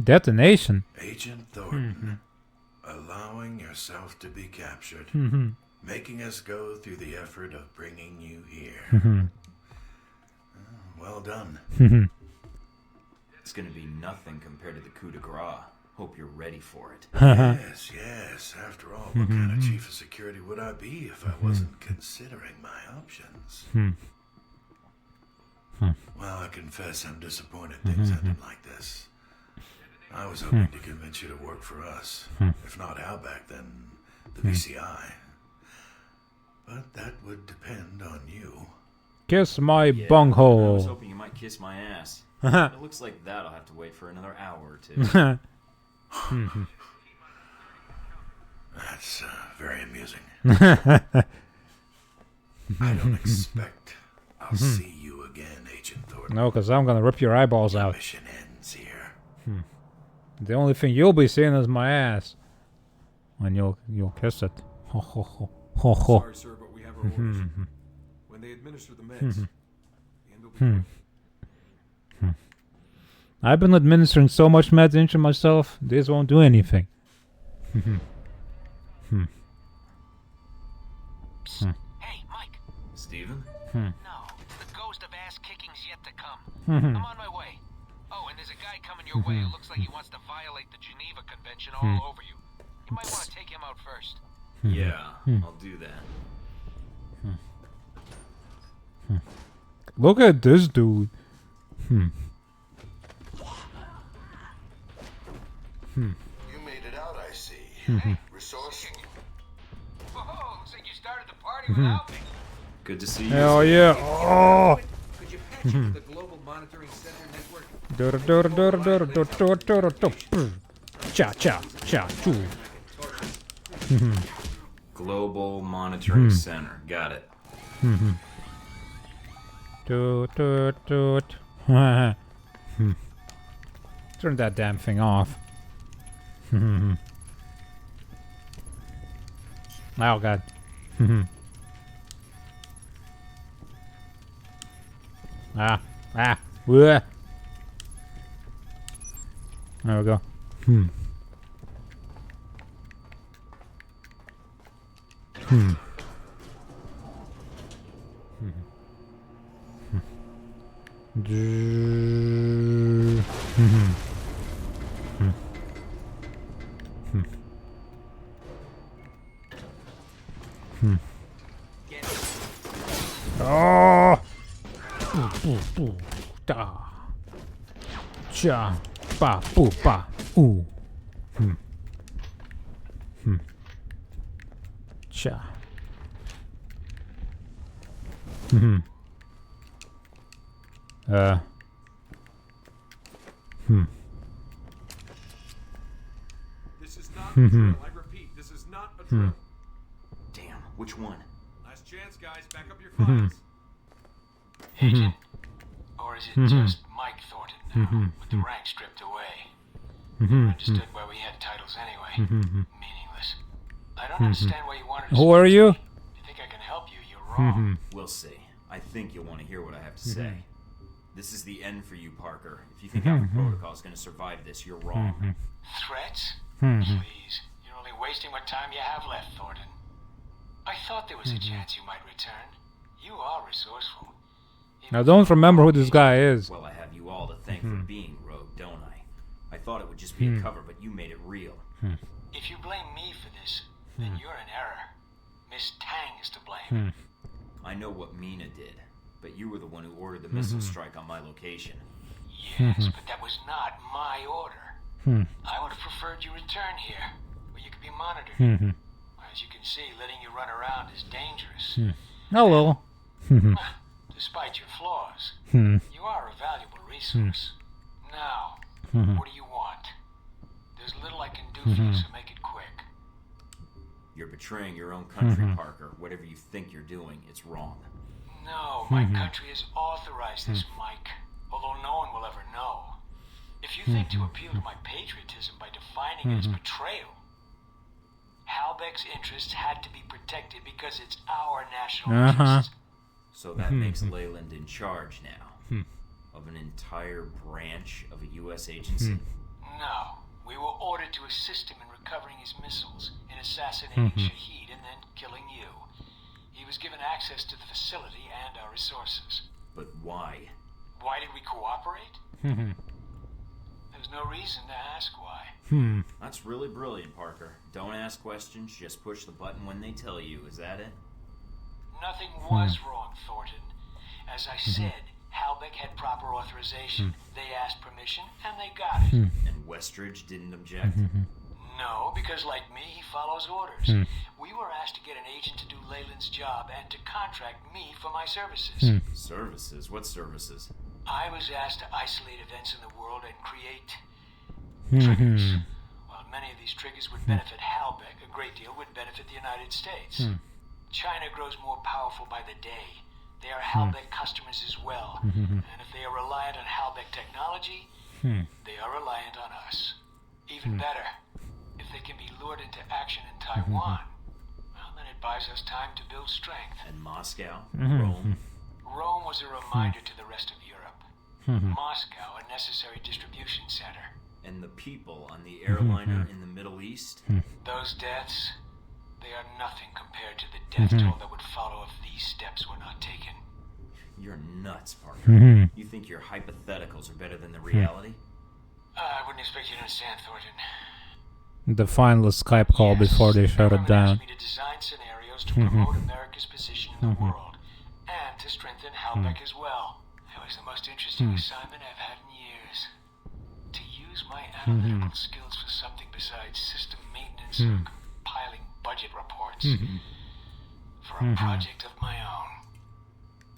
Detonation. Agent Thornton, allowing yourself to be captured, making us go through the effort of bringing you here. Well done. It's gonna be nothing compared to the coup de grace. Hope you're ready for it. Yes. After all, what kind of chief of security would I be if I wasn't considering my options? Well, I confess I'm disappointed things ended like this. I was hoping to convince you to work for us. If not Outback, then the VCI. But that would depend on you. Kiss my I was bunghole. hoping you might kiss my ass. It looks like that'll have to wait for another hour or two. That's very amusing. I don't expect I'll see you again, Agent Thornton. No, because I'm gonna rip your eyeballs out. Mission ends here. The only thing you'll be seeing is my ass. And you'll kiss it. Ho ho ho. Ho ho. Sorry, sir, but we have our orders. When they administer the meds, the end will be quick. I've been administering so much meds into myself, this won't do anything. Hey, Mike. Steven? No, it's the ghost of ass kickings yet to come. I'm on my way. Oh, and there's a guy coming your way who looks like he wants to violate the Geneva Convention all over you. You might want to take him out first. Yeah, I'll do that. Look at this dude. You made it out, I see. Resourceful. Whoa, looks like you started the party without me. Good to see you. Hell yeah. Oh. Could you patch into the Global Monitoring Center network? Cha cha cha choo. Global Monitoring Center. Got it. Toot toot toot. Turn that damn thing off. Oh god. Bleh. There we go. Oh! Da. Cha. Ba. Boo. Ba. Ooh. Cha. This is not a drill. I repeat, this is not a drill. Damn, which one? Last chance, guys. Back up your files. Agent? Or is it just Mike Thornton now, with the rank stripped away? Understood why we had titles anyway. Meaningless. I don't understand why you wanted to. Who are you? If you think I can help you, you're wrong. We'll see. I think you'll want to hear what I have to say. This is the end for you, Parker. If you think our protocol is going to survive this, you're wrong. Threats? Please. You're only wasting what time you have left, Thornton. I thought there was a chance you might return. You are resourceful. I don't remember who this guy is. Well, I have you all to thank for being rogue, don't I? I thought it would just be a cover, but you made it real. If you blame me for this, then you're in error. Miss Tang is to blame. I know what Mina did, but you were the one who ordered the missile strike on my location. Yes, but that was not my order. I would have preferred you return here, where you could be monitored. As you can see, letting you run around is dangerous. Hello. Despite your flaws, you are a valuable resource. Now, what do you want? There's little I can do for you, so make it quick. You're betraying your own country, Parker. Whatever you think you're doing, it's wrong. No, my country has authorized this, Mike, although no one will ever know. If you think to appeal to my patriotism by defining it as betrayal, Halbeck's interests had to be protected because it's our national interest. So that makes Leyland in charge now of an entire branch of a U.S. agency? No. We were ordered to assist him in recovering his missiles, in assassinating Shahid, and then killing you. He was given access to the facility and our resources. But why? Why did we cooperate? There's no reason to ask why. That's really brilliant, Parker. Don't ask questions, just push the button when they tell you. Is that it? Nothing was wrong, Thornton. As I said, Halbeck had proper authorization. They asked permission, and they got it. And Westridge didn't object? No, because like me, he follows orders. We were asked to get an agent to do Leyland's job and to contract me for my services. Services? What services? I was asked to isolate events in the world and create triggers. While many of these triggers would benefit Halbeck, a great deal would benefit the United States. China grows more powerful by the day. They are Halbeck customers as well. And if they are reliant on Halbeck technology, they are reliant on us. Even better, if they can be lured into action in Taiwan, well, then it buys us time to build strength. And Moscow? Rome? Rome was a reminder to the rest of Europe. Moscow, a necessary distribution center. And the people on the airliner in the Middle East? Those deaths, they are nothing compared to the death toll that would follow if these steps were not taken. You're nuts, Parker. You think your hypotheticals are better than the reality? I wouldn't expect you to understand, Thornton. The final Skype call before they shut it down. Me to design scenarios to promote America's position in the world, and to strengthen Halbeck as well. It was the most interesting assignment I've had in years. To use my analytical skills for something besides system maintenance or compiling budget reports. For a project of my own.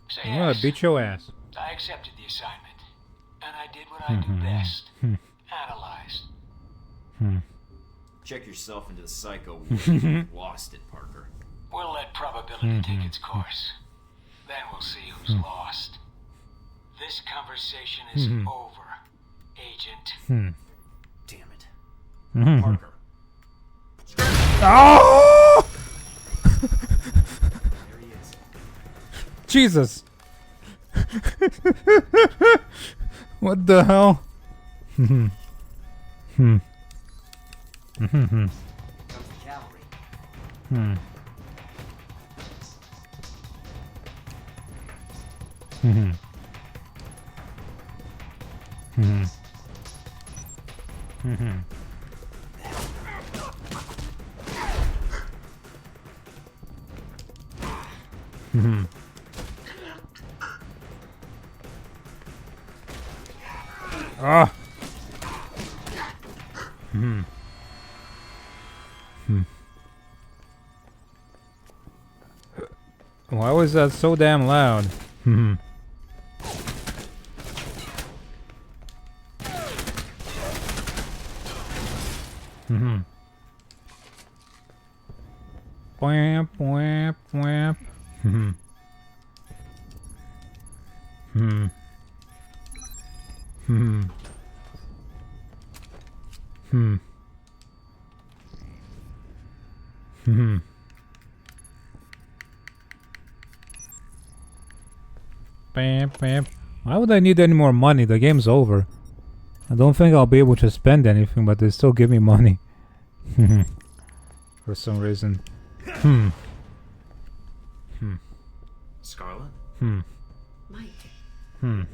So yes, beat your ass. I accepted the assignment, and I did what I do best. Analyze. Check yourself into the psycho ward. You've lost it, Parker. We'll let probability take its course. Then we'll see who's lost. This conversation is over, Agent. Damn it. Parker. Oh! There he is. Jesus. What the hell? Comes the cavalry. Ah. Why was that so damn loud? Whap, whap, whap. Bam, bam. Why would I need any more money? The game's over. I don't think I'll be able to spend anything, but they still give me money. For some reason. Scarlet? Mike,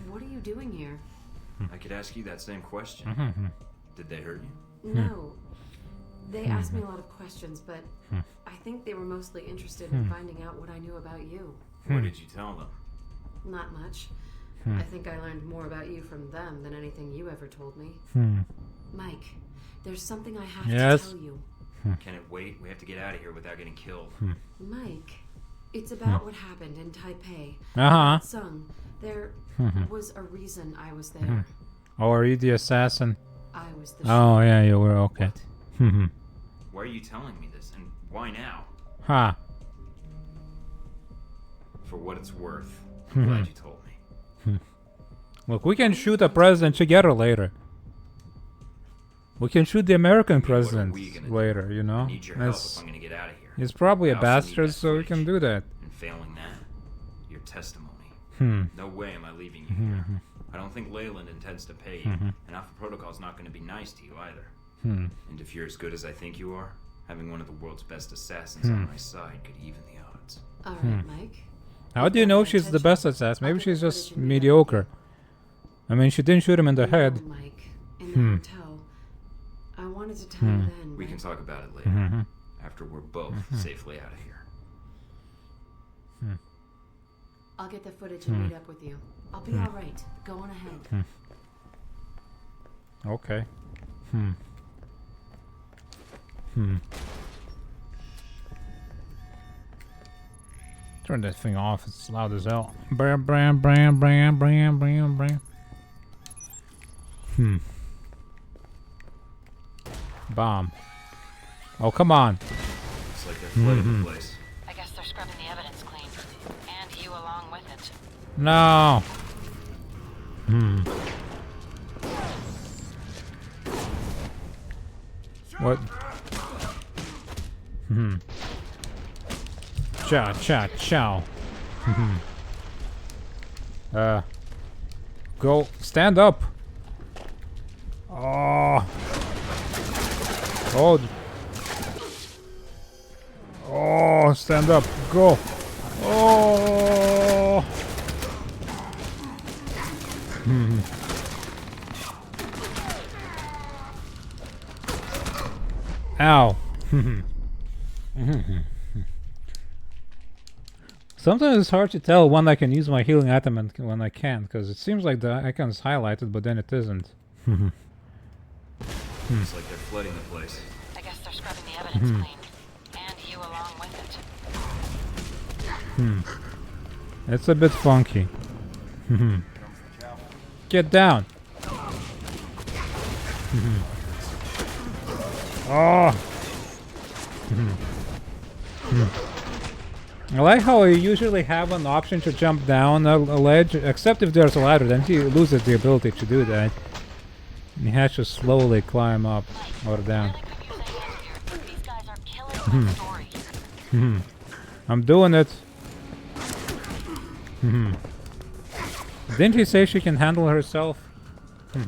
what are you doing here? I could ask you that same question. Did they hurt you? No. They asked me a lot of questions, but I think they were mostly interested in finding out what I knew about you. What did you tell them? Not much. I think I learned more about you from them than anything you ever told me. Mike, there's something I have to tell you. Can it wait? We have to get out of here without getting killed. Mike, it's about what happened in Taipei. Wed-Sun, there was a reason I was there. Oh, are you the assassin? I was the Oh, yeah, you were. Okay. Why are you telling me this? And why now? Ha. For what it's worth, I'm glad you told me. Look, we can shoot a president together later. We can shoot the American president later, you know? I need your help if I'm gonna get out of here. He's probably I a also need bastard, that so we can do that. And failing that, your testimony. Hmm. No way am I leaving you here. I don't think Leyland intends to pay you, and Alpha Protocol's not going to be nice to you either. And if you're as good as I think you are, having one of the world's best assassins on my side could even the odds. Alright, Mike. How do you know she's the best assassin? Maybe she's just mediocre. I mean, she didn't shoot him in the head. Mike, in the hotel. I wanted to tell you then. We can talk about it later, after we're both safely out of here. I'll get the footage and meet up with you. I'll be alright. Go on ahead. Okay. Turn that thing off. It's loud as hell. Bram, bram, bram, bram, bram, bram, bram. Bomb. Oh, come on. Looks like they're flooding the place. I guess they're scrubbing the evidence clean. And you along with it. No. What? Chow, chow, chow. Go. Stand up. Oh. Oh. Oh, stand up. Go. Oh. Ow. Sometimes it's hard to tell when I can use my healing item and when I can't, because it seems like the icon's highlighted, but then it isn't. Looks like they're flooding the place. I guess they're scrubbing the evidence clean. And you along with it. It's a bit funky. Get down. Oh. I like how you usually have an option to jump down a ledge, except if there's a ladder, then he loses the ability to do that. He has to slowly climb up or down. I'm doing it. Didn't he say she can handle herself? If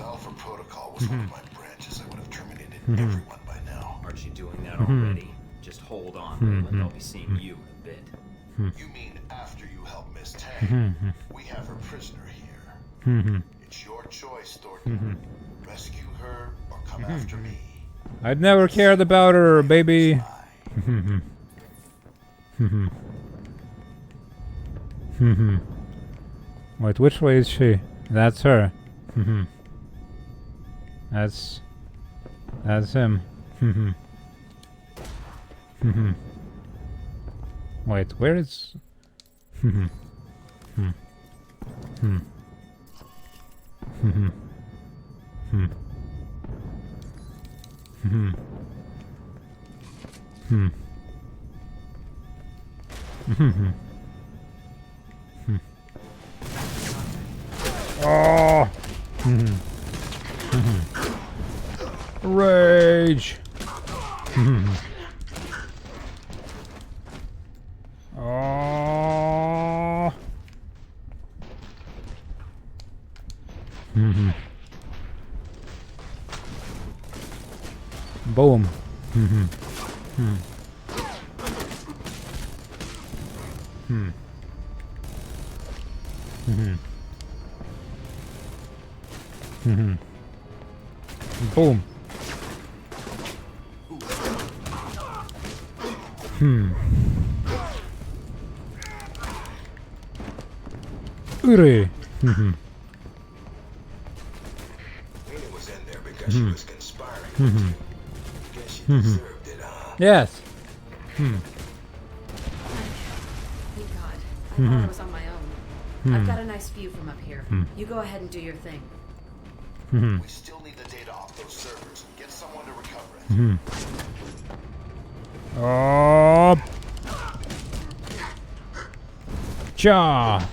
Alpha Protocol was one of my branches, I would have terminated everyone by now. Aren't you doing that already? Just hold on, Leyland. I'll be seeing you in a bit. You mean after you help Miss Tang? We have her prisoner here. It's your choice, Thornton. Rescue her or come after me. I'd never cared about her, baby. Wait, which way is she? That's her. That's him. Wait, where is? Oh! Rage! Oh! Boom! Boom. Uri. Rena was in there because she was conspiring with you. Guess she deserved it, huh? Yes. Thank God. I thought I was on my own. I've got a nice view from up here. You go ahead and do your thing. We still need the data off those servers. Get someone to recover it. Oh. Cha.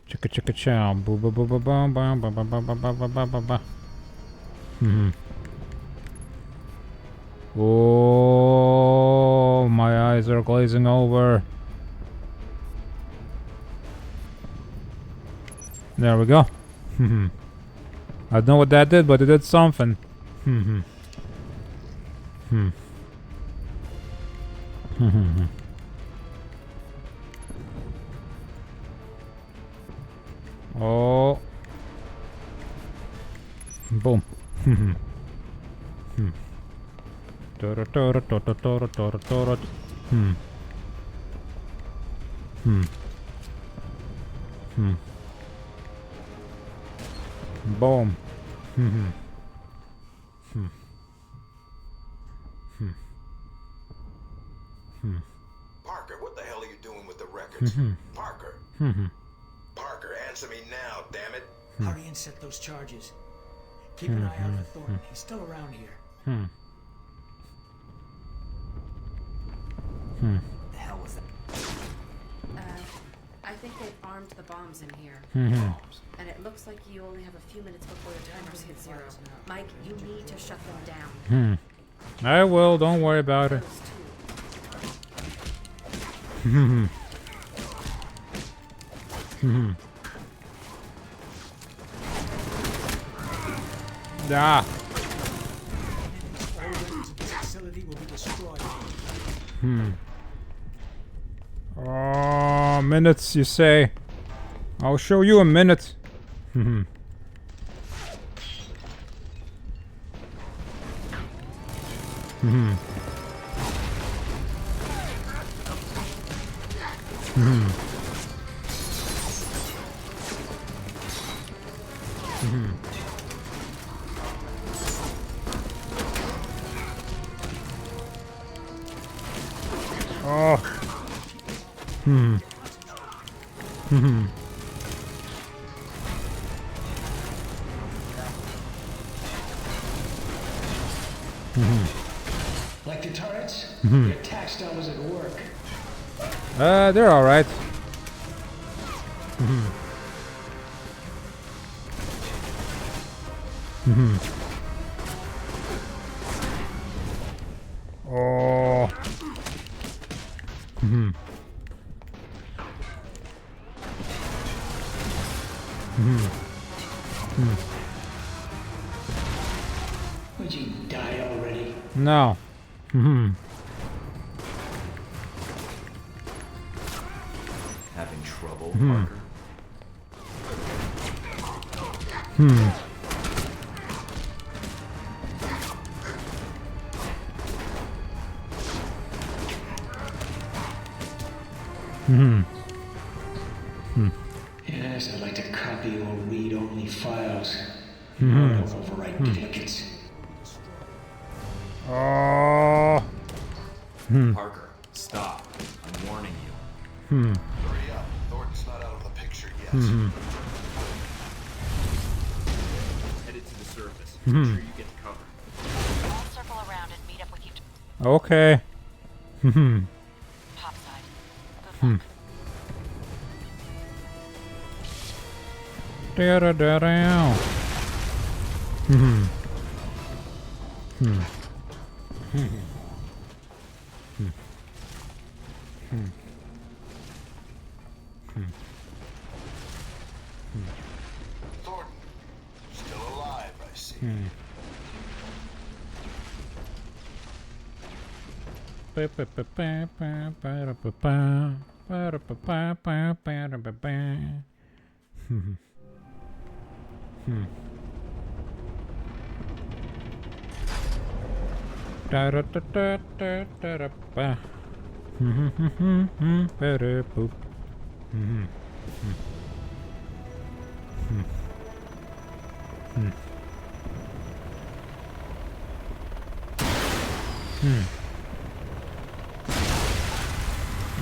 Chicka chicka chow. Boo boo boo boo boo boo boo boo boo boo boo boo boo boo. Oh, my eyes are glazing over. There we go. I don't know what that did, but it did something. Oh. Boom. Boom. Parker, what the hell are you doing with the records? Parker. Parker, answer me now, damn it. Hurry and set those charges. Keep an eye out for Thornton. He's still around here. The hell was that? I think they've armed the bombs in here. And it looks like you only have a few minutes before the timers hit 0. Mike, you need to shut them down. I will, don't worry about it. Ah. All records of this facility will be destroyed. Oh, minutes, you say? I'll show you a minute. Oh. Like the turrets? The attack style was at work. They're alright. Oh. Would you die already? No. Having trouble, Parker? Yes, I'd like to copy or read only files. Not overwrite duplicates. Oh. Parker, stop. I'm warning you. Hurry up. Thornton's not out of the picture yet. Headed to the surface. Make sure you get to cover. I'll circle around and meet up with you. Okay. Topside. Good luck. Da-da-da-dow. Thornton, still alive, I see.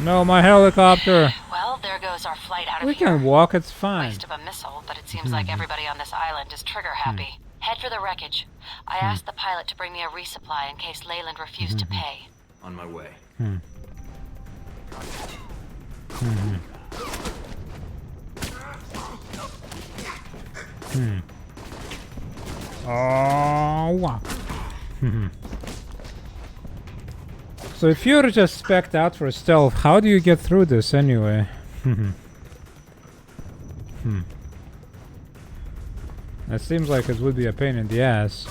No, my helicopter. Well, there goes our flight out of We here. can walk, it's fine. Waste of a missile, but it seems like everybody on this island is trigger happy. Head for the wreckage. I asked the pilot to bring me a resupply in case Leyland refused to pay. On my way. Oh, wow. So if you're just spec'd out for stealth, how do you get through this anyway? That seems like it would be a pain in the ass.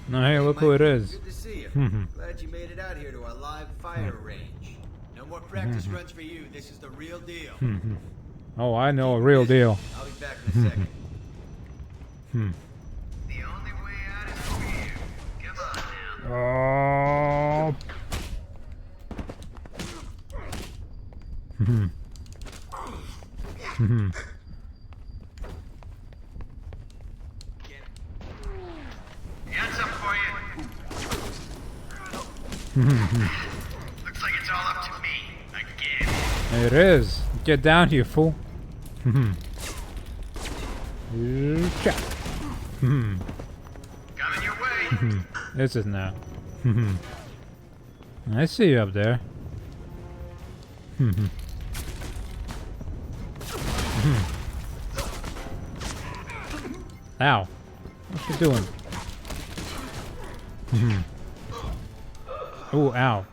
No, hey, look who it is. Good to see you. Glad you made it out here to our live fire range. No more practice runs for you. This is the real deal. Oh, I know, a real deal. I'll be back in a second. The only way out is through you. Come on now. Oh. Got some for you. Looks like it's all up to me again. It is. Get down here, fool. Cha. Coming your way. This is now. I see you up there. Ow. What you doing? Oh, ow.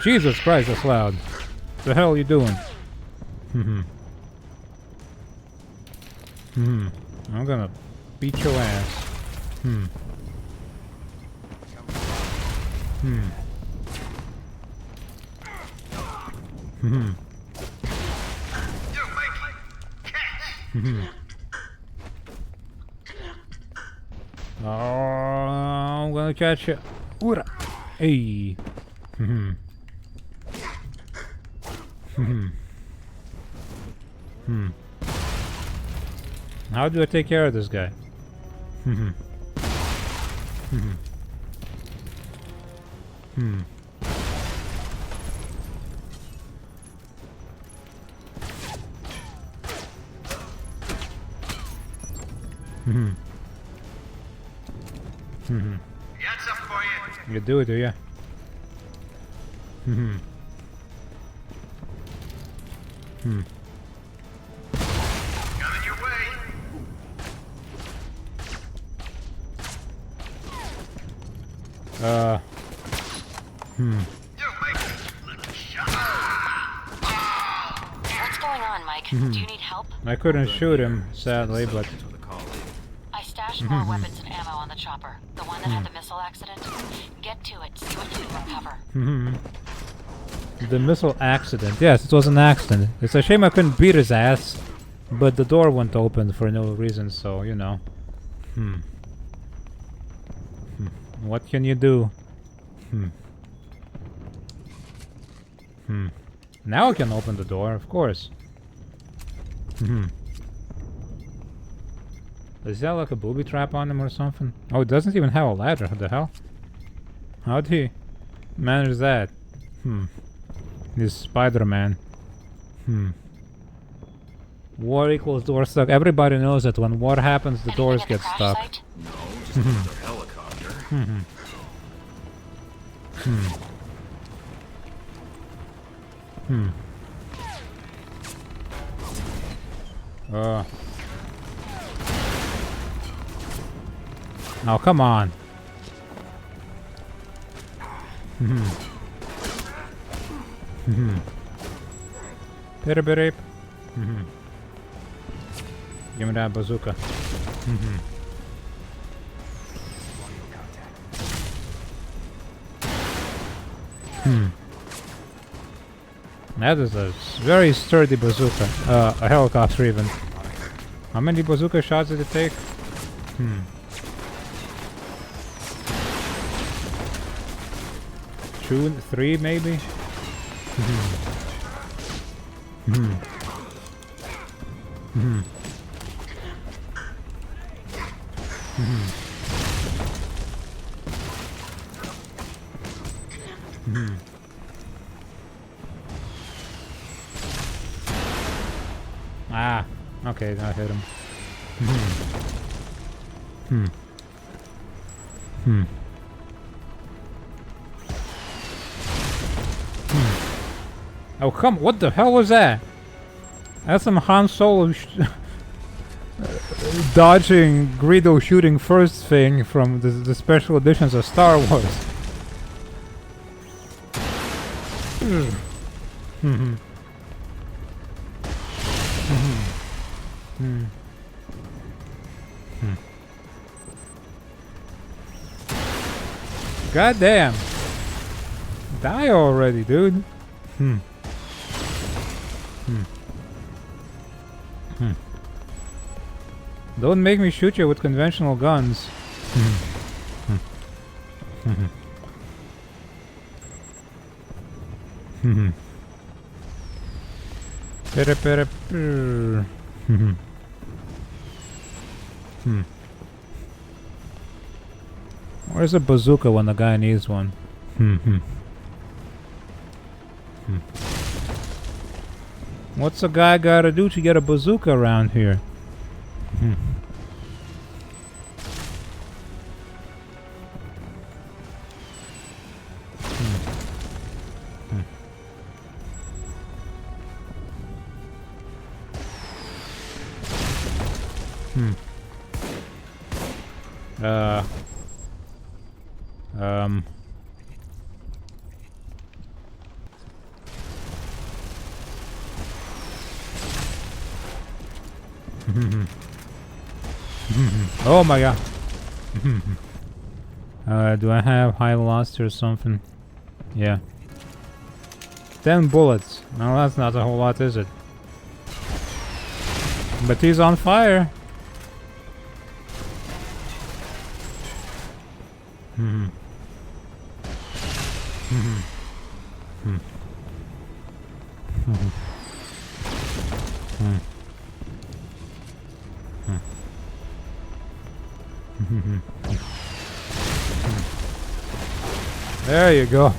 Jesus Christ, that's loud. What the hell are you doing? I'm gonna beat your ass. Oh, I'm gonna catch you. Oora. Hey. How do I take care of this guy? Got some for you. You do it, do ya? Coming your way. What's going on, Mike? Do you need help? I couldn't shoot him, sadly, but I stashed more weapons and ammo on the chopper. The one that had the missile accident. Get to it. See what you can recover. the missile accident. Yes, it was an accident. It's a shame I couldn't beat his ass, but the door went open for no reason, so, you know. What can you do? Now I can open the door, of course. Is that like a booby trap on him or something? Oh, it doesn't even have a ladder. What the hell? How'd he manage that? This Spider-Man. War equals door stuck. Everybody knows that when war happens, the doors get stuck. No, just another helicopter. Oh, come on. Beep. Give me that bazooka. That is a very sturdy bazooka. A helicopter even. How many bazooka shots did it take? 2, 3 maybe? Ah, okay, I hit him. Oh, come, what the hell was that? That's some Han Solo dodging Greedo shooting first thing from the special editions of Star Wars. God damn. Die already, dude. Don't make me shoot you with conventional guns. Where's a bazooka when the guy needs one? What's a guy gotta do to get a bazooka around here? Oh my god. Do I have high velocity or something? Yeah. 10 bullets. Well, that's not a whole lot, is it? But he's on fire. There you go.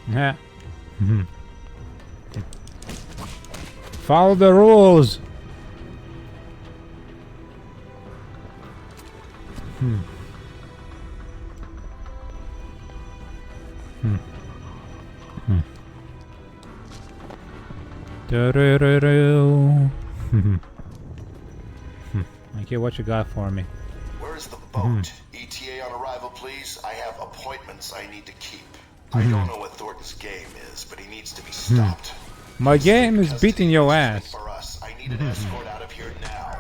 Yeah. Follow the rules. Okay, what you got for me? Where's the boat? ETA on arrival, please. I have appointments I need to keep. I don't know what Thornton's game is, but he needs to be stopped. My game is beating your ass. For us, I need an escort out of here now.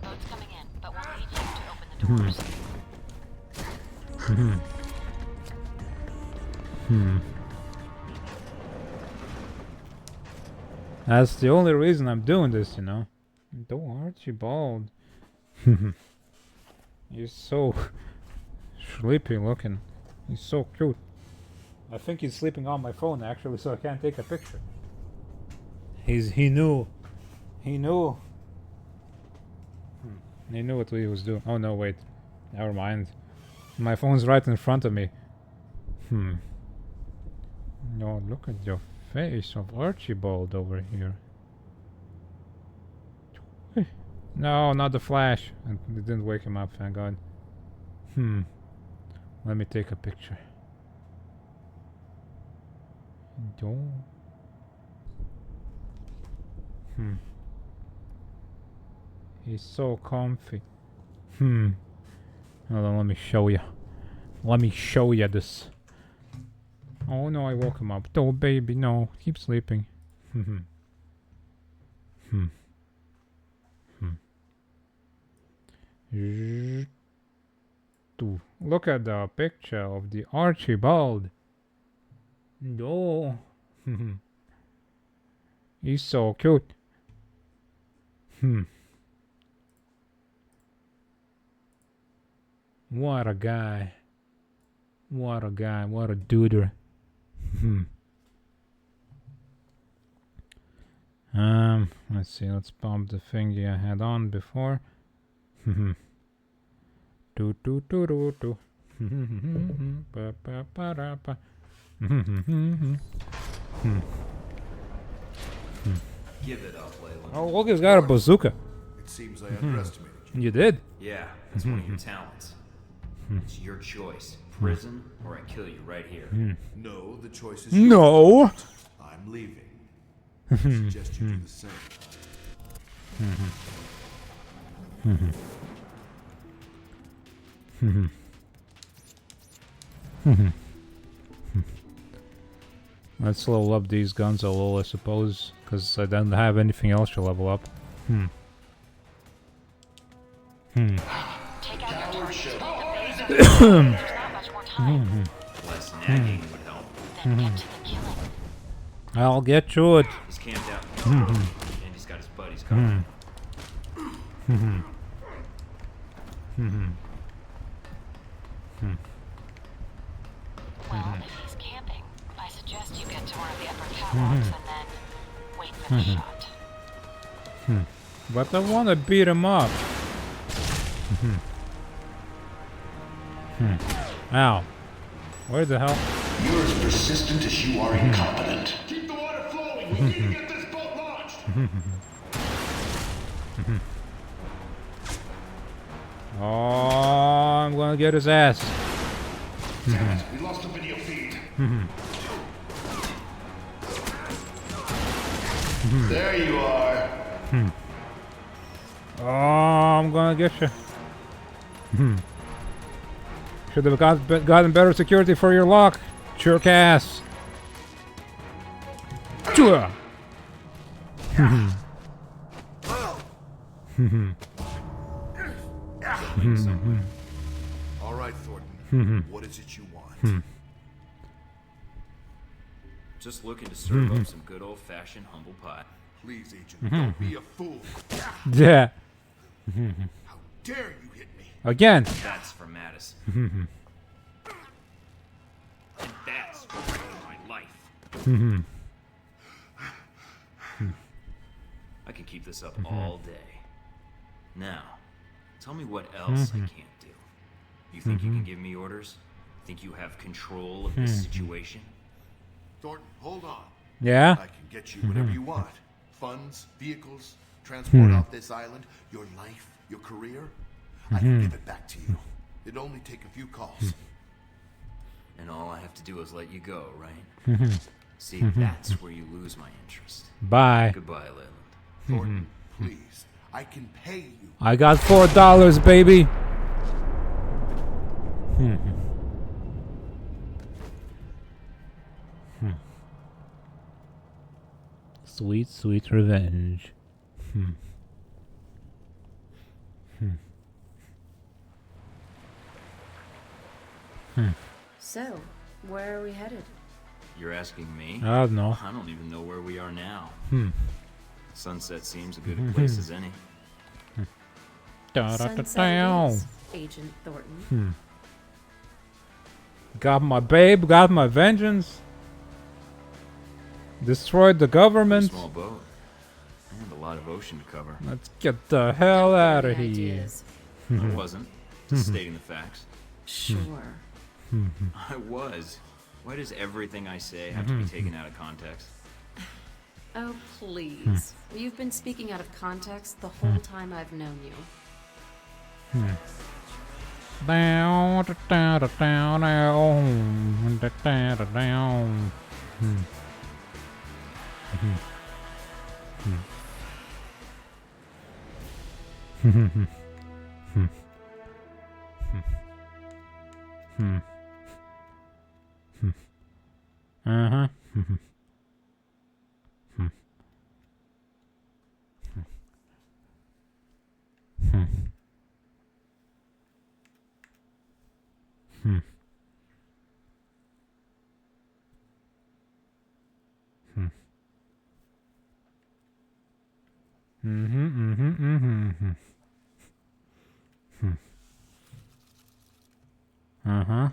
Boat's coming in, but we'll need you to open the doors. That's the only reason I'm doing this, you know. Don't Archibald. He's so sleepy looking. He's so cute. I think he's sleeping on my phone actually, so I can't take a picture. He knew. He knew what he was doing. Oh no, wait. Never mind. My phone's right in front of me. No, look at your face of Archibald over here. No, not the flash. It didn't wake him up, thank God. Let me take a picture. Don't. He's so comfy. Hold on, let me show you. Let me show you this. Oh no, I woke him up. Oh baby, no. Keep sleeping. Look at the picture of the Archibald. No. He's so cute. What a guy. What a guy. What a duder. Let's see. Let's pump the thingy I had on before. Do do do do do. Ba ba ba da ba. Give it up, Leyland. Oh, look, he's got a bazooka. It seems I underestimated you. You did? Yeah, that's one of your talents. It's your choice. Prison, or I kill you right here. No, the choice is No. yours. I'm leaving. I suggest you do the same. Let's level up these guns a little, I suppose, because I don't have anything else to level up. Take out your target. There's not much more time. Less nagging would help. Then get to the killing. I'll get to it. He's camped out. And he's got his buddies covered. Well, if he's camping, I suggest you get to one of the upper catwalks and then wait for the shot. But I want to beat him up. Ow. Where the hell? You're as persistent as you are incompetent. Keep the water flowing. We need to get this boat launched. Oh, I'm gonna get his ass. Damn it, we lost the video feed. There you are. Oh, I'm gonna get you. Should have gotten better security for your lock. Jerk ass. Chua. All right, Thornton. What is it you want? Just looking to serve up some good old-fashioned humble pie. Please, Agent, don't be a fool. Yeah. How dare you hit me? Again. That's for Madison. And that's for my life. I can keep this up all day. Now, tell me what else I can't do. You think you can give me orders? Think you have control of this situation? Thornton, hold on. Yeah? I can get you whatever you want. Funds, vehicles, transport off this island, your life, your career. I can give it back to you. It'd only take a few calls. And all I have to do is let you go, right? See, that's where you lose my interest. Bye. Goodbye, Leyland. Thornton, please. I can pay you. I got $4, baby. Sweet, sweet revenge. So, where are we headed? You're asking me? I don't know. I don't even know where we are now. Sunset seems as good a place as any. Sunset is, Agent Thornton. Got my babe, got my vengeance. Destroyed the government. Small boat. And a lot of ocean to cover. Let's get the hell out of here. Ideas. I wasn't. Just stating the facts. Sure. I was. Why does everything I say have to be taken out of context? Oh, please. You've been speaking out of context the whole time I've known you. Down, down, down, down, down, down. Uh-huh. Uh-huh.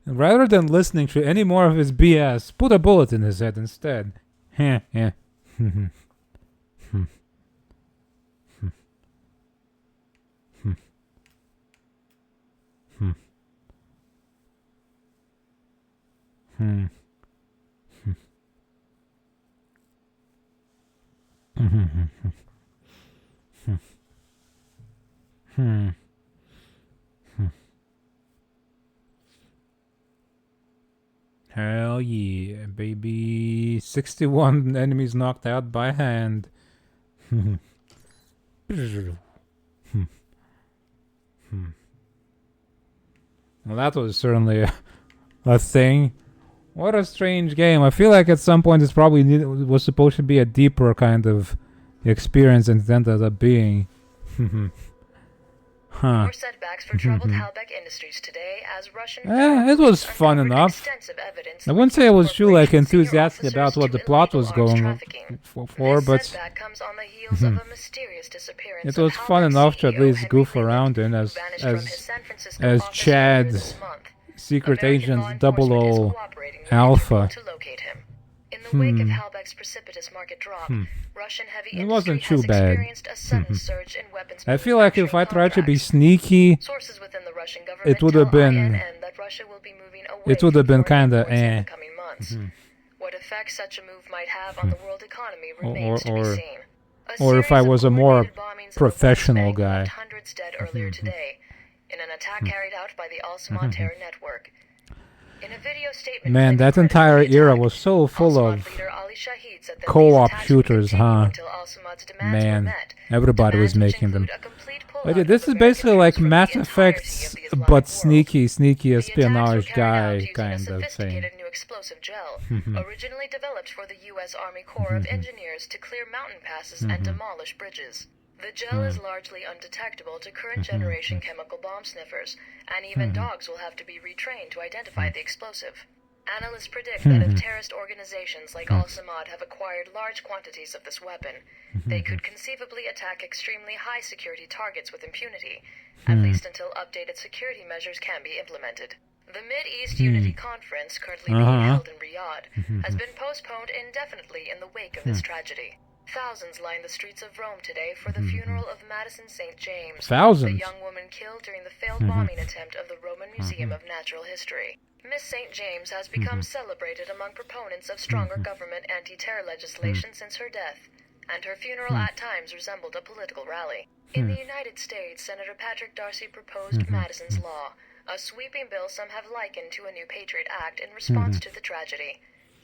Rather than listening to any more of his BS, put a bullet in his head instead. Yeah. Hell yeah, baby. 61 enemies knocked out by hand. Well, that was certainly a thing. What a strange game. I feel like at some point it's probably was supposed to be a deeper kind of experience than it ended up being. More setbacks for troubled Halbeck Industries today as Russian it was fun enough. I wouldn't say I was too enthusiastic about what the plot was going for, but it was fun enough to at least goof around in as Chad's secret agent 00 Alpha. In the wake of Halbeck's precipitous market drop, Russian heavy It wasn't industry too has bad. experienced a sudden surge in weapons I feel like if I tried to be sneaky, Sources within the Russian government it would have tell been INN that Russia will be moving away it would have from been foreign kind of imports in the coming months. What effect such a move might have on the world economy remains to be seen. or if I was a more professional guy. Hundreds dead earlier today in an attack carried out by the Al-Samad terror network. In a video statement, Man, that entire era was so full of co-op shooters, huh? Man, everybody was making them. But yeah, this is basically like Mass Effect, but sneaky espionage guy kind of thing. New explosive gel, originally developed for the U.S. Army Corps of Engineers to clear mountain passes and demolish bridges. The gel is largely undetectable to current generation chemical bomb sniffers, and even dogs will have to be retrained to identify the explosive. Analysts predict that if terrorist organizations like Al-Samad have acquired large quantities of this weapon, they could conceivably attack extremely high security targets with impunity, at least until updated security measures can be implemented. The Mid-East Unity Conference, currently being held in Riyadh, has been postponed indefinitely in the wake of this tragedy. Thousands line the streets of Rome today for the funeral of Madison St. James, Thousands. the young woman killed during the failed bombing attempt of the Roman Museum of Natural History. Miss St. James has become celebrated among proponents of stronger government anti-terror legislation since her death, and her funeral at times resembled a political rally. In the United States, Senator Patrick Darcy proposed Madison's Law, a sweeping bill some have likened to a new Patriot Act in response to the tragedy.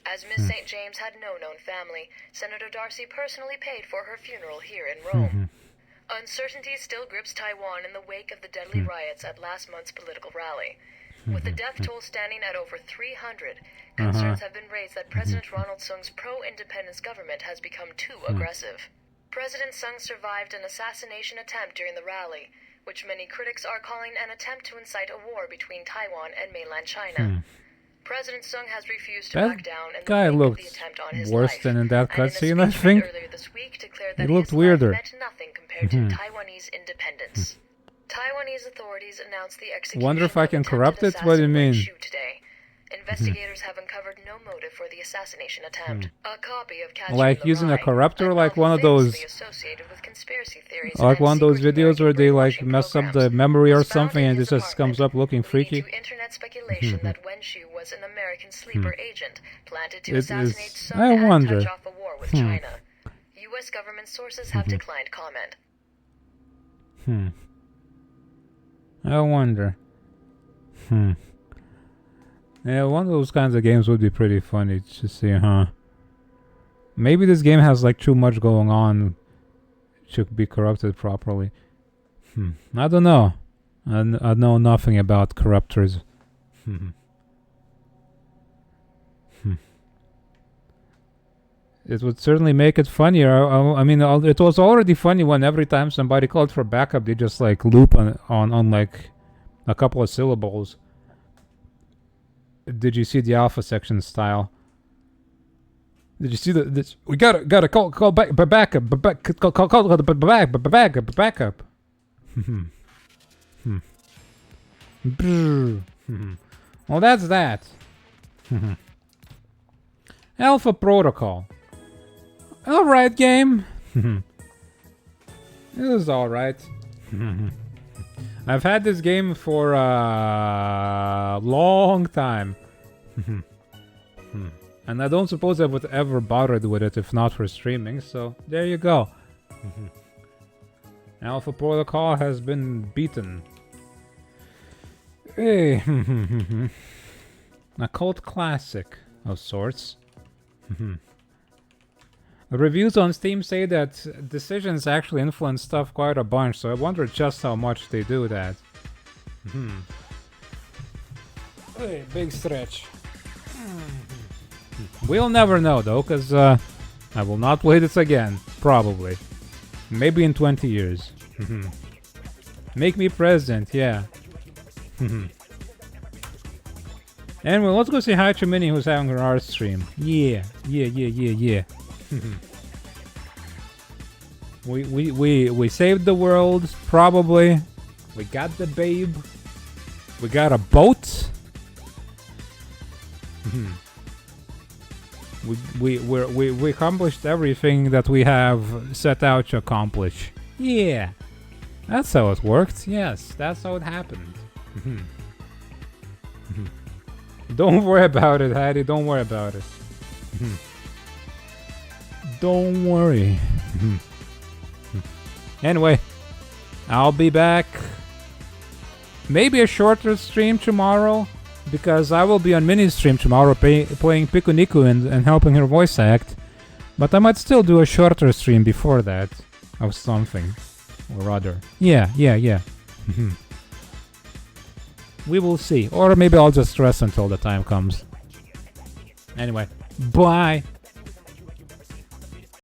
As Miss St. James had no known family, Senator Darcy personally paid for her funeral here in Rome. Uncertainty still grips Taiwan in the wake of the deadly riots at last month's political rally. With the death toll standing at over 300, concerns have been raised that President Ronald Sung's pro-independence government has become too aggressive. President Sung survived an assassination attempt during the rally, which many critics are calling an attempt to incite a war between Taiwan and mainland China. President Sung has refused to back down in the Guy wake of looked the attempt on his worse life, than in that and in a cutscene, I speech think. earlier this week declared He that looked his weirder. life meant nothing compared to Taiwanese independence. Taiwanese authorities announced the execution Wonder if I of can attempted corrupt it? What do you assassin mean? Wed-Sun today. Investigators have uncovered no motive for the assassination attempt. A copy of Catching Like the using a Lie, corruptor, a like novel one of those, famously associated with conspiracy theories like and one of those secret videos where they like brainwashing mess up the programs, memory or was found something in and it his just comes up looking freaky. to internet speculation that Wen-Shu was an American sleeper agent planted to It assassinate is- Sun I and wonder. touch off a war with China. U.S. government sources have declined comment. I wonder. Yeah, one of those kinds of games would be pretty funny to see, huh? Maybe this game has like too much going on to be corrupted properly. I don't know. I know nothing about corruptors. It would certainly make it funnier. I mean, it was already funny when every time somebody called for backup, they just like loop on like a couple of syllables. Did you see the alpha section style? Did you see this? We gotta call back backup call backup. Well, that's that. Alpha Protocol. Alright, game. It was alright. I've had this game for a long time. And I don't suppose I would ever bother with it if not for streaming, so there you go. Alpha Protocol has been beaten. Hey. A cult classic of sorts. Reviews on Steam say that decisions actually influence stuff quite a bunch, so I wonder just how much they do that. Hey, big stretch. We'll never know though, because I will not play this again, probably. Maybe in 20 years. Make me president, yeah. Anyway, let's go say hi to Minnie, who's having her art stream. Yeah. We saved the world, probably. We got the babe. We got a boat. We accomplished everything that we have set out to accomplish. Yeah. That's how it worked. Yes, that's how it happened. Don't worry about it, Hattie. Don't worry about it. Don't worry. Anyway, I'll be back. Maybe a shorter stream tomorrow, because I will be on mini stream tomorrow playing Piku Niku and helping her voice act. But I might still do a shorter stream before that of something or other. Yeah. We will see. Or maybe I'll just rest until the time comes. Anyway, bye.